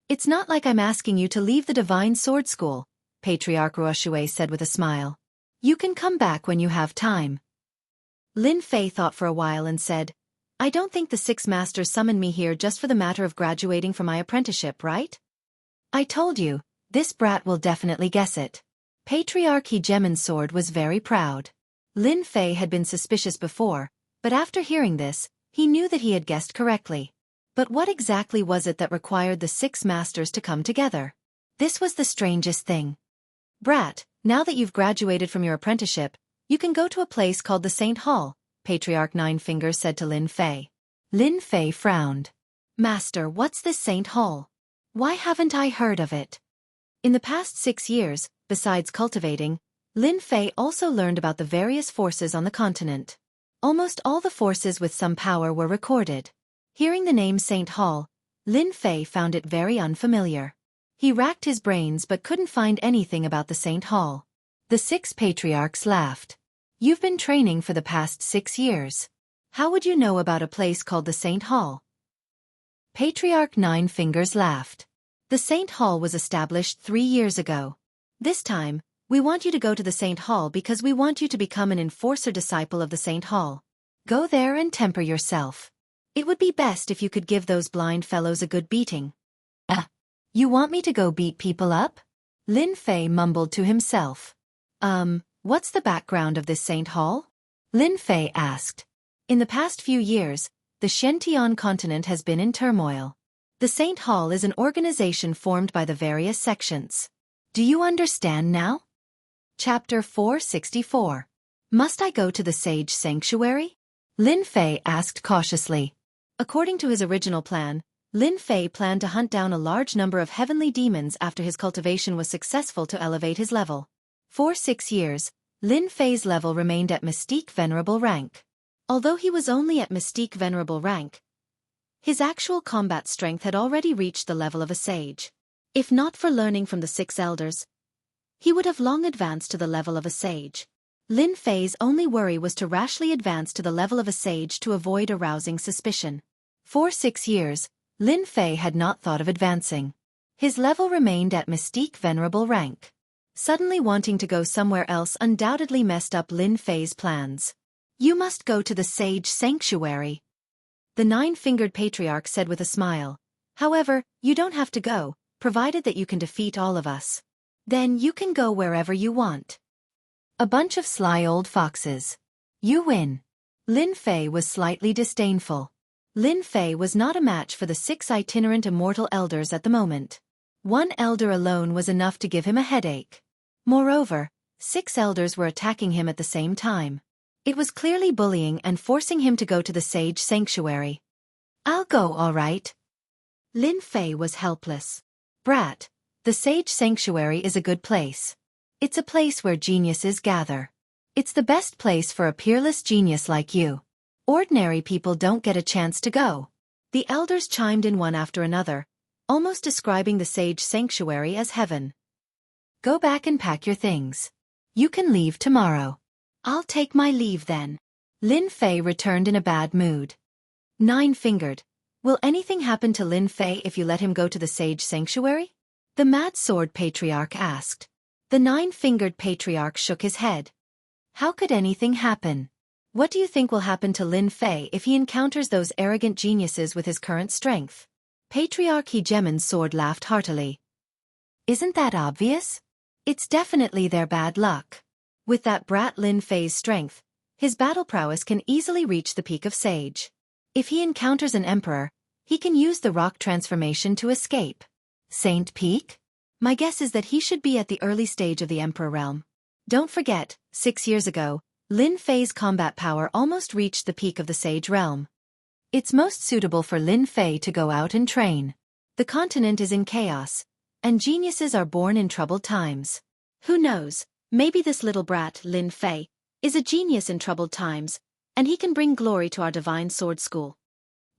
B: It's not like I'm asking you to leave the Divine Sword School, Patriarch Ruoshui said with a smile. You can come back when you have time. Lin Fei thought for a while and said, I don't think the 6 masters summoned me here just for the matter of graduating from my apprenticeship, right? I told you, this brat will definitely guess it. Patriarch Hegemon's sword was very proud. Lin Fei had been suspicious before, but after hearing this, he knew that he had guessed correctly. But what exactly was it that required the 6 masters to come together? This was the strangest thing. Brat, now that you've graduated from your apprenticeship, you can go to a place called the Saint Hall, Patriarch Nine Fingers said to Lin Fei. Lin Fei frowned. Master, what's this Saint Hall? Why haven't I heard of it? In the past 6 years, besides cultivating, Lin Fei also learned about the various forces on the continent. Almost all the forces with some power were recorded. Hearing the name Saint Hall, Lin Fei found it very unfamiliar. He racked his brains but couldn't find anything about the Saint Hall. The 6 patriarchs laughed. You've been training for the past 6 years. How would you know about a place called the Saint Hall? Patriarch Nine Fingers laughed. The Saint Hall was established 3 years ago. This time, we want you to go to the Saint Hall because we want you to become an enforcer disciple of the Saint Hall. Go there and temper yourself. It would be best if you could give those blind fellows a good beating. You want me to go beat people up? Lin Fei mumbled to himself. What's the background of this Saint Hall? Lin Fei asked. In the past few years, the Shentian continent has been in turmoil. The Saint Hall is an organization formed by the various sections. Do you understand now? Chapter 464. Must I go to the Sage Sanctuary? Lin Fei asked cautiously. According to his original plan, Lin Fei planned to hunt down a large number of heavenly demons after his cultivation was successful to elevate his level. For 6 years, Lin Fei's level remained at Mystique Venerable rank. Although he was only at Mystique Venerable rank, his actual combat strength had already reached the level of a sage. If not for learning from the 6 elders, he would have long advanced to the level of a sage. Lin Fei's only worry was to rashly advance to the level of a sage to avoid arousing suspicion. For 6 years, Lin Fei had not thought of advancing. His level remained at Mystique Venerable rank. Suddenly wanting to go somewhere else undoubtedly messed up Lin Fei's plans. You must go to the Sage Sanctuary. The 9-fingered patriarch said with a smile. However, you don't have to go, provided that you can defeat all of us. Then you can go wherever you want. A bunch of sly old foxes. You win. Lin Fei was slightly disdainful. Lin Fei was not a match for the 6 itinerant immortal elders at the moment. 1 elder alone was enough to give him a headache. Moreover, 6 elders were attacking him at the same time. It was clearly bullying and forcing him to go to the Sage Sanctuary. I'll go, all right. Lin Fei was helpless. Brat, the Sage Sanctuary is a good place. It's a place where geniuses gather. It's the best place for a peerless genius like you. Ordinary people don't get a chance to go. The elders chimed in one after another, almost describing the Sage Sanctuary as heaven. Go back and pack your things. You can leave tomorrow.
A: I'll take my leave then.
B: Lin Fei returned in a bad mood. Nine-fingered. Will anything happen to Lin Fei if you let him go to the Sage Sanctuary? The Mad Sword Patriarch asked. The Nine-fingered Patriarch shook his head. How could anything happen? What do you think will happen to Lin Fei if he encounters those arrogant geniuses with his current strength? Patriarch Hegemon's sword laughed heartily. Isn't that obvious? It's definitely their bad luck. With that brat Lin Fei's strength, his battle prowess can easily reach the peak of Sage. If he encounters an emperor, he can use the rock transformation to escape. Saint Peak? My guess is that he should be at the early stage of the emperor realm. Don't forget, 6 years ago, Lin Fei's combat power almost reached the peak of the Sage realm. It's most suitable for Lin Fei to go out and train. The continent is in chaos, and geniuses are born in troubled times.
A: Who knows, maybe this little brat, Lin Fei, is a genius in troubled times, and he can bring glory to our divine sword school.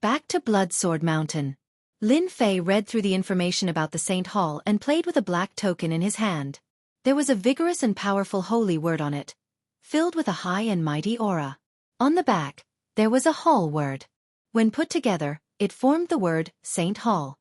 B: Back to Bloodsword Mountain. Lin Fei read through the information about the Saint Hall and played with a black token in his hand. There was a vigorous and powerful holy word on it, filled with a high and mighty aura. On the back, there was a Hall word. When put together, it formed the word Saint Hall.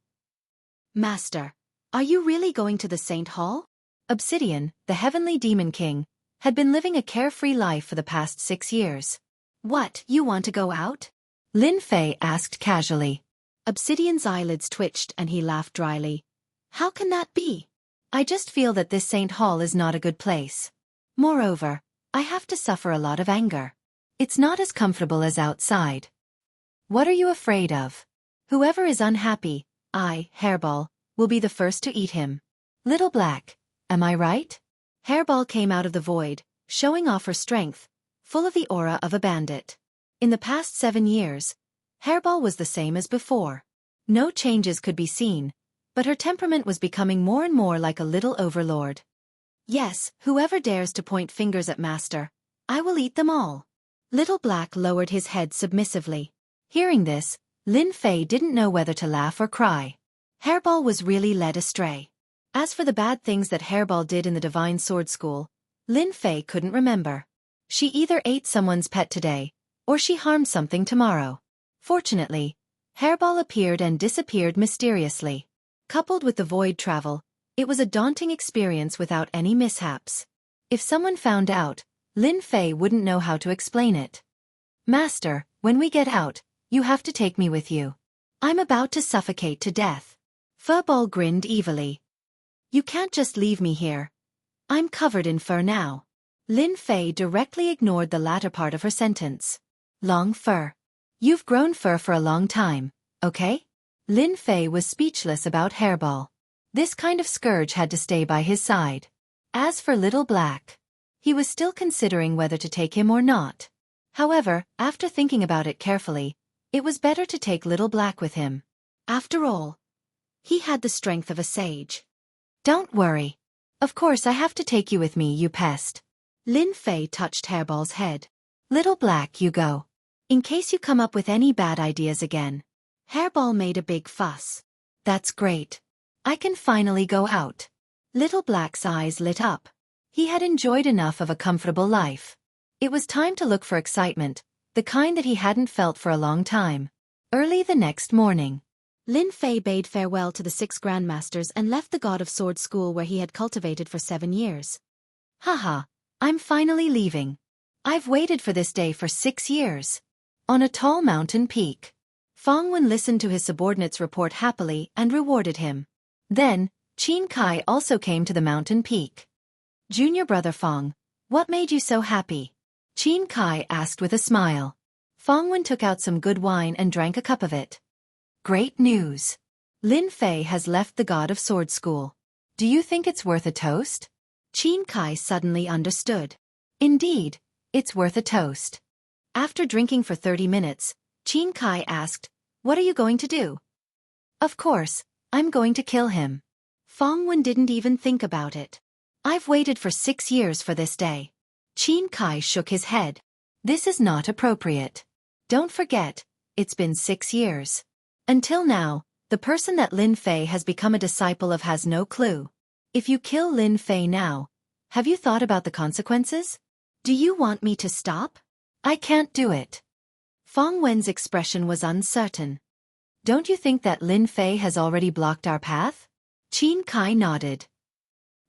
A: Master, are you really going to the Saint Hall?
B: Obsidian, the heavenly demon king, had been living a carefree life for the past 6 years.
A: What, you want to go out?
B: Lin Fei asked casually.
A: Obsidian's eyelids twitched and he laughed dryly. How can that be?
B: I just feel that this Saint Hall is not a good place. Moreover, I have to suffer a lot of anger. It's not as comfortable as outside. What are you afraid of? Whoever is unhappy, I, Hairball, will be the first to eat him. Little Black, am I right? Hairball came out of the void, showing off her strength, full of the aura of a bandit. In the past 7 years, Hairball was the same as before. No changes could be seen, but her temperament was becoming more and more like a little overlord. Yes, whoever dares to point fingers at Master, I will eat them all. Little Black lowered his head submissively. Hearing this, Lin Fei didn't know whether to laugh or cry. Hairball was really led astray. As for the bad things that Hairball did in the Divine Sword School, Lin Fei couldn't remember. She either ate someone's pet today, or she harmed something tomorrow. Fortunately, Hairball appeared and disappeared mysteriously. Coupled with the void travel, it was a daunting experience without any mishaps. If someone found out, Lin Fei wouldn't know how to explain it. Master, when we get out, you have to take me with you. I'm about to suffocate to death. Furball grinned evilly. You can't just leave me here. I'm covered in fur now. Lin Fei directly ignored the latter part of her sentence. Long fur. You've grown fur for a long time, okay? Lin Fei was speechless about Hairball. This kind of scourge had to stay by his side. As for Little Black, he was still considering whether to take him or not. However, after thinking about it carefully, it was better to take Little Black with him. After all, he had the strength of a sage. Don't worry. Of course I have to take you with me, you pest. Lin Fei touched Hairball's head. Little Black, you go. In case you come up with any bad ideas again. Hairball made a big fuss. That's great. I can finally go out. Little Black's eyes lit up. He had enjoyed enough of a comfortable life. It was time to look for excitement, the kind that he hadn't felt for a long time. Early the next morning,
A: Lin Fei bade farewell to the 6 grandmasters and left the God of Sword School where he had cultivated for 7 years.
B: Haha, I'm finally leaving. I've waited for this day for 6 years. On a tall mountain peak, Fong Wen listened to his subordinates report happily and rewarded him. Then, Qin Kai also came to the mountain peak. Junior brother Fong, what made you so happy? Qin Kai asked with a smile. Fong Wen took out some good wine and drank a cup of it. Great news. Lin Fei has left the God of Sword School. Do you think it's worth a toast? Qin Kai suddenly understood. Indeed, it's worth a toast. After drinking for 30 minutes, Qin Kai asked, what are you going to do? Of course, I'm going to kill him. Fong Wen didn't even think about it. I've waited for 6 years for this day. Qin Kai shook his head. This is not appropriate. Don't forget, it's been 6 years. Until now, the person that Lin Fei has become a disciple of has no clue. If you kill Lin Fei now, have you thought about the consequences? Do you want me to stop? I can't do it. Fong Wen's expression was uncertain. Don't you think that Lin Fei has already blocked our path? Qin Kai nodded.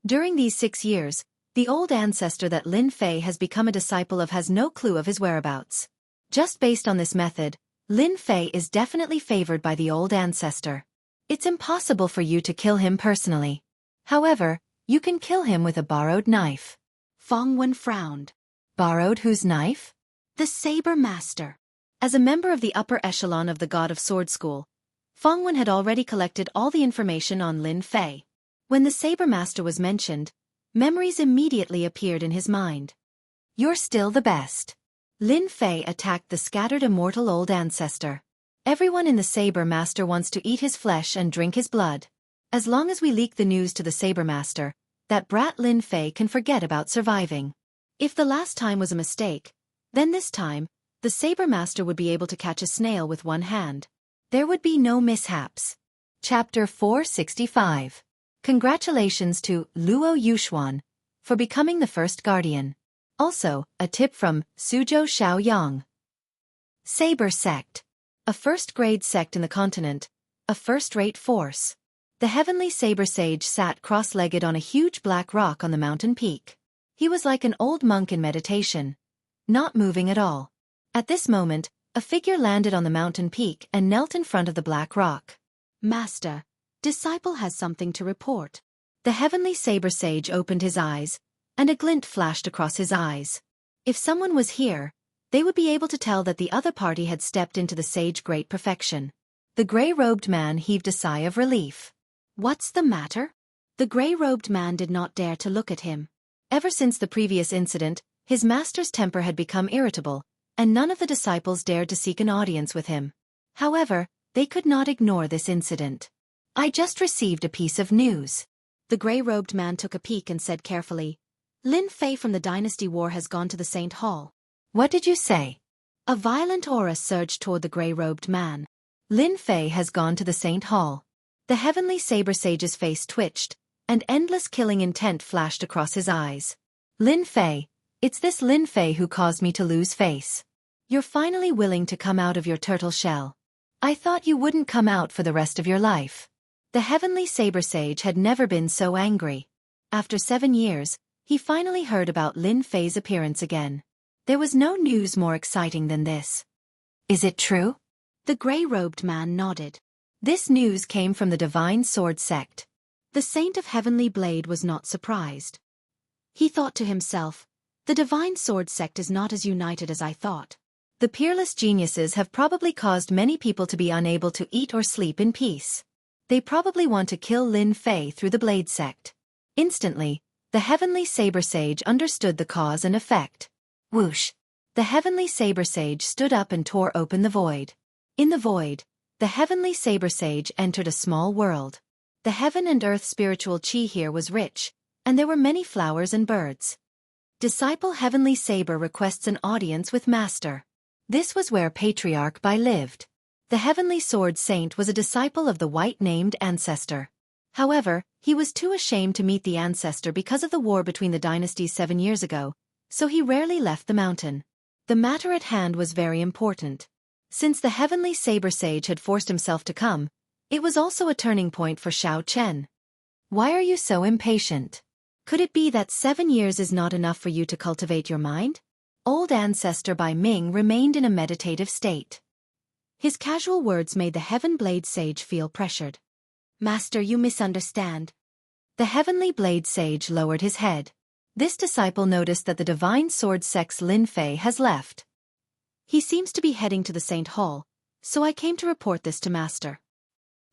B: During these 6 years, the old ancestor that Lin Fei has become a disciple of has no clue of his whereabouts. Just based on this method, Lin Fei is definitely favored by the old ancestor. It's impossible for you to kill him personally. However, you can kill him with a borrowed knife. Fong Wen frowned. Borrowed whose knife? The Saber Master. As a member of the upper echelon of the God of Sword School, Fong Wen had already collected all the information on Lin Fei. When the Saber Master was mentioned, memories immediately appeared in his mind. You're still the best. Lin Fei attacked the scattered immortal old ancestor. Everyone in the Saber Master wants to eat his flesh and drink his blood. As long as we leak the news to the Saber Master, that brat Lin Fei can forget about surviving. If the last time was a mistake, then this time, the Saber Master would be able to catch a snail with one hand. There would be no mishaps. Chapter 465. Congratulations to Luo Yuxuan for becoming the first guardian. Also, a tip from Suzhou Xiaoyang. Saber Sect. A first-grade sect in the continent, a first-rate force. The heavenly Saber Sage sat cross-legged on a huge black rock on the mountain peak. He was like an old monk in meditation, not moving at all. At this moment, a figure landed on the mountain peak and knelt in front of the black rock. Master, disciple has something to report. The heavenly Saber Sage opened his eyes, and a glint flashed across his eyes. If someone was here, they would be able to tell that the other party had stepped into the sage great perfection. The gray-robed man heaved a sigh of relief. What's the matter? The gray-robed man did not dare to look at him. Ever since the previous incident, his master's temper had become irritable, and none of the disciples dared to seek an audience with him. However, they could not ignore this incident. I just received a piece of news. The gray-robed man took a peek and said carefully, Lin Fei from the Dynasty War has gone to the Saint Hall. What did you say? A violent aura surged toward the gray-robed man. Lin Fei has gone to the Saint Hall. The heavenly Saber Sage's face twitched, and endless killing intent flashed across his eyes. Lin Fei, it's this Lin Fei who caused me to lose face. You're finally willing to come out of your turtle shell. I thought you wouldn't come out for the rest of your life. The heavenly Saber Sage had never been so angry. After 7 years, he finally heard about Lin Fei's appearance again. There was no news more exciting than this. Is it true? The gray-robed man nodded. This news came from the Divine Sword Sect. The Saint of Heavenly Blade was not surprised. He thought to himself, the Divine Sword Sect is not as united as I thought. The peerless geniuses have probably caused many people to be unable to eat or sleep in peace. They probably want to kill Lin Fei through the Blade Sect. Instantly, the Heavenly Saber Sage understood the cause and effect. Whoosh! The Heavenly Saber Sage stood up and tore open the void. In the void, the Heavenly Saber Sage entered a small world. The heaven and earth spiritual chi here was rich, and there were many flowers and birds. Disciple Heavenly Saber requests an audience with Master. This was where Patriarch Bai lived. The Heavenly Sword Saint was a disciple of the white-named ancestor. However, he was too ashamed to meet the ancestor because of the war between the dynasties 7 years ago, so he rarely left the mountain. The matter at hand was very important. Since the Heavenly Saber Sage had forced himself to come, it was also a turning point for Xiao Chen. Why are you so impatient? Could it be that 7 years is not enough for you to cultivate your mind? Old Ancestor Bai Ming remained in a meditative state. His casual words made the Heaven Blade Sage feel pressured. Master, you misunderstand. The Heavenly Blade Sage lowered his head. This disciple noticed that the Divine Sword Sect's Lin Fei has left. He seems to be heading to the Saint Hall, so I came to report this to Master.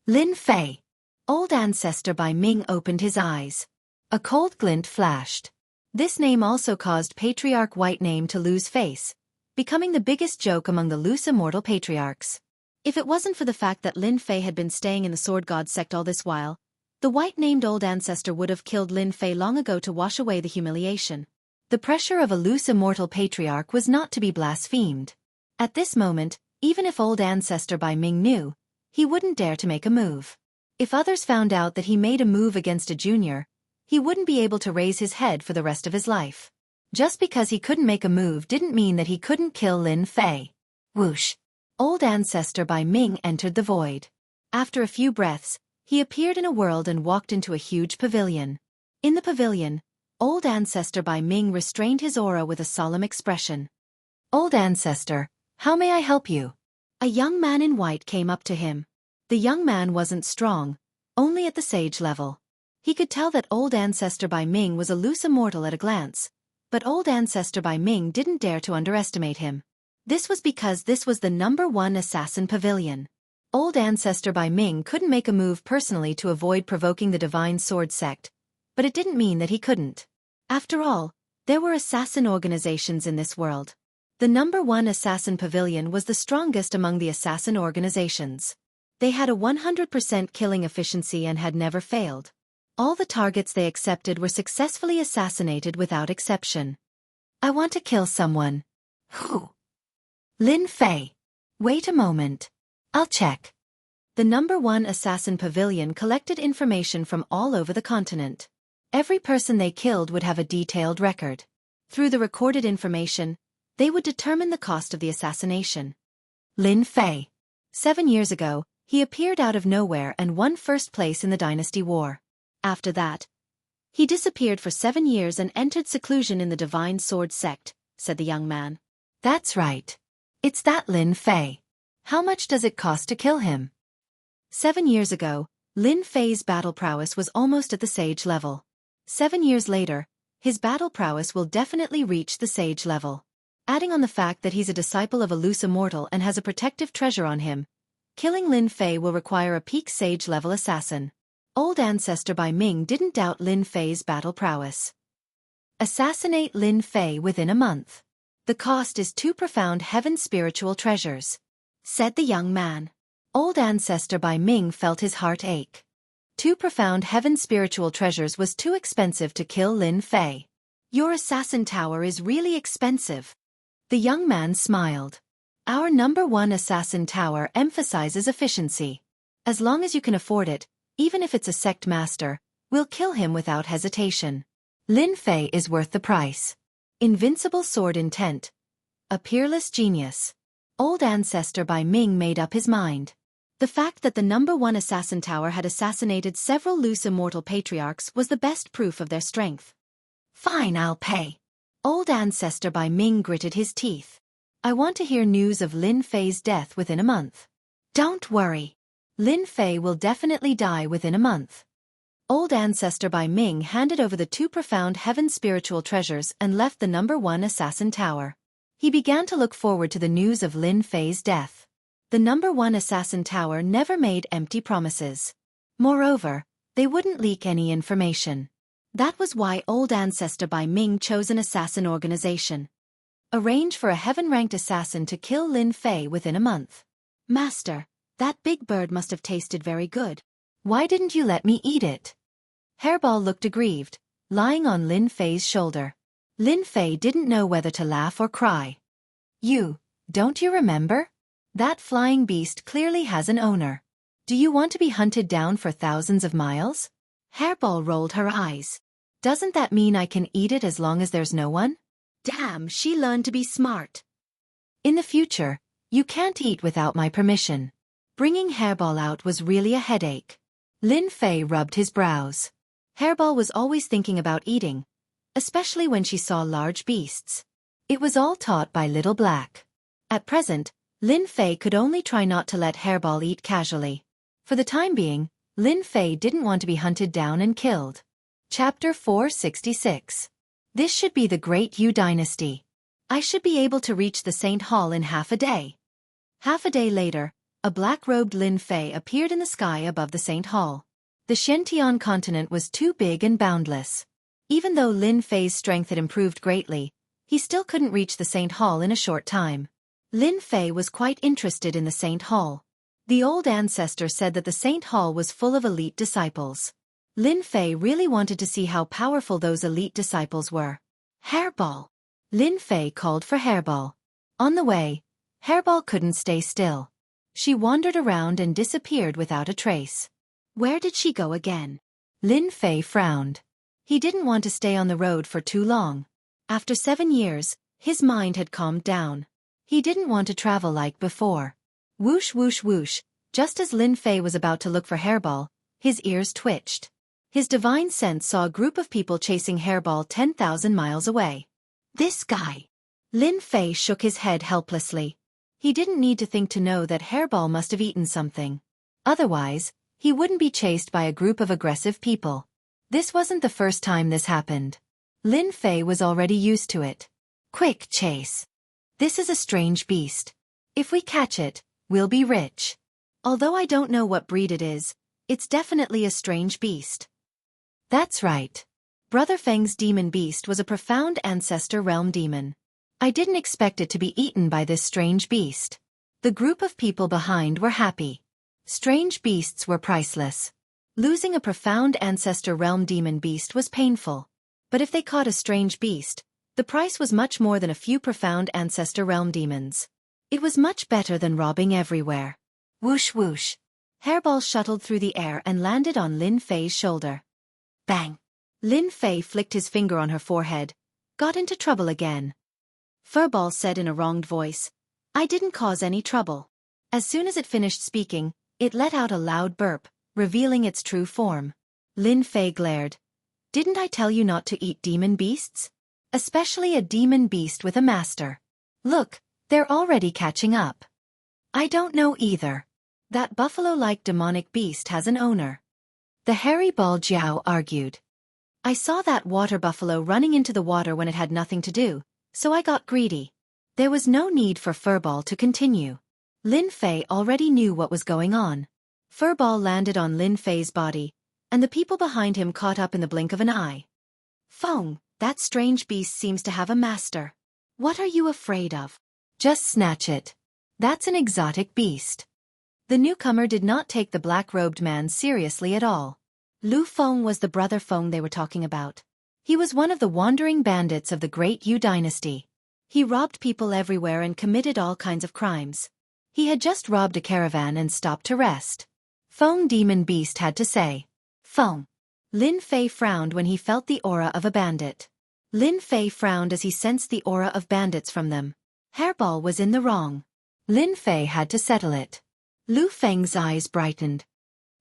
B: Lin Fei. Old Ancestor Bai Ming opened his eyes. A cold glint flashed. This name also caused Patriarch White Name to lose face, becoming the biggest joke among the loose immortal patriarchs. If it wasn't for the fact that Lin Fei had been staying in the Sword God sect all this while, the white-named old ancestor would have killed Lin Fei long ago to wash away the humiliation. The pressure of a loose immortal patriarch was not to be blasphemed. At this moment, even if old ancestor Bai Ming knew, he wouldn't dare to make a move. If others found out that he made a move against a junior, he wouldn't be able to raise his head for the rest of his life. Just because he couldn't make a move didn't mean that he couldn't kill Lin Fei. Whoosh! Old Ancestor by Ming entered the void. After a few breaths, he appeared in a world and walked into a huge pavilion. In the pavilion, Old Ancestor by Ming restrained his aura with a solemn expression. Old Ancestor, how may I help you? A young man in white came up to him. The young man wasn't strong, only at the sage level. He could tell that Old Ancestor by Ming was a loose immortal at a glance, but Old Ancestor by Ming didn't dare to underestimate him. This was because this was the #1 assassin pavilion. Old Ancestor by Ming couldn't make a move personally to avoid provoking the Divine Sword sect, but it didn't mean that he couldn't. After all, there were assassin organizations in this world. The #1 assassin pavilion was the strongest among the assassin organizations. They had a 100% killing efficiency and had never failed. All the targets they accepted were successfully assassinated without exception. I want to kill someone. Who? Lin Fei. Wait a moment. I'll check. The #1 assassin pavilion collected information from all over the continent. Every person they killed would have a detailed record. Through the recorded information, they would determine the cost of the assassination. Lin Fei. 7 years ago, he appeared out of nowhere and won first place in the Dynasty War. After that, he disappeared for 7 years and entered seclusion in the Divine Sword sect, said the young man. That's right. It's that Lin Fei. How much does it cost to kill him? 7 years ago, Lin Fei's battle prowess was almost at the sage level. 7 years later, his battle prowess will definitely reach the sage level. Adding on the fact that he's a disciple of a loose immortal and has a protective treasure on him, killing Lin Fei will require a peak sage level assassin. Old Ancestor by Ming didn't doubt Lin Fei's battle prowess. Assassinate Lin Fei within a month. The cost is 2 profound heaven spiritual treasures, said the young man. Old Ancestor by Ming felt his heart ache. 2 profound heaven spiritual treasures was too expensive to kill Lin Fei. Your assassin tower is really expensive. The young man smiled. Our #1 assassin tower emphasizes efficiency. As long as you can afford it, even if it's a sect master, we'll kill him without hesitation. Lin Fei is worth the price. Invincible sword intent. A peerless genius. Old Ancestor by Ming made up his mind. The fact that the #1 assassin tower had assassinated several loose immortal patriarchs was the best proof of their strength. Fine, I'll pay. Old Ancestor by Ming gritted his teeth. I want to hear news of Lin Fei's death within a month. Don't worry. Lin Fei will definitely die within a month. Old Ancestor by Ming handed over the 2 profound heaven spiritual treasures and left the #1 assassin tower. He began to look forward to the news of Lin Fei's death. The #1 assassin tower never made empty promises. Moreover, they wouldn't leak any information. That was why Old Ancestor by Ming chose an assassin organization. Arrange for a heaven-ranked assassin to kill Lin Fei within a month. Master, that big bird must have tasted very good. Why didn't you let me eat it? Hairball looked aggrieved, lying on Lin Fei's shoulder. Lin Fei didn't know whether to laugh or cry. Don't you remember? That flying beast clearly has an owner. Do you want to be hunted down for thousands of miles? Hairball rolled her eyes. Doesn't that mean I can eat it as long as there's no one? Damn, she learned to be smart. In the future, you can't eat without my permission. Bringing Hairball out was really a headache. Lin Fei rubbed his brows. Hairball was always thinking about eating, especially when she saw large beasts. It was all taught by Little Black. At present, Lin Fei could only try not to let Hairball eat casually. For the time being, Lin Fei didn't want to be hunted down and killed. Chapter 466. This should be the Great Yu Dynasty. I should be able to reach the Saint Hall in half a day. Half a day later, a black-robed Lin Fei appeared in the sky above the Saint Hall. The Shentian continent was too big and boundless. Even though Lin Fei's strength had improved greatly, he still couldn't reach the Saint Hall in a short time. Lin Fei was quite interested in the Saint Hall. The old ancestor said that the Saint Hall was full of elite disciples. Lin Fei really wanted to see how powerful those elite disciples were. Hairball! Lin Fei called for Hairball. On the way, Hairball couldn't stay still. She wandered around and disappeared without a trace. Where did she go again? Lin Fei frowned. He didn't want to stay on the road for too long. After 7 years, his mind had calmed down. He didn't want to travel like before. Whoosh whoosh whoosh, just as Lin Fei was about to look for Hairball, his ears twitched. His divine sense saw a group of people chasing Hairball 10,000 miles away. This guy. Lin Fei shook his head helplessly. He didn't need to think to know that Hairball must have eaten something. Otherwise, he wouldn't be chased by a group of aggressive people. This wasn't the first time this happened. Lin Fei was already used to it. Quick chase. This is a strange beast. If we catch it, we'll be rich. Although I don't know what breed it is, it's definitely a strange beast. That's right. Brother Feng's demon beast was a profound ancestor realm demon. I didn't expect it to be eaten by this strange beast. The group of people behind were happy. Strange beasts were priceless. Losing a profound ancestor realm demon beast was painful. But if they caught a strange beast, the price was much more than a few profound ancestor realm demons. It was much better than robbing everywhere. Whoosh whoosh. Hairball shuttled through the air and landed on Lin Fei's shoulder. Bang! Lin Fei flicked his finger on her forehead. Got into trouble again. Furball said in a wronged voice, I didn't cause any trouble. As soon as it finished speaking, it let out a loud burp, revealing its true form. Lin Fei glared. Didn't I tell you not to eat demon beasts? Especially a demon beast with a master. Look, they're already catching up. I don't know either. That buffalo-like demonic beast has an owner. The hairy ball Jiao argued. I saw that water buffalo running into the water when it had nothing to do, so I got greedy. There was no need for Furball to continue. Lin Fei already knew what was going on. Furball landed on Lin Fei's body, and the people behind him caught up in the blink of an eye. Feng, that strange beast seems to have a master. What are you afraid of? Just snatch it. That's an exotic beast. The newcomer did not take the black-robed man seriously at all. Lu Feng was the brother Feng they were talking about. He was one of the wandering bandits of the Great Yu dynasty. He robbed people everywhere and committed all kinds of crimes. He had just robbed a caravan and stopped to rest. Feng Demon Beast had to say. Feng. Lin Fei frowned when he felt the aura of a bandit. Lin Fei frowned as he sensed the aura of bandits from them. Hairball was in the wrong. Lin Fei had to settle it. Lu Feng's eyes brightened.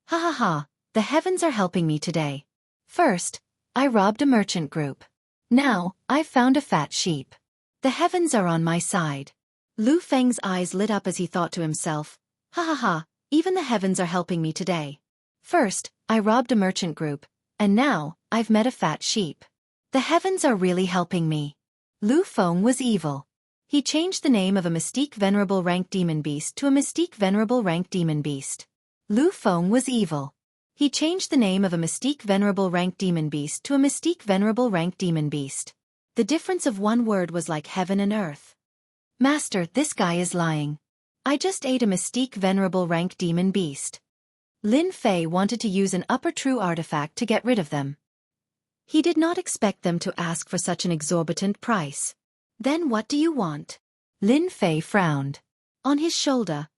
B: Ha ha ha, the heavens are helping me today. First, I robbed a merchant group. Now, I've found a fat sheep. The heavens are on my side. Lu Feng's eyes lit up as he thought to himself, ha ha ha, even the heavens are helping me today. First, I robbed a merchant group, and now, I've met a fat sheep. The heavens are really helping me. Lu Feng was evil. He changed the name of a Mystique Venerable Rank Demon Beast to a Mystique Venerable Rank Demon Beast. Lu Feng was evil. He changed the name of a Mystique Venerable Rank Demon Beast to a Mystique Venerable Rank Demon Beast. The difference of one word was like heaven and earth. Master, this guy is lying. I just ate a Mystique Venerable Rank Demon Beast. Lin Fei wanted to use an upper true artifact to get rid of them. He did not expect them to ask for such an exorbitant price. Then what do you want? Lin Fei frowned. On his shoulder,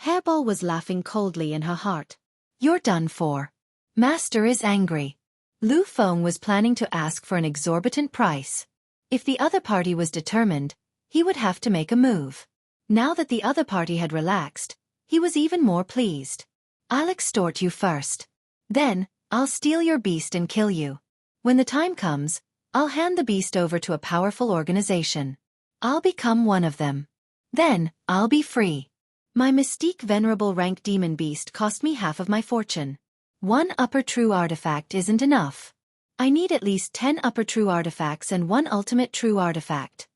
B: Hairball was laughing coldly in her heart. You're done for. Master is angry. Lu Feng was planning to ask for an exorbitant price. If the other party was determined, he would have to make a move. Now that the other party had relaxed, he was even more pleased. I'll extort you first. Then, I'll steal your beast and kill you. When the time comes, I'll hand the beast over to a powerful organization. I'll become one of them. Then, I'll be free. My Mystique Venerable Rank Demon Beast cost me half of my fortune. One upper true artifact isn't enough. I need at least 10 upper true artifacts and one ultimate true artifact.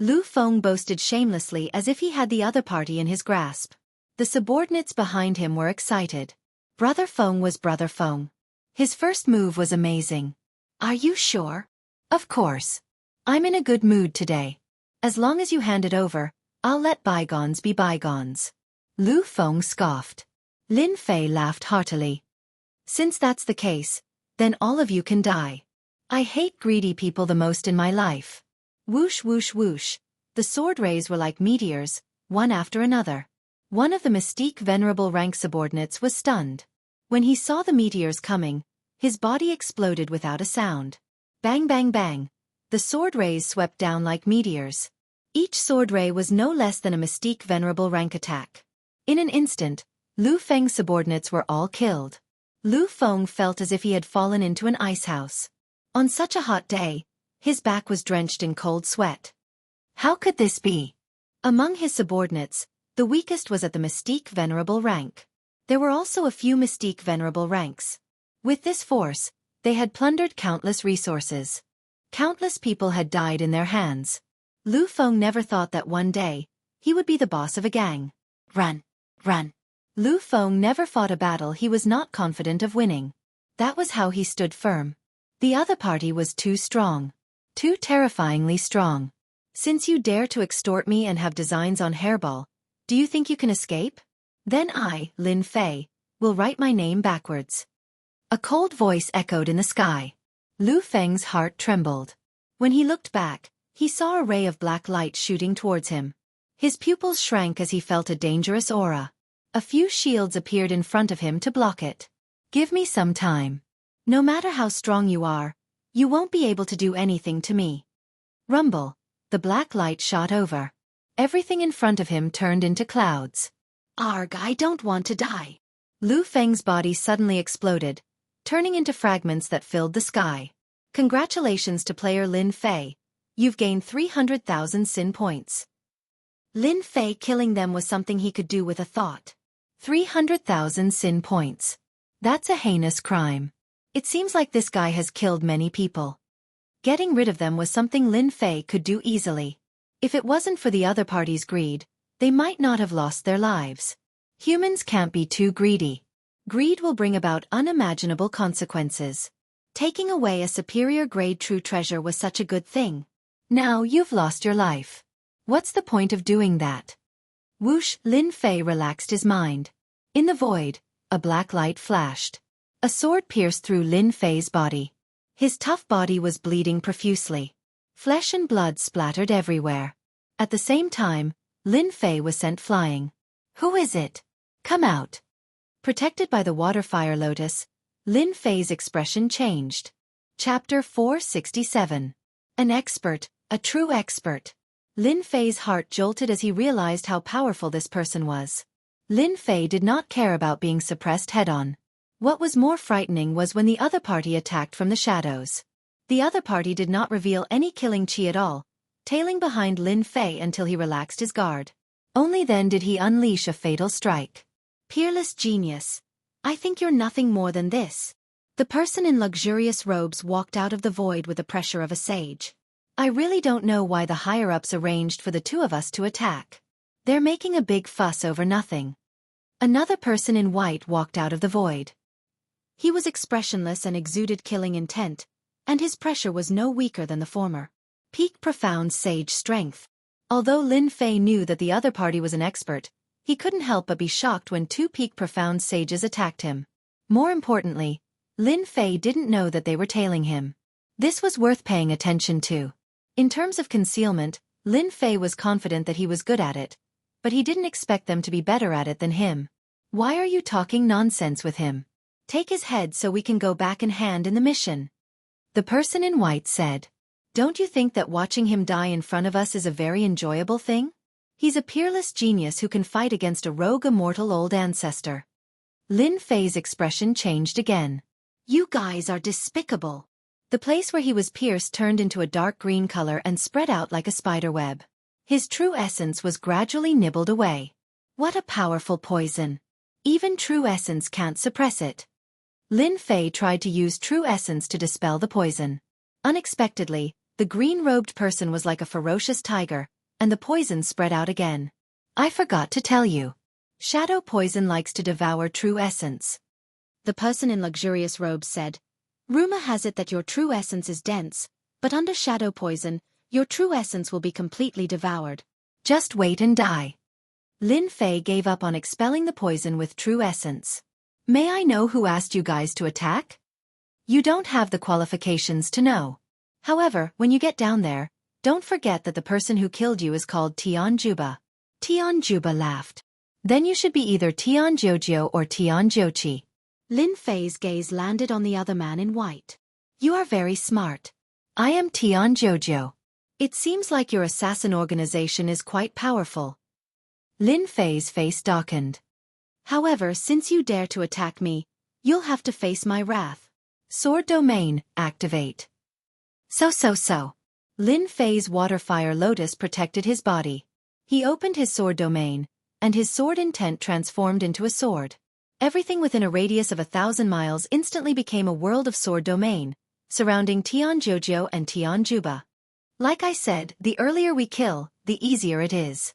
B: Lu Feng boasted shamelessly as if he had the other party in his grasp. The subordinates behind him were excited. Brother Feng was Brother Feng. His first move was amazing. Are you sure? Of course. I'm in a good mood today. As long as you hand it over, I'll let bygones be bygones. Lu Feng scoffed. Lin Fei laughed heartily. Since that's the case, then all of you can die. I hate greedy people the most in my life. Whoosh whoosh whoosh. The sword rays were like meteors, one after another. One of the Mystique Venerable Rank subordinates was stunned. When he saw the meteors coming, His body exploded without a sound. Bang bang bang. The sword rays swept down like meteors. Each sword ray was no less than a mystique venerable rank attack. In an instant, Lu Feng's subordinates were all killed. Lu Feng felt as if he had fallen into an ice house. On such a hot day, his back was drenched in cold sweat. How could this be? Among his subordinates, the weakest was at the mystique venerable rank. There were also a few mystique venerable ranks. With this force, they had plundered countless resources. Countless people had died in their hands. Lu Feng never thought that one day, he would be the boss of a gang. Run, run. Lu Feng never fought a battle he was not confident of winning. That was how he stood firm. The other party was too strong. Too terrifyingly strong. Since you dare to extort me and have designs on Hairball, do you think you can escape? Then I, Lin Fei, will write my name backwards. A cold voice echoed in the sky. Lu Feng's heart trembled. When he looked back, he saw a ray of black light shooting towards him. His pupils shrank as he felt a dangerous aura. A few shields appeared in front of him to block it. Give me some time. No matter how strong you are, you won't be able to do anything to me. Rumble. The black light shot over. Everything in front of him turned into clouds. Arg, I don't want to die. Lu Feng's body suddenly exploded, turning into fragments that filled the sky. Congratulations to player Lin Fei. You've gained 300,000 sin points. Lin Fei killing them was something he could do with a thought. 300,000 sin points. That's a heinous crime. It seems like this guy has killed many people. Getting rid of them was something Lin Fei could do easily. If it wasn't for the other party's greed, they might not have lost their lives. Humans can't be too greedy. Greed will bring about unimaginable consequences. Taking away a superior grade true treasure was such a good thing. Now you've lost your life. What's the point of doing that? Whoosh, Lin Fei relaxed his mind. In the void, a black light flashed. A sword pierced through Lin Fei's body. His tough body was bleeding profusely. Flesh and blood splattered everywhere. At the same time, Lin Fei was sent flying. Who is it? Come out. Protected by the water fire lotus, Lin Fei's expression changed. Chapter 467. An expert, a true expert. Lin Fei's heart jolted as he realized how powerful this person was. Lin Fei did not care about being suppressed head-on. What was more frightening was when the other party attacked from the shadows. The other party did not reveal any killing chi at all, tailing behind Lin Fei until he relaxed his guard. Only then did he unleash a fatal strike. Peerless genius. I think you're nothing more than this. The person in luxurious robes walked out of the void with the pressure of a sage. I really don't know why the higher-ups arranged for the two of us to attack. They're making a big fuss over nothing. Another person in white walked out of the void. He was expressionless and exuded killing intent, and his pressure was no weaker than the former. Peak profound sage strength. Although Lin Fei knew that the other party was an expert, he couldn't help but be shocked when two peak profound sages attacked him. More importantly, Lin Fei didn't know that they were tailing him. This was worth paying attention to. In terms of concealment, Lin Fei was confident that he was good at it, but he didn't expect them to be better at it than him. Why are you talking nonsense with him? Take his head so we can go back in hand in the mission. The person in white said. Don't you think that watching him die in front of us is a very enjoyable thing? He's a peerless genius who can fight against a rogue immortal old ancestor. Lin Fei's expression changed again. You guys are despicable. The place where he was pierced turned into a dark green color and spread out like a spider web. His true essence was gradually nibbled away. What a powerful poison. Even true essence can't suppress it. Lin Fei tried to use true essence to dispel the poison. Unexpectedly, the green-robed person was like a ferocious tiger, and the poison spread out again. I forgot to tell you. Shadow poison likes to devour true essence. The person in luxurious robes said, Rumor has it that your true essence is dense, but under shadow poison, your true essence will be completely devoured. Just wait and die. Lin Fei gave up on expelling the poison with true essence. May I know who asked you guys to attack? You don't have the qualifications to know. However, when you get down there, don't forget that the person who killed you is called Tian Juba. Tian Juba laughed. Then you should be either Tian Jiujio or Tian Jiuqi. Lin Fei's gaze landed on the other man in white.
A: You are very smart. I am Tian Jojo. It seems like your assassin organization is quite powerful. Lin Fei's face darkened.
B: However, since you dare to attack me, you'll have to face my wrath.
A: Sword domain, activate. So. Lin Fei's water fire lotus protected his body. He opened his sword domain, and his sword intent transformed into a sword. Everything within a radius of 1,000 miles instantly became a world of sword domain, surrounding Tian Jojo and Tian Juba. Like I said, the earlier we kill, the easier it is.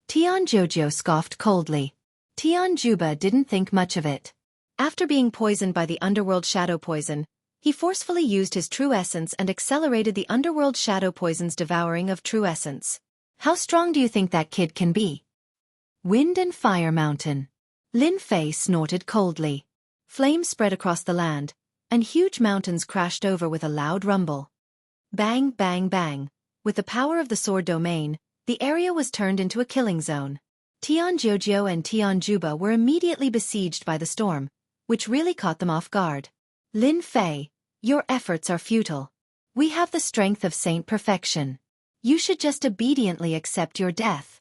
A: Tian Jojo scoffed coldly. Tian Juba didn't think much of it. After being poisoned by the underworld shadow poison, he forcefully used his true essence and accelerated the underworld shadow poison's devouring of true essence. How strong do you think that kid can be? Wind and Fire Mountain. Lin Fei snorted coldly. Flames spread across the land, and huge mountains crashed over with a loud rumble. Bang, bang, bang. With the power of the sword domain, the area was turned into a killing zone. Tian Jojo and Tian Juba were immediately besieged by the storm, which really caught them off guard. Lin Fei, your efforts are futile. We have the strength of Saint Perfection. You should just obediently accept your death.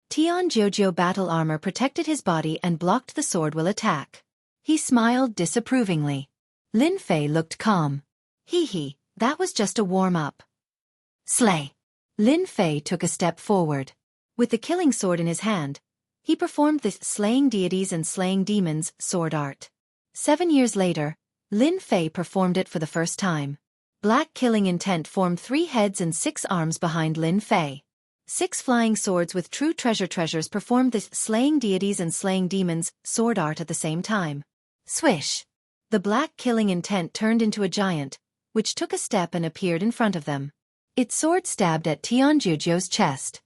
A: Tian Jojo battle armor protected his body and blocked the sword will attack. He smiled disapprovingly. Lin Fei looked calm. Hee, that was just a warm-up. Slay. Lin Fei took a step forward. With the killing sword in his hand, he performed the slaying deities and slaying demons sword art. 7 years later, Lin Fei performed it for the first time. Black killing intent formed 3 heads and 6 arms behind Lin Fei. 6 flying swords with true treasures performed the slaying deities and slaying demons sword art at the same time. Swish! The black killing intent turned into a giant, which took a step and appeared in front of them. Its sword stabbed at Tian Jojo's chest.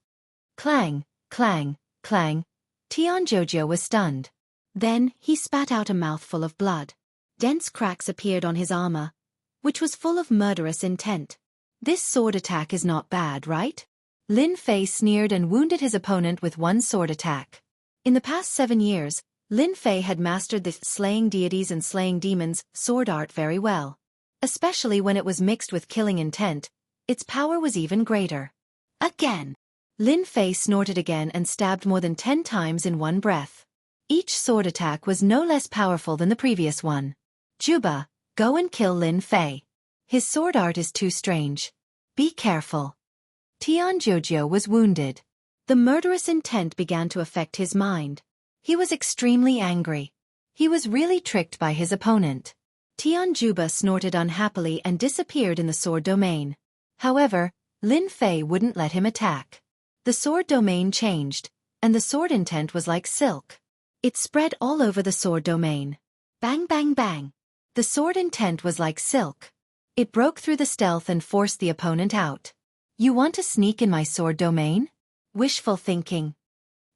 A: Clang, clang, clang. Tian Jojo was stunned.
B: Then, he spat out a mouthful of blood. Dense cracks appeared on his armor, which was full of murderous intent.
A: This sword attack is not bad, right? Lin Fei sneered and wounded his opponent with 1 sword attack. In the past 7 years, Lin Fei had mastered the slaying deities and slaying demons sword art very well. Especially when it was mixed with killing intent, its power was even greater. Again! Lin Fei snorted again and stabbed more than 10 times in one breath. Each sword attack was no less powerful than the previous one. Juba, go and kill Lin Fei. His sword art is too strange. Be careful. Tian Jojo was wounded. The murderous intent began to affect his mind. He was extremely angry. He was really tricked by his opponent. Tian Juba snorted unhappily and disappeared in the sword domain. However, Lin Fei wouldn't let him attack. The sword domain changed, and the sword intent was like silk. It spread all over the sword domain. Bang, bang, bang. The sword intent was like silk. It broke through the stealth and forced the opponent out. You want to sneak in my sword domain? Wishful thinking.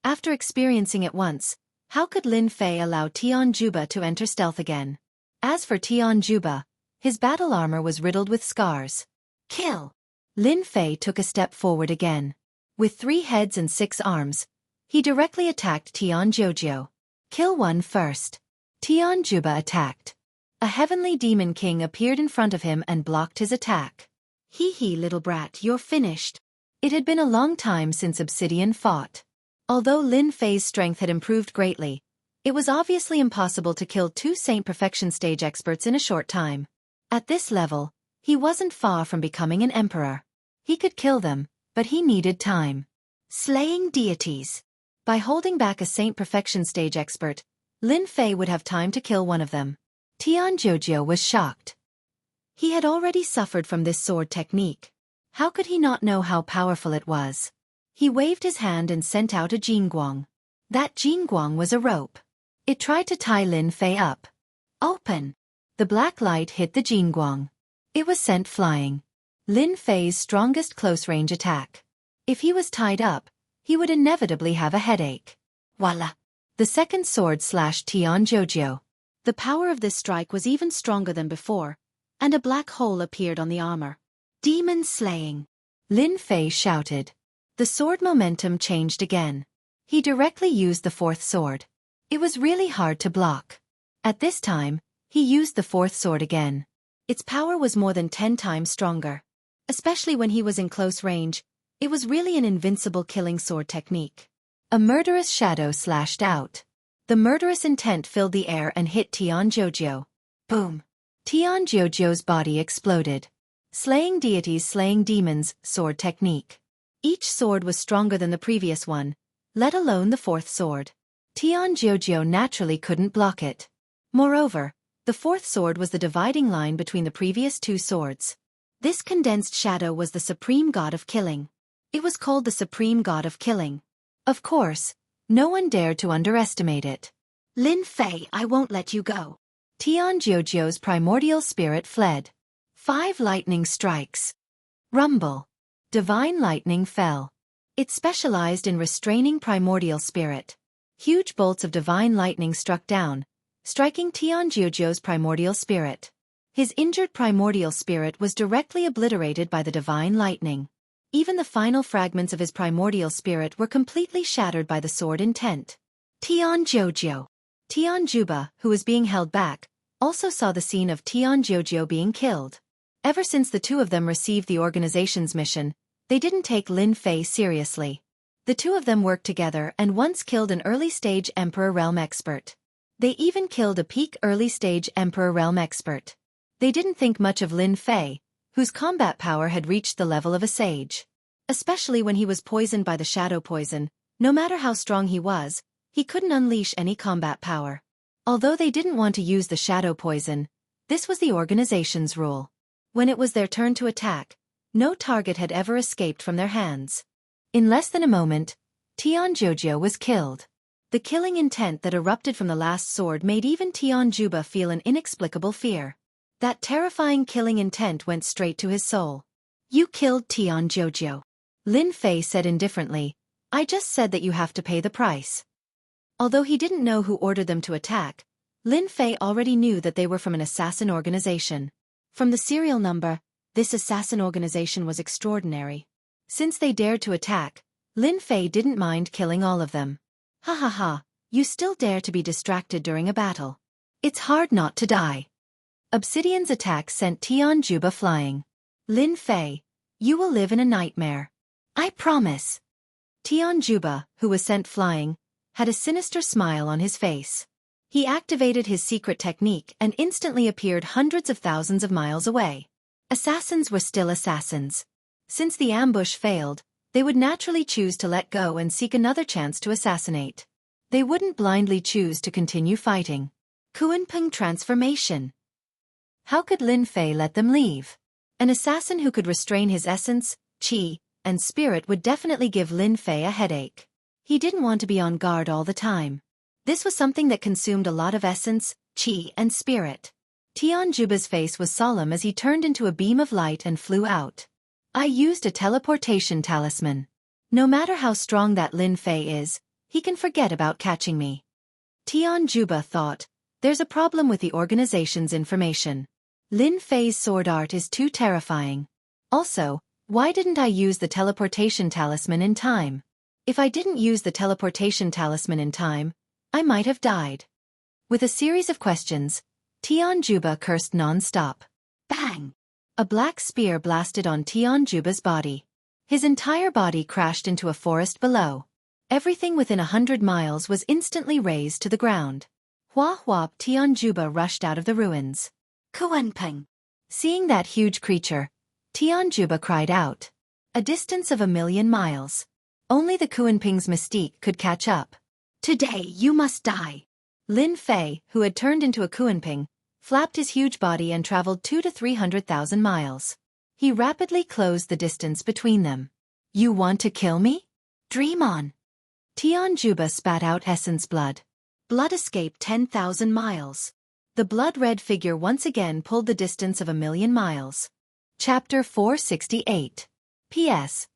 A: After experiencing it once, how could Lin Fei allow Tian Juba to enter stealth again? As for Tian Juba, his battle armor was riddled with scars. Kill! Lin Fei took a step forward again. With 3 heads and 6 arms, he directly attacked Tian Jojo. Kill one first. Tian Juba attacked. A heavenly demon king appeared in front of him and blocked his attack. Hee, little brat, you're finished. It had been a long time since Obsidian fought. Although Lin Fei's strength had improved greatly, it was obviously impossible to kill 2 Saint Perfection stage experts in a short time. At this level, he wasn't far from becoming an emperor. He could kill them, but he needed time. Slaying deities. By holding back a Saint Perfection stage expert, Lin Fei would have time to kill one of them. Tian Jojo was shocked. He had already suffered from this sword technique. How could he not know how powerful it was? He waved his hand and sent out a Jingguang. That Jingguang was a rope. It tried to tie Lin Fei up. Open! The black light hit the Jingguang. It was sent flying. Lin Fei's strongest close-range attack. If he was tied up, he would inevitably have a headache. Voila! The second sword slashed Tian Jojo. The power of this strike was even stronger than before, and a black hole appeared on the armor. Demon slaying! Lin Fei shouted. The sword momentum changed again. He directly used the 4th sword. It was really hard to block.
B: At this time, he used the fourth sword again. Its power was more than 10 times stronger. Especially when he was in close range, it was really an invincible killing sword technique. A murderous shadow slashed out. The murderous intent filled the air and hit Tianjojo. Boom! Tianjojo's body exploded. Slaying deities, slaying demons, sword technique. Each sword was stronger than the previous one, let alone the fourth sword. Tianjojo naturally couldn't block it. Moreover, the fourth sword was the dividing line between the previous two swords. This condensed shadow was the supreme god of killing. It was called the supreme god of killing. Of course, no one dared to underestimate it. Lin Fei, I won't let you go. Tianjojo's primordial spirit fled. 5 lightning strikes. Rumble. Divine lightning fell. It specialized in restraining primordial spirit. Huge bolts of divine lightning struck down, striking Tianjojo's primordial spirit. His injured primordial spirit was directly obliterated by the divine lightning. Even the final fragments of his primordial spirit were completely shattered by the sword intent. Tianjojo. Tianjuba, who was being held back, also saw the scene of Tianjojo being killed. Ever since the two of them received the organization's mission, they didn't take Lin Fei seriously. The two of them worked together and once killed an early-stage Emperor Realm expert. They even killed a peak early-stage Emperor Realm expert. They didn't think much of Lin Fei, whose combat power had reached the level of a sage. Especially when he was poisoned by the shadow poison, no matter how strong he was, he couldn't unleash any combat power. Although they didn't want to use the shadow poison, this was the organization's rule. When it was their turn to attack, no target had ever escaped from their hands. In less than a moment, Tianjojo was killed. The killing intent that erupted from the last sword made even Tianjuba feel an inexplicable fear. That terrifying killing intent went straight to his soul. You killed Tianjojo. Lin Fei said indifferently, I just said that you have to pay the price. Although he didn't know who ordered them to attack, Lin Fei already knew that they were from an assassin organization. From the serial number, this assassin organization was extraordinary. Since they dared to attack, Lin Fei didn't mind killing all of them. Ha ha ha, you still dare to be distracted during a battle. It's hard not to die. Obsidian's attack sent Tianjuba flying. Lin Fei, you will live in a nightmare. I promise. Tianjuba, who was sent flying, had a sinister smile on his face. He activated his secret technique and instantly appeared hundreds of thousands of miles away. Assassins were still assassins. Since the ambush failed, they would naturally choose to let go and seek another chance to assassinate. They wouldn't blindly choose to continue fighting. Kuanping transformation. How could Lin Fei let them leave? An assassin who could restrain his essence, qi, and spirit would definitely give Lin Fei a headache. He didn't want to be on guard all the time. This was something that consumed a lot of essence, qi, and spirit. Tianjuba's face was solemn as he turned into a beam of light and flew out. I used a teleportation talisman. No matter how strong that Lin Fei is, he can forget about catching me. Tianjuba thought, there's a problem with the organization's information. Lin Fei's sword art is too terrifying. Also, why didn't I use the teleportation talisman in time? If I didn't use the teleportation talisman in time, I might have died. With a series of questions, Tianjuba cursed non-stop. Bang! A black spear blasted on Tianjuba's body. His entire body crashed into a forest below. Everything within 100 miles was instantly razed to the ground. Hua Hua! Tianjuba rushed out of the ruins. Kuanping! Seeing that huge creature, Tianjuba cried out. A distance of 1,000,000 miles. Only the Kuanping's mystique could catch up. Today you must die. Lin Fei, who had turned into a Kuanping, flapped his huge body and traveled 200,000 to 300,000 miles. He rapidly closed the distance between them. You want to kill me? Dream on. Tianjuba spat out essence blood. Blood escaped 10,000 miles. The blood-red figure once again pulled the distance of 1,000,000 miles. Chapter 468. P.S.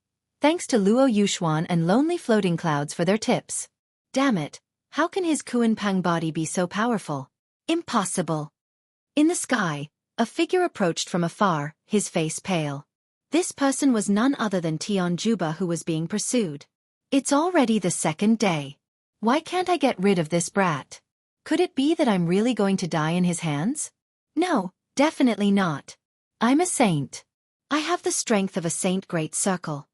B: Thanks to Luo Yuxuan and Lonely Floating Clouds for their tips. Damn it, how can his Kuanping body be so powerful? Impossible. In the sky, a figure approached from afar, his face pale. This person was none other than Tianjuba, who was being pursued. It's already the second day. Why can't I get rid of this brat? Could it be that I'm really going to die in his hands? No, definitely not. I'm a saint. I have the strength of a saint. Great circle.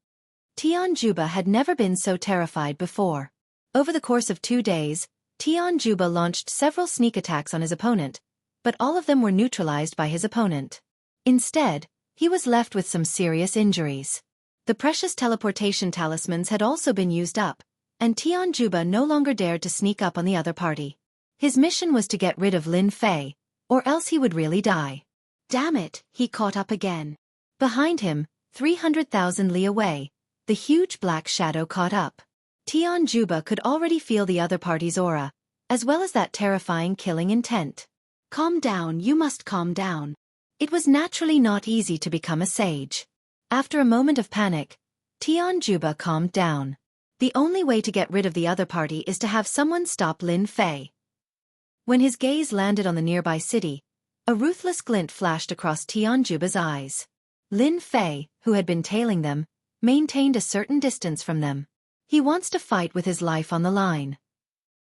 B: Tianjuba had never been so terrified before. Over the course of 2 days, Tianjuba launched several sneak attacks on his opponent, but all of them were neutralized by his opponent. Instead, he was left with some serious injuries. The precious teleportation talismans had also been used up, and Tianjuba no longer dared to sneak up on the other party. His mission was to get rid of Lin Fei, or else he would really die. Damn it, he caught up again. Behind him, 300,000 li away, the huge black shadow caught up. Tianjuba could already feel the other party's aura, as well as that terrifying killing intent. Calm down, you must calm down. It was naturally not easy to become a sage. After a moment of panic, Tianjuba calmed down. The only way to get rid of the other party is to have someone stop Lin Fei. When his gaze landed on the nearby city, a ruthless glint flashed across Tianjuba's eyes. Lin Fei, who had been tailing them, maintained a certain distance from them. He wants to fight with his life on the line.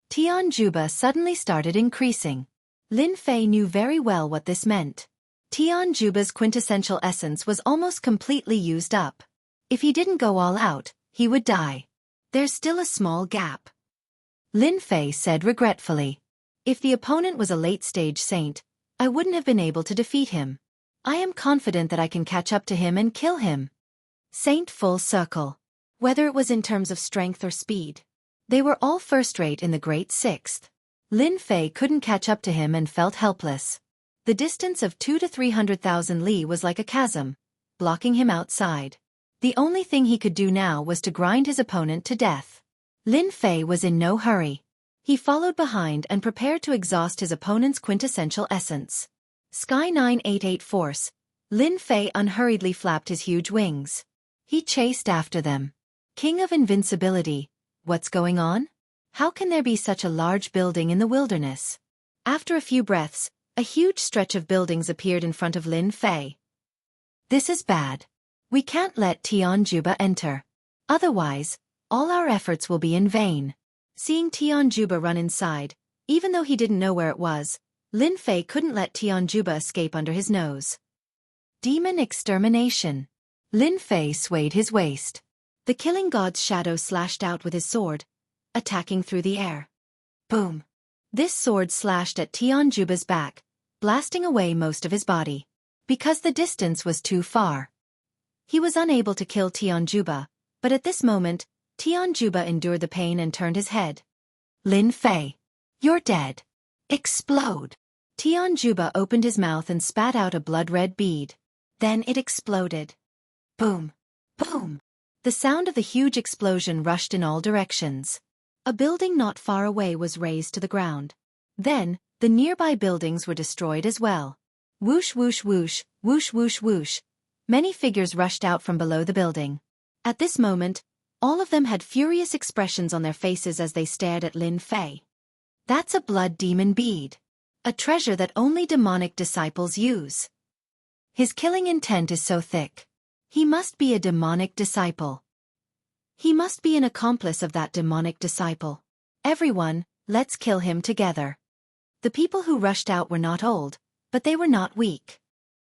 B: Tianjuba suddenly started increasing. Lin Fei knew very well what this meant. Tianjuba's quintessential essence was almost completely used up. If he didn't go all out, he would die. There's still a small gap. Lin Fei said regretfully. If the opponent was a late-stage saint, I wouldn't have been able to defeat him. I am confident that I can catch up to him and kill him. Saint full circle. Whether it was in terms of strength or speed, they were all first-rate in the Great Sixth. Lin Fei couldn't catch up to him and felt helpless. The distance of 200 to 300,000 li was like a chasm, blocking him outside. The only thing he could do now was to grind his opponent to death. Lin Fei was in no hurry. He followed behind and prepared to exhaust his opponent's quintessential essence. Sky 988 Force, Lin Fei unhurriedly flapped his huge wings. He chased after them. King of Invincibility, what's going on? How can there be such a large building in the wilderness? After a few breaths, a huge stretch of buildings appeared in front of Lin Fei. This is bad. We can't let Tianjuba enter. Otherwise, all our efforts will be in vain. Seeing Tianjuba run inside, even though he didn't know where it was, Lin Fei couldn't let Tianjuba escape under his nose. Demon extermination. Lin Fei swayed his waist. The killing god's shadow slashed out with his sword, attacking through the air. Boom! This sword slashed at Tianjuba's back, blasting away most of his body. Because the distance was too far, he was unable to kill Tianjuba, but at this moment, Tianjuba endured the pain and turned his head. Lin Fei, you're dead. Explode! Tianjuba opened his mouth and spat out a blood-red bead. Then it exploded. Boom! Boom! The sound of the huge explosion rushed in all directions. A building not far away was razed to the ground. Then, the nearby buildings were destroyed as well. Whoosh whoosh whoosh, whoosh whoosh whoosh. Many figures rushed out from below the building. At this moment, all of them had furious expressions on their faces as they stared at Lin Fei. That's a blood demon bead. A treasure that only demonic disciples use. His killing intent is so thick. He must be a demonic disciple. He must be an accomplice of that demonic disciple. Everyone, let's kill him together. The people who rushed out were not old, but they were not weak.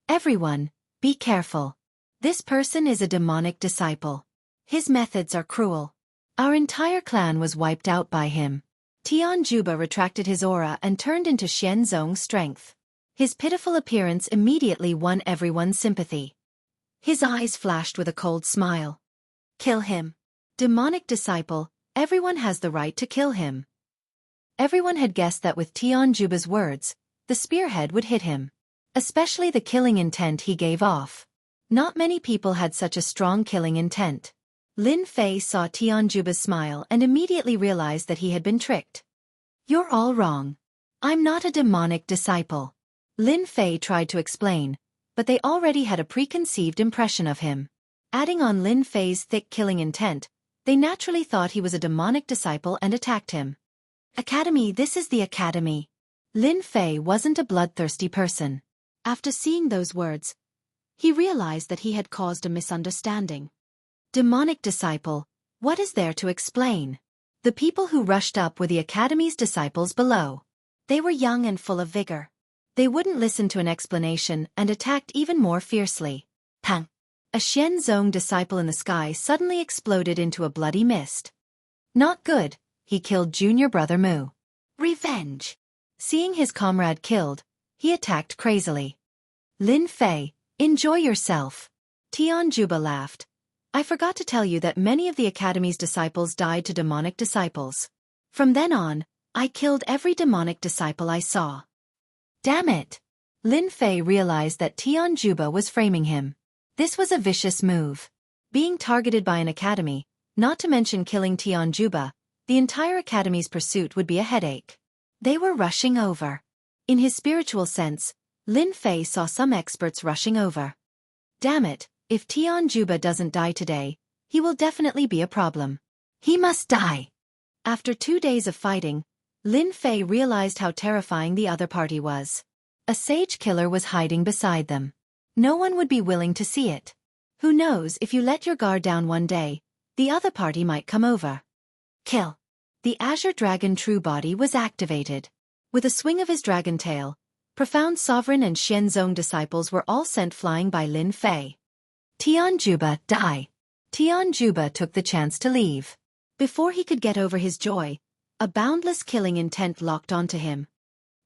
B: Everyone, be careful. This person is a demonic disciple. His methods are cruel. Our entire clan was wiped out by him. Tianjuba retracted his aura and turned into Xianzong's strength. His pitiful appearance immediately won everyone's sympathy. His eyes flashed with a cold smile. Kill him. Demonic disciple, everyone has the right to kill him. Everyone had guessed that with Tianjuba's words, the spearhead would hit him. Especially the killing intent he gave off. Not many people had such a strong killing intent. Lin Fei saw Tianjuba's smile and immediately realized that he had been tricked. You're all wrong. I'm not a demonic disciple. Lin Fei tried to explain, but they already had a preconceived impression of him. Adding on Lin Fei's thick killing intent, they naturally thought he was a demonic disciple and attacked him. Academy, this is the academy. Lin Fei wasn't a bloodthirsty person. After seeing those words, he realized that he had caused a misunderstanding. Demonic disciple, what is there to explain? The people who rushed up were the academy's disciples below. They were young and full of vigor. They wouldn't listen to an explanation and attacked even more fiercely. Pang! A Xianzong disciple in the sky suddenly exploded into a bloody mist. Not good, he killed junior brother Mu. Revenge! Seeing his comrade killed, he attacked crazily. Lin Fei, enjoy yourself. Tian Juba laughed. I forgot to tell you that many of the Academy's disciples died to demonic disciples. From then on, I killed every demonic disciple I saw. Damn it! Lin Fei realized that Tian Juba was framing him. This was a vicious move. Being targeted by an academy, not to mention killing Tian Juba, the entire academy's pursuit would be a headache. They were rushing over. In his spiritual sense, Lin Fei saw some experts rushing over. Damn it, if Tian Juba doesn't die today, he will definitely be a problem. He must die. After 2 days of fighting, Lin Fei realized how terrifying the other party was. A sage killer was hiding beside them. No one would be willing to see it. Who knows, if you let your guard down one day, the other party might come over. Kill. The Azure Dragon True Body was activated. With a swing of his dragon tail, Profound Sovereign and Xianzong disciples were all sent flying by Lin Fei. Tian Juba, die. Tian Juba took the chance to leave. Before he could get over his joy, a boundless killing intent locked onto him.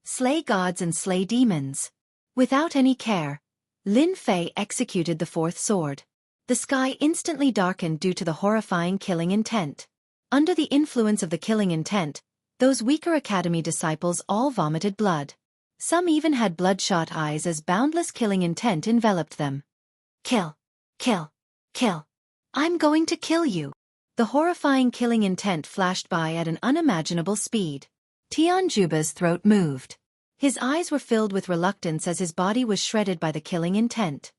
B: Slay gods and slay demons. Without any care, Lin Fei executed the fourth sword. The sky instantly darkened due to the horrifying killing intent. Under the influence of the killing intent, those weaker academy disciples all vomited blood. Some even had bloodshot eyes as boundless killing intent enveloped them. Kill. Kill. Kill. I'm going to kill you. The horrifying killing intent flashed by at an unimaginable speed. Tian Juba's throat moved. His eyes were filled with reluctance as his body was shredded by the killing intent.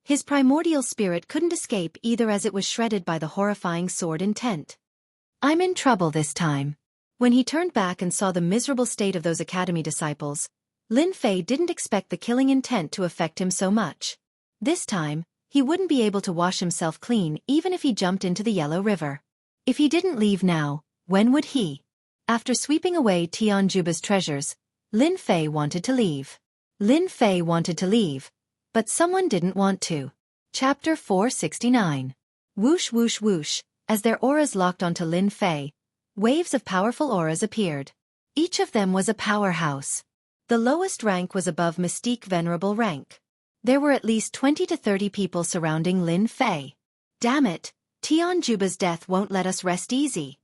B: His primordial spirit couldn't escape either as it was shredded by the horrifying sword intent. I'm in trouble this time. When he turned back and saw the miserable state of those academy disciples, Lin Fei didn't expect the killing intent to affect him so much. This time, he wouldn't be able to wash himself clean even if he jumped into the Yellow River. If he didn't leave now, when would he? After sweeping away Tian Juba's treasures, Lin Fei wanted to leave. Lin Fei wanted to leave, but someone didn't want to. Chapter 469. Whoosh whoosh whoosh. As their auras locked onto Lin Fei, waves of powerful auras appeared. Each of them was a powerhouse. The lowest rank was above Mystique Venerable rank. There were at least 20 to 30 people surrounding Lin Fei. Damn it, Tian Juba's death won't let us rest easy.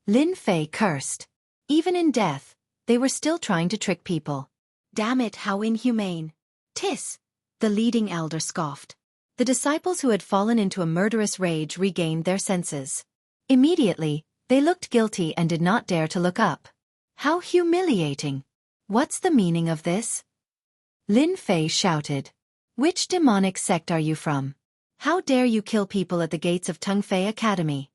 B: Lin Fei cursed. Even in death, they were still trying to trick people. Damn it, how inhumane. Tis, the leading elder scoffed. The disciples who had fallen into a murderous rage regained their senses. Immediately, they looked guilty and did not dare to look up. How humiliating! What's the meaning of this? Lin Fei shouted. Which demonic sect are you from? How dare you kill people at the gates of Tungfei Academy?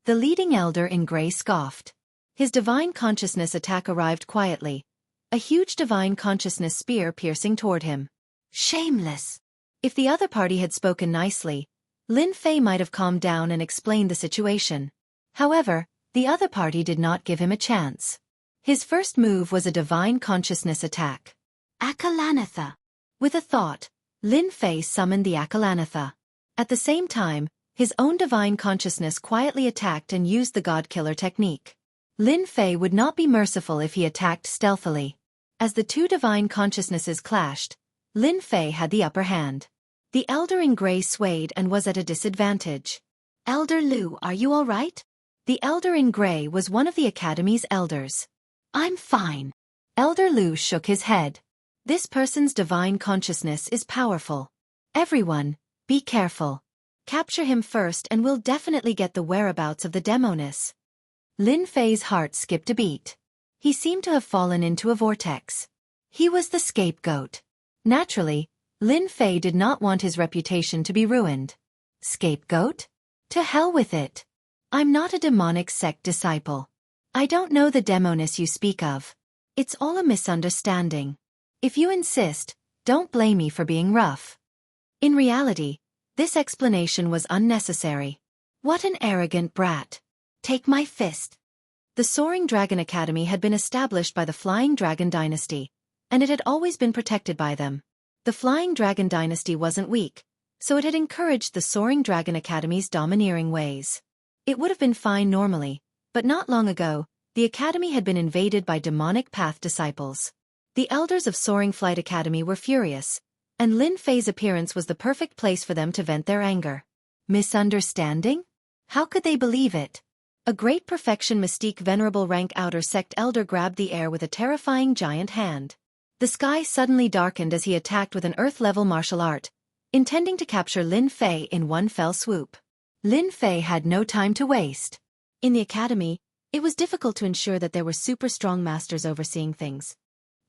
B: The leading elder in gray scoffed. His divine consciousness attack arrived quietly, a huge divine consciousness spear piercing toward him. Shameless! If the other party had spoken nicely, Lin Fei might have calmed down and explained the situation. However, the other party did not give him a chance. His first move was a divine consciousness attack. Akalanatha. With a thought, Lin Fei summoned the Akalanatha. At the same time, his own divine consciousness quietly attacked and used the God Killer technique. Lin Fei would not be merciful if he attacked stealthily. As the two divine consciousnesses clashed, Lin Fei had the upper hand. The elder in gray swayed and was at a disadvantage. Elder Lu, are you all right? The elder in gray was one of the academy's elders. I'm fine. Elder Lu shook his head. This person's divine consciousness is powerful. Everyone, be careful. Capture him first and we'll definitely get the whereabouts of the demoness. Lin Fei's heart skipped a beat. He seemed to have fallen into a vortex. He was the scapegoat. Naturally, Lin Fei did not want his reputation to be ruined. Scapegoat? To hell with it. I'm not a demonic sect disciple. I don't know the demoness you speak of. It's all a misunderstanding. If you insist, don't blame me for being rough. In reality, this explanation was unnecessary. What an arrogant brat. Take my fist. The Soaring Dragon Academy had been established by the Flying Dragon Dynasty, and it had always been protected by them. The Flying Dragon Dynasty wasn't weak, so it had encouraged the Soaring Dragon Academy's domineering ways. It would have been fine normally, but not long ago, the Academy had been invaded by demonic path disciples. The elders of Soaring Flight Academy were furious, and Lin Fei's appearance was the perfect place for them to vent their anger. Misunderstanding? How could they believe it? A great perfection mystique venerable rank outer sect elder grabbed the air with a terrifying giant hand. The sky suddenly darkened as he attacked with an earth-level martial art, intending to capture Lin Fei in one fell swoop. Lin Fei had no time to waste. In the academy, it was difficult to ensure that there were super-strong masters overseeing things.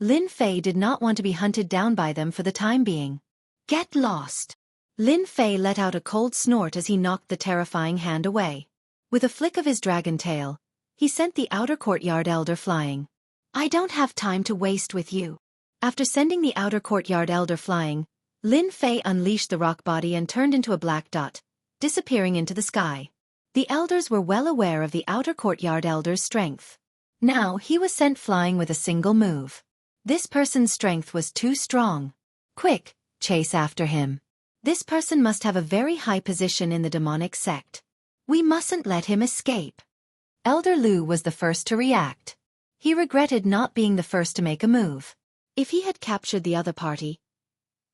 B: Lin Fei did not want to be hunted down by them for the time being. Get lost! Lin Fei let out a cold snort as he knocked the terrifying hand away. With a flick of his dragon tail, he sent the outer courtyard elder flying. I don't have time to waste with you. After sending the outer courtyard elder flying, Lin Fei unleashed the rock body and turned into a black dot, disappearing into the sky. The elders were well aware of the outer courtyard elder's strength. Now he was sent flying with a single move. This person's strength was too strong. Quick, chase after him. This person must have a very high position in the demonic sect. We mustn't let him escape. Elder Lu was the first to react. He regretted not being the first to make a move. If he had captured the other party,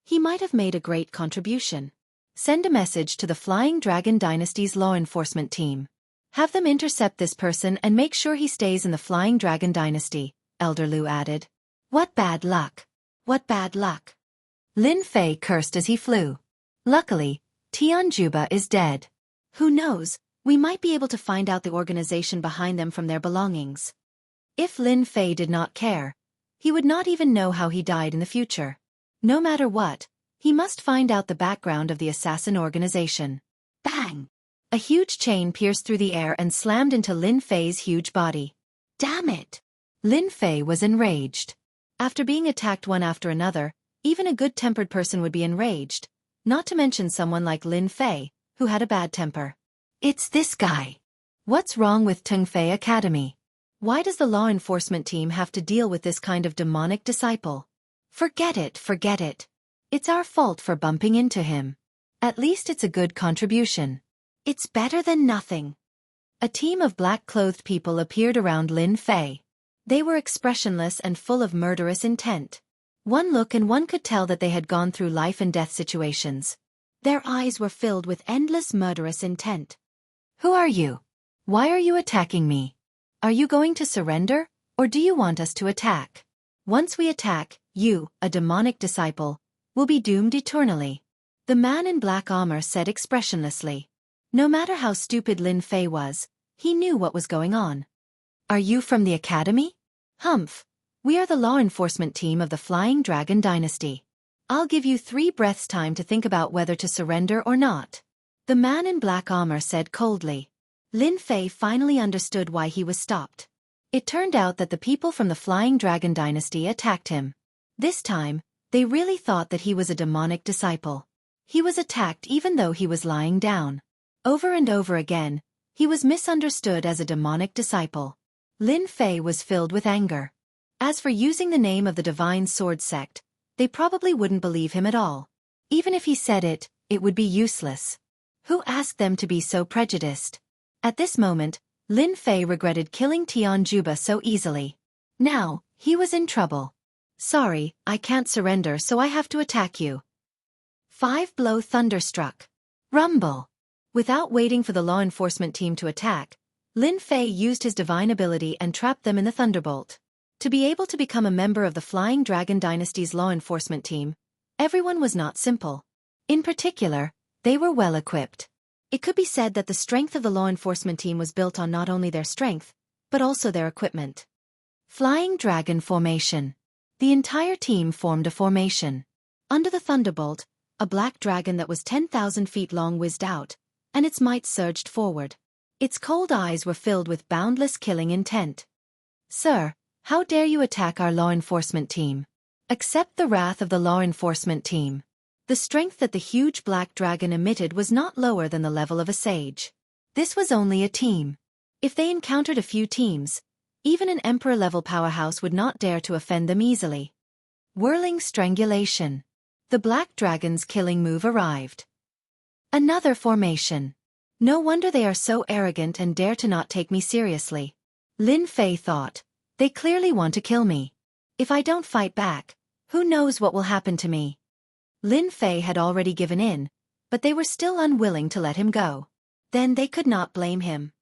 B: he might have made a great contribution. Send a message to the Flying Dragon Dynasty's law enforcement team. Have them intercept this person and make sure he stays in the Flying Dragon Dynasty, Elder Lu added. What bad luck. What bad luck. Lin Fei cursed as he flew. Luckily, Tianjuba is dead. Who knows, we might be able to find out the organization behind them from their belongings. If Lin Fei did not care, he would not even know how he died in the future. No matter what, he must find out the background of the assassin organization. Bang! A huge chain pierced through the air and slammed into Lin Fei's huge body. Damn it! Lin Fei was enraged. After being attacked one after another, even a good-tempered person would be enraged, not to mention someone like Lin Fei, who had a bad temper. It's this guy. What's wrong with Tungfei Academy? Why does the law enforcement team have to deal with this kind of demonic disciple? Forget it, forget it. It's our fault for bumping into him. At least it's a good contribution. It's better than nothing. A team of black-clothed people appeared around Lin Fei. They were expressionless and full of murderous intent. One look and one could tell that they had gone through life-and-death situations. Their eyes were filled with endless murderous intent. Who are you? Why are you attacking me? Are you going to surrender, or do you want us to attack? Once we attack, you, a demonic disciple, will be doomed eternally. The man in black armor said expressionlessly. No matter how stupid Lin Fei was, he knew what was going on. Are you from the academy? Humph. We are the law enforcement team of the Flying Dragon Dynasty. I'll give you 3 breaths time to think about whether to surrender or not. The man in black armor said coldly. Lin Fei finally understood why he was stopped. It turned out that the people from the Flying Dragon Dynasty attacked him. This time, they really thought that he was a demonic disciple. He was attacked even though he was lying down. Over and over again, he was misunderstood as a demonic disciple. Lin Fei was filled with anger. As for using the name of the Divine Sword Sect, they probably wouldn't believe him at all. Even if he said it, it would be useless. Who asked them to be so prejudiced? At this moment, Lin Fei regretted killing Tianjuba so easily. Now, he was in trouble. Sorry, I can't surrender, so I have to attack you. 5-blow thunderstruck. Rumble. Without waiting for the law enforcement team to attack, Lin Fei used his divine ability and trapped them in the thunderbolt. To be able to become a member of the Flying Dragon Dynasty's law enforcement team, everyone was not simple. In particular, they were well equipped. It could be said that the strength of the law enforcement team was built on not only their strength, but also their equipment. Flying Dragon Formation. The entire team formed a formation. Under the thunderbolt, a black dragon that was 10,000 feet long whizzed out, and its might surged forward. Its cold eyes were filled with boundless killing intent. Sir, how dare you attack our law enforcement team? Accept the wrath of the law enforcement team. The strength that the huge black dragon emitted was not lower than the level of a sage. This was only a team. If they encountered a few teams, even an emperor-level powerhouse would not dare to offend them easily. Whirling strangulation. The black dragon's killing move arrived. Another formation. No wonder they are so arrogant and dare to not take me seriously. Lin Fei thought. They clearly want to kill me. If I don't fight back, who knows what will happen to me? Lin Fei had already given in, but they were still unwilling to let him go. Then they could not blame him.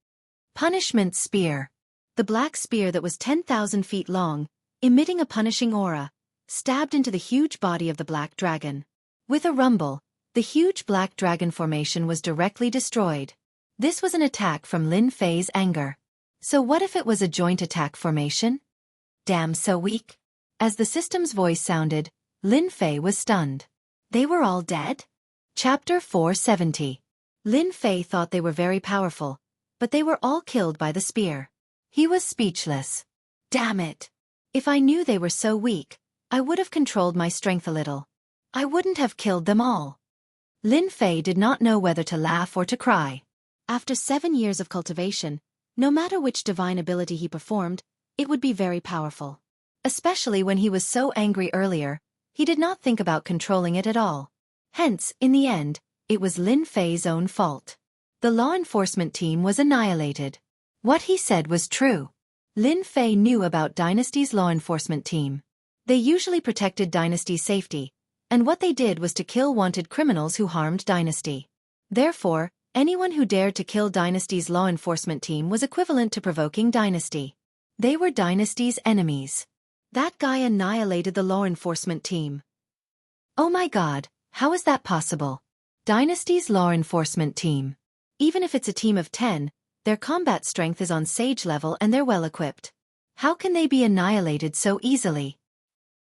B: Punishment Spear. The black spear that was 10,000 feet long, emitting a punishing aura, stabbed into the huge body of the black dragon. With a rumble, the huge black dragon formation was directly destroyed. This was an attack from Lin Fei's anger. So what if it was a joint attack formation? Damn, so weak. As the system's voice sounded, Lin Fei was stunned. They were all dead? Chapter 470. Lin Fei thought they were very powerful, but they were all killed by the spear. He was speechless. Damn it. If I knew they were so weak, I would have controlled my strength a little. I wouldn't have killed them all. Lin Fei did not know whether to laugh or to cry. After 7 years of cultivation, no matter which divine ability he performed, it would be very powerful. Especially when he was so angry earlier, he did not think about controlling it at all. Hence, in the end, it was Lin Fei's own fault. The law enforcement team was annihilated. What he said was true. Lin Fei knew about Dynasty's law enforcement team. They usually protected Dynasty's safety, and what they did was to kill wanted criminals who harmed Dynasty. Therefore, anyone who dared to kill Dynasty's law enforcement team was equivalent to provoking Dynasty. They were Dynasty's enemies. That guy annihilated the law enforcement team. Oh my god, how is that possible? Dynasty's law enforcement team. Even if it's a team of 10, their combat strength is on sage level and they're well equipped. How can they be annihilated so easily?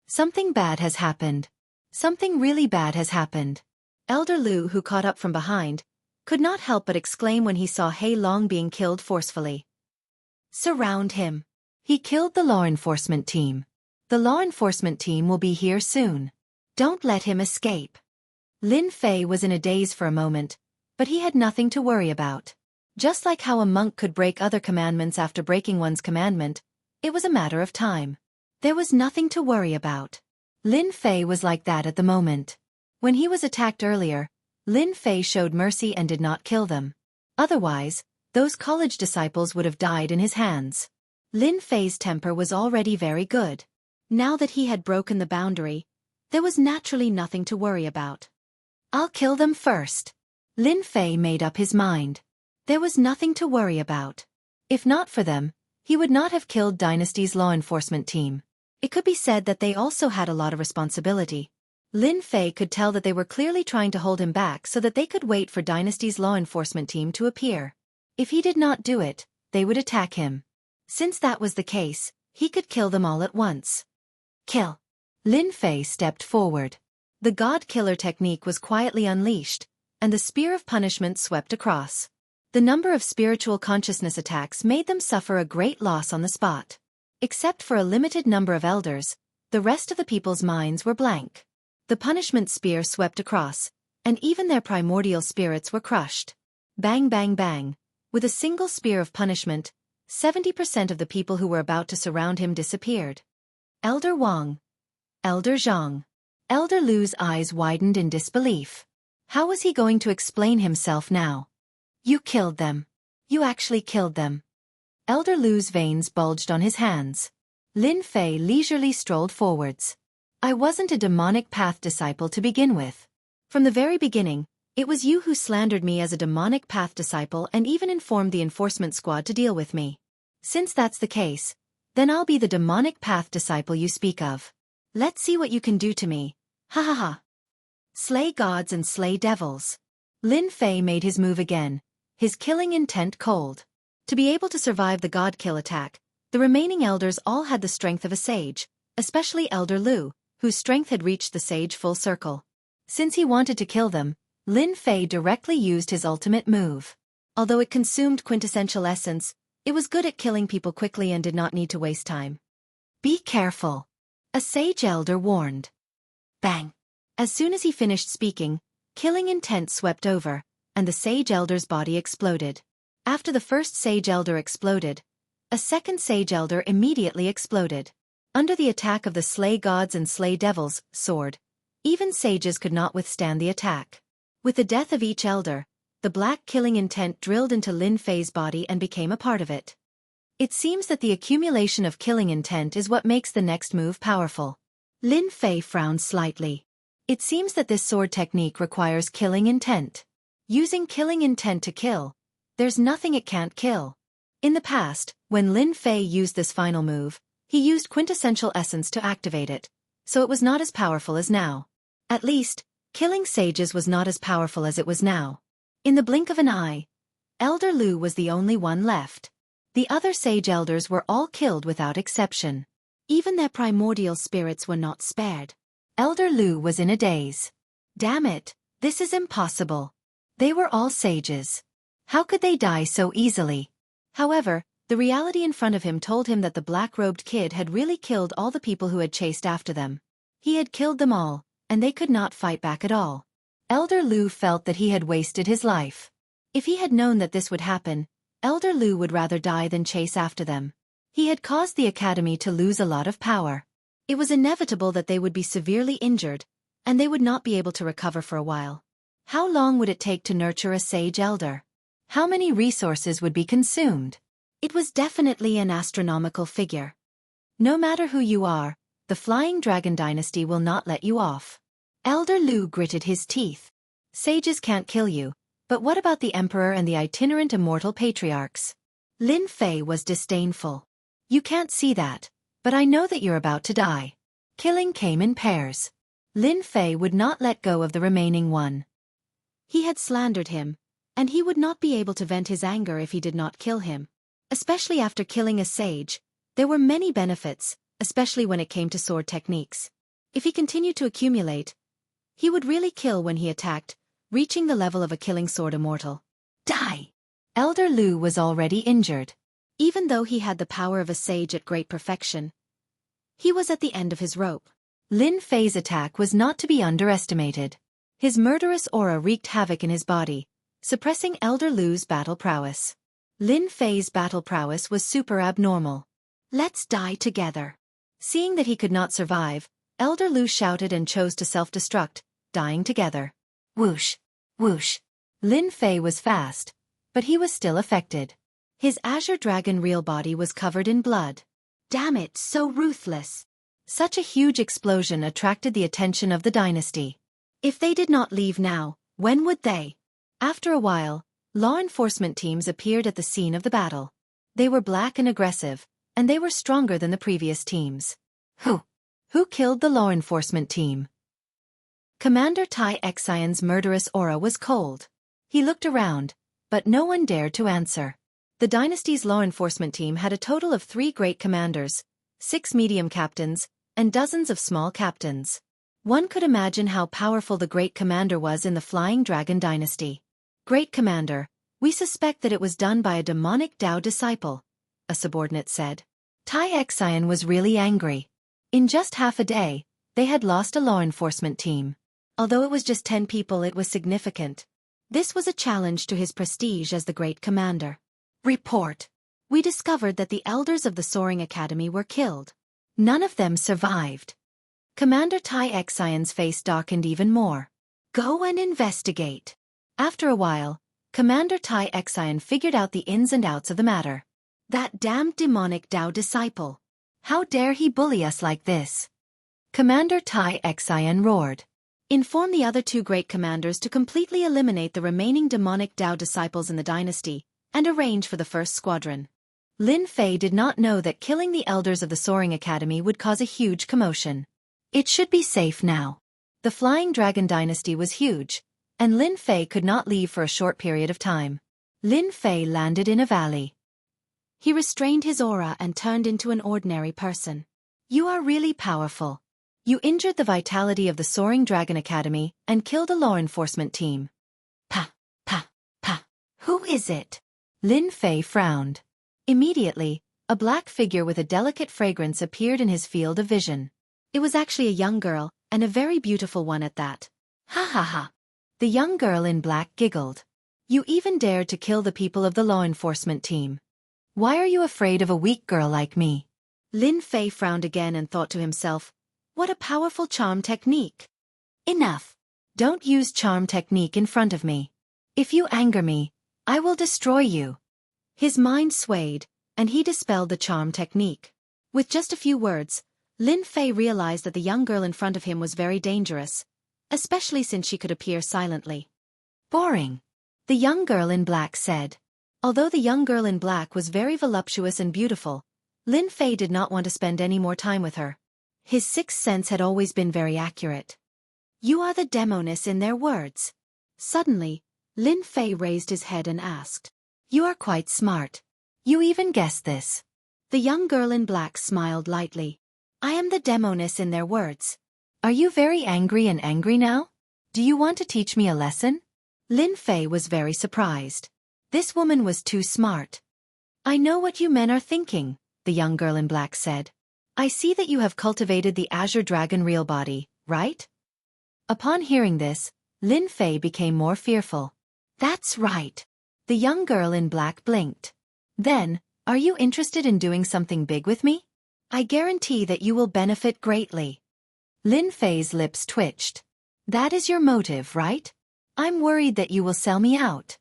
B: Something bad has happened. Something really bad has happened. Elder Lu, who caught up from behind, could not help but exclaim when he saw Hei Long being killed forcefully. Surround him. He killed the law enforcement team. The law enforcement team will be here soon. Don't let him escape. Lin Fei was in a daze for a moment, but he had nothing to worry about. Just like how a monk could break other commandments after breaking one's commandment, it was a matter of time. There was nothing to worry about. Lin Fei was like that at the moment. When he was attacked earlier, Lin Fei showed mercy and did not kill them. Otherwise, those college disciples would have died in his hands. Lin Fei's temper was already very good. Now that he had broken the boundary, there was naturally nothing to worry about. I'll kill them first. Lin Fei made up his mind. There was nothing to worry about. If not for them, he would not have killed Dynasty's law enforcement team. It could be said that they also had a lot of responsibility. Lin Fei could tell that they were clearly trying to hold him back so that they could wait for Dynasty's law enforcement team to appear. If he did not do it, they would attack him. Since that was the case, he could kill them all at once. Kill. Lin Fei stepped forward. The God Killer technique was quietly unleashed, and the spear of punishment swept across. The number of spiritual consciousness attacks made them suffer a great loss on the spot. Except for a limited number of elders, the rest of the people's minds were blank. The punishment spear swept across, and even their primordial spirits were crushed. Bang bang bang. With a single spear of punishment, 70% of the people who were about to surround him disappeared. Elder Wang. Elder Zhang. Elder Lu's eyes widened in disbelief. How was he going to explain himself now? You killed them. You actually killed them. Elder Lu's veins bulged on his hands. Lin Fei leisurely strolled forwards. I wasn't a demonic path disciple to begin with. From the very beginning, it was you who slandered me as a demonic path disciple and even informed the enforcement squad to deal with me. Since that's the case, then I'll be the demonic path disciple you speak of. Let's see what you can do to me. Ha ha ha. Slay gods and slay devils. Lin Fei made his move again, his killing intent cold. To be able to survive the god kill attack, the remaining elders all had the strength of a sage, especially Elder Lu, whose strength had reached the sage full circle. Since he wanted to kill them, Lin Fei directly used his ultimate move. Although it consumed quintessential essence, it was good at killing people quickly and did not need to waste time. Be careful. A sage elder warned. Bang. As soon as he finished speaking, killing intent swept over, and the sage elder's body exploded. After the first Sage Elder exploded, a second Sage Elder immediately exploded. Under the attack of the Slay Gods and Slay Devils sword, even sages could not withstand the attack. With the death of each elder, the black killing intent drilled into Lin Fei's body and became a part of it. It seems that the accumulation of killing intent is what makes the next move powerful. Lin Fei frowned slightly. It seems that this sword technique requires killing intent. Using killing intent to kill, there's nothing it can't kill. In the past, when Lin Fei used this final move, he used quintessential essence to activate it, so it was not as powerful as now. At least, killing sages was not as powerful as it was now. In the blink of an eye, Elder Lu was the only one left. The other sage elders were all killed without exception. Even their primordial spirits were not spared. Elder Lu was in a daze. Damn it, this is impossible. They were all sages. How could they die so easily? However, the reality in front of him told him that the black-robed kid had really killed all the people who had chased after them. He had killed them all, and they could not fight back at all. Elder Lu felt that he had wasted his life. If he had known that this would happen, Elder Lu would rather die than chase after them. He had caused the academy to lose a lot of power. It was inevitable that they would be severely injured, and they would not be able to recover for a while. How long would it take to nurture a sage elder? How many resources would be consumed? It was definitely an astronomical figure. No matter who you are, the Flying Dragon Dynasty will not let you off. Elder Lu gritted his teeth. Sages can't kill you, but what about the Emperor and the itinerant immortal patriarchs? Lin Fei was disdainful. You can't see that, but I know that you're about to die. Killing came in pairs. Lin Fei would not let go of the remaining one. He had slandered him, and he would not be able to vent his anger if he did not kill him. Especially after killing a sage, there were many benefits, especially when it came to sword techniques. If he continued to accumulate, he would really kill when he attacked, reaching the level of a killing sword immortal. Die! Elder Lu was already injured. Even though he had the power of a sage at great perfection, he was at the end of his rope. Lin Fei's attack was not to be underestimated. His murderous aura wreaked havoc in his body, suppressing Elder Lu's battle prowess. Lin Fei's battle prowess was super abnormal. Let's die together. Seeing that he could not survive, Elder Lu shouted and chose to self-destruct, dying together. Whoosh! Whoosh! Lin Fei was fast, but he was still affected. His azure dragon real body was covered in blood. Damn it, so ruthless. Such a huge explosion attracted the attention of the dynasty. If they did not leave now, when would they? After a while, law enforcement teams appeared at the scene of the battle. They were black and aggressive, and they were stronger than the previous teams. Who killed the law enforcement team? Commander Tai Xian's murderous aura was cold. He looked around, but no one dared to answer. The dynasty's law enforcement team had a total of 3 great commanders, 6 medium captains, and dozens of small captains. One could imagine how powerful the great commander was in the Flying Dragon Dynasty. Great commander, we suspect that it was done by a demonic Tao disciple, a subordinate said. Tai Xian was really angry. In just half a day, they had lost a law enforcement team. Although it was just 10 people, it was significant. This was a challenge to his prestige as the great commander. Report. We discovered that the elders of the Soaring Academy were killed. None of them survived. Commander Tai Xian's face darkened even more. Go and investigate. After a while, Commander Tai Xian figured out the ins and outs of the matter. That damned demonic Tao disciple. How dare he bully us like this? Commander Tai Xian roared. Inform the other 2 great commanders to completely eliminate the remaining demonic Tao disciples in the dynasty, and arrange for the first squadron. Lin Fei did not know that killing the elders of the Soaring Academy would cause a huge commotion. It should be safe now. The Flying Dragon Dynasty was huge, and Lin Fei could not leave for a short period of time. Lin Fei landed in a valley. He restrained his aura and turned into an ordinary person. You are really powerful. You injured the vitality of the Soaring Dragon Academy and killed a law enforcement team. Pa. Who is it? Lin Fei frowned. Immediately, a black figure with a delicate fragrance appeared in his field of vision. It was actually a young girl, and a very beautiful one at that. Ha ha ha. The young girl in black giggled. You even dared to kill the people of the law enforcement team. Why are you afraid of a weak girl like me? Lin Fei frowned again and thought to himself, what a powerful charm technique. Enough. Don't use charm technique in front of me. If you anger me, I will destroy you. His mind swayed, and he dispelled the charm technique. With just a few words, Lin Fei realized that the young girl in front of him was very dangerous, especially since she could appear silently. Boring. The young girl in black said. Although the young girl in black was very voluptuous and beautiful, Lin Fei did not want to spend any more time with her. His sixth sense had always been very accurate. You are the demoness in their words. Suddenly, Lin Fei raised his head and asked. You are quite smart. You even guessed this. The young girl in black smiled lightly. I am the demoness in their words. Are you very angry now? Do you want to teach me a lesson? Lin Fei was very surprised. This woman was too smart. I know what you men are thinking, the young girl in black said. I see that you have cultivated the Azure Dragon real body, right? Upon hearing this, Lin Fei became more fearful. That's right. The young girl in black blinked. Then, are you interested in doing something big with me? I guarantee that you will benefit greatly. Lin Fei's lips twitched. That is your motive, right? I'm worried that you will sell me out.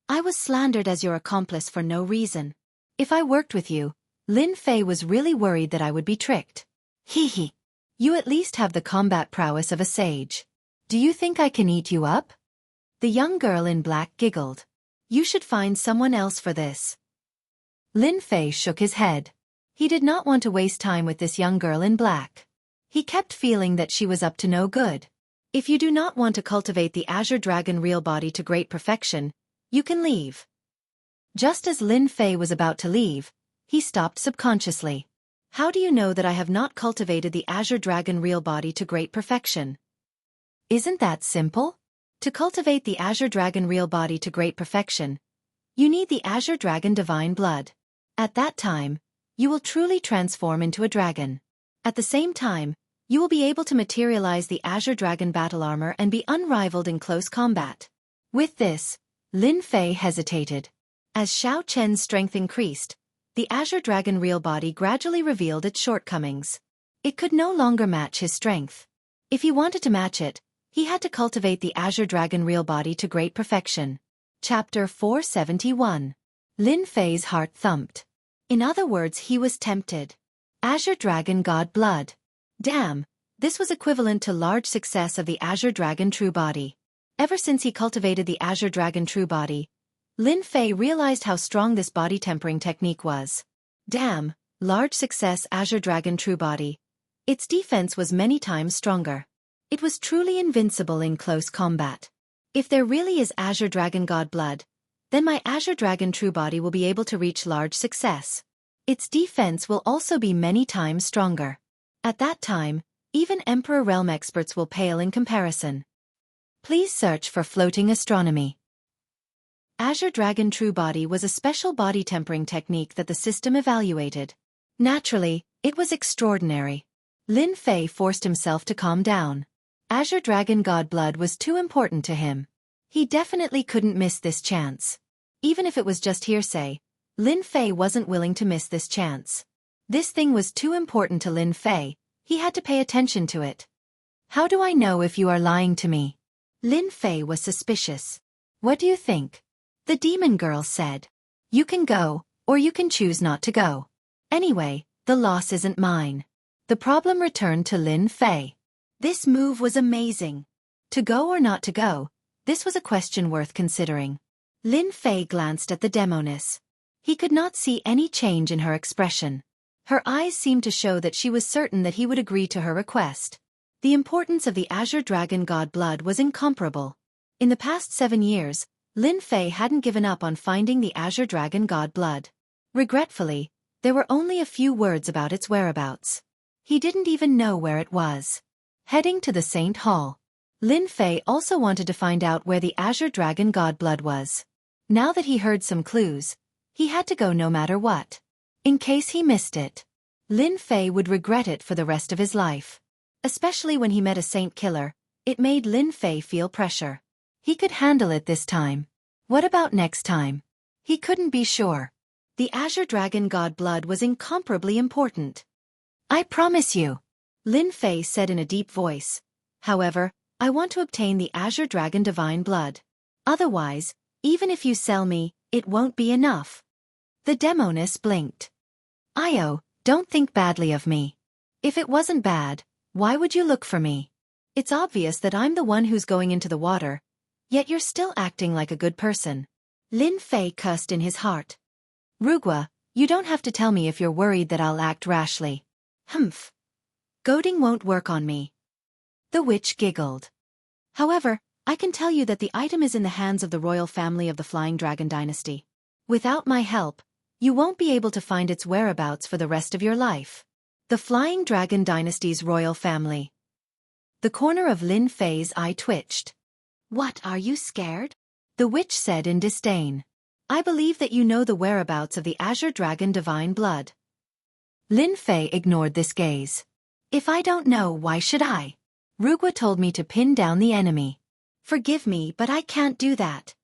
B: I was slandered as your accomplice for no reason. If I worked with you, Lin Fei was really worried that I would be tricked. Hee hee. You at least have the combat prowess of a sage. Do you think I can eat you up? The young girl in black giggled. You should find someone else for this. Lin Fei shook his head. He did not want to waste time with this young girl in black. He kept feeling that she was up to no good. If you do not want to cultivate the Azure Dragon real body to great perfection, you can leave. Just as Lin Fei was about to leave, he stopped subconsciously. How do you know that I have not cultivated the Azure Dragon real body to great perfection? Isn't that simple? To cultivate the Azure Dragon real body to great perfection, you need the Azure Dragon divine blood. At that time, you will truly transform into a dragon. At the same time, you will be able to materialize the Azure Dragon battle armor and be unrivaled in close combat. With this, Lin Fei hesitated. As Xiao Chen's strength increased, the Azure Dragon real body gradually revealed its shortcomings. It could no longer match his strength. If he wanted to match it, he had to cultivate the Azure Dragon real body to great perfection. Chapter 471. Lin Fei's heart thumped. In other words, he was tempted. Azure Dragon God Blood. Damn, this was equivalent to large success of the Azure Dragon True Body. Ever since he cultivated the Azure Dragon True Body, Lin Fei realized how strong this body tempering technique was. Damn, large success Azure Dragon True Body. Its defense was many times stronger. It was truly invincible in close combat. If there really is Azure Dragon God Blood, then my Azure Dragon True Body will be able to reach large success. Its defense will also be many times stronger. At that time, even Emperor Realm experts will pale in comparison. Please search for floating astronomy. Azure Dragon True Body was a special body tempering technique that the system evaluated. Naturally, it was extraordinary. Lin Fei forced himself to calm down. Azure Dragon God Blood was too important to him. He definitely couldn't miss this chance. Even if it was just hearsay, Lin Fei wasn't willing to miss this chance. This thing was too important to Lin Fei, he had to pay attention to it. How do I know if you are lying to me? Lin Fei was suspicious. What do you think? The demon girl said. You can go, or you can choose not to go. Anyway, the loss isn't mine. The problem returned to Lin Fei. This move was amazing. To go or not to go, this was a question worth considering. Lin Fei glanced at the demoness. He could not see any change in her expression. Her eyes seemed to show that she was certain that he would agree to her request. The importance of the Azure Dragon God Blood was incomparable. In the past 7 years, Lin Fei hadn't given up on finding the Azure Dragon God Blood. Regretfully, there were only a few words about its whereabouts. He didn't even know where it was. Heading to the Saint Hall, Lin Fei also wanted to find out where the Azure Dragon God Blood was. Now that he heard some clues, he had to go no matter what. In case he missed it, Lin Fei would regret it for the rest of his life. Especially when he met a saint killer, it made Lin Fei feel pressure. He could handle it this time. What about next time? He couldn't be sure. The Azure Dragon God blood was incomparably important. I promise you, Lin Fei said in a deep voice. However, I want to obtain the Azure Dragon Divine Blood. Otherwise, even if you sell me, it won't be enough. The Demoness blinked. Io, don't think badly of me. If it wasn't bad, why would you look for me? It's obvious that I'm the one who's going into the water, yet you're still acting like a good person. Lin Fei cussed in his heart. Rugua, you don't have to tell me if you're worried that I'll act rashly. Humph. Goading won't work on me. The witch giggled. However, I can tell you that the item is in the hands of the royal family of the Flying Dragon Dynasty. Without my help, you won't be able to find its whereabouts for the rest of your life. The Flying Dragon Dynasty's royal family. The corner of Lin Fei's eye twitched. What, are you scared? The witch said in disdain. I believe that you know the whereabouts of the Azure Dragon Divine Blood. Lin Fei ignored this gaze. If I don't know, why should I? Rugua told me to pin down the enemy. Forgive me, but I can't do that.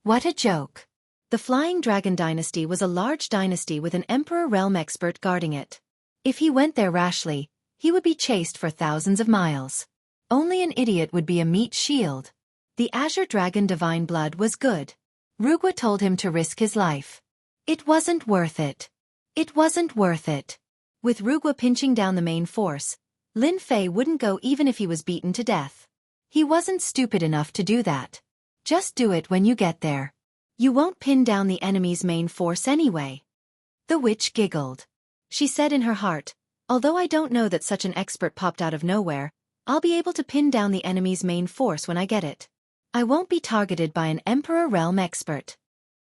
B: What a joke. The Flying Dragon Dynasty was a large dynasty with an Emperor Realm expert guarding it. If he went there rashly, he would be chased for thousands of miles. Only an idiot would be a meat shield. The Azure Dragon Divine Blood was good. Rugua told him to risk his life. It wasn't worth it. It wasn't worth it. With Rugua pinching down the main force, Lin Fei wouldn't go even if he was beaten to death. He wasn't stupid enough to do that. Just do it when you get there. You won't pin down the enemy's main force anyway. The witch giggled. She said in her heart, although I don't know that such an expert popped out of nowhere, I'll be able to pin down the enemy's main force when I get it. I won't be targeted by an Emperor Realm expert.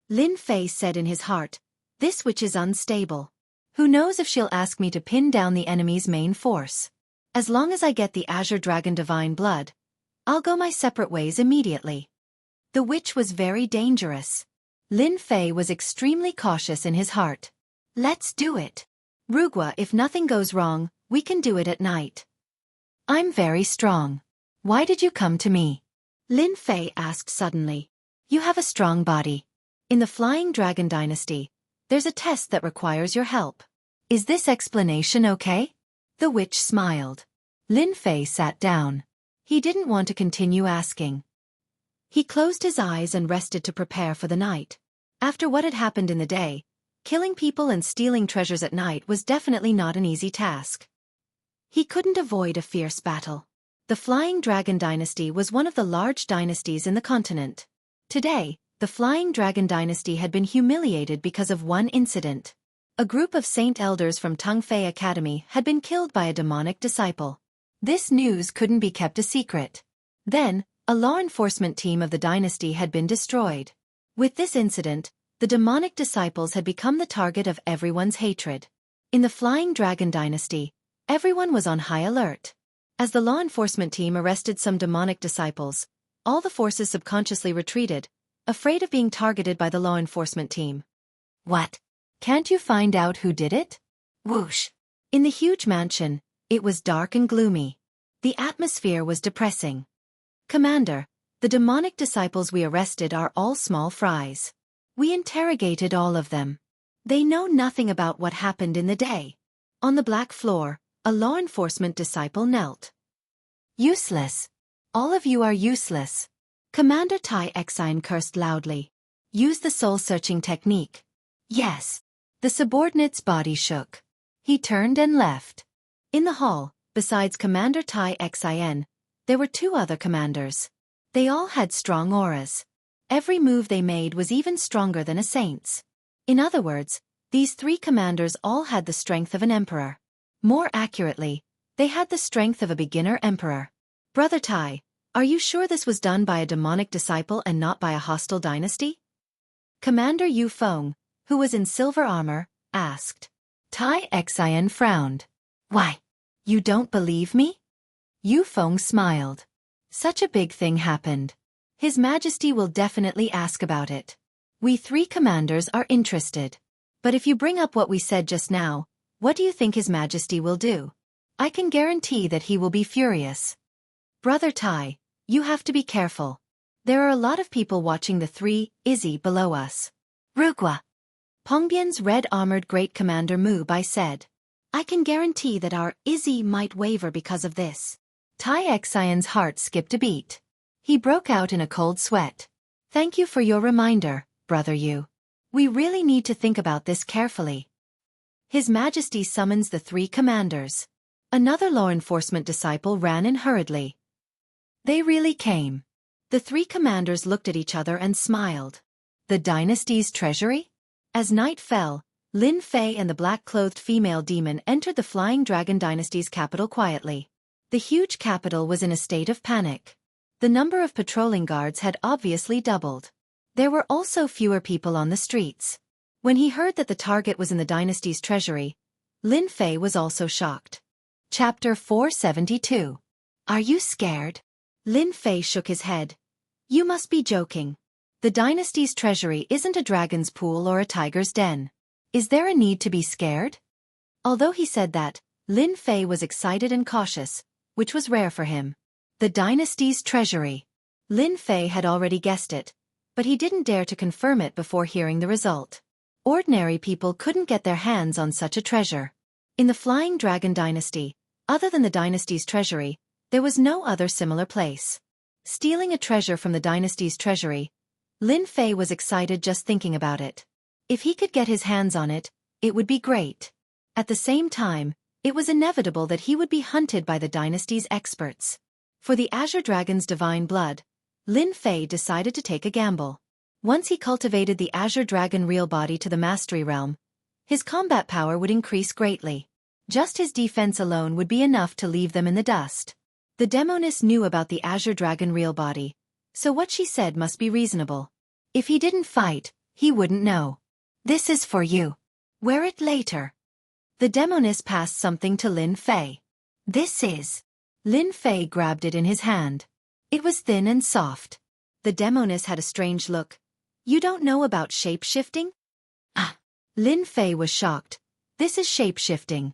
B: Lin Fei said in his heart, this witch is unstable. Who knows if she'll ask me to pin down the enemy's main force. As long as I get the Azure Dragon Divine Blood, I'll go my separate ways immediately. The witch was very dangerous. Lin Fei was extremely cautious in his heart. Let's do it. Rugua, if nothing goes wrong, we can do it at night. I'm very strong. Why did you come to me? Lin Fei asked suddenly. You have a strong body. In the Flying Dragon Dynasty, there's a test that requires your help. Is this explanation okay? The witch smiled. Lin Fei sat down. He didn't want to continue asking. He closed his eyes and rested to prepare for the night. After what had happened in the day, killing people and stealing treasures at night was definitely not an easy task. He couldn't avoid a fierce battle. The Flying Dragon Dynasty was one of the large dynasties in the continent. Today, the Flying Dragon Dynasty had been humiliated because of one incident. A group of Saint Elders from Tungfei Academy had been killed by a demonic disciple. This news couldn't be kept a secret. Then, a law enforcement team of the dynasty had been destroyed. With this incident, the demonic disciples had become the target of everyone's hatred. In the Flying Dragon Dynasty, everyone was on high alert. As the law enforcement team arrested some demonic disciples, all the forces subconsciously retreated, afraid of being targeted by the law enforcement team. What? Can't you find out who did it? Whoosh. In the huge mansion, it was dark and gloomy. The atmosphere was depressing. Commander, the demonic disciples we arrested are all small fries. We interrogated all of them. They know nothing about what happened in the day. On the black floor, a law enforcement disciple knelt. Useless. All of you are useless. Commander Tai Exine cursed loudly. Use the soul-searching technique. Yes. The subordinate's body shook. He turned and left. In the hall, besides Commander Tai Exine, there were two other commanders. They all had strong auras. Every move they made was even stronger than a saint's. In other words, these three commanders all had the strength of an emperor. More accurately, they had the strength of a beginner emperor. Brother Tai, are you sure this was done by a demonic disciple and not by a hostile dynasty? Commander Yu Feng, who was in silver armor, asked. Tai Exine frowned. Why? You don't believe me? Yu Feng smiled. Such a big thing happened. His Majesty will definitely ask about it. We three commanders are interested. But if you bring up what we said just now, what do you think His Majesty will do? I can guarantee that he will be furious. Brother Tai, you have to be careful. There are a lot of people watching the 3 Izzy below us. Rugwa. Pongbian's red-armored great commander Mu Bai said. I can guarantee that our Izzy might waver because of this. Tai Xian's heart skipped a beat. He broke out in a cold sweat. Thank you for your reminder, Brother Yu. We really need to think about this carefully. His Majesty summons the 3 commanders. Another law enforcement disciple ran in hurriedly. They really came. The 3 commanders looked at each other and smiled. The dynasty's treasury? As night fell, Lin Fei and the black-clothed female demon entered the Flying Dragon Dynasty's capital quietly. The huge capital was in a state of panic. The number of patrolling guards had obviously doubled. There were also fewer people on the streets. When he heard that the target was in the dynasty's treasury, Lin Fei was also shocked. Chapter 472. Are you scared? Lin Fei shook his head. You must be joking. The dynasty's treasury isn't a dragon's pool or a tiger's den. Is there a need to be scared? Although he said that, Lin Fei was excited and cautious, which was rare for him. The dynasty's treasury. Lin Fei had already guessed it, but he didn't dare to confirm it before hearing the result. Ordinary people couldn't get their hands on such a treasure. In the Flying Dragon Dynasty, other than the dynasty's treasury, there was no other similar place. Stealing a treasure from the dynasty's treasury, Lin Fei was excited just thinking about it. If he could get his hands on it, it would be great. At the same time, it was inevitable that he would be hunted by the dynasty's experts. For the Azure Dragon's divine blood, Lin Fei decided to take a gamble. Once he cultivated the Azure Dragon real body to the mastery realm, his combat power would increase greatly. Just his defense alone would be enough to leave them in the dust. The Demoness knew about the Azure Dragon real body, so what she said must be reasonable. If he didn't fight, he wouldn't know. This is for you. Wear it later. The Demoness passed something to Lin Fei. This is. Lin Fei grabbed it in his hand. It was thin and soft. The Demoness had a strange look. You don't know about shape-shifting? Ah. Lin Fei was shocked. This is shape-shifting.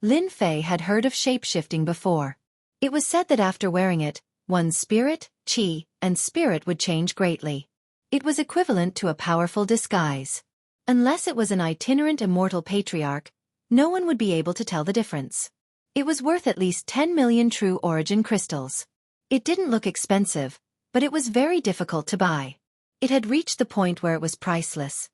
B: Lin Fei had heard of shape-shifting before. It was said that after wearing it, one's spirit, qi, and spirit would change greatly. It was equivalent to a powerful disguise. Unless it was an itinerant immortal patriarch, no one would be able to tell the difference. It was worth at least 10 million true origin crystals. It didn't look expensive, but it was very difficult to buy. It had reached the point where it was priceless.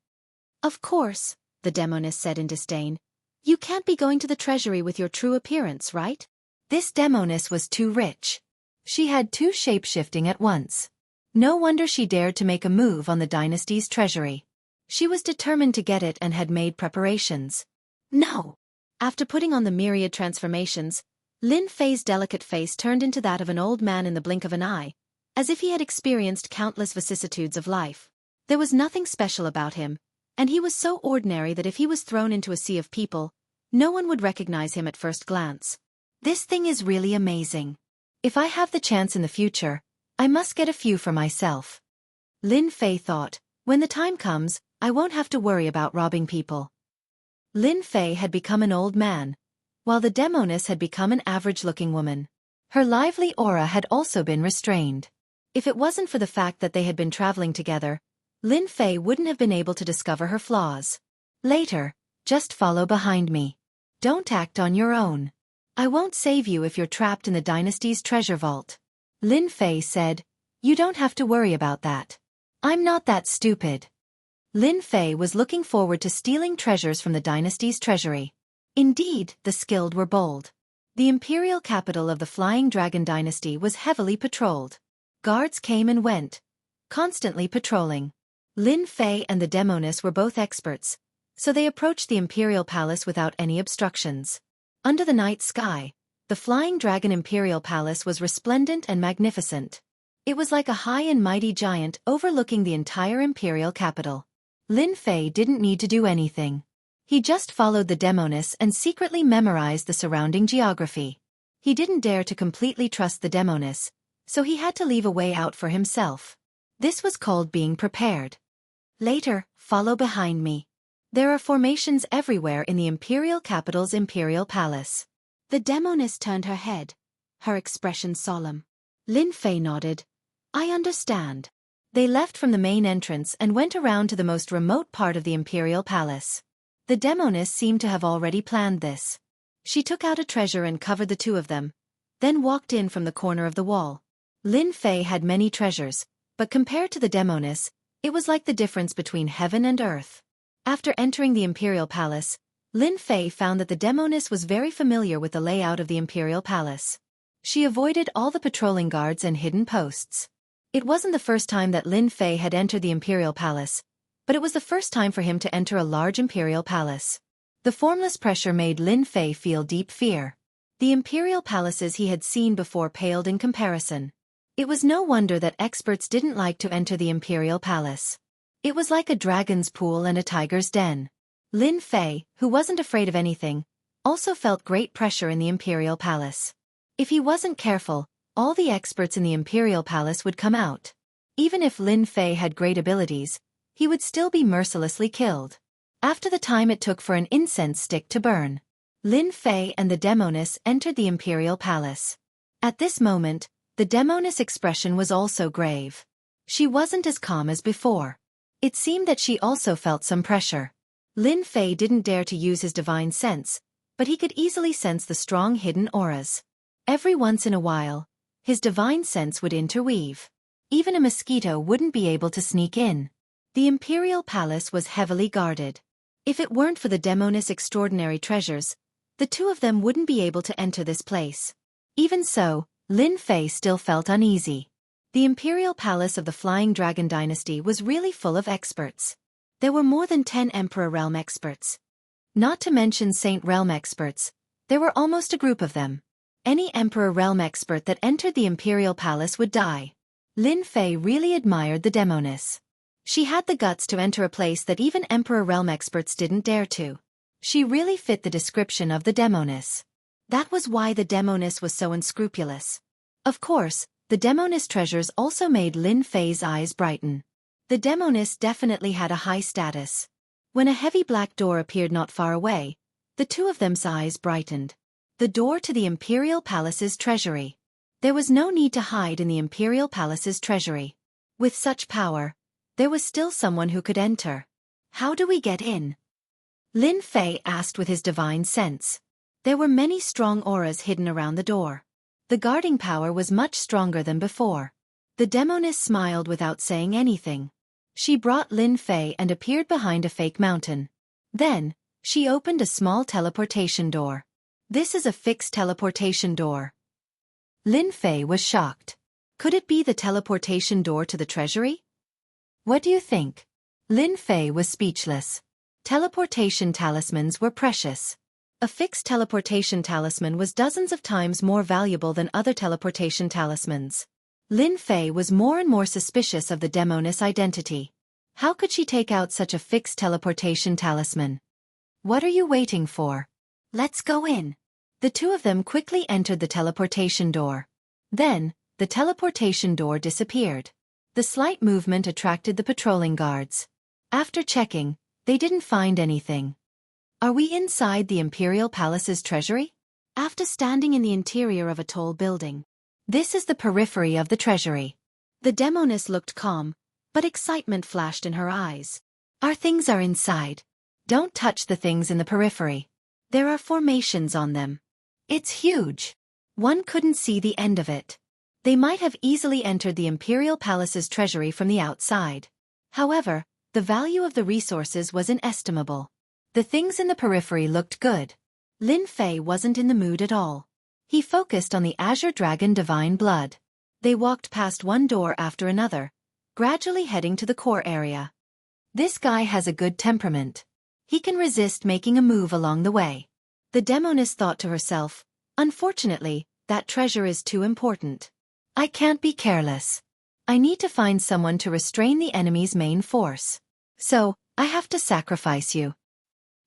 B: Of course, the Demoness said in disdain. You can't be going to the treasury with your true appearance, right? This Demoness was too rich. She had 2 shape-shifting at once. No wonder she dared to make a move on the dynasty's treasury. She was determined to get it and had made preparations. No! After putting on the myriad transformations, Lin Fei's delicate face turned into that of an old man in the blink of an eye, as if he had experienced countless vicissitudes of life. There was nothing special about him, and he was so ordinary that if he was thrown into a sea of people, no one would recognize him at first glance. This thing is really amazing. If I have the chance in the future, I must get a few for myself. Lin Fei thought, when the time comes, I won't have to worry about robbing people. Lin Fei had become an old man, while the Demoness had become an average-looking woman. Her lively aura had also been restrained. If it wasn't for the fact that they had been traveling together, Lin Fei wouldn't have been able to discover her flaws. Later, just follow behind me. Don't act on your own. I won't save you if you're trapped in the dynasty's treasure vault. Lin Fei said, You don't have to worry about that. I'm not that stupid. Lin Fei was looking forward to stealing treasures from the dynasty's treasury. Indeed, the skilled were bold. The imperial capital of the Flying Dragon Dynasty was heavily patrolled. Guards came and went, constantly patrolling. Lin Fei and the Demoness were both experts, so they approached the imperial palace without any obstructions. Under the night sky, the Flying Dragon Imperial Palace was resplendent and magnificent. It was like a high and mighty giant overlooking the entire imperial capital. Lin Fei didn't need to do anything. He just followed the Demoness and secretly memorized the surrounding geography. He didn't dare to completely trust the Demoness, so he had to leave a way out for himself. This was called being prepared. Later, follow behind me. There are formations everywhere in the imperial capital's imperial palace. The Demoness turned her head, her expression solemn. Lin Fei nodded. I understand. They left from the main entrance and went around to the most remote part of the Imperial Palace. The Demoness seemed to have already planned this. She took out a treasure and covered the two of them, then walked in from the corner of the wall. Lin Fei had many treasures, but compared to the Demoness, it was like the difference between heaven and earth. After entering the Imperial Palace, Lin Fei found that the Demoness was very familiar with the layout of the Imperial Palace. She avoided all the patrolling guards and hidden posts. It wasn't the first time that Lin Fei had entered the Imperial Palace, but it was the first time for him to enter a large Imperial Palace. The formless pressure made Lin Fei feel deep fear. The Imperial Palaces he had seen before paled in comparison. It was no wonder that experts didn't like to enter the Imperial Palace. It was like a dragon's pool and a tiger's den. Lin Fei, who wasn't afraid of anything, also felt great pressure in the Imperial Palace. If he wasn't careful, all the experts in the Imperial Palace would come out. Even if Lin Fei had great abilities, he would still be mercilessly killed. After the time it took for an incense stick to burn, Lin Fei and the Demoness entered the Imperial Palace. At this moment, the Demoness' expression was also grave. She wasn't as calm as before. It seemed that she also felt some pressure. Lin Fei didn't dare to use his divine sense, but he could easily sense the strong hidden auras. Every once in a while, his divine sense would interweave. Even a mosquito wouldn't be able to sneak in. The Imperial Palace was heavily guarded. If it weren't for the Demoness' extraordinary treasures, the two of them wouldn't be able to enter this place. Even so, Lin Fei still felt uneasy. The Imperial Palace of the Flying Dragon Dynasty was really full of experts. There were more than 10 Emperor Realm experts. Not to mention Saint Realm experts, there were almost a group of them. Any Emperor Realm expert that entered the Imperial Palace would die. Lin Fei really admired the Demoness. She had the guts to enter a place that even Emperor Realm experts didn't dare to. She really fit the description of the Demoness. That was why the Demoness was so unscrupulous. Of course, the Demoness treasures also made Lin Fei's eyes brighten. The Demoness definitely had a high status. When a heavy black door appeared not far away, the two of them's eyes brightened. The door to the Imperial Palace's treasury. There was no need to hide in the Imperial Palace's treasury. With such power, there was still someone who could enter. How do we get in? Lin Fei asked with his divine sense. There were many strong auras hidden around the door. The guarding power was much stronger than before. The Demoness smiled without saying anything. She brought Lin Fei and appeared behind a fake mountain. Then, she opened a small teleportation door. This is a fixed teleportation door. Lin Fei was shocked. Could it be the teleportation door to the treasury? What do you think? Lin Fei was speechless. Teleportation talismans were precious. A fixed teleportation talisman was dozens of times more valuable than other teleportation talismans. Lin Fei was more and more suspicious of the Demoness' identity. How could she take out such a fixed teleportation talisman? What are you waiting for? Let's go in. The two of them quickly entered the teleportation door. Then, the teleportation door disappeared. The slight movement attracted the patrolling guards. After checking, they didn't find anything. Are we inside the Imperial Palace's treasury? After standing in the interior of a tall building. This is the periphery of the treasury. The Demoness looked calm, but excitement flashed in her eyes. Our things are inside. Don't touch the things in the periphery. There are formations on them. It's huge. One couldn't see the end of it. They might have easily entered the Imperial Palace's treasury from the outside. However, the value of the resources was inestimable. The things in the periphery looked good. Lin Fei wasn't in the mood at all. He focused on the Azure Dragon Divine Blood. They walked past one door after another, gradually heading to the core area. This guy has a good temperament. He can resist making a move along the way. The Demoness thought to herself, unfortunately, that treasure is too important. I can't be careless. I need to find someone to restrain the enemy's main force. So, I have to sacrifice you.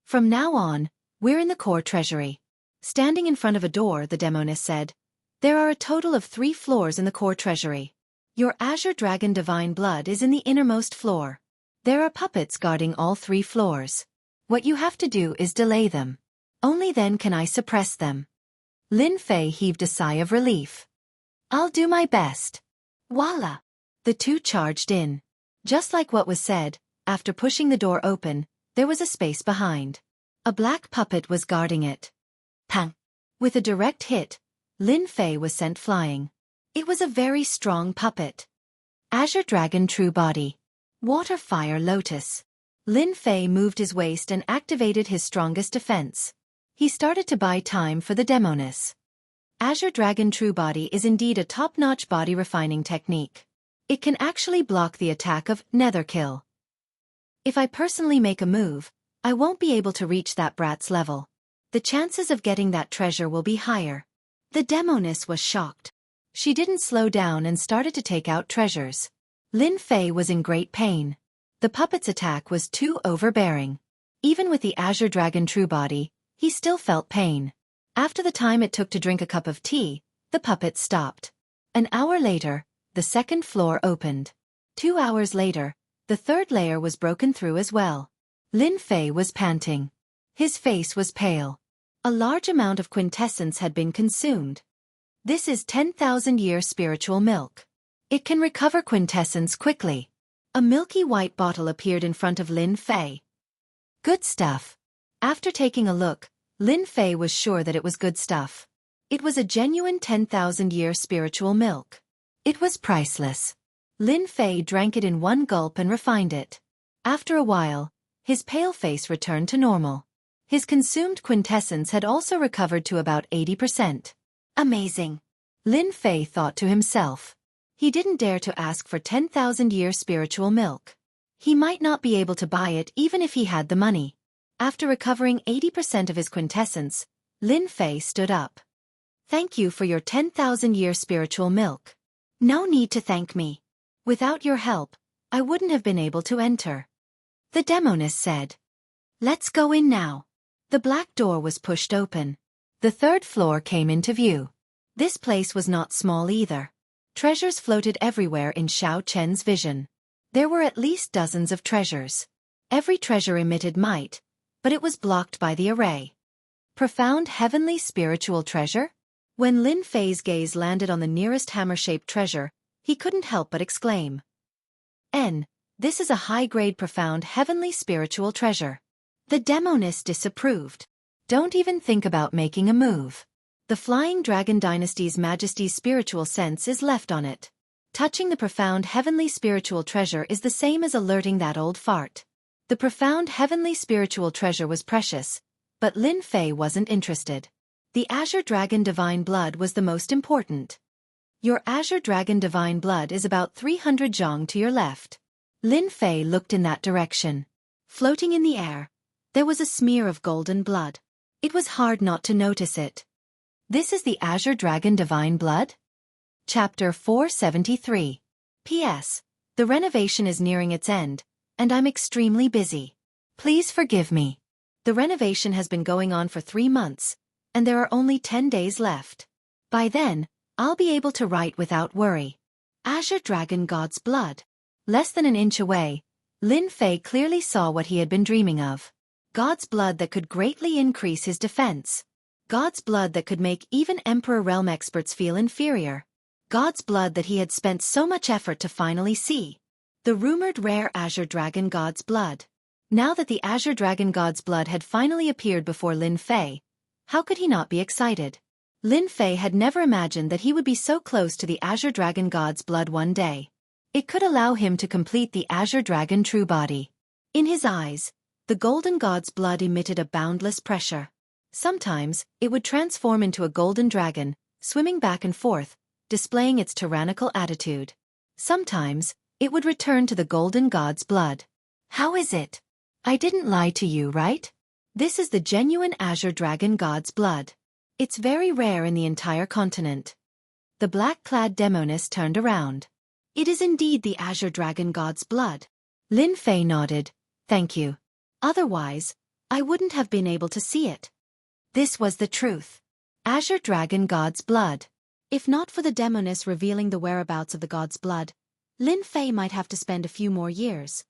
B: From now on, we're in the core treasury. Standing in front of a door, the Demoness said, there are a total of 3 floors in the core treasury. Your Azure Dragon Divine Blood is in the innermost floor. There are puppets guarding all 3 floors. What you have to do is delay them. Only then can I suppress them. Lin Fei heaved a sigh of relief. I'll do my best. Voila! The two charged in. Just like what was said, after pushing the door open, there was a space behind. A black puppet was guarding it. Pang! With a direct hit, Lin Fei was sent flying. It was a very strong puppet. Azure Dragon True Body. Water Fire Lotus. Lin Fei moved his waist and activated his strongest defense. He started to buy time for the demoness. Azure Dragon True Body is indeed a top-notch body refining technique. It can actually block the attack of Netherkill. If I personally make a move, I won't be able to reach that brat's level. The chances of getting that treasure will be higher. The demoness was shocked. She didn't slow down and started to take out treasures. Lin Fei was in great pain. The puppet's attack was too overbearing. Even with the Azure Dragon True Body, he still felt pain. After the time it took to drink a cup of tea, the puppet stopped. An hour later, the second floor opened. 2 hours later, the third layer was broken through as well. Lin Fei was panting. His face was pale. A large amount of quintessence had been consumed. This is 10,000-year spiritual milk. It can recover quintessence quickly. A milky white bottle appeared in front of Lin Fei. Good stuff. After taking a look, Lin Fei was sure that it was good stuff. It was a genuine 10,000-year spiritual milk. It was priceless. Lin Fei drank it in one gulp and refined it. After a while, his pale face returned to normal. His consumed quintessence had also recovered to about 80%. Amazing. Lin Fei thought to himself. He didn't dare to ask for 10,000-year spiritual milk. He might not be able to buy it even if he had the money. After recovering 80% of his quintessence, Lin Fei stood up. Thank you for your 10,000-year spiritual milk. No need to thank me. Without your help, I wouldn't have been able to enter. The demoness said. Let's go in now. The black door was pushed open. The third floor came into view. This place was not small either. Treasures floated everywhere in Xiao Chen's vision. There were at least dozens of treasures. Every treasure emitted might, but it was blocked by the array. Profound heavenly spiritual treasure? When Lin Fei's gaze landed on the nearest hammer-shaped treasure, he couldn't help but exclaim. This is a high-grade profound heavenly spiritual treasure. The demoness disapproved. Don't even think about making a move. The Flying Dragon Dynasty's Majesty's spiritual sense is left on it. Touching the profound heavenly spiritual treasure is the same as alerting that old fart. The profound heavenly spiritual treasure was precious, but Lin Fei wasn't interested. The Azure Dragon Divine Blood was the most important. Your Azure Dragon Divine Blood is about 300 zhong to your left. Lin Fei looked in that direction. Floating in the air, there was a smear of golden blood. It was hard not to notice it. This is the Azure Dragon Divine Blood? Chapter 473. P.S. The renovation is nearing its end, and I'm extremely busy. Please forgive me. The renovation has been going on for 3 months, and there are only 10 days left. By then, I'll be able to write without worry. Azure Dragon God's Blood. Less than an inch away, Lin Fei clearly saw what he had been dreaming of. God's blood that could greatly increase his defense. God's blood that could make even Emperor Realm experts feel inferior. God's blood that he had spent so much effort to finally see. The rumored rare Azure Dragon God's Blood. Now that the Azure Dragon God's Blood had finally appeared before Lin Fei, how could he not be excited? Lin Fei had never imagined that he would be so close to the Azure Dragon God's Blood one day. It could allow him to complete the Azure Dragon True Body. In his eyes, the Golden God's Blood emitted a boundless pressure. Sometimes, it would transform into a golden dragon, swimming back and forth, displaying its tyrannical attitude. Sometimes, it would return to the Golden God's Blood. How is it? I didn't lie to you, right? This is the genuine Azure Dragon God's Blood. It's very rare in the entire continent. The black-clad demoness turned around. It is indeed the Azure Dragon God's Blood. Lin Fei nodded. Thank you. Otherwise, I wouldn't have been able to see it. This was the truth. Azure Dragon God's Blood. If not for the demoness revealing the whereabouts of the God's Blood, Lin Fei might have to spend a few more years.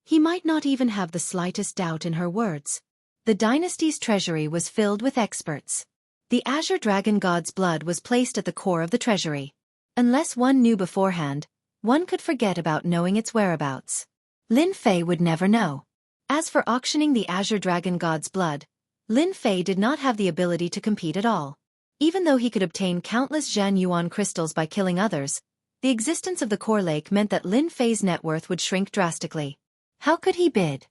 B: He might not even have the slightest doubt in her words. The dynasty's treasury was filled with experts. The Azure Dragon God's Blood was placed at the core of the treasury. Unless one knew beforehand, one could forget about knowing its whereabouts. Lin Fei would never know. As for auctioning the Azure Dragon God's blood, Lin Fei did not have the ability to compete at all. Even though he could obtain countless Zhan Yuan crystals by killing others, the existence of the core lake meant that Lin Fei's net worth would shrink drastically. How could he bid?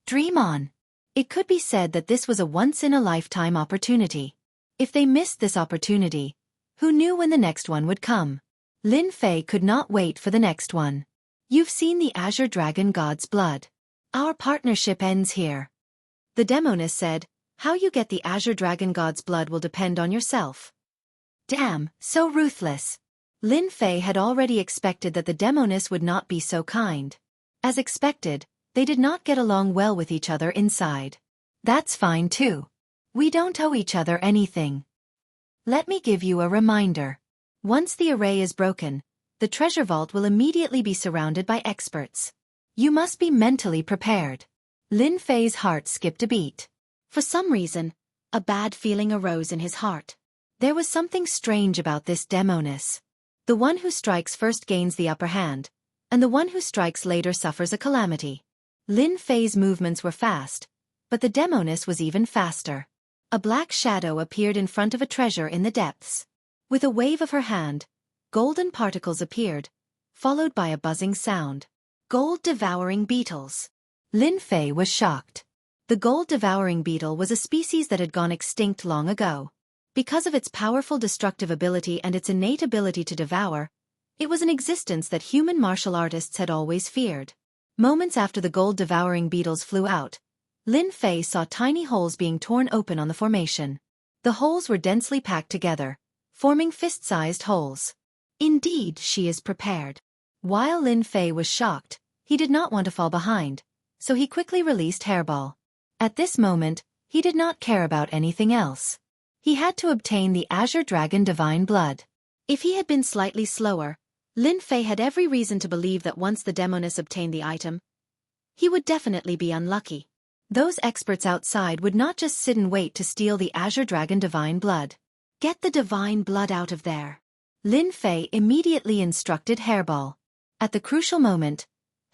B: Dream on. It could be said that this was a once-in-a-lifetime opportunity. If they missed this opportunity, who knew when the next one would come? Lin Fei could not wait for the next one. You've seen the Azure Dragon God's blood. Our partnership ends here. The Demoness said, how you get the Azure Dragon God's blood will depend on yourself. Damn, so ruthless. Lin Fei had already expected that the Demoness would not be so kind. As expected, they did not get along well with each other inside. That's fine too. We don't owe each other anything. Let me give you a reminder. Once the array is broken, the treasure vault will immediately be surrounded by experts. You must be mentally prepared. Lin Fei's heart skipped a beat. For some reason, a bad feeling arose in his heart. There was something strange about this Demoness. The one who strikes first gains the upper hand, and the one who strikes later suffers a calamity. Lin Fei's movements were fast, but the Demoness was even faster. A black shadow appeared in front of a treasure in the depths. With a wave of her hand, golden particles appeared, followed by a buzzing sound. Gold-devouring beetles. Lin Fei was shocked. The gold-devouring beetle was a species that had gone extinct long ago. Because of its powerful destructive ability and its innate ability to devour, it was an existence that human martial artists had always feared. Moments after the gold-devouring beetles flew out, Lin Fei saw tiny holes being torn open on the formation. The holes were densely packed together, forming fist-sized holes. Indeed, she is prepared. While Lin Fei was shocked, he did not want to fall behind, so he quickly released Hairball. At this moment, he did not care about anything else. He had to obtain the Azure Dragon Divine Blood. If he had been slightly slower, Lin Fei had every reason to believe that once the Demoness obtained the item, he would definitely be unlucky. Those experts outside would not just sit and wait to steal the Azure Dragon Divine Blood. Get the Divine Blood out of there. Lin Fei immediately instructed Hairball. At the crucial moment,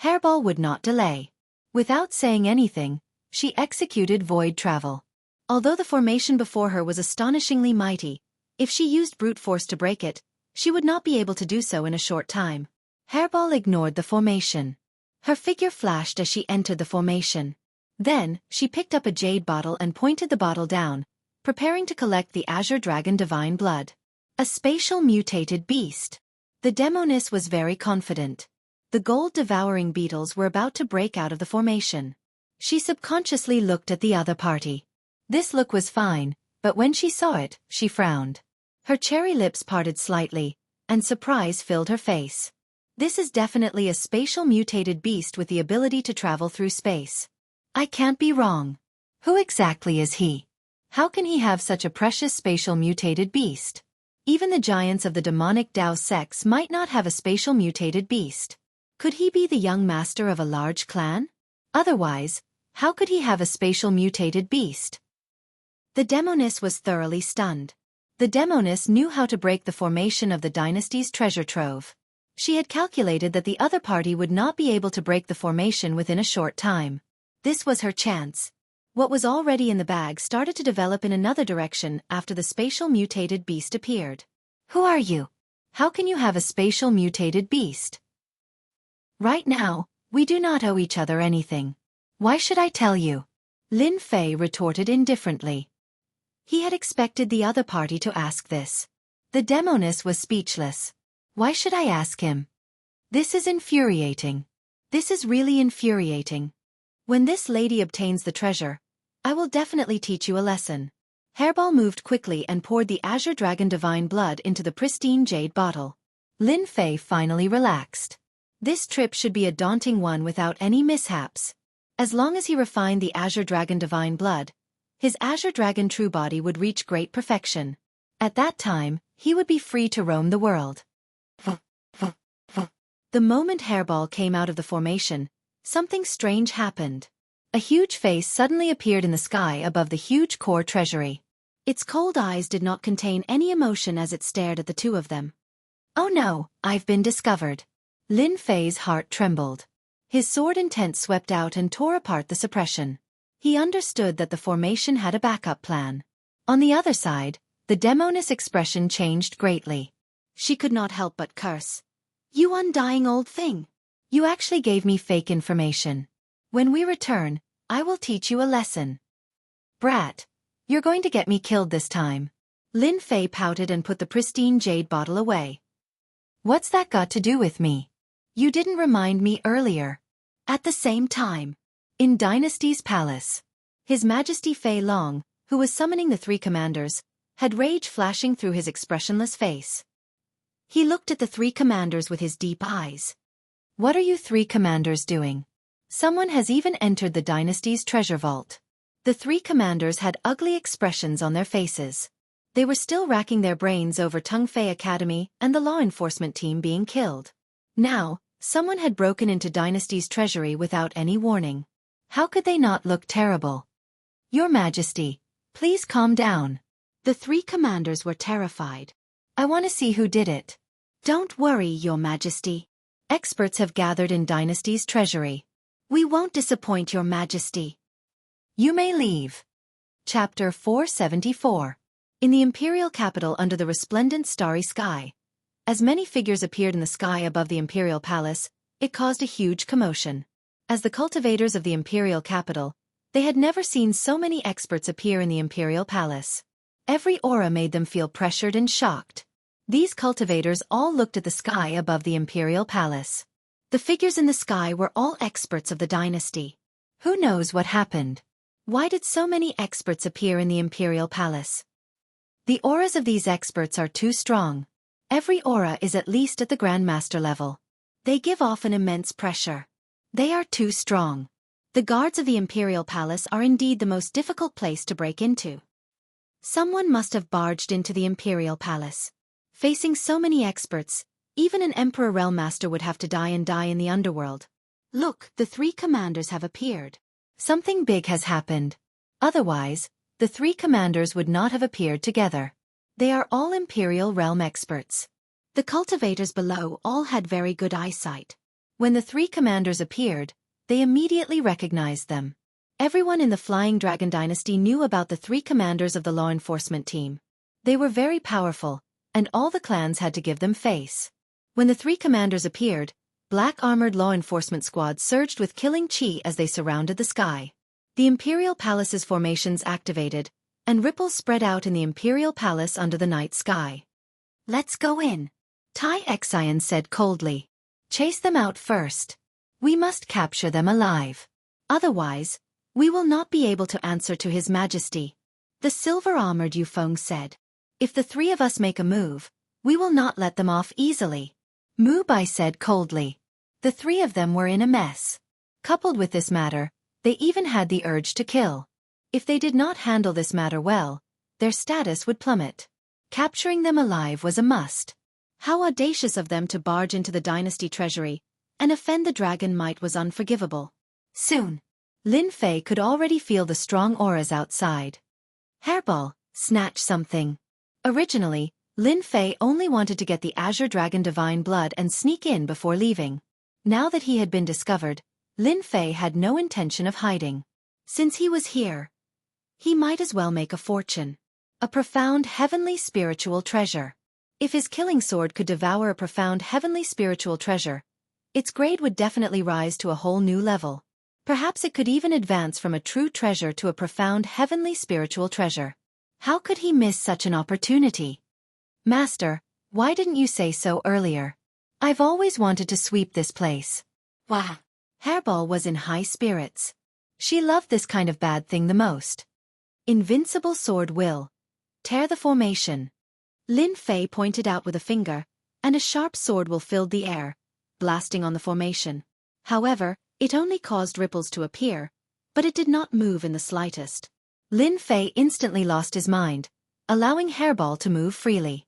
B: Hairball would not delay. Without saying anything, she executed Void Travel. Although the formation before her was astonishingly mighty, if she used brute force to break it, she would not be able to do so in a short time. Hairball ignored the formation. Her figure flashed as she entered the formation. Then, she picked up a jade bottle and pointed the bottle down, preparing to collect the Azure Dragon Divine Blood. A spatial mutated beast. The Demoness was very confident. The gold-devouring beetles were about to break out of the formation. She subconsciously looked at the other party. This look was fine, but when she saw it, she frowned. Her cherry lips parted slightly, and surprise filled her face. This is definitely a spatial mutated beast with the ability to travel through space. I can't be wrong. Who exactly is he? How can he have such a precious spatial mutated beast? Even the giants of the demonic Dao sects might not have a spatial mutated beast. Could he be the young master of a large clan? Otherwise, how could he have a spatial mutated beast? The Demoness was thoroughly stunned. The Demoness knew how to break the formation of the dynasty's treasure trove. She had calculated that the other party would not be able to break the formation within a short time. This was her chance. What was already in the bag started to develop in another direction after the spatial mutated beast appeared. Who are you? How can you have a spatial mutated beast? Right now, we do not owe each other anything. Why should I tell you? Lin Fei retorted indifferently. He had expected the other party to ask this. The Demoness was speechless. Why should I ask him? This is infuriating. This is really infuriating. When this lady obtains the treasure, I will definitely teach you a lesson. Hairball moved quickly and poured the Azure Dragon Divine Blood into the pristine jade bottle. Lin Fei finally relaxed. This trip should be a daunting one without any mishaps. As long as he refined the Azure Dragon Divine Blood, his Azure Dragon True Body would reach great perfection. At that time, he would be free to roam the world. The moment Hairball came out of the formation, something strange happened. A huge face suddenly appeared in the sky above the huge core treasury. Its cold eyes did not contain any emotion as it stared at the two of them.
A: Oh no, I've been discovered. Lin Fei's heart trembled. His sword intent swept out and tore apart the suppression. He understood that the formation had a backup plan. On the other side, the demoness expression changed greatly. She could not help but curse. You undying old thing. You actually gave me fake information. When we return, I will teach you a lesson. Brat. You're going to get me killed this time. Lin Fei pouted and put the pristine jade bottle away. What's that got to do with me? You didn't remind me earlier. At the same time, in Dynasty's palace, His Majesty Fei Long, who was summoning the three commanders, had rage flashing through his expressionless face. He looked at the three commanders with his deep eyes. What are you three commanders doing? Someone has even entered the Dynasty's treasure vault. The three commanders had ugly expressions on their faces. They were still racking their brains over Tung Fei Academy and the law enforcement team being killed. Now, someone had broken into Dynasty's treasury without any warning. How could they not look terrible? Your Majesty, please calm down. The three commanders were terrified. I want to see who did it. Don't worry, Your Majesty. Experts have gathered in Dynasty's treasury. We won't disappoint Your Majesty. You may leave. Chapter 474. In the imperial capital under the resplendent starry sky. As many figures appeared in the sky above the imperial palace, it caused a huge commotion. As the cultivators of the imperial capital, they had never seen so many experts appear in the imperial palace. Every aura made them feel pressured and shocked. These cultivators all looked at the sky above the imperial palace. The figures in the sky were all experts of the dynasty. Who knows what happened? Why did so many experts appear in the imperial palace? The auras of these experts are too strong. Every aura is at least at the Grandmaster level. They give off an immense pressure. They are too strong. The guards of the imperial palace are indeed the most difficult place to break into. Someone must have barged into the imperial palace. Facing so many experts, even an Emperor Realmmaster would have to die in the underworld. Look, the three commanders have appeared. Something big has happened. Otherwise, the three commanders would not have appeared together. They are all Imperial Realm experts. The cultivators below all had very good eyesight. When the three commanders appeared, they immediately recognized them. Everyone in the Flying Dragon Dynasty knew about the three commanders of the law enforcement team. They were very powerful, and all the clans had to give them face. When the three commanders appeared, black-armored law enforcement squads surged with killing chi as they surrounded the sky. The Imperial Palace's formations activated, and ripples spread out in the Imperial Palace under the night sky. Let's go in. Tai Xian said coldly. Chase them out first. We must capture them alive. Otherwise, we will not be able to answer to His Majesty. The silver-armored Yufeng said. If the three of us make a move, we will not let them off easily. Mu Bai said coldly. The three of them were in a mess. Coupled with this matter, they even had the urge to kill. If they did not handle this matter well, their status would plummet. Capturing them alive was a must. How audacious of them to barge into the dynasty treasury and offend the dragon might was unforgivable. Soon, Lin Fei could already feel the strong auras outside. Hairball, snatch something. Originally, Lin Fei only wanted to get the Azure Dragon Divine Blood and sneak in before leaving. Now that he had been discovered, Lin Fei had no intention of hiding. Since he was here, he might as well make a fortune. A profound heavenly spiritual treasure. If his killing sword could devour a profound heavenly spiritual treasure, its grade would definitely rise to a whole new level. Perhaps it could even advance from a true treasure to a profound heavenly spiritual treasure. How could he miss such an opportunity? Master, why didn't you say so earlier? I've always wanted to sweep this place. Wah! Hairball was in high spirits. She loved this kind of bad thing the most. Invincible sword will tear the formation. Lin Fei pointed out with a finger, and a sharp sword will filled the air, blasting on the formation. However, it only caused ripples to appear, but it did not move in the slightest. Lin Fei instantly lost his mind, allowing Hairball to move freely.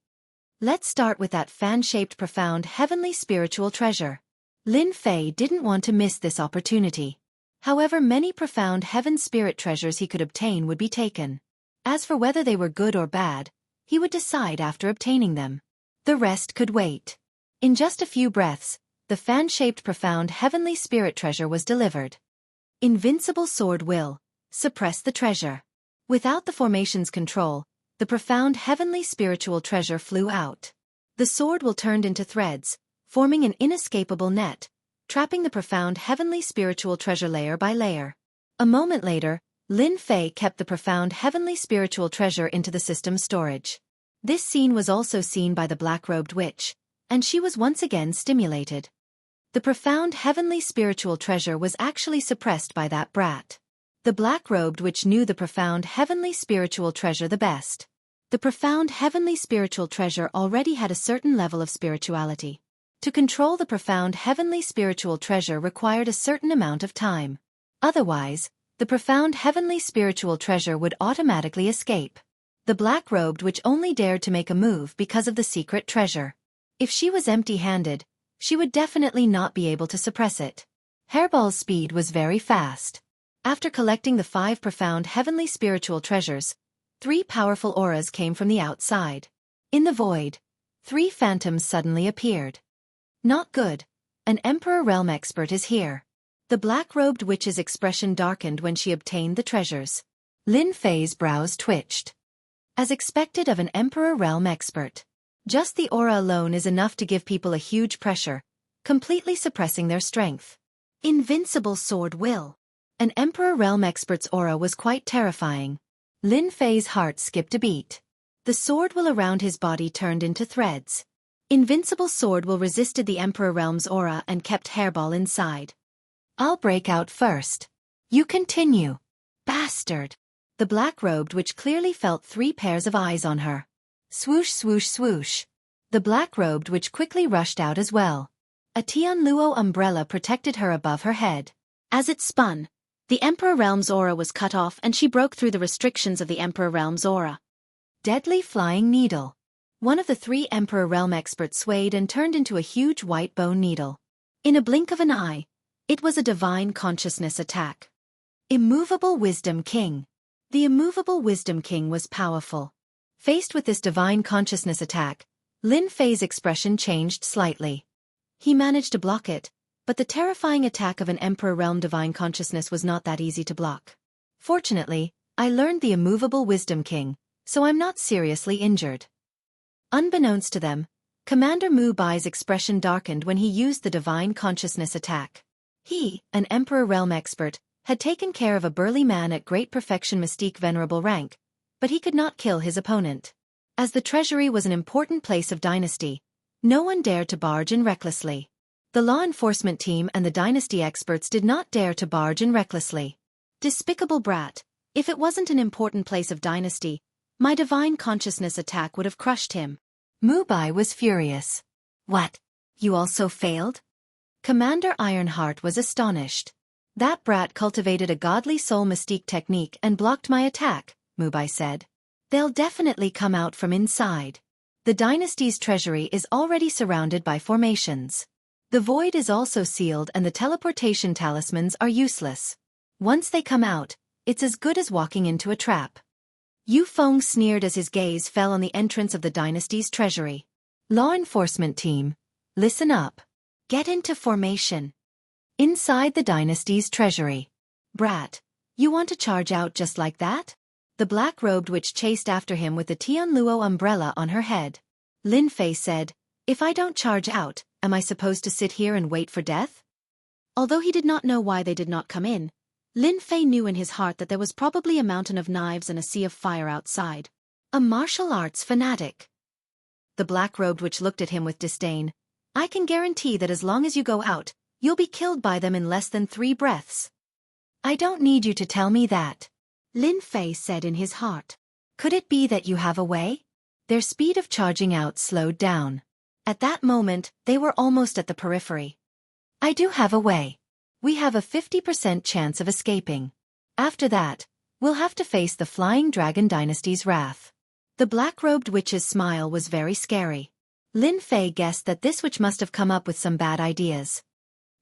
A: Let's start with that fan-shaped profound heavenly spiritual treasure. Lin Fei didn't want to miss this opportunity. However many profound heaven spirit treasures he could obtain would be taken. As for whether they were good or bad, he would decide after obtaining them.
B: The rest could wait. In just a few breaths, the fan-shaped profound heavenly spirit treasure was delivered. Invincible sword will suppress the treasure. Without the formation's control, the profound heavenly spiritual treasure flew out. The sword will turned into threads, forming an inescapable net, trapping the profound heavenly spiritual treasure layer by layer. A moment later, Lin Fei kept the profound heavenly spiritual treasure into the system's storage. This scene was also seen by the black-robed witch, and she was once again stimulated. The profound heavenly spiritual treasure was actually suppressed by that brat. The black-robed witch knew the profound heavenly spiritual treasure the best. The profound heavenly spiritual treasure already had a certain level of spirituality. To control the profound heavenly spiritual treasure required a certain amount of time. Otherwise, the profound heavenly spiritual treasure would automatically escape. The black-robed witch only dared to make a move because of the secret treasure. If she was empty-handed, she would definitely not be able to suppress it. Hairball's speed was very fast. After collecting the 5 profound heavenly spiritual treasures, 3 powerful auras came from the outside. In the void, 3 phantoms suddenly appeared. Not good. An Emperor Realm expert is here. The black-robed witch's expression darkened when she obtained the treasures. Lin Fei's brows twitched. As expected of an Emperor Realm expert. Just the aura alone is enough to give people a huge pressure, completely suppressing their strength. Invincible sword will. An Emperor Realm expert's aura was quite terrifying. Lin Fei's heart skipped a beat. The sword will around his body turned into threads. Invincible sword will resisted the Emperor Realm's aura and kept Hairball inside. I'll break out first. You continue. Bastard. The black-robed witch clearly felt 3 pairs of eyes on her. Swoosh swoosh swoosh. The black-robed witch quickly rushed out as well. A Tianluo umbrella protected her above her head. As it spun, the Emperor Realm's aura was cut off and she broke through the restrictions of the Emperor Realm's aura. Deadly flying needle. One of the 3 Emperor Realm experts swayed and turned into a huge white bone needle. In a blink of an eye, it was a divine consciousness attack. Immovable Wisdom King. The Immovable Wisdom King was powerful. Faced with this divine consciousness attack, Lin Fei's expression changed slightly. He managed to block it, but the terrifying attack of an Emperor Realm divine consciousness was not that easy to block. Fortunately, I learned the Immovable Wisdom King, so I'm not seriously injured. Unbeknownst to them, Commander Mu Bai's expression darkened when he used the divine consciousness attack. He, an Emperor Realm expert, had taken care of a burly man at great perfection mystique venerable rank, but he could not kill his opponent. As the treasury was an important place of dynasty, no one dared to barge in recklessly. The law enforcement team and the dynasty experts did not dare to barge in recklessly. Despicable brat, if it wasn't an important place of dynasty, my divine consciousness attack would have crushed him. Mu Bai was furious. What? You also failed? Commander Ironheart was astonished. That brat cultivated a godly soul mystique technique and blocked my attack, Mu Bai said. They'll definitely come out from inside. The dynasty's treasury is already surrounded by formations. The void is also sealed and the teleportation talismans are useless. Once they come out, it's as good as walking into a trap. Yu Feng sneered as his gaze fell on the entrance of the dynasty's treasury. Law enforcement team, listen up. Get into formation. Inside the dynasty's treasury. Brat, you want to charge out just like that? The black-robed witch chased after him with the Tianluo umbrella on her head. Lin Fei said, If I don't charge out, am I supposed to sit here and wait for death? Although he did not know why they did not come in, Lin Fei knew in his heart that there was probably a mountain of knives and a sea of fire outside. A martial arts fanatic. The black-robed witch looked at him with disdain. I can guarantee that as long as you go out, you'll be killed by them in less than 3 breaths. I don't need you to tell me that. Lin Fei said in his heart. Could it be that you have a way? Their speed of charging out slowed down. At that moment, they were almost at the periphery. I do have a way. We have a 50% chance of escaping. After that, we'll have to face the Flying Dragon Dynasty's wrath. The black-robed witch's smile was very scary. Lin Fei guessed that this witch must have come up with some bad ideas.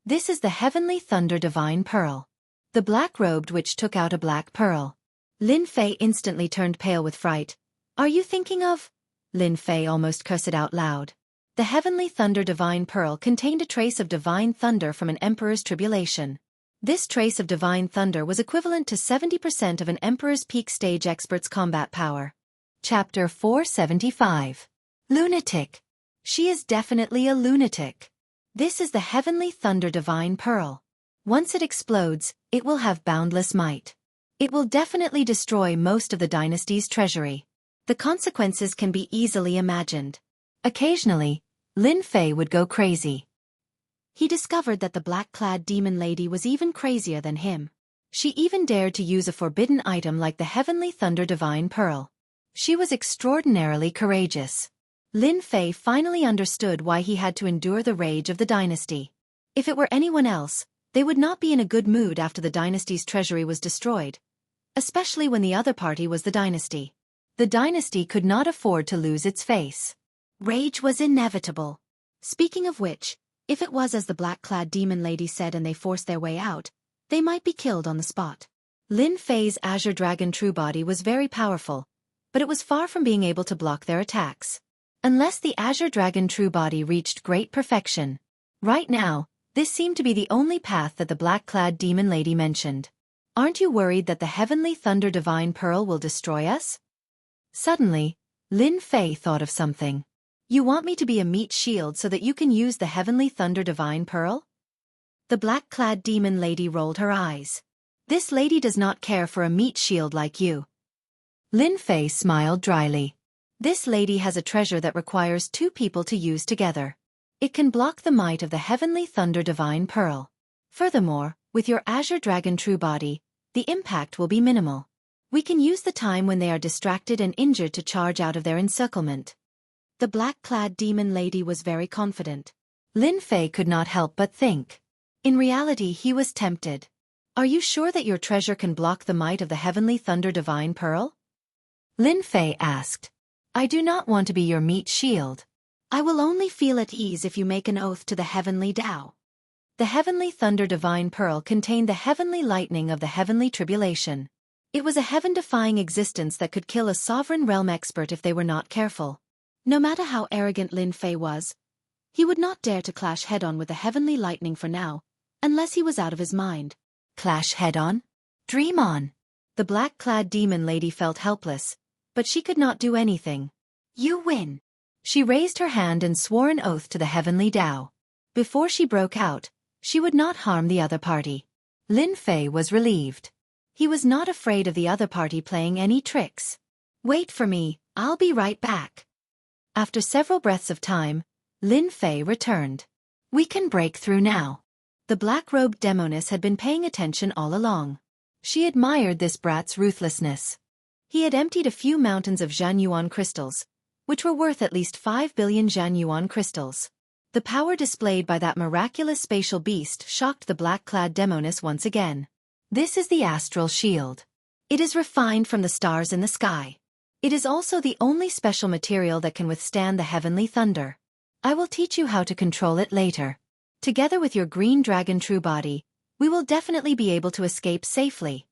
B: This is the Heavenly Thunder Divine Pearl. The black-robed witch took out a black pearl. Lin Fei instantly turned pale with fright. Are you thinking of? Lin Fei almost cursed out loud. The Heavenly Thunder Divine Pearl contained a trace of divine thunder from an emperor's tribulation. This trace of divine thunder was equivalent to 70% of an emperor's peak stage expert's combat power. Chapter 475. Lunatic. She is definitely a lunatic. This is the Heavenly Thunder Divine Pearl. Once it explodes, it will have boundless might. It will definitely destroy most of the dynasty's treasury. The consequences can be easily imagined. Occasionally, Lin Fei would go crazy. He discovered that the black-clad demon lady was even crazier than him. She even dared to use a forbidden item like the Heavenly Thunder Divine Pearl. She was extraordinarily courageous. Lin Fei finally understood why he had to endure the rage of the dynasty. If it were anyone else, they would not be in a good mood after the dynasty's treasury was destroyed, especially when the other party was the dynasty. The dynasty could not afford to lose its face. Rage was inevitable. Speaking of which, if it was as the black-clad demon lady said and they forced their way out, they might be killed on the spot. Lin Fei's Azure Dragon True Body was very powerful, but it was far from being able to block their attacks. Unless the Azure Dragon True Body reached great perfection. Right now, this seemed to be the only path that the black-clad demon lady mentioned. Aren't you worried that the Heavenly Thunder Divine Pearl will destroy us? Suddenly, Lin Fei thought of something. You want me to be a meat shield so that you can use the Heavenly Thunder Divine Pearl? The black-clad demon lady rolled her eyes. This lady does not care for a meat shield like you. Lin Fei smiled dryly. This lady has a treasure that requires two people to use together. It can block the might of the Heavenly Thunder Divine Pearl. Furthermore, with your Azure Dragon True Body, the impact will be minimal. We can use the time when they are distracted and injured to charge out of their encirclement. The black-clad demon lady was very confident. Lin Fei could not help but think. In reality, he was tempted. Are you sure that your treasure can block the might of the Heavenly Thunder Divine Pearl? Lin Fei asked. I do not want to be your meat shield. I will only feel at ease if you make an oath to the Heavenly Tao. The Heavenly Thunder Divine Pearl contained the heavenly lightning of the heavenly tribulation. It was a heaven-defying existence that could kill a sovereign realm expert if they were not careful. No matter how arrogant Lin Fei was, he would not dare to clash head-on with the heavenly lightning for now, unless he was out of his mind. Clash head-on? Dream on! The black-clad demon lady felt helpless, but she could not do anything. You win! She raised her hand and swore an oath to the heavenly Tao. Before she broke out, she would not harm the other party. Lin Fei was relieved. He was not afraid of the other party playing any tricks. Wait for me, I'll be right back. After several breaths of time, Lin Fei returned. We can break through now. The black-robed demoness had been paying attention all along. She admired this brat's ruthlessness. He had emptied a few mountains of Zhanyuan crystals, which were worth at least 5 billion Zhanyuan crystals. The power displayed by that miraculous spatial beast shocked the black-clad demoness once again. This is the astral shield. It is refined from the stars in the sky. It is also the only special material that can withstand the heavenly thunder. I will teach you how to control it later. Together with your green dragon true body, we will definitely be able to escape safely.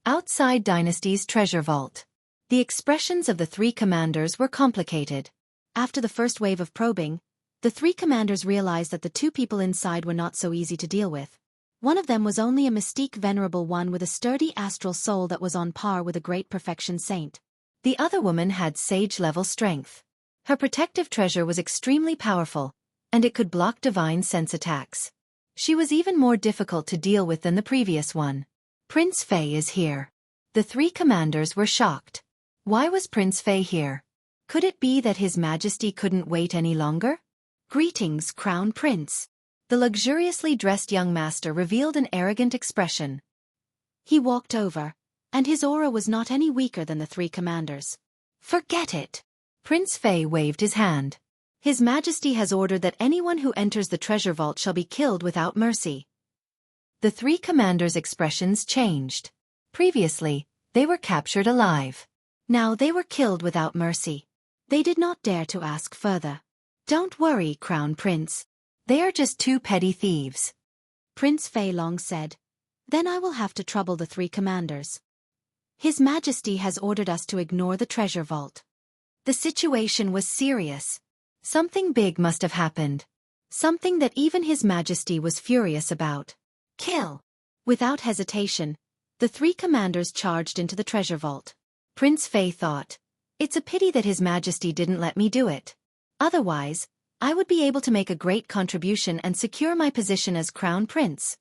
B: Outside Dynasty's treasure vault. The expressions of the three commanders were complicated. After the first wave of probing, the three commanders realized that the two people inside were not so easy to deal with. One of them was only a mystique venerable one with a sturdy astral soul that was on par with a great perfection saint. The other woman had sage-level strength. Her protective treasure was extremely powerful, and it could block divine sense attacks. She was even more difficult to deal with than the previous one. Prince Fei is here. The three commanders were shocked. Why was Prince Fei here? Could it be that His Majesty couldn't wait any longer? Greetings, Crown Prince. The luxuriously dressed young master revealed an arrogant expression. He walked over, and his aura was not any weaker than the three commanders. Forget it. Prince Fei waved his hand. His Majesty has ordered that anyone who enters the treasure vault shall be killed without mercy. The three commanders' expressions changed. Previously, they were captured alive. Now they were killed without mercy. They did not dare to ask further. Don't worry, Crown Prince. They are just two petty thieves. Prince Fei Long said. Then I will have to trouble the three commanders. His Majesty has ordered us to ignore the treasure vault. The situation was serious. Something big must have happened. Something that even His Majesty was furious about. Kill! Without hesitation, the three commanders charged into the treasure vault. Prince Fei thought, "It's a pity that His Majesty didn't let me do it. Otherwise, I would be able to make a great contribution and secure my position as Crown Prince."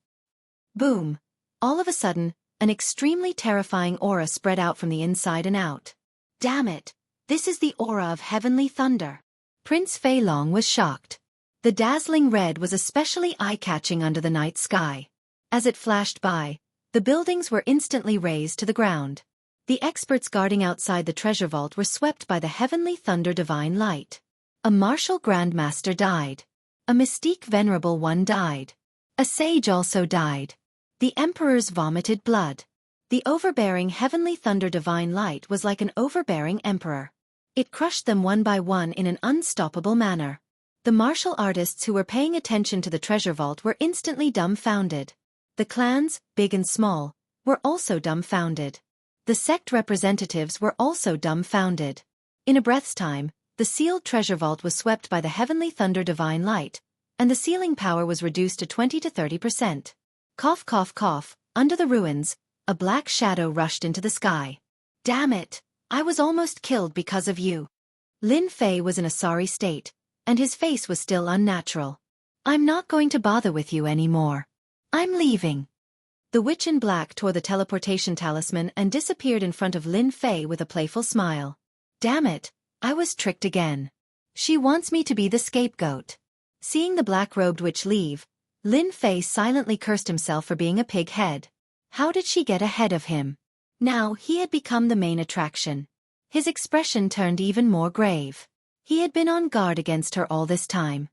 B: Boom! All of a sudden, an extremely terrifying aura spread out from the inside and out. Damn it! This is the aura of heavenly thunder. Prince Fei Long was shocked. The dazzling red was especially eye-catching under the night sky. As it flashed by, the buildings were instantly razed to the ground. The experts guarding outside the treasure vault were swept by the heavenly thunder divine light. A martial grandmaster died. A mystique venerable one died. A sage also died. The emperors vomited blood. The overbearing heavenly thunder divine light was like an overbearing emperor. It crushed them one by one in an unstoppable manner. The martial artists who were paying attention to the treasure vault were instantly dumbfounded. The clans, big and small, were also dumbfounded. The sect representatives were also dumbfounded. In a breath's time, the sealed treasure vault was swept by the heavenly thunder divine light, and the sealing power was reduced to 20 to 30%. Cough cough cough, under the ruins, a black shadow rushed into the sky. Damn it, I was almost killed because of you. Lin Fei was in a sorry state, and his face was still unnatural. I'm not going to bother with you anymore. I'm leaving. The witch in black tore the teleportation talisman and disappeared in front of Lin Fei with a playful smile. Damn it, I was tricked again. She wants me to be the scapegoat. Seeing the black-robed witch leave, Lin Fei silently cursed himself for being a pig head. How did she get ahead of him? Now he had become the main attraction. His expression turned even more grave. He had been on guard against her all this time.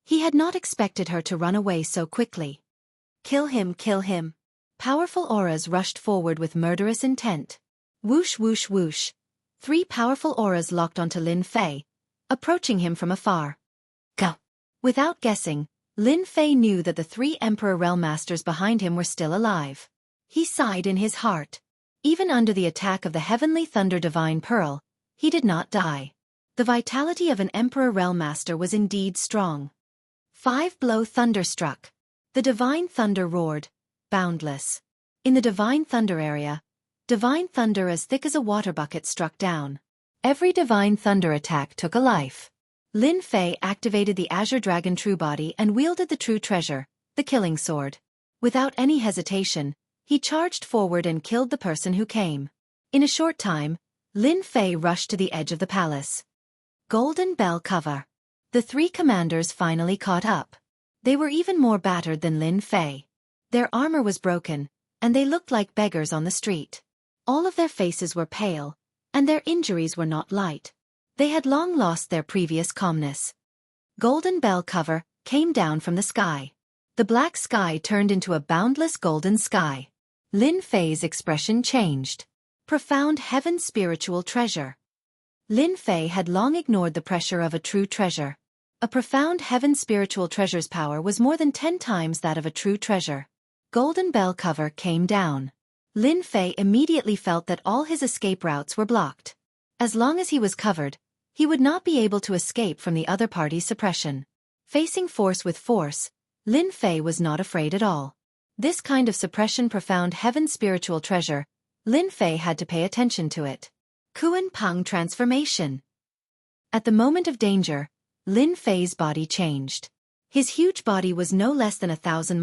B: He had not expected her to run away so quickly. Kill him, kill him. Powerful auras rushed forward with murderous intent. Whoosh whoosh whoosh. 3 powerful auras locked onto Lin Fei, approaching him from afar. Go! Without guessing, Lin Fei knew that the 3 Emperor Realm Masters behind him were still alive. He sighed in his heart. Even under the attack of the Heavenly Thunder Divine Pearl, he did not die. The vitality of an Emperor Realm Master was indeed strong. 5-blow thunderstruck. The Divine Thunder roared, boundless. In the Divine Thunder area, Divine Thunder as thick as a water bucket struck down. Every Divine Thunder attack took a life. Lin Fei activated the Azure Dragon True Body and wielded the True Treasure, the Killing Sword. Without any hesitation, he charged forward and killed the person who came. In a short time, Lin Fei rushed to the edge of the palace. Golden Bell Cover. The 3 commanders finally caught up. They were even more battered than Lin Fei. Their armor was broken, and they looked like beggars on the street. All of their faces were pale, and their injuries were not light. They had long lost their previous calmness. Golden Bell Cover came down from the sky. The black sky turned into a boundless golden sky. Lin Fei's expression changed. Profound heaven spiritual treasure. Lin Fei had long ignored the pressure of a true treasure. A profound heaven spiritual treasure's power was more than 10 times that of a true treasure. Golden Bell Cover came down. Lin Fei immediately felt that all his escape routes were blocked. As long as he was covered, he would not be able to escape from the other party's suppression. Facing force with force, Lin Fei was not afraid at all. This kind of suppression profound heaven spiritual treasure, Lin Fei had to pay attention to it. Kuan Peng transformation. At the moment of danger, Lin Fei's body changed. His huge body was no less than 1,000